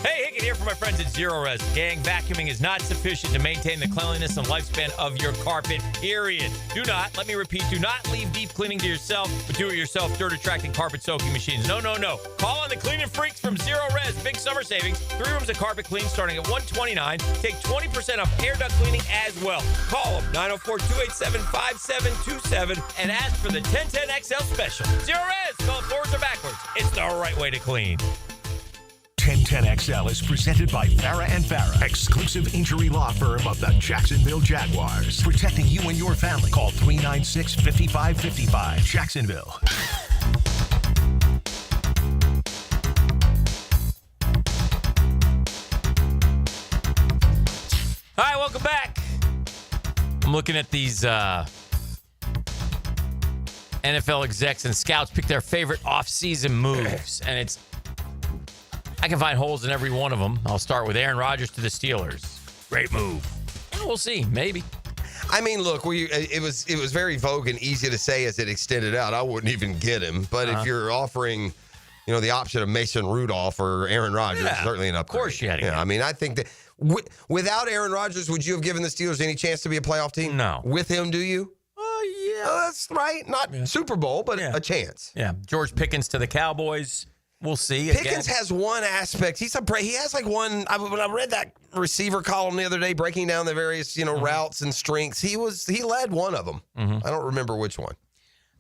Speaker 19: Hey, Hicken here for my friends at Zero Res. Gang, vacuuming is not sufficient to maintain the cleanliness and lifespan of your carpet, period. Do not, let me repeat, do not leave deep cleaning to yourself, but do it yourself dirt attracting carpet soaking machines. No. Call on the cleaning freaks from Zero Res. Big summer savings. 3 rooms of carpet clean starting at $129. Take 20% off air duct cleaning as well. Call them, 904-287-5727, and ask for the 1010XL special. Zero Res, call it forwards or backwards. It's the right way to clean.
Speaker 2: 1010XL is presented by Farah and Farah, exclusive injury law firm of the Jacksonville Jaguars. Protecting you and your family. Call 396-5555. Jacksonville.
Speaker 19: All right, welcome back. I'm looking at these NFL execs and scouts pick their favorite offseason moves, and I can find holes in every one of them. I'll start with Aaron Rodgers to the Steelers. Great move. And we'll see. Maybe.
Speaker 1: I mean, look, it was very vogue and easy to say as it extended out. I wouldn't even get him. But if you're offering, the option of Mason Rudolph or Aaron Rodgers, certainly an upgrade.
Speaker 19: Of course you had to get him.
Speaker 1: I mean, I think that without Aaron Rodgers, would you have given the Steelers any chance to be a playoff team?
Speaker 19: No.
Speaker 1: With him, do you?
Speaker 19: Yeah.
Speaker 1: Oh, that's right. Not Super Bowl, but a chance.
Speaker 19: Yeah. George Pickens to the Cowboys. We'll see.
Speaker 1: Pickens has one aspect. He has like one. When I read that receiver column the other day, breaking down the various routes and strengths, he led one of them. I don't remember which one.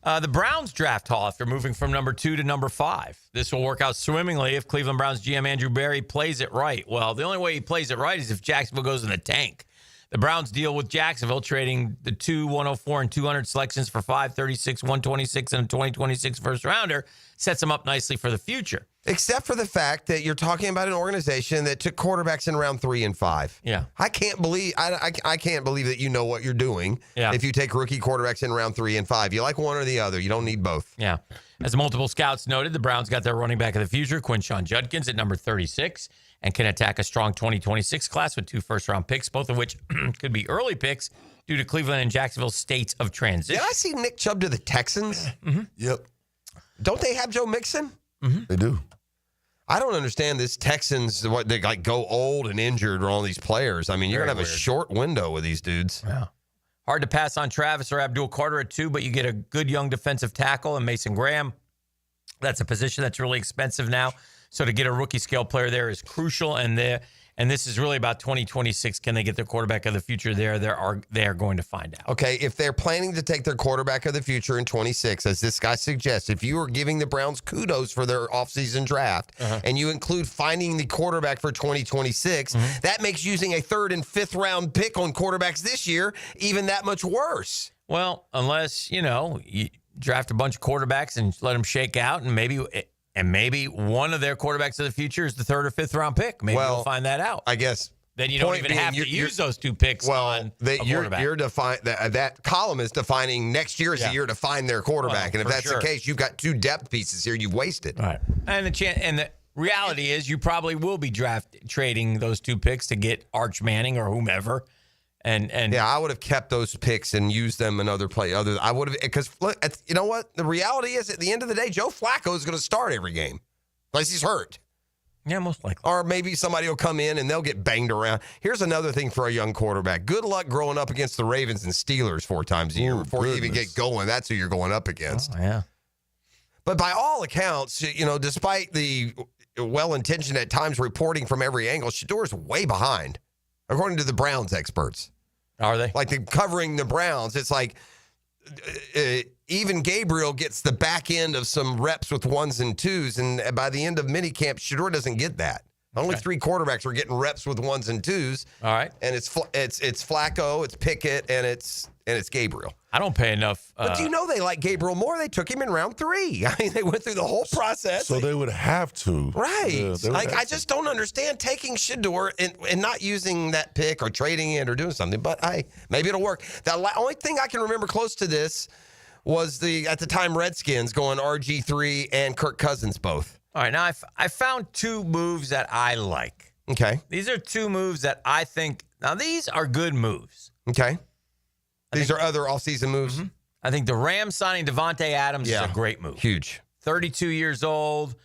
Speaker 19: The Browns draft haul after moving from number 2 to number 5. This will work out swimmingly if Cleveland Browns GM Andrew Berry plays it right. Well, the only way he plays it right is if Jacksonville goes in the tank. The Browns deal with Jacksonville, trading the 2 104 and 200 selections for 536, 126, and a 2026 first rounder. Sets them up nicely for the future.
Speaker 1: Except for the fact that you're talking about an organization that took quarterbacks in round 3 and 5.
Speaker 19: Yeah.
Speaker 1: I can't believe that you know what you're doing if you take rookie quarterbacks in round 3 and 5. You like one or the other. You don't need both.
Speaker 19: Yeah. As multiple scouts noted, the Browns got their running back of the future, Quinshon Judkins, at number 36, and can attack a strong 2026 class with 2 first-round picks, both of which could be early picks due to Cleveland and Jacksonville's states of transition.
Speaker 1: Did I see Nick Chubb to the Texans?
Speaker 5: Yep.
Speaker 1: Don't they have Joe Mixon?
Speaker 5: They do.
Speaker 1: I don't understand this Texans, what they like go old and injured or all these players. I mean, you're going to have a short window with these dudes.
Speaker 19: Yeah. Hard to pass on Travis or Abdul Carter at 2, but you get a good young defensive tackle and Mason Graham. That's a position that's really expensive now. So to get a rookie scale player there is crucial. And this is really about 2026. Can they get their quarterback of the future there? They are going to find out.
Speaker 1: Okay, if they're planning to take their quarterback of the future in 26, as this guy suggests, if you are giving the Browns kudos for their offseason draft and you include finding the quarterback for 2026, that makes using a 3rd and 5th round pick on quarterbacks this year even that much worse.
Speaker 19: Well, unless, you draft a bunch of quarterbacks and let them shake out and maybe one of their quarterbacks of the future is the 3rd or 5th round pick. Maybe we'll find that out.
Speaker 1: I guess.
Speaker 19: Then you don't even have to use those 2 picks on a quarterback.
Speaker 1: You're that column is defining next year is the year to find their quarterback. And if that's the case, you've got 2 depth pieces here you've wasted.
Speaker 19: Right. And the reality is you probably will be trading those 2 picks to get Arch Manning or whomever. And
Speaker 1: I would have kept those picks and used them another play. I would have, because look, you know what? The reality is, at the end of the day, Joe Flacco is going to start every game, unless he's hurt.
Speaker 19: Yeah, most likely.
Speaker 1: Or maybe somebody will come in and they'll get banged around. Here's another thing for a young quarterback. Good luck growing up against the Ravens and Steelers 4 times a year before you even get going. That's who you're going up against.
Speaker 19: Oh, yeah.
Speaker 1: But by all accounts, despite the well-intentioned at times reporting from every angle, Shador's way behind, according to the Browns experts.
Speaker 19: Are they?
Speaker 1: Like covering the Browns. It's like even Gabriel gets the back end of some reps with 1s and 2s, and by the end of minicamp, Shador doesn't get that. Only 3 quarterbacks are getting reps with 1s and 2s.
Speaker 19: All right.
Speaker 1: And it's Flacco, it's Pickett, and it's Gabriel.
Speaker 19: I don't pay enough.
Speaker 1: But do you know they like Gabriel more? They took him in round 3. I mean, they went through the whole process.
Speaker 5: So they would have to.
Speaker 1: Right. Yeah, I just don't understand taking Shador and not using that pick or trading it or doing something. But maybe it'll work. The only thing I can remember close to this was at the time, Redskins going RG3 and Kirk Cousins both.
Speaker 19: All right. Now, I found 2 moves that I like.
Speaker 1: Okay.
Speaker 19: These are 2 moves that I think, now these are good moves.
Speaker 1: Okay. These are other offseason moves?
Speaker 19: Mm-hmm. I think the Rams signing Devontae Adams is a great move.
Speaker 1: Huge.
Speaker 19: 32 years old.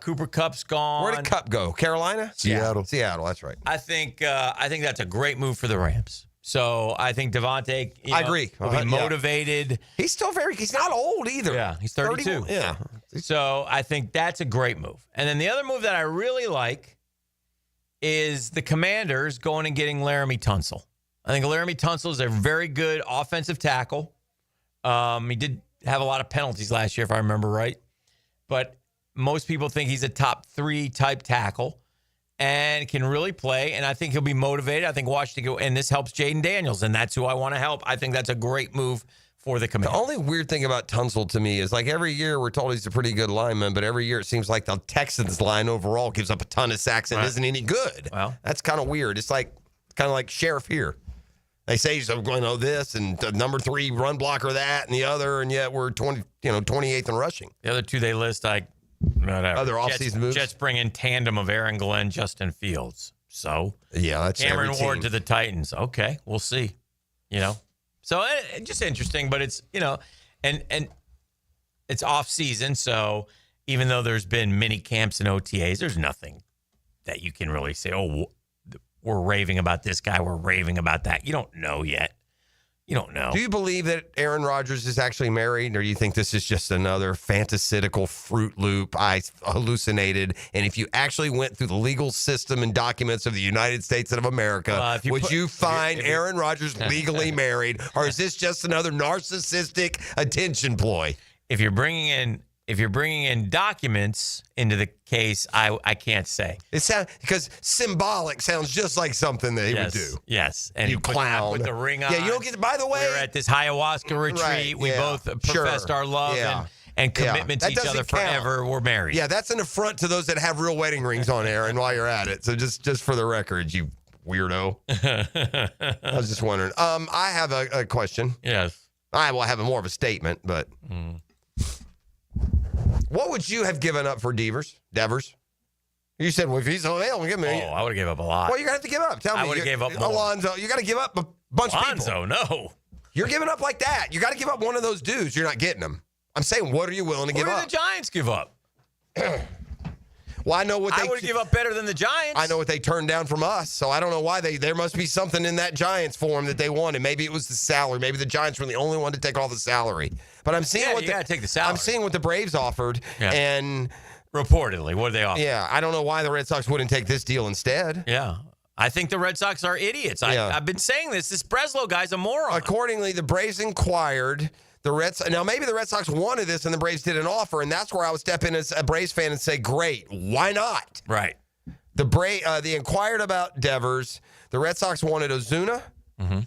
Speaker 19: Cooper Kupp's gone.
Speaker 1: Where did Kupp go? Carolina?
Speaker 5: Seattle.
Speaker 1: Seattle, that's right.
Speaker 19: I think that's a great move for the Rams. So I think Devontae,
Speaker 1: I agree.
Speaker 19: Will be motivated.
Speaker 1: Yeah. He's still he's not old either.
Speaker 19: Yeah, he's 32.
Speaker 1: Yeah.
Speaker 19: So I think that's a great move. And then the other move that I really like is the Commanders going and getting Laramie Tunsil. I think Laramie Tunsil is a very good offensive tackle. He did have a lot of penalties last year, if I remember right. But most people think he's a top 3 type tackle and can really play. And I think he'll be motivated. I think Washington, and this helps Jaden Daniels, and that's who I want to help. I think that's a great move for the Commanders.
Speaker 1: The only weird thing about Tunsil to me is like every year we're told he's a pretty good lineman, but every year it seems like the Texans line overall gives up a ton of sacks and isn't any good.
Speaker 19: Well,
Speaker 1: that's kind of weird. It's like kind of like Sheriff here. They say he's going to this and number 3 run blocker that and the other, and yet we're 28th in rushing.
Speaker 19: The other 2 they list, whatever.
Speaker 1: Other offseason moves.
Speaker 19: Jets bring in tandem of Aaron Glenn, Justin Fields. So
Speaker 1: yeah, that's
Speaker 19: Cameron
Speaker 1: every
Speaker 19: Ward
Speaker 1: team.
Speaker 19: to the Titans. Okay, we'll see. So just interesting, but it's and it's off season. So even though there's been mini camps and OTAs, there's nothing that you can really say, oh, we're raving about this guy, we're raving about that. You don't know yet. You don't know.
Speaker 1: Do you believe that Aaron Rodgers is actually married, or do you think this is just another fantasistical Fruit Loop I hallucinated? And if you actually went through the legal system and documents of the United States of America, would you find Aaron Rodgers legally married, or is this just another narcissistic attention ploy?
Speaker 19: If you're bringing in documents into the case, I can't say.
Speaker 1: It sounds because symbolic sounds just like something that he would do.
Speaker 19: Yes, and
Speaker 1: you clown
Speaker 19: with the ring on.
Speaker 1: Yeah, you don't get. By the way,
Speaker 19: we were at this ayahuasca retreat.
Speaker 1: Right,
Speaker 19: we both professed our love and commitment to each other forever. We're married.
Speaker 1: Yeah, that's an affront to those that have real wedding rings on, Aaron. While you're at it, so just for the record, you weirdo. I was just wondering. I have a question.
Speaker 19: Yes,
Speaker 1: I will have more of a statement, but. What would you have given up for Devers? You said, well, if he's available, give me.
Speaker 19: Oh, I would have given up a lot.
Speaker 1: Well, you're going to have to give up. Tell me.
Speaker 19: I would have gave up more.
Speaker 1: Alonzo, you got to give up a bunch of people.
Speaker 19: Alonzo, no.
Speaker 1: You're giving up like that. You got to give up one of those dudes. You're not getting them. I'm saying, what are you willing to give up?
Speaker 19: What do the Giants give up?
Speaker 1: Well, I know what
Speaker 19: I would give up better than the Giants.
Speaker 1: I know what they turned down from us, so I don't know why there must be something in that Giants form that they wanted. Maybe it was the salary. Maybe the Giants were the only one to take all the salary. But I'm seeing
Speaker 19: you got to take the salary.
Speaker 1: I'm seeing what the Braves offered, and
Speaker 19: reportedly, what did they offer?
Speaker 1: Yeah, I don't know why the Red Sox wouldn't take this deal instead.
Speaker 19: Yeah. I think the Red Sox are idiots. I've been saying this. This Breslow guy's a moron.
Speaker 1: Accordingly, the Braves inquired. Now, maybe the Red Sox wanted this and the Braves did an offer, and that's where I would step in as a Braves fan and say, great, why not?
Speaker 19: Right.
Speaker 1: They inquired about Devers. The Red Sox wanted Ozuna,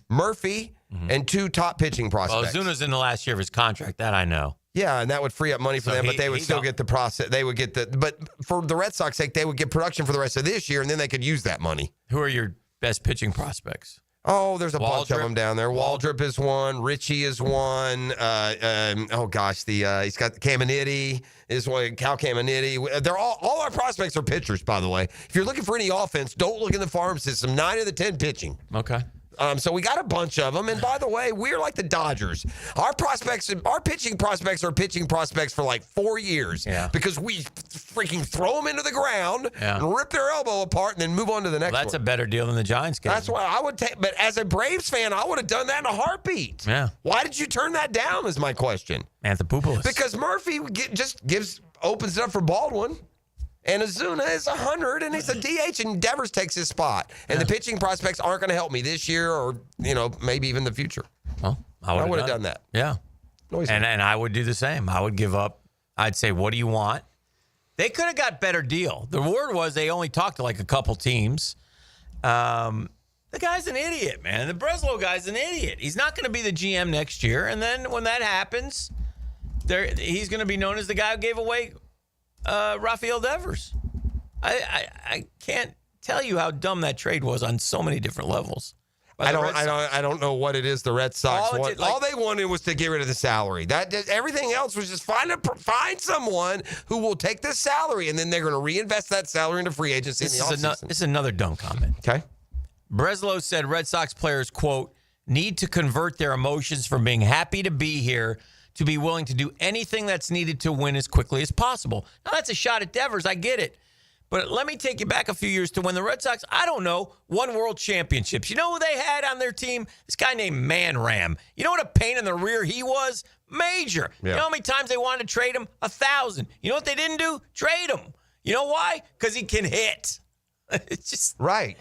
Speaker 1: Murphy, and 2 top pitching prospects.
Speaker 19: Well, Ozuna's in the last year of his contract. That I know.
Speaker 1: Yeah, and that would free up money for them, but they would still get the process. They would get but for the Red Sox sake, they would get production for the rest of this year, and then they could use that money.
Speaker 19: Who are your best pitching prospects?
Speaker 1: Oh, there's a bunch of them down there. Waldrop is one. Richie is one. He's got Caminiti is one. Cal Caminiti. They're all our prospects are pitchers, by the way. If you're looking for any offense, don't look in the farm system. 9 of the 10 pitching.
Speaker 19: Okay.
Speaker 1: So we got a bunch of them. And by the way, we're like the Dodgers. Our pitching prospects are pitching prospects for like 4 years.
Speaker 19: Yeah.
Speaker 1: Because we freaking throw them into the ground and rip their elbow apart and then move on to the next one.
Speaker 19: That's a better deal than the Giants gave.
Speaker 1: That's why I would take. But as a Braves fan, I would have done that in a heartbeat.
Speaker 19: Yeah.
Speaker 1: Why did you turn that down is my question.
Speaker 19: Anthopoulos.
Speaker 1: Because Murphy opens it up for Baldwin. And Ozuna is 100, and he's a DH, and Devers takes his spot. And the pitching prospects aren't going to help me this year or, maybe even the future.
Speaker 19: Well,
Speaker 1: I would have done that.
Speaker 19: Yeah. And I would do the same. I would give up. I'd say, what do you want? They could have got better deal. The word was they only talked to like a couple teams. The guy's an idiot, man. The Breslow guy's an idiot. He's not going to be the GM next year. And then when that happens, he's going to be known as the guy who gave away Rafael Devers. I can't tell you how dumb that trade was on so many different levels.
Speaker 1: I don't know what it is the Red Sox want. All they wanted was to get rid of the salary. Everything else was just find someone who will take this salary, and then they're going to reinvest that salary into free agency in the offseason.
Speaker 19: This is another dumb comment.
Speaker 1: Okay.
Speaker 19: Breslow said Red Sox players, quote, need to convert their emotions from being happy to be here to be willing to do anything that's needed to win as quickly as possible. Now, that's a shot at Devers. I get it. But let me take you back a few years to when the Red Sox, won world championships. You know who they had on their team? This guy named Man Ram. You know what a pain in the rear he was? Major. Yeah. You know how many times they wanted to trade him? 1,000. You know what they didn't do? Trade him. You know why? Because he can hit. It's just
Speaker 1: right.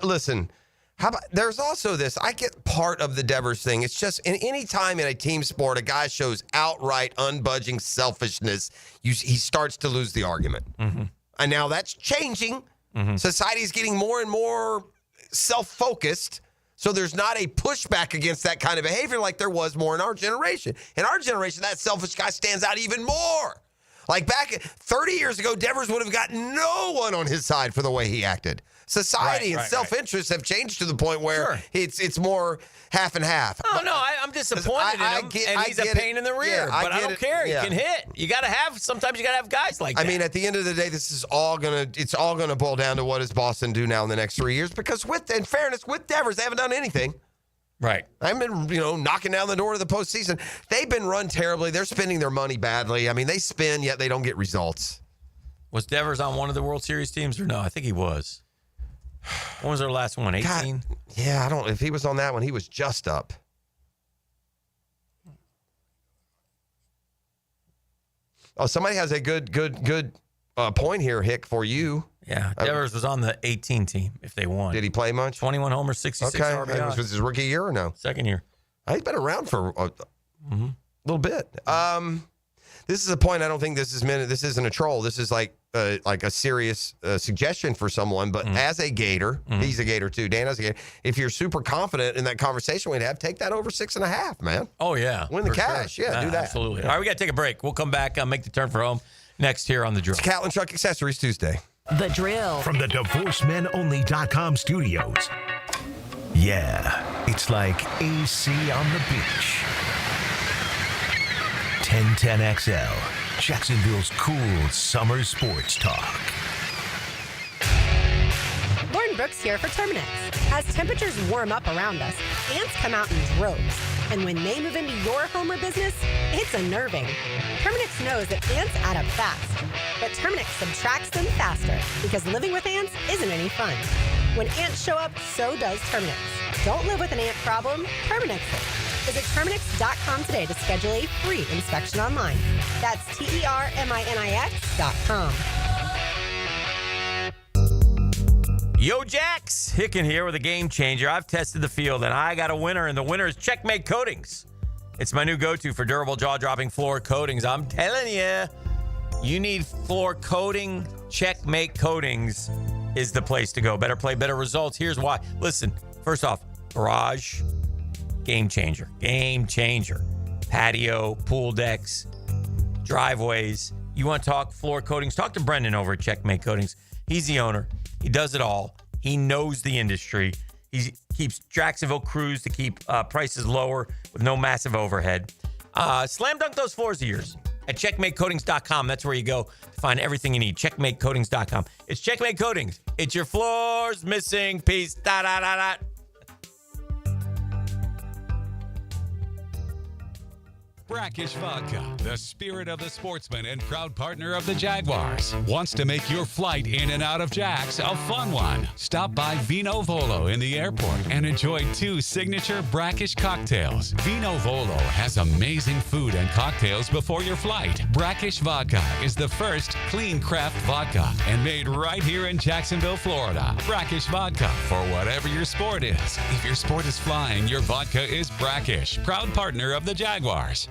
Speaker 1: Listen. How about there's also this? I get part of the Devers thing. It's just any time in a team sport, a guy shows outright unbudging selfishness, he starts to lose the argument.
Speaker 19: Mm-hmm.
Speaker 1: And now that's changing. Mm-hmm. Society's getting more and more self-focused. So there's not a pushback against that kind of behavior like there was more in our generation. In our generation, that selfish guy stands out even more. Like back 30 years ago, Devers would have got no one on his side for the way he acted. Society and self-interest have changed to the point where it's more half and half.
Speaker 19: Oh, no, I'm disappointed in him, he's a pain in the rear. But I don't care.
Speaker 1: Yeah.
Speaker 19: He can hit. Sometimes you got to have guys like that.
Speaker 1: I mean, at the end of the day, it's all going to boil down to what does Boston do now in the next 3 years? Because in fairness, with Devers, they haven't done anything.
Speaker 19: Right.
Speaker 1: I've been, knocking down the door of the postseason. They've been run terribly. They're spending their money badly. I mean, they spend, yet they don't get results.
Speaker 19: Was Devers on one of the World Series teams or no? I think he was. When was their last one? 18?
Speaker 1: Yeah, I don't. If he was on that one, he was just up. Oh, somebody has a good point here, Hick, for you.
Speaker 19: Yeah, Devers was on the 18 team if they won.
Speaker 1: Did he play much?
Speaker 19: 21 homers, 66 RBI.
Speaker 1: Was his rookie year or no?
Speaker 19: Second year.
Speaker 1: He's been around for a little bit. This is a point. I don't think this isn't a troll. This is like a serious suggestion for someone. But as a Gator, he's a Gator too. Dan is a Gator. If you're super confident in that conversation we'd have, take that over 6.5, man.
Speaker 19: Oh yeah,
Speaker 1: win the cash. Sure. Yeah, do that.
Speaker 19: Absolutely. All right, we got to take a break. We'll come back. Make the turn for home next here on The Drill.
Speaker 1: It's Catlin Truck Accessories Tuesday.
Speaker 2: The Drill. From the DivorceMenOnly.com studios. Yeah, it's like AC on the beach. 1010XL, Jacksonville's cool summer sports talk.
Speaker 12: Lauren Brooks here for Terminix. As temperatures warm up around us, ants come out in droves. And when they move into your home or business, it's unnerving. Terminix knows that ants add up fast, but Terminix subtracts them faster because living with ants isn't any fun. When ants show up, so does Terminix. Don't live with an ant problem, Terminix it. Visit Terminix.com today to schedule a free inspection online. That's TERMINIX.com.
Speaker 19: Yo, Jax, Hicken here with a game changer. I've tested the field, and I got a winner, and the winner is Checkmate Coatings. It's my new go-to for durable, jaw-dropping floor coatings. I'm telling you, you need floor coating. Checkmate Coatings is the place to go. Better play, better results. Here's why. Listen, first off, garage, game changer. Game changer. Patio, pool decks, driveways. You want to talk floor coatings? Talk to Brendan over at Checkmate Coatings. He's the owner. He does it all. He knows the industry. He keeps Jacksonville crews to keep prices lower with no massive overhead. Slam dunk those floors of yours at checkmatecoatings.com. That's where you go to find everything you need. Checkmatecoatings.com. It's Checkmate Coatings. It's your floors missing piece. Da da da da.
Speaker 20: Brackish Vodka, the spirit of the sportsman and proud partner of the Jaguars, wants to make your flight in and out of Jax a fun one. Stop by Vino Volo in the airport and enjoy 2 signature Brackish cocktails. Vino Volo has amazing food and cocktails before your flight. Brackish Vodka is the first clean craft vodka and made right here in Jacksonville, Florida. Brackish Vodka for whatever your sport is. If your sport is flying, your vodka is Brackish, proud partner of the Jaguars.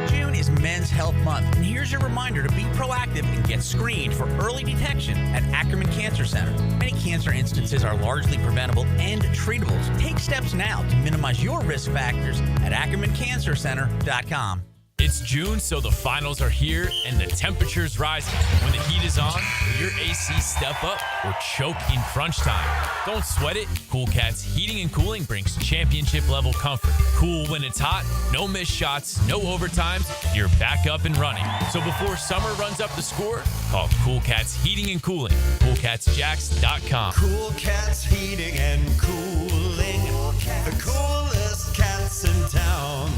Speaker 13: June is Men's Health Month, and here's your reminder to be proactive and get screened for early detection at Ackerman Cancer Center. Many cancer instances are largely preventable and treatable. So take steps now to minimize your risk factors at AckermanCancerCenter.com.
Speaker 6: It's June, so the finals are here and the temperature's rising. When the heat is on, will your AC step up or choke in crunch time? Don't sweat it. Cool Cat's Heating and Cooling brings championship-level comfort. Cool when it's hot, no missed shots, no overtimes, you're back up and running. So before summer runs up the score, call Cool Cat's Heating and Cooling. CoolCatsJax.com.
Speaker 18: Cool Cat's Heating and Cooling. The coolest cats in town.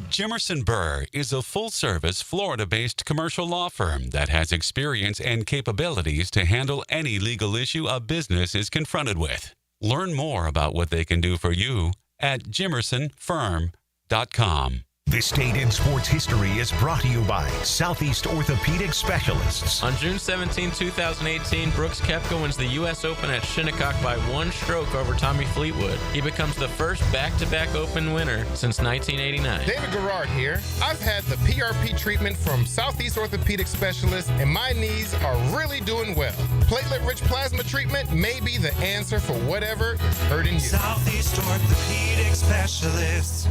Speaker 20: Jimerson Burr is a full-service, Florida-based commercial law firm that has experience and capabilities to handle any legal issue a business is confronted with. Learn more about what they can do for you at jimersonfirm.com.
Speaker 2: This date in sports history is brought to you by Southeast Orthopedic Specialists.
Speaker 6: On June 17, 2018, Brooks Koepka wins the U.S. Open at Shinnecock by 1 stroke over Tommy Fleetwood. He becomes the first back-to-back Open winner since 1989.
Speaker 22: David Garrard here. I've had the PRP treatment from Southeast Orthopedic Specialists, and my knees are really doing well. Platelet-rich plasma treatment may be the answer for whatever is hurting you.
Speaker 18: Southeast Orthopedic Specialists.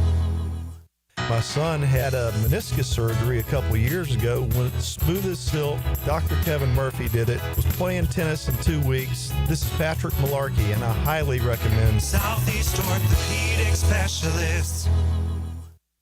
Speaker 23: My son had a meniscus surgery a couple of years ago. Went smooth as silk. Dr. Kevin Murphy did it. Was playing tennis in 2 weeks. This is Patrick Malarkey, and I highly recommend
Speaker 18: Southeast Orthopedic Specialists.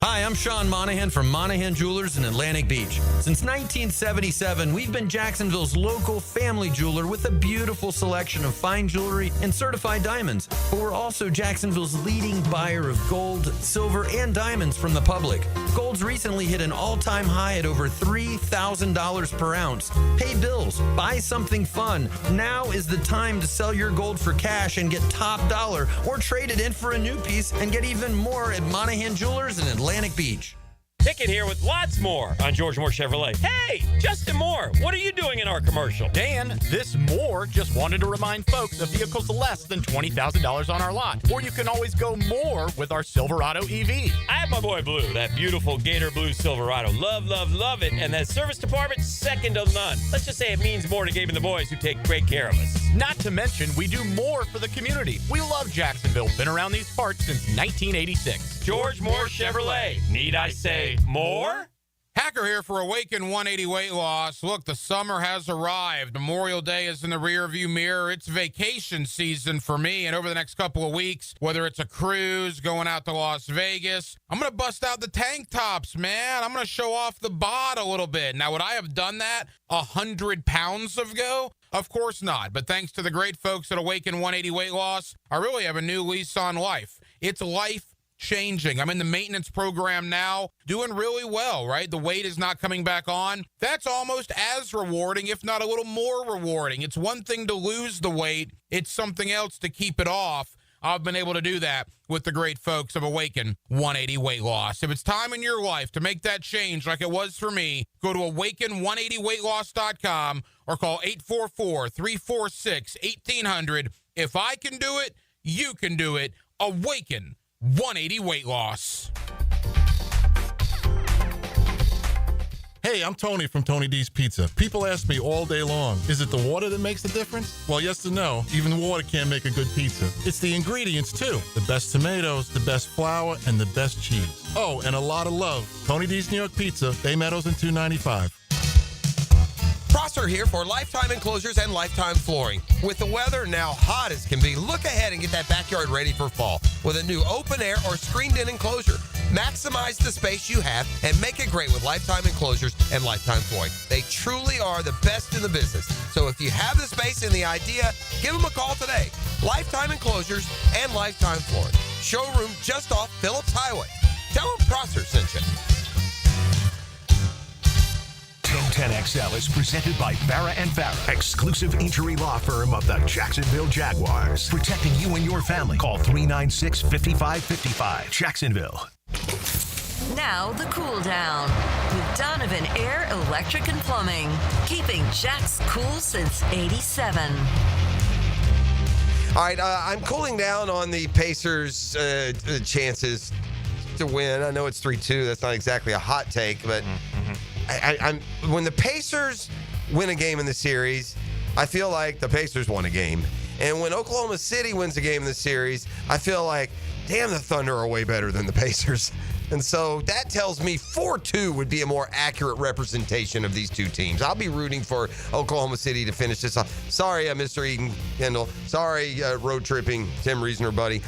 Speaker 25: Hi, I'm Sean Monahan from Monahan Jewelers in Atlantic Beach. Since 1977, we've been Jacksonville's local family jeweler with a beautiful selection of fine jewelry and certified diamonds. But we're also Jacksonville's leading buyer of gold, silver, and diamonds from the public. Gold's recently hit an all-time high at over $3,000 per ounce. Pay bills, buy something fun. Now is the time to sell your gold for cash and get top dollar, or trade it in for a new piece and get even more at Monahan Jewelers in Atlantic Beach.
Speaker 26: Pickett here with lots more on George Moore Chevrolet. Hey, Justin Moore, what are you doing in our commercial?
Speaker 27: Dan, this Moore just wanted to remind folks of vehicles less than $20,000 on our lot. Or you can always go more with our Silverado EV.
Speaker 26: I have my boy Blue, that beautiful Gator Blue Silverado. Love, love, love it. And that service department, second to none. Let's just say it means more to Gabe and the boys who take great care of us.
Speaker 27: Not to mention, we do more for the community. We love Jacksonville. Been around these parts since 1986.
Speaker 26: George Moore Chevrolet. Need I say more?
Speaker 28: Hacker here for Awaken 180 Weight Loss. Look, the summer has arrived. Memorial Day is in the rearview mirror. It's vacation season for me, and over the next couple of weeks, whether it's a cruise, going out to Las Vegas, I'm going to bust out the tank tops, man. I'm going to show off the bod a little bit. Now, would I have done that 100 pounds ago? Of course not, but thanks to the great folks at Awaken 180 Weight Loss, I really have a new lease on life. It's life changing. I'm in the maintenance program now, doing really well, right? The weight is not coming back on. That's almost as rewarding, if not a little more rewarding. It's one thing to lose the weight. It's something else to keep it off. I've been able to do that with the great folks of Awaken 180 Weight Loss. If it's time in your life to make that change like it was for me, go to awaken180weightloss.com or call 844-346-1800. If I can do it, you can do it. Awaken 180 Weight Loss.
Speaker 5: Hey, I'm Tony from Tony D's Pizza. People ask me all day long, is it the water that makes the difference? Well, yes and no. Even water can't make a good pizza. It's the ingredients, too. The best tomatoes, the best flour, and the best cheese. Oh, and a lot of love. Tony D's New York Pizza, Bay Meadows and 295.
Speaker 1: Prosser here for Lifetime Enclosures and Lifetime Flooring. With the weather now hot as can be, look ahead and get that backyard ready for fall with a new open air or screened-in enclosure. Maximize the space you have and make it great with Lifetime Enclosures and Lifetime Flooring. They truly are the best in the business. So if you have the space and the idea, give them a call today. Lifetime Enclosures and Lifetime Flooring. Showroom just off Phillips Highway. Tell them Prosser sent you.
Speaker 2: 1010XL is presented by Farrah & Farrah, exclusive injury law firm of the Jacksonville Jaguars. Protecting you and your family. Call 396-5555. Jacksonville.
Speaker 7: Now the cool down with Donovan Air, Electric and Plumbing. Keeping Jack's cool since 87.
Speaker 1: All right, I'm cooling down on the Pacers' chances to win. I know it's 3-2. That's not exactly a hot take, but I'm when the Pacers win a game in the series, I feel like the Pacers won a game. And when Oklahoma City wins a game in the series, I feel like, damn, the Thunder are way better than the Pacers. And so that tells me 4-2 would be a more accurate representation of these two teams. I'll be rooting for Oklahoma City to finish this off. Sorry, Mr. Eden Kendall. Sorry, road tripping Tim Reasoner, buddy.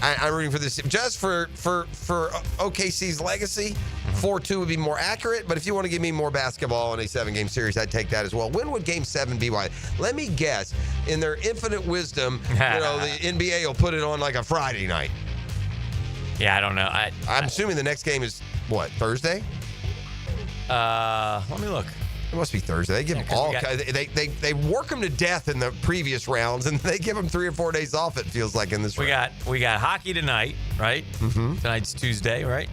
Speaker 1: I'm rooting for this just for OKC's legacy. 4-2 would be more accurate, but if you want to give me more basketball in a 7-game series, I'd take that as well. When would Game 7 be? Why? Let me guess. In their infinite wisdom, the NBA will put it on like a Friday night.
Speaker 19: Yeah, I don't know.
Speaker 1: I'm assuming the next game is what, Thursday?
Speaker 19: Let me look.
Speaker 1: It must be Thursday. They give them all. They work them to death in the previous rounds, and they give them 3 or 4 days off. It feels like in this.
Speaker 19: We got hockey tonight, right? Mm-hmm. Tonight's Tuesday, right?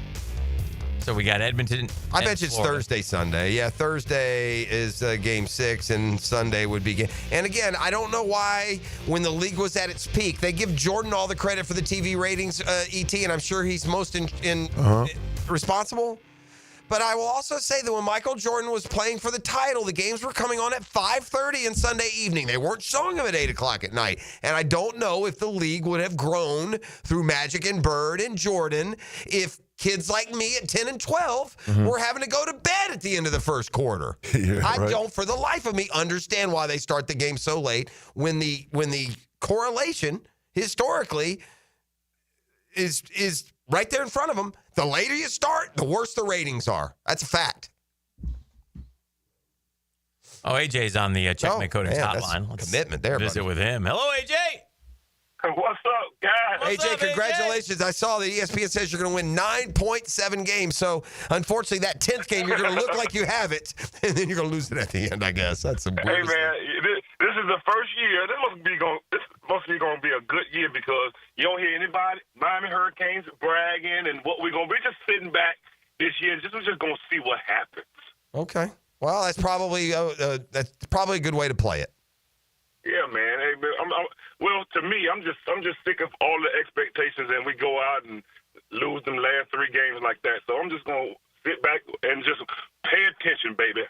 Speaker 19: So we got Edmonton.
Speaker 1: I bet you it's Thursday, Sunday. Yeah, Thursday is Game 6, and Sunday would be game. And again, I don't know why when the league was at its peak, they give Jordan all the credit for the TV ratings, ET, and I'm sure he's most responsible. But I will also say that when Michael Jordan was playing for the title, the games were coming on at 5:30 on Sunday evening. They weren't showing them at 8 o'clock at night. And I don't know if the league would have grown through Magic and Bird and Jordan if kids like me at 10 and 12 were having to go to bed at the end of the first quarter. I don't, for the life of me, understand why they start the game so late when the correlation historically is right there in front of them. The later you start, the worse the ratings are. That's a fact.
Speaker 19: Oh, AJ's on the Checkmate Coatings hotline. Let's
Speaker 1: commitment there,
Speaker 19: visit with him. Hello, AJ.
Speaker 8: What's up, guys?
Speaker 1: AJ, congratulations. I saw that ESPN says you're going to win 9.7 games. So, unfortunately, that 10th game, you're going to look like you have it, and then you're going to lose it at the end, I guess. That's some weird.
Speaker 8: Hey, man, this is the first year. This must be going to be a good year because you don't hear anybody, Miami Hurricanes, bragging and what we're going to be. Just sitting back this year. We're just going to see what happens.
Speaker 1: Okay. Well, that's probably a good way to play it.
Speaker 8: Yeah, man. Hey, well, to me, I'm just sick of all the expectations, and we go out and lose them last 3 games like that. So I'm just gonna sit back and just pay attention, baby.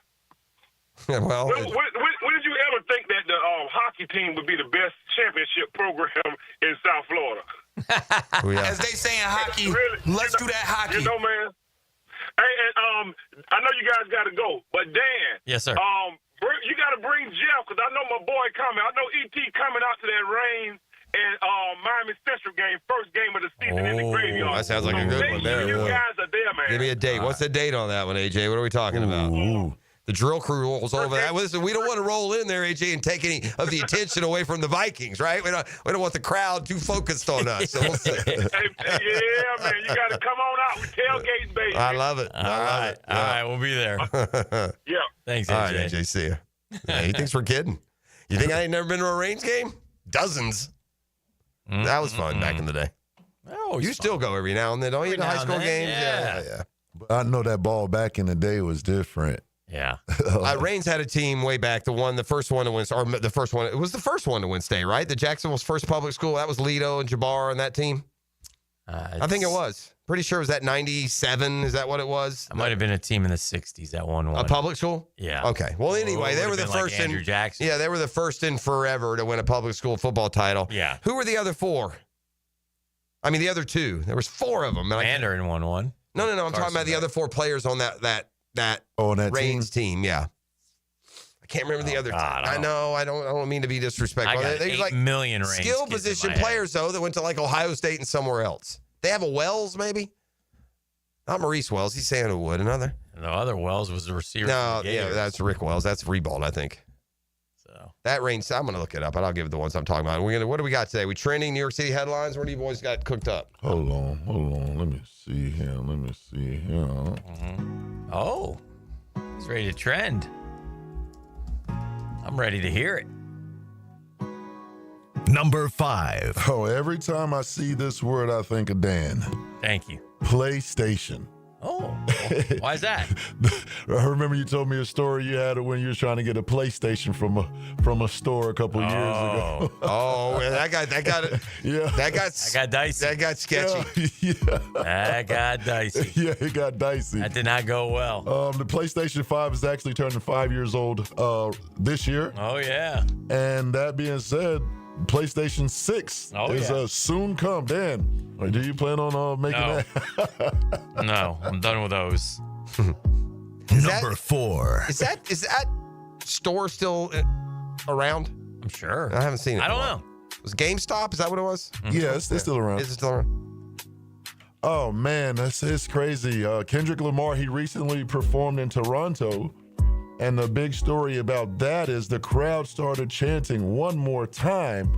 Speaker 1: Yeah, well,
Speaker 8: when did you ever think that the hockey team would be the best championship program in South Florida?
Speaker 9: As they say in hockey, let's do that hockey.
Speaker 8: You know, man. Hey, and I know you guys got to go, but Dan.
Speaker 19: Yes, sir.
Speaker 8: You got to bring Jeff because I know my boy coming. I know E.T. coming out to that Reigns and Miami Central game, first game of the season in the graveyard.
Speaker 1: That sounds like a good one there.
Speaker 8: You guys are there, man.
Speaker 1: Give me a date. What's the date on that one, AJ? What are we talking about? The drill crew rolls over. Listen, we don't want to roll in there, AJ, and take any of the attention away from the Vikings, right? We don't want the crowd too focused on us. So we'll see.
Speaker 8: Yeah, man, you got to come on out. We tailgating, baby.
Speaker 1: I love it.
Speaker 19: All right, we'll be there.
Speaker 8: Yeah.
Speaker 19: Thanks, AJ.
Speaker 1: All right, AJ, see ya. Yeah, he thinks we're kidding. You think I ain't never been to a Reigns game? Dozens. That was fun back in the day. You still go every now and then, don't you? To high school games? Yeah.
Speaker 5: I know that ball back in the day was different.
Speaker 19: Yeah.
Speaker 1: Reigns had a team way back, the first one to win, or the first one, it was the first one to win state, right? The Jacksonville's first public school. That was Lito and Jabbar and that team. I think it was. Pretty sure it was that 97. Is that what it was?
Speaker 19: It might have been a team in the 60s that won one.
Speaker 1: A public school?
Speaker 19: Yeah.
Speaker 1: Okay. Well, anyway, they were the first
Speaker 19: like Andrew Jackson.
Speaker 1: Yeah, they were the first in forever to win a public school football title.
Speaker 19: Yeah.
Speaker 1: Who were the other four? I mean, the other two. There was four of them.
Speaker 19: Mandarin won one.
Speaker 1: No. I'm talking about the other four players on that Reigns team. Yeah. I can't remember the other team. I know. I don't mean to be disrespectful.
Speaker 19: I got 8 million Reigns
Speaker 1: skill position players, though, that went to like Ohio State and somewhere else. They have a Wells, maybe? Not Maurice Wells. He's saying who would. Another?
Speaker 19: No, other Wells was the receiver.
Speaker 1: No, yeah, that's Rick Wells. That's Rebold, I think.
Speaker 19: So
Speaker 1: that Reigns, I'm going to look it up, and I'll give it the ones I'm talking about. What do we got today? We trending New York City headlines? What do you boys got cooked up?
Speaker 5: Hold on. Let me see here.
Speaker 19: Oh, he's ready to trend. I'm ready to hear it.
Speaker 2: Number 5.
Speaker 5: Oh, every time I see this word, I think of Dan.
Speaker 19: Thank you.
Speaker 5: PlayStation.
Speaker 19: Oh, why is that?
Speaker 5: I remember you told me a story you had when you were trying to get a PlayStation from a store a couple years ago.
Speaker 1: Oh, that got it.
Speaker 5: Yeah,
Speaker 1: that got
Speaker 19: dicey.
Speaker 1: That got sketchy.
Speaker 5: Yeah.
Speaker 19: That got dicey.
Speaker 5: Yeah, it got dicey.
Speaker 19: That did not go well.
Speaker 5: The PlayStation 5 is actually turning 5 years old this year.
Speaker 19: Oh yeah.
Speaker 5: And that being said, PlayStation 6 is soon come. Dan, do you plan on making that?
Speaker 19: No, I'm done with those.
Speaker 2: Number 4.
Speaker 1: Is that store still around?
Speaker 19: I'm sure.
Speaker 1: I haven't seen it.
Speaker 19: I don't know.
Speaker 1: Was GameStop? Is that what it was?
Speaker 5: Yeah, it's still around.
Speaker 1: Is it still around?
Speaker 5: Oh, man, it's crazy. Kendrick Lamar, he recently performed in Toronto. And the big story about that is the crowd started chanting one more time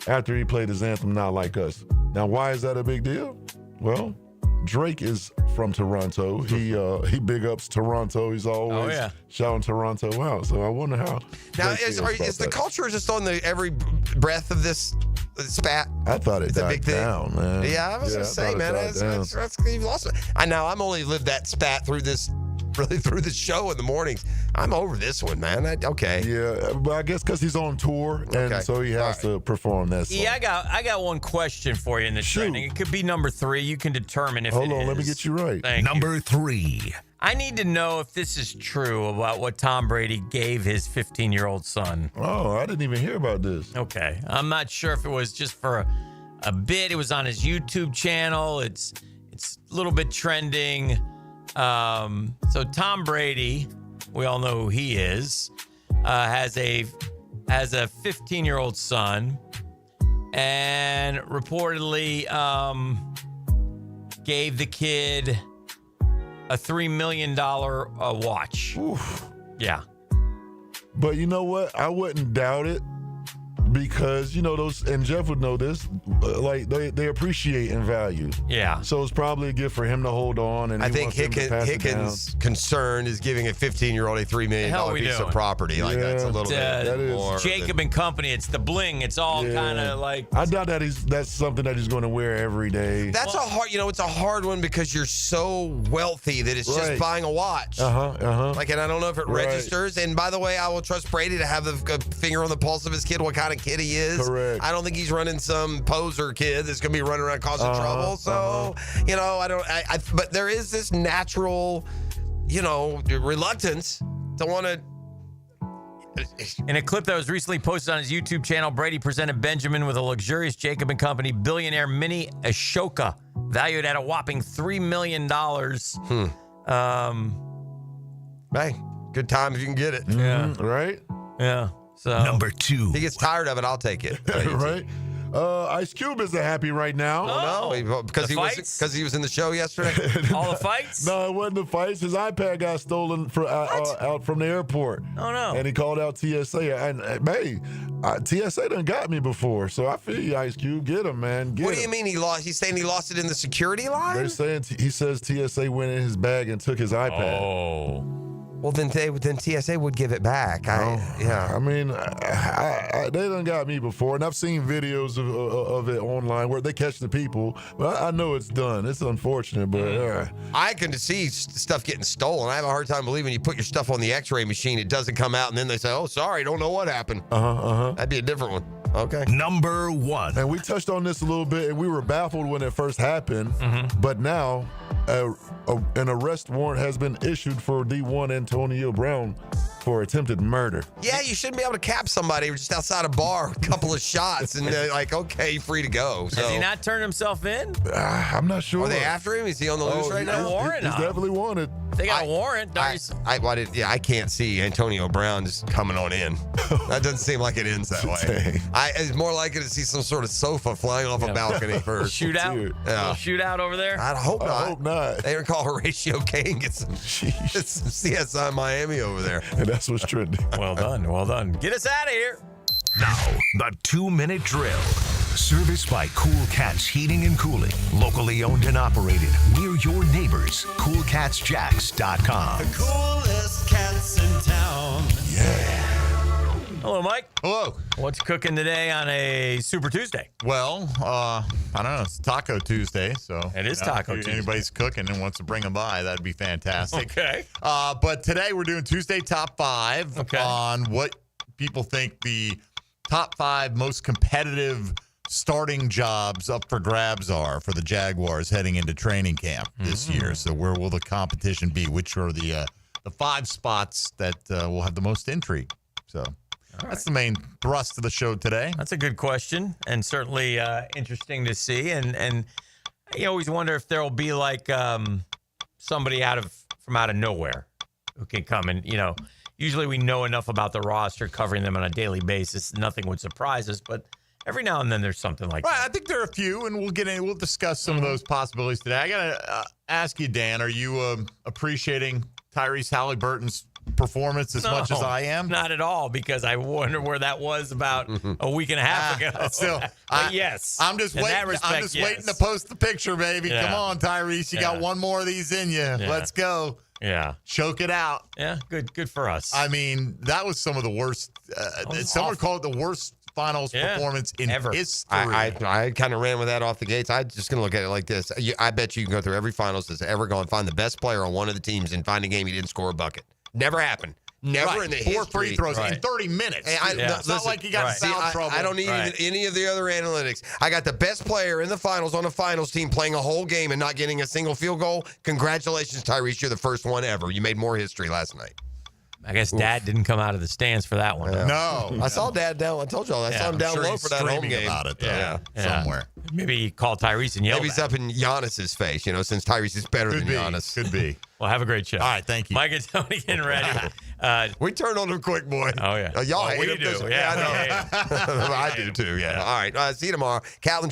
Speaker 5: after he played his anthem, Not Like Us. Now, why is that a big deal? Well, Drake is from Toronto. He big ups Toronto. He's always shouting Toronto out. So I wonder how.
Speaker 1: Now, is the culture just on the every breath of this spat?
Speaker 5: I thought it died
Speaker 1: big thing.
Speaker 5: down, man.
Speaker 1: Yeah, I was going to say, man, you've lost it. I know. I'm only lived that spat through this show in the mornings. I'm over this one, man. Okay.
Speaker 5: Yeah, but I guess because he's on tour, and so he has to perform that song.
Speaker 19: Yeah, I got one question for you in the trending. It could be number 3. You can determine if
Speaker 5: Hold on, let me get you right.
Speaker 2: Number 3.
Speaker 19: I need to know if this is true about what Tom Brady gave his 15-year-old son.
Speaker 5: Oh, I didn't even hear about this.
Speaker 19: Okay. I'm not sure if it was just for a bit. It was on his YouTube channel. It's a little bit trending. So Tom Brady, we all know who he is, has a 15-year-old son, and reportedly gave the kid a $3 million watch.
Speaker 5: Oof.
Speaker 19: Yeah.
Speaker 5: But you know what? I wouldn't doubt it. Because, those, and Jeff would know this, like they appreciate in value.
Speaker 19: Yeah.
Speaker 5: So it's probably a gift for him to hold on. And
Speaker 1: I think Hickens' concern is giving a 15-year-old a $3 million piece of property. Like, that's a little bit more.
Speaker 19: Jacob and Company, it's the bling. It's all kind of like.
Speaker 5: I doubt that's something that he's going to wear every day.
Speaker 1: That's it's a hard one because you're so wealthy that it's just buying a watch. Like, and I don't know if it registers. And by the way, I will trust Brady to have a finger on the pulse of his kid, what kind of kid he is.
Speaker 5: Correct.
Speaker 1: I don't think he's running some poser kid that's going to be running around causing trouble. So, but there is this natural, reluctance to want to.
Speaker 19: In a clip that was recently posted on his YouTube channel, Brady presented Benjamin with a luxurious Jacob & Company billionaire mini Ashoka, valued at a whopping $3 million.
Speaker 1: Hey, good time if you can get it.
Speaker 5: Yeah. Right?
Speaker 19: Yeah. So
Speaker 2: Number 2.
Speaker 1: If he gets tired of it, I'll take it.
Speaker 5: Right? Ice Cube isn't happy right now.
Speaker 19: Oh,
Speaker 1: no, because he was in the show yesterday.
Speaker 19: All the fights?
Speaker 5: No, it wasn't the fights. His iPad got stolen out from the airport.
Speaker 19: Oh no!
Speaker 5: And he called out TSA. And hey, TSA done got me before, so I feel you, Ice Cube. Get him, man.
Speaker 1: What do you mean he lost? He's saying he lost it in the security line?
Speaker 5: They're saying he says TSA went in his bag and took his iPad.
Speaker 19: Oh.
Speaker 1: Well, then TSA would give it back.
Speaker 5: I mean, they done got me before, and I've seen videos of it online where they catch the people. But I know it's done. It's unfortunate, but
Speaker 1: I can see stuff getting stolen. I have a hard time believing you put your stuff on the X-ray machine, it doesn't come out, and then they say, "Oh, sorry, don't know what happened." That'd be a different one. Okay.
Speaker 2: Number 1.
Speaker 5: And we touched on this a little bit, and we were baffled when it first happened. But now, an arrest warrant has been issued for D1 Antonio Brown for attempted murder.
Speaker 1: Yeah, you shouldn't be able to cap somebody just outside a bar, a couple of shots, and they're like, okay, free to go. So,
Speaker 19: has he not turned himself in?
Speaker 5: I'm not sure.
Speaker 1: Are they after him? Is he on the loose right now?
Speaker 19: Warrant
Speaker 5: He's definitely wanted.
Speaker 19: They got a warrant.
Speaker 1: I can't see Antonio Brown just coming on in. That doesn't seem like it ends that way. It's more likely to see some sort of sofa flying off a balcony first.
Speaker 19: Shootout?
Speaker 1: Yeah.
Speaker 19: Shootout over there?
Speaker 1: I hope not.
Speaker 5: I hope not.
Speaker 1: They would call Horatio Kane, get some CSI Miami over there.
Speaker 5: And that's what's trending.
Speaker 19: Well done. Well done. Get us out of here.
Speaker 2: Now, the 2-minute drill. Serviced by Cool Cats Heating and Cooling. Locally owned and operated. We're your neighbors. CoolCatsJacks.com.
Speaker 18: The coolest cats in town.
Speaker 5: Yeah.
Speaker 19: Hello, Mike.
Speaker 3: Hello.
Speaker 19: What's cooking today on a Super Tuesday?
Speaker 3: Well, I don't know. It's Taco Tuesday, so
Speaker 19: it is Taco Tuesday.
Speaker 3: If anybody's cooking and wants to bring them by, that'd be fantastic.
Speaker 19: Okay.
Speaker 3: But today we're doing Tuesday Top 5 on what people think the top 5 most competitive starting jobs up for grabs are for the Jaguars heading into training camp this year. So where will the competition be? Which are the 5 spots that will have the most intrigue? So that's the main thrust of the show today.
Speaker 19: That's a good question, and certainly interesting to see. And you always wonder if there will be like somebody from out of nowhere who can come and, usually we know enough about the roster, covering them on a daily basis. Nothing would surprise us, but every now and then there's something like that.
Speaker 3: I think there are a few, and we'll discuss some of those possibilities today. I got to ask you, Dan, are you appreciating Tyrese Halliburton's performance as much as I am?
Speaker 19: Not at all, because I wonder where that was about a week and a half ago.
Speaker 3: Still,
Speaker 19: yes.
Speaker 3: I'm just waiting. Waiting to post the picture, baby.
Speaker 19: Yeah.
Speaker 3: Come on, Tyrese. You got one more of these in you.
Speaker 19: Yeah.
Speaker 3: Let's go.
Speaker 19: Yeah.
Speaker 3: Choke it out.
Speaker 19: Yeah, good for us.
Speaker 3: I mean, that was some of the worst. Someone called it the worst finals performance in history.
Speaker 1: I kind of ran with that off the gates. I'm just going to look at it like this. I bet you can go through every finals that's ever gone, find the best player on one of the teams, and find a game he didn't score a bucket. Never happened. Never in the history.
Speaker 3: 4 free throws in 30 minutes.
Speaker 1: It's
Speaker 3: not like he got in foul trouble.
Speaker 1: I don't need even any of the other analytics. I got the best player in the finals on a finals team playing a whole game and not getting a single field goal. Congratulations, Tyrese. You're the first one ever. You made more history last night.
Speaker 19: I guess Dad didn't come out of the stands for that one.
Speaker 1: Yeah.
Speaker 3: No.
Speaker 1: I saw Dad down. I told y'all. I saw him down low for that home game.
Speaker 3: About it, though.
Speaker 19: Yeah.
Speaker 3: Somewhere.
Speaker 19: Maybe he called Tyrese and yelled.
Speaker 1: Maybe he's up in Giannis's face, since Tyrese is better than Giannis.
Speaker 3: Could be.
Speaker 19: Well, have a great show.
Speaker 3: All right, thank you.
Speaker 19: Mike and Tony getting ready.
Speaker 1: We turned on him quick, boy.
Speaker 19: Oh, yeah.
Speaker 1: Y'all hate
Speaker 19: we
Speaker 1: him.
Speaker 19: do.
Speaker 1: I know. I do, too. Yeah. All right. See you tomorrow. Catlin